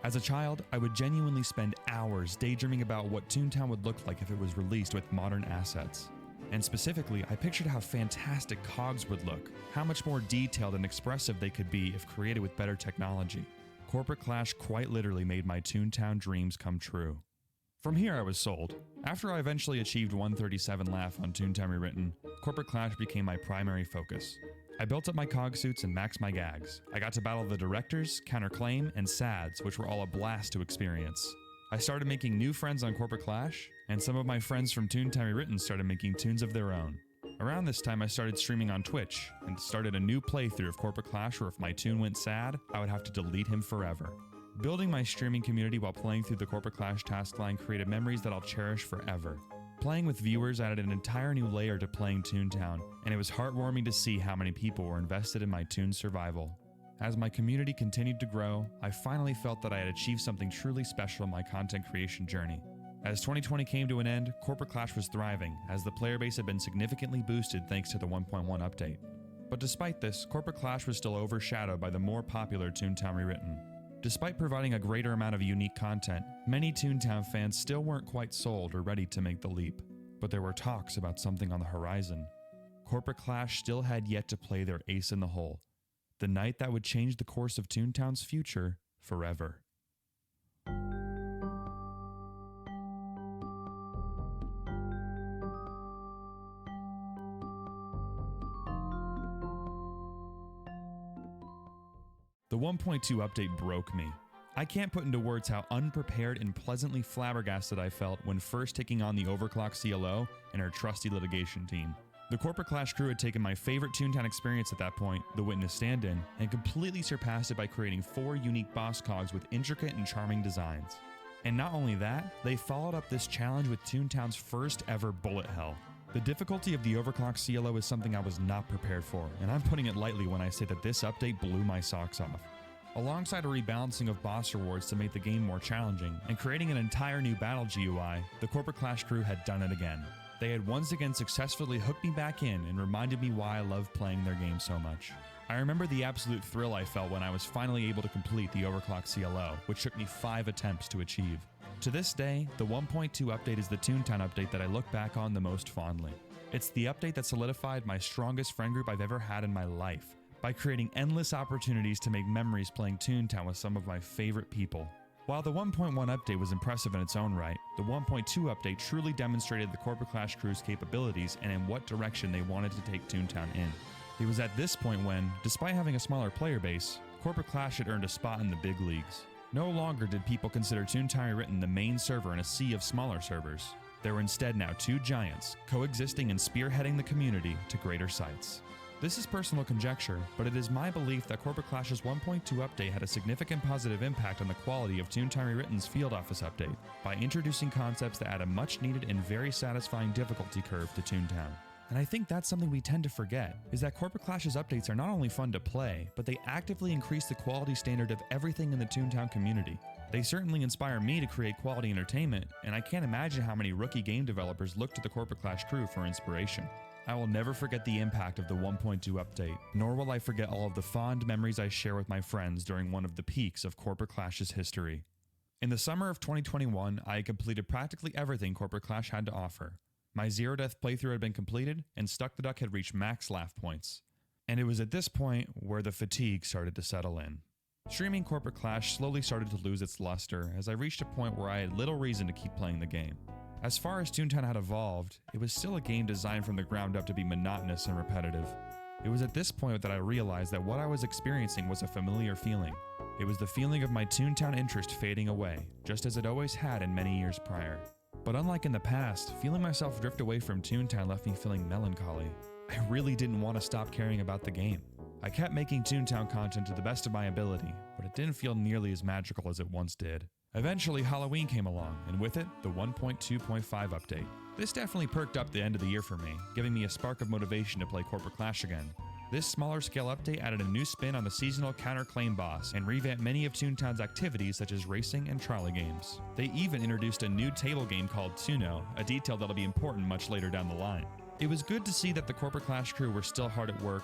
As a child, I would genuinely spend hours daydreaming about what Toontown would look like if it was released with modern assets. And specifically, I pictured how fantastic cogs would look, how much more detailed and expressive they could be if created with better technology. Corporate Clash quite literally made my Toontown dreams come true. From here I was sold. After I eventually achieved 137 laugh on Toontown Rewritten, Corporate Clash became my primary focus. I built up my cog suits and maxed my gags. I got to battle the directors, counterclaim, and sads, which were all a blast to experience. I started making new friends on Corporate Clash, and some of my friends from Toontown Rewritten started making tunes of their own. Around this time I started streaming on Twitch, and started a new playthrough of Corporate Clash where if my tune went sad, I would have to delete him forever. Building my streaming community while playing through the Corporate Clash task line created memories that I'll cherish forever. Playing with viewers added an entire new layer to playing Toontown, and it was heartwarming to see how many people were invested in my toon's survival. As my community continued to grow, I finally felt that I had achieved something truly special in my content creation journey. As 2020 came to an end, Corporate Clash was thriving, as the player base had been significantly boosted thanks to the 1.1 update. But despite this, Corporate Clash was still overshadowed by the more popular Toontown Rewritten. Despite providing a greater amount of unique content, many Toontown fans still weren't quite sold or ready to make the leap. But there were talks about something on the horizon. Corporate Clash still had yet to play their ace in the hole, the night that would change the course of Toontown's future forever. The 1.2 update broke me. I can't put into words how unprepared and pleasantly flabbergasted I felt when first taking on the Overclock CLO and her trusty litigation team. The Corporate Clash crew had taken my favorite Toontown experience at that point, the Witness Stand-In, and completely surpassed it by creating 4 unique boss cogs with intricate and charming designs. And not only that, they followed up this challenge with Toontown's first ever bullet hell. The difficulty of the Overclock CLO is something I was not prepared for, and I'm putting it lightly when I say that this update blew my socks off. Alongside a rebalancing of boss rewards to make the game more challenging, and creating an entire new battle GUI, the Corporate Clash crew had done it again. They had once again successfully hooked me back in and reminded me why I love playing their game so much. I remember the absolute thrill I felt when I was finally able to complete the Overclock CLO, which took me 5 attempts to achieve. To this day, the 1.2 update is the Toontown update that I look back on the most fondly. It's the update that solidified my strongest friend group I've ever had in my life, by creating endless opportunities to make memories playing Toontown with some of my favorite people. While the 1.1 update was impressive in its own right, the 1.2 update truly demonstrated the Corporate Clash crew's capabilities and in what direction they wanted to take Toontown in. It was at this point when, despite having a smaller player base, Corporate Clash had earned a spot in the big leagues. No longer did people consider Toontown Rewritten the main server in a sea of smaller servers. There were instead now 2 giants, coexisting and spearheading the community to greater heights. This is personal conjecture, but it is my belief that Corporate Clash's 1.2 update had a significant positive impact on the quality of Toontown Rewritten's Field Office update, by introducing concepts that add a much needed and very satisfying difficulty curve to Toontown. And I think that's something we tend to forget, is that Corporate Clash's updates are not only fun to play, but they actively increase the quality standard of everything in the Toontown community. They certainly inspire me to create quality entertainment, and I can't imagine how many rookie game developers look to the Corporate Clash crew for inspiration. I will never forget the impact of the 1.2 update, nor will I forget all of the fond memories I share with my friends during one of the peaks of Corporate Clash's history. In the summer of 2021, I had completed practically everything Corporate Clash had to offer. My Zero Death playthrough had been completed, and Stuck the Duck had reached max laugh points. And it was at this point where the fatigue started to settle in. Streaming Corporate Clash slowly started to lose its luster as I reached a point where I had little reason to keep playing the game. As far as Toontown had evolved, it was still a game designed from the ground up to be monotonous and repetitive. It was at this point that I realized that what I was experiencing was a familiar feeling. It was the feeling of my Toontown interest fading away, just as it always had in many years prior. But unlike in the past, feeling myself drift away from Toontown left me feeling melancholy. I really didn't want to stop caring about the game. I kept making Toontown content to the best of my ability, but it didn't feel nearly as magical as it once did. Eventually, Halloween came along, and with it, the 1.2.5 update. This definitely perked up the end of the year for me, giving me a spark of motivation to play Corporate Clash again. This smaller scale update added a new spin on the seasonal counterclaim boss, and revamped many of Toontown's activities such as racing and trolley games. They even introduced a new table game called Tuno, a detail that'll be important much later down the line. It was good to see that the Corporate Clash crew were still hard at work,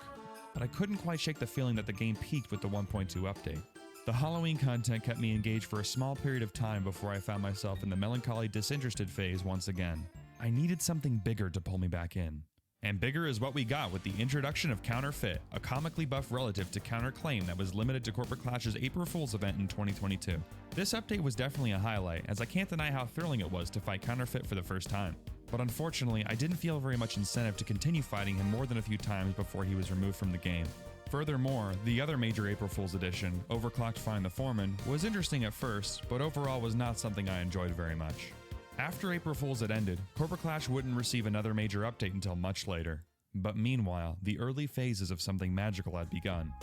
but I couldn't quite shake the feeling that the game peaked with the 1.2 update. The Halloween content kept me engaged for a small period of time before I found myself in the melancholy disinterested phase once again. I needed something bigger to pull me back in. And bigger is what we got with the introduction of Counterfeit, a comically buff relative to Counterclaim that was limited to Corporate Clash's April Fool's event in 2022. This update was definitely a highlight, as I can't deny how thrilling it was to fight Counterfeit for the first time. But unfortunately, I didn't feel very much incentive to continue fighting him more than a few times before he was removed from the game. Furthermore, the other major April Fool's edition, Overclocked Find the Foreman, was interesting at first, but overall was not something I enjoyed very much. After April Fool's had ended, Corporate Clash wouldn't receive another major update until much later. But meanwhile, the early phases of something magical had begun.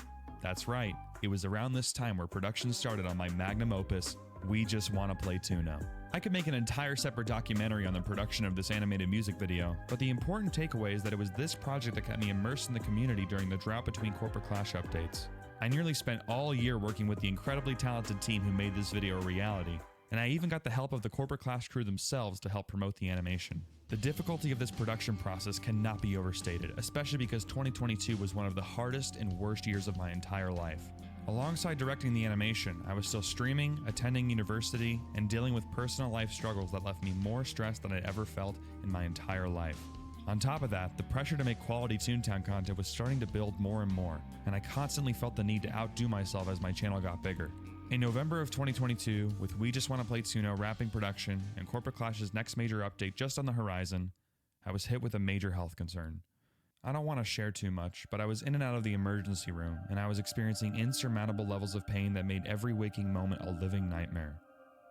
That's right, it was around this time where production started on my magnum opus, We Just Wanna Play Tuno. I could make an entire separate documentary on the production of this animated music video, but the important takeaway is that it was this project that kept me immersed in the community during the drought between Corporate Clash updates. I nearly spent all year working with the incredibly talented team who made this video a reality, and I even got the help of the Corporate Clash crew themselves to help promote the animation. The difficulty of this production process cannot be overstated, especially because 2022 was one of the hardest and worst years of my entire life. Alongside directing the animation, I was still streaming, attending university, and dealing with personal life struggles that left me more stressed than I'd ever felt in my entire life. On top of that, the pressure to make quality Toontown content was starting to build more and more, and I constantly felt the need to outdo myself as my channel got bigger. In November of 2022, with We Just Wanna Play Tuno wrapping production and Corporate Clash's next major update just on the horizon, I was hit with a major health concern. I don't want to share too much, but I was in and out of the emergency room, and I was experiencing insurmountable levels of pain that made every waking moment a living nightmare.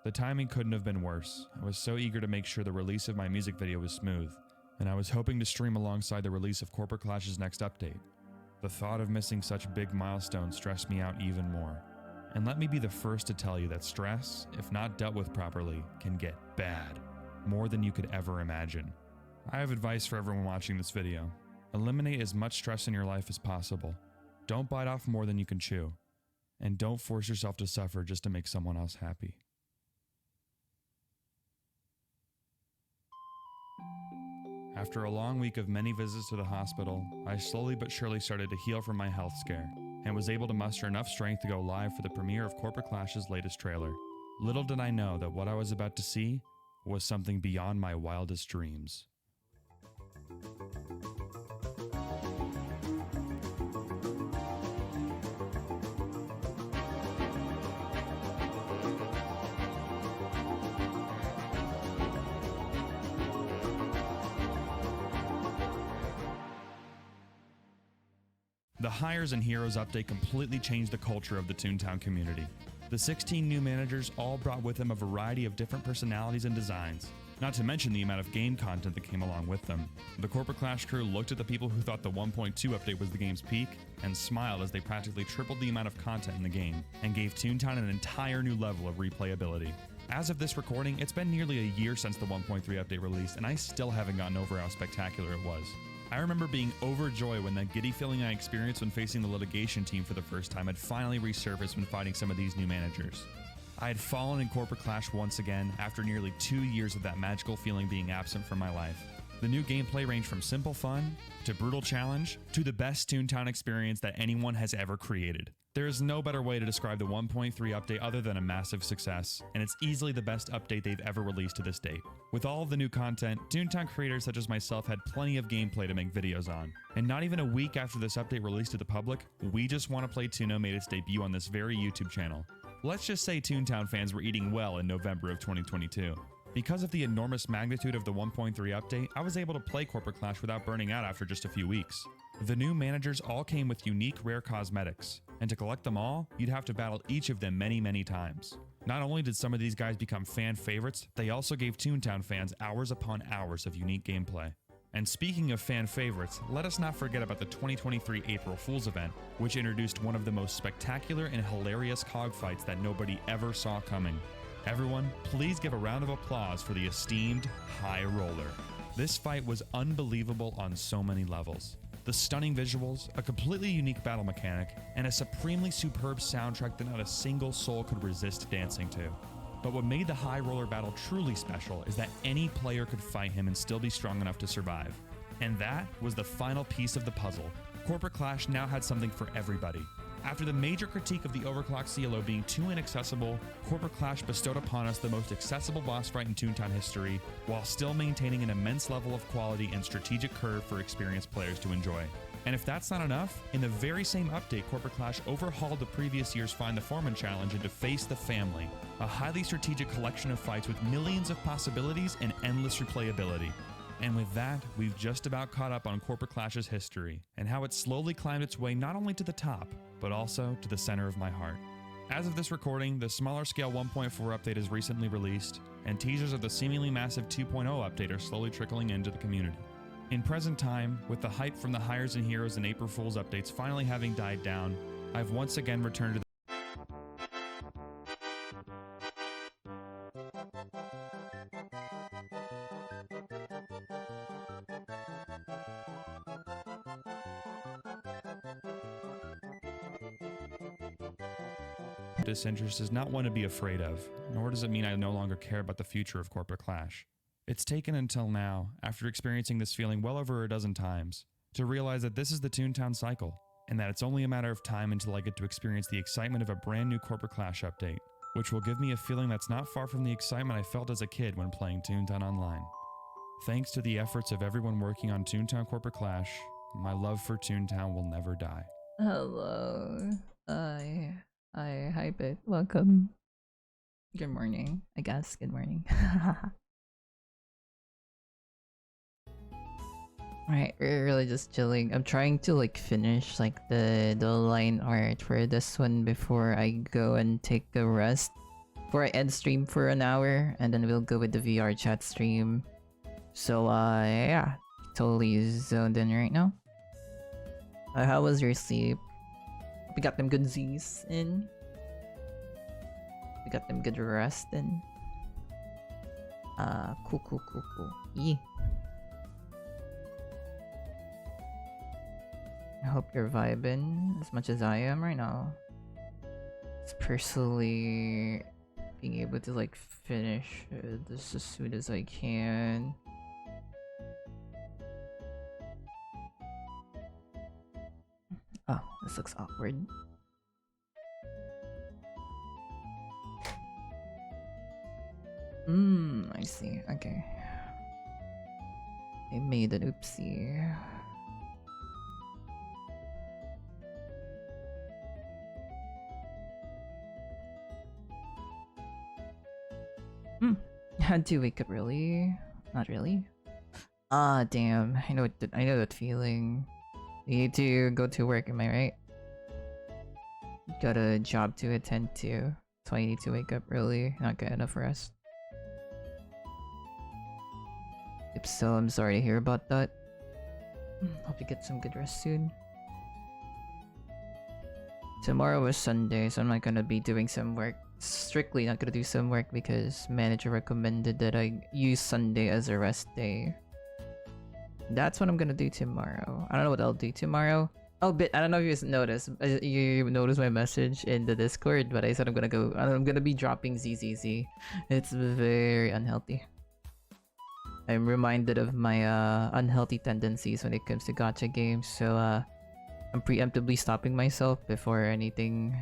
The timing couldn't have been worse. I was so eager to make sure the release of my music video was smooth, and I was hoping to stream alongside the release of Corporate Clash's next update. The thought of missing such big milestones stressed me out even more. And let me be the first to tell you that stress, if not dealt with properly, can get bad. More than you could ever imagine. I have advice for everyone watching this video. Eliminate as much stress in your life as possible. Don't bite off more than you can chew. And don't force yourself to suffer just to make someone else happy. After a long week of many visits to the hospital, I slowly but surely started to heal from my health scare, and was able to muster enough strength to go live for the premiere of Corporate Clash's latest trailer. Little did I know that what I was about to see was something beyond my wildest dreams. The Hires and Heroes update completely changed the culture of the Toontown community. The 16 new managers all brought with them a variety of different personalities and designs, not to mention the amount of game content that came along with them. The Corporate Clash crew looked at the people who thought the 1.2 update was the game's peak, and smiled as they practically tripled the amount of content in the game, and gave Toontown an entire new level of replayability. As of this recording, it's been nearly a year since the 1.3 update released, and I still haven't gotten over how spectacular it was. I remember being overjoyed when that giddy feeling I experienced when facing the litigation team for the first time had finally resurfaced when fighting some of these new managers. I had fallen in Corporate Clash once again after nearly 2 years of that magical feeling being absent from my life. The new gameplay ranged from simple fun, to brutal challenge, to the best Toontown experience that anyone has ever created. There is no better way to describe the 1.3 update other than a massive success, and it's easily the best update they've ever released to this date. With all of the new content, Toontown creators such as myself had plenty of gameplay to make videos on. And not even a week after this update released to the public, We Just Wanna Play Tuno made its debut on this very YouTube channel. Let's just say Toontown fans were eating well in November of 2022. Because of the enormous magnitude of the 1.3 update, I was able to play Corporate Clash without burning out after just a few weeks. The new managers all came with unique rare cosmetics, and to collect them all, you'd have to battle each of them many times. Not only did some of these guys become fan favorites, they also gave Toontown fans hours upon hours of unique gameplay. And speaking of fan favorites, let us not forget about the 2023 April Fool's event, which introduced one of the most spectacular and hilarious cog fights that nobody ever saw coming. Everyone, please give a round of applause for the esteemed High Roller. This fight was unbelievable on so many levels. The stunning visuals, a completely unique battle mechanic, and a supremely superb soundtrack that not a single soul could resist dancing to. But what made the High Roller battle truly special is that any player could fight him and still be strong enough to survive. And that was the final piece of the puzzle. Corporate Clash now had something for everybody. After the major critique of the overclocked CLO being too inaccessible, Corporate Clash bestowed upon us the most accessible boss fight in Toontown history, while still maintaining an immense level of quality and strategic curve for experienced players to enjoy. And if that's not enough, in the very same update, Corporate Clash overhauled the previous year's Find the Foreman challenge into Face the Family, a highly strategic collection of fights with millions of possibilities and endless replayability. And with that, we've just about caught up on Corporate Clash's history, and how it slowly climbed its way not only to the top, but also to the center of my heart. As of this recording, the smaller scale 1.4 update is recently released, and teasers of the seemingly massive 2.0 update are slowly trickling into the community. In present time, with the hype from the Hires and Heroes and April Fool's updates finally having died down, I've once again returned to the disinterest is not one to be afraid of, nor does it mean I no longer care about the future of Corporate Clash. It's taken until now, after experiencing this feeling well over a dozen times, to realize that this is the Toontown cycle, and that it's only a matter of time until I get to experience the excitement of a brand new Corporate Clash update, which will give me a feeling that's not far from the excitement I felt as a kid when playing Toontown Online. Thanks to the efforts of everyone working on Toontown Corporate Clash, my love for Toontown will never die. Hello. I hype it. Welcome. Good morning, I guess. Good morning. Alright, we're really just chilling. I'm trying to like finish like the line art for this one before I go and take a rest. Before I end stream for an hour, and then we'll go with the VR chat stream. So yeah, totally zoned in right now. How was your sleep? We got them good Z's in. We got them good rest in. Cool. Yeah. I hope you're vibing as much as I am right now. Just personally being able to like finish this as soon as I can. Oh, this looks awkward. I see. Okay. I made an oopsie. Had to wake up early? Not really. Ah, damn. I know that feeling. You need to go to work, am I right? Got a job to attend to, so I need to wake up early, not get enough rest. If so, I'm sorry to hear about that. Hope you get some good rest soon. Tomorrow is Sunday, so I'm not gonna be doing some work. Strictly not gonna do some work because manager recommended that I use Sunday as a rest day. That's what I'm gonna do tomorrow. I don't know what I'll do tomorrow. Oh, but I don't know if you guys noticed. You noticed my message in the Discord, but I said I'm gonna be dropping ZZZ. It's very unhealthy. I'm reminded of my unhealthy tendencies when it comes to gacha games, so I'm preemptively stopping myself before anything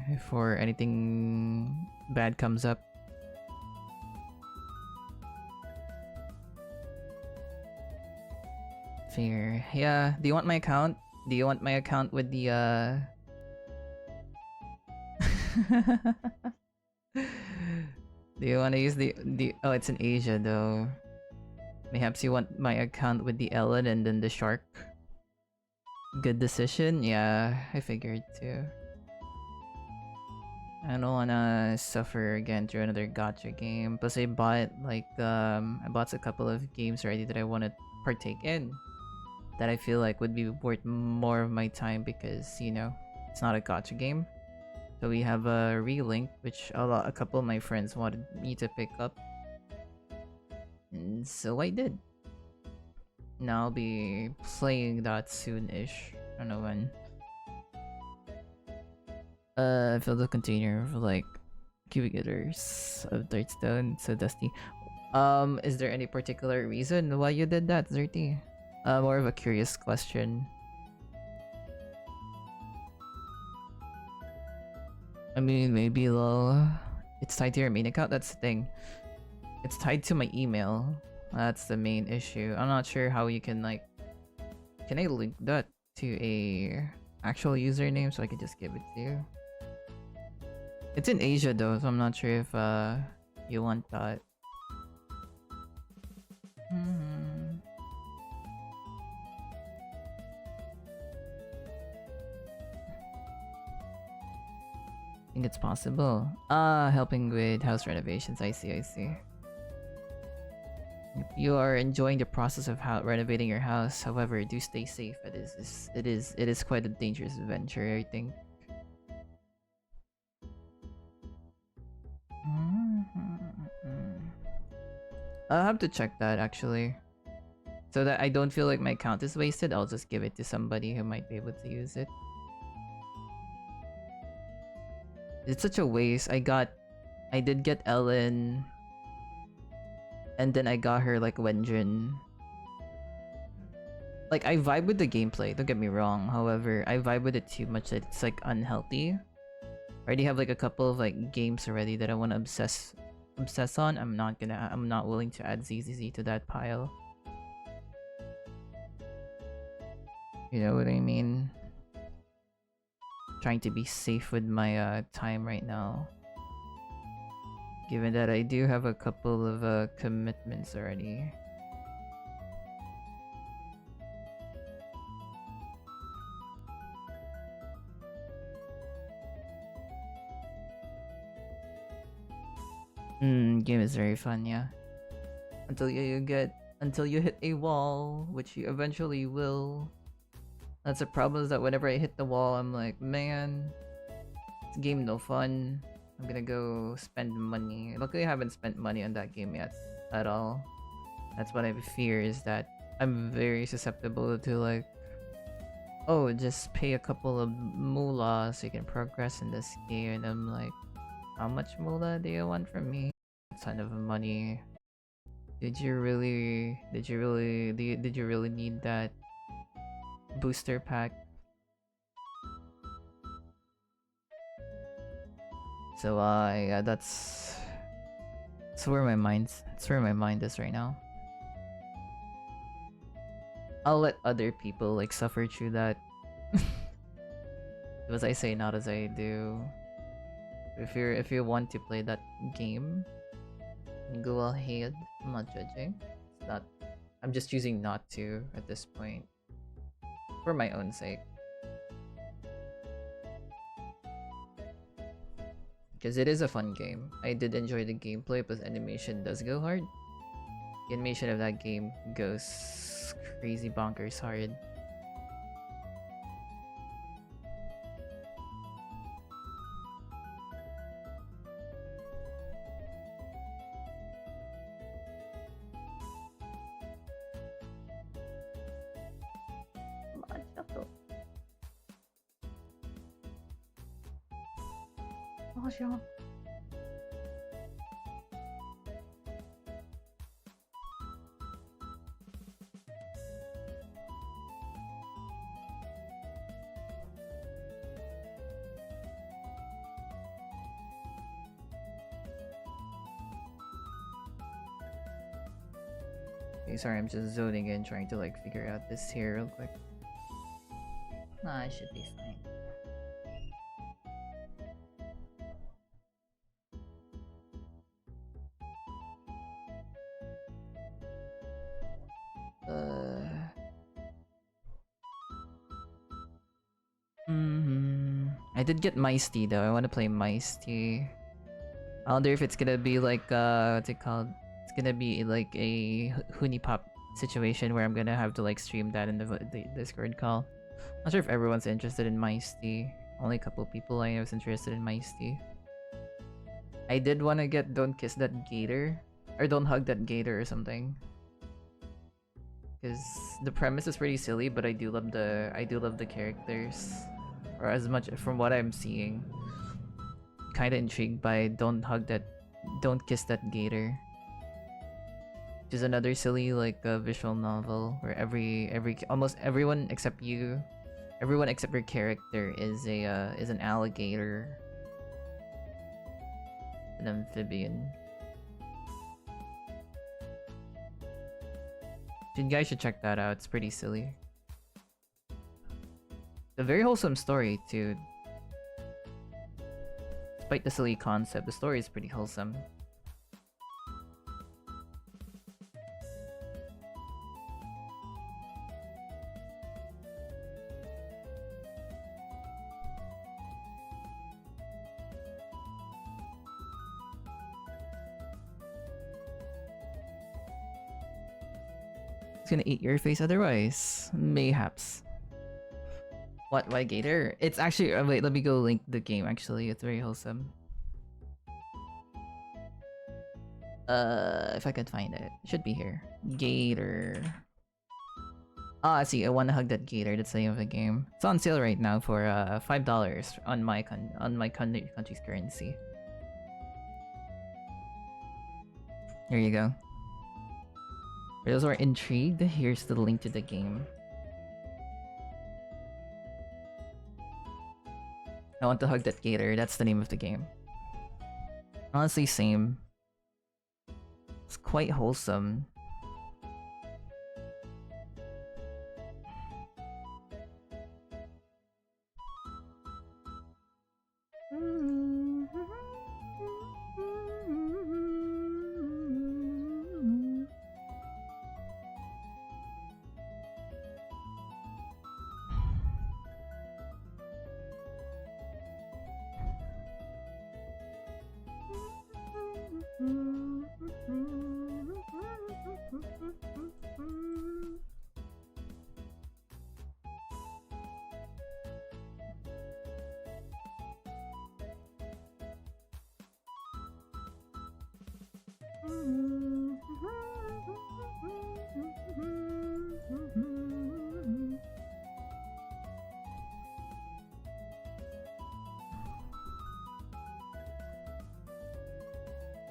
bad comes up. Fair. Yeah, do you want my account? Do you want my account with the Do you want to use the oh, it's in Asia though. Perhaps you want my account with the Ellen and then the shark. Good decision? Yeah, I figured too. I don't wanna suffer again through another gacha game. Plus I bought like I bought a couple of games already that I want to partake in. That I feel like would be worth more of my time because, you know, it's not a gacha game. So we have a relink, which a couple of my friends wanted me to pick up. And so I did. Now I'll be playing that soon-ish. I don't know when. Fill the container for like cubic meters of dirtstone, so dusty. Is there any particular reason why you did that, Zerty? More of a curious question. I mean, maybe it's tied to your main account. That's the thing. It's tied to my email. That's the main issue. I'm not sure how you can like. Can I link that to a actual username so I can just give it to you? It's in Asia though, so I'm not sure if you want that. I think it's possible. Helping with house renovations. I see, I see. If you are enjoying the process of renovating your house, however, do stay safe. It is quite a dangerous venture, I think. I'll have to check that actually. So that I don't feel like my account is wasted, I'll just give it to somebody who might be able to use it. It's such a waste. I did get Ellen, and then I got her like Wenjin. Like I vibe with the gameplay, don't get me wrong. However, I vibe with it too much that it's like unhealthy. I already have like a couple of like games already that I want to obsess on. I'm not willing to add ZZZ to that pile. You know what I mean? Trying to be safe with my time right now. Given that I do have a couple of commitments already. Game is very fun, yeah. Until you hit a wall, which you eventually will. That's the problem, is that whenever I hit the wall, I'm like, man, this game no fun. I'm gonna go spend money. Luckily, I haven't spent money on that game yet at all. That's what I fear, is that I'm very susceptible to like, oh, just pay a couple of moolah so you can progress in this game, and I'm like, how much moolah do you want from me? Ton of money. Did you really need that booster pack? So yeah, that's where my mind is right now. I'll let other people like suffer through that. Do as I say, not as I do. If you want to play that game, go ahead. I'm not judging. It's not. I'm just choosing not to at this point, for my own sake. Because it is a fun game. I did enjoy the gameplay, but animation does go hard. The animation of that game goes crazy bonkers hard. Okay, sorry, I'm just zoning in, trying to like figure out this here real quick. Nah, I should be fine. I did get Meisty though. I want to play Meisty. I wonder if it's gonna be like what's it called? It's gonna be like a Hunipop situation where I'm gonna have to like stream that in the Discord call. Not sure if everyone's interested in Meisty. Only a couple people I know is interested in Meisty. I did want to get Don't Kiss That Gator, or Don't Hug That Gator or something. Because the premise is pretty silly, but I do love the characters, or as much from what I'm seeing. Kind of intrigued by Don't Kiss That Gator. which is another silly like visual novel where almost everyone except you, everyone except your character is an alligator, an amphibian. You guys should check that out. It's pretty silly. A very wholesome story too. Despite the silly concept, the story is pretty wholesome. It's gonna eat your face otherwise. Mayhaps. What? Why Gator? It's actually... wait, let me go link the game actually. It's very wholesome. If I could find it. It should be here. Gator. Ah, I see. I wanna hug that Gator. That's the name of the game. It's on sale right now for $5 on my country's currency. There you go. For those who are intrigued, here's the link to the game. I want to hug that Gator. That's the name of the game. Honestly, same. It's quite wholesome.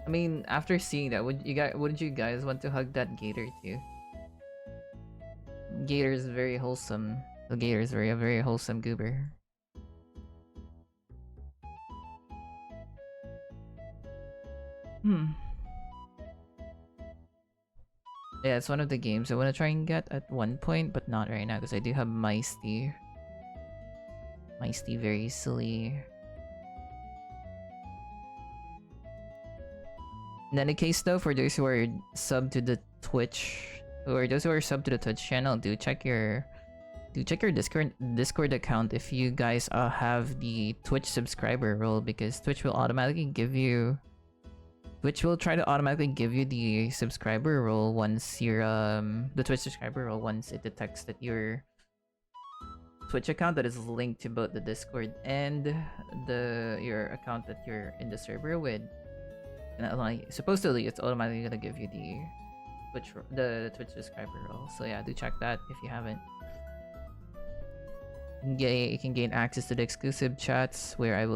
I mean, after seeing that, wouldn't you guys want to hug that Gator too? Gator is very wholesome. The Gator is a very wholesome goober. Yeah, it's one of the games I want to try and get at one point, but not right now because I do have Meisty. Meisty, very silly. In any case though, for those who are sub to the Twitch, or those who are sub to the Twitch channel, do check your Discord account if you guys have the Twitch subscriber role, because Twitch will try to automatically give you the subscriber role once you're the Twitch subscriber role once it detects that your Twitch account that is linked to both the Discord and your account that you're in the server with. And supposedly it's automatically gonna give you the Twitch subscriber role. So yeah, do check that if you haven't. You can gain access to the exclusive chats where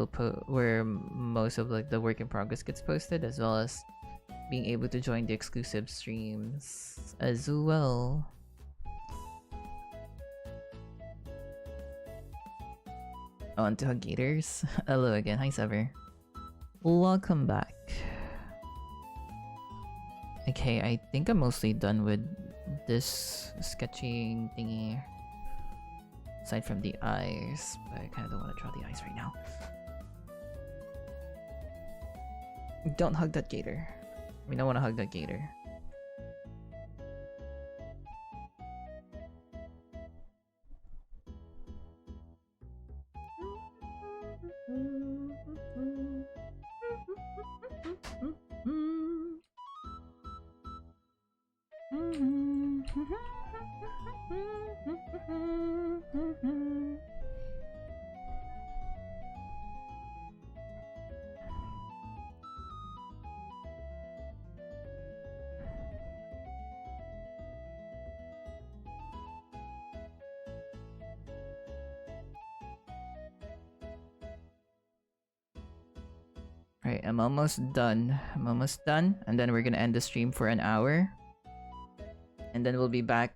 where most of like the work in progress gets posted, as well as being able to join the exclusive streams as well. On to hug Gators. Hello again. Hi Sever. Welcome back. Okay, I think I'm mostly done with this sketching thingy. Aside from the eyes, but I kind of don't want to draw the eyes right now. Don't hug that Gator. We don't want to hug that Gator. Alright, I'm almost done. And then we're gonna end the stream for an hour. And then we'll be back.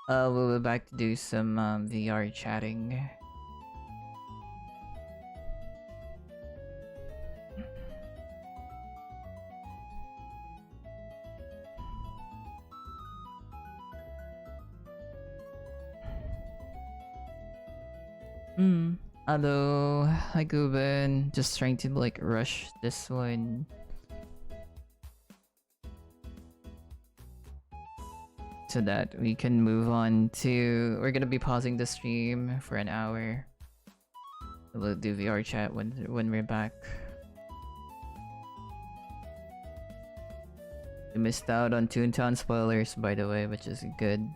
We'll be back to do some VR chatting. Hello, hi Guben. Just trying to like rush this one. So that we can move on to... We're gonna be pausing the stream for an hour. We'll do VR chat when we're back. We missed out on Toontown spoilers, by the way, which is good.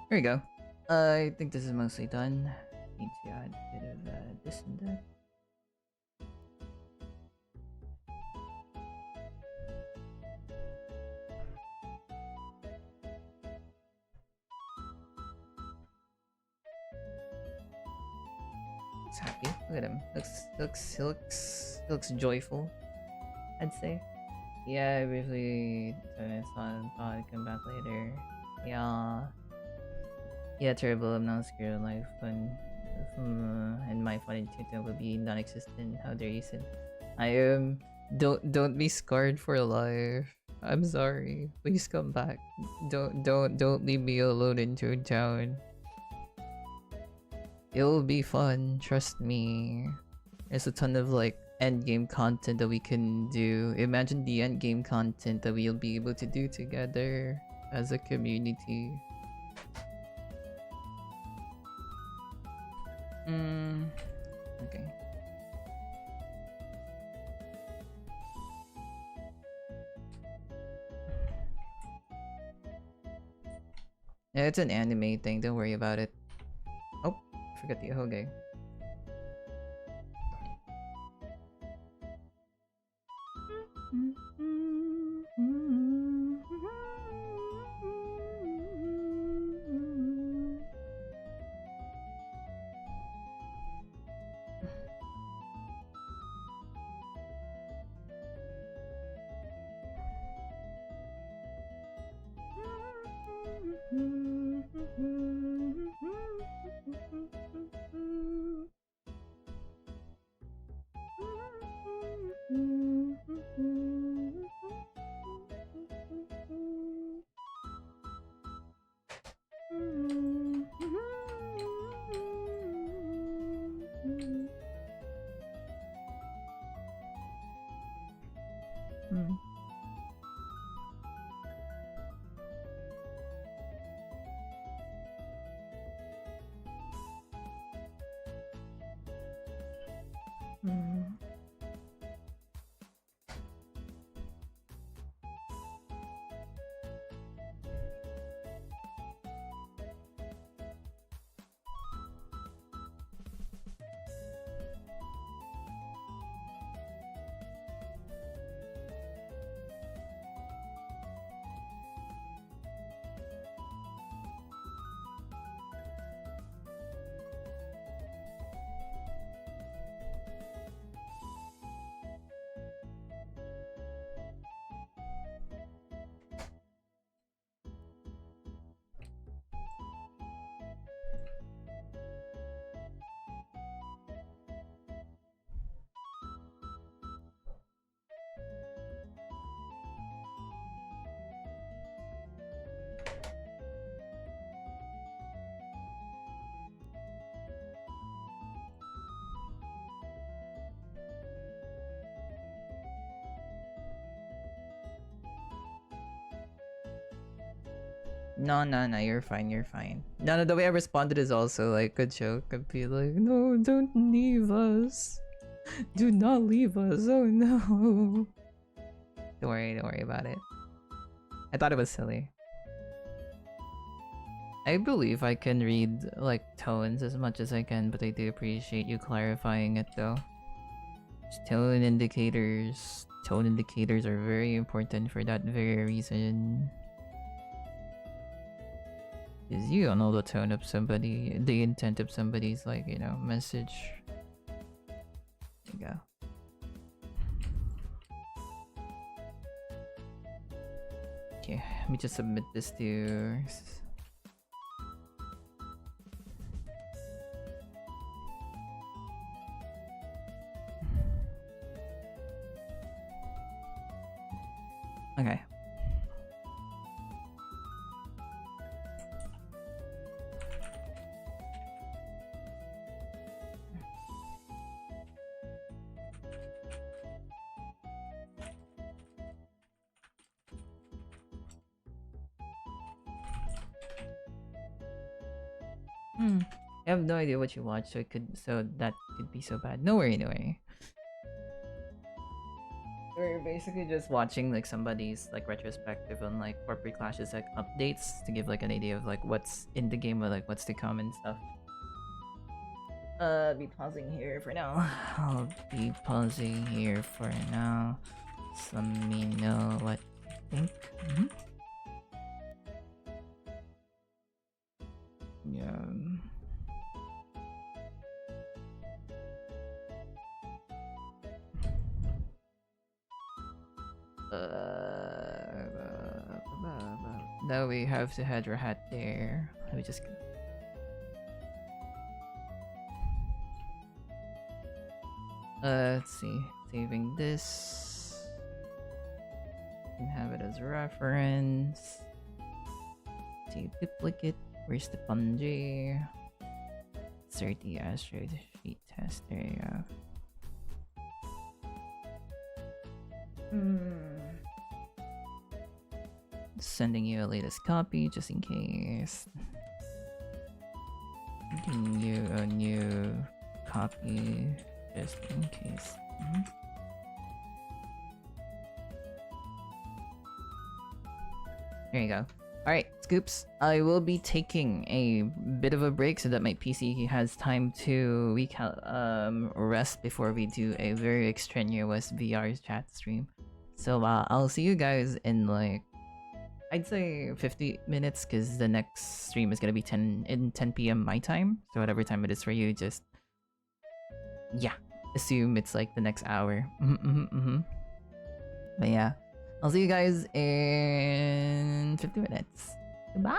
There we go. I think this is mostly done. Need to add a bit of this and that. Looks happy. Look at him. He looks joyful, I'd say. Yeah, I briefly turn this on, thought I'd come back later. Yeah, terrible. I'm not scared of life, fun. And my fun in Twitter will be non-existent. How dare you say? I am. Don't be scarred for life. I'm sorry. Please come back. Don't leave me alone in Toontown. It'll be fun. Trust me. There's a ton of like endgame content that we can do. Imagine the endgame content that we'll be able to do together as a community. Okay. Yeah, it's an anime thing, don't worry about it. Oh, forgot the Ahoge. No, you're fine, you're fine. No, the way I responded is also like a joke. I'd be like, no, don't leave us. Do not leave us, oh no. Don't worry about it. I thought it was silly. I believe I can read, like, tones as much as I can, but I do appreciate you clarifying it though. Tone indicators are very important for that very reason. Because you don't know the tone of somebody, the intent of somebody's, like, you know, message. There you go. Okay, let me just submit this to... Okay. I have no idea what you watched, so that could be so bad. No worry. We're basically just watching like somebody's like retrospective on like corporate clashes like updates to give like an idea of like what's in the game or like what's to come and stuff. Be pausing here for now. I'll be pausing here for now. So let me know what you think. Yeah. Now we have to head our hat there. Let me just... let's see. Saving this. And have it as a reference. See, duplicate. Where's the bungee? Insert the asteroid sheet test. There you go. Sending you a latest copy just in case. Giving you a new copy just in case. There you go. Alright, Scoops. I will be taking a bit of a break so that my PC has time to rest before we do a very extraneous VR chat stream. So I'll see you guys in like, I'd say 50 minutes because the next stream is gonna be 10 p.m. my time. So whatever time it is for you, just yeah, assume it's like the next hour. But yeah, I'll see you guys in 50 minutes. Goodbye.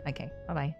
Okay, bye bye.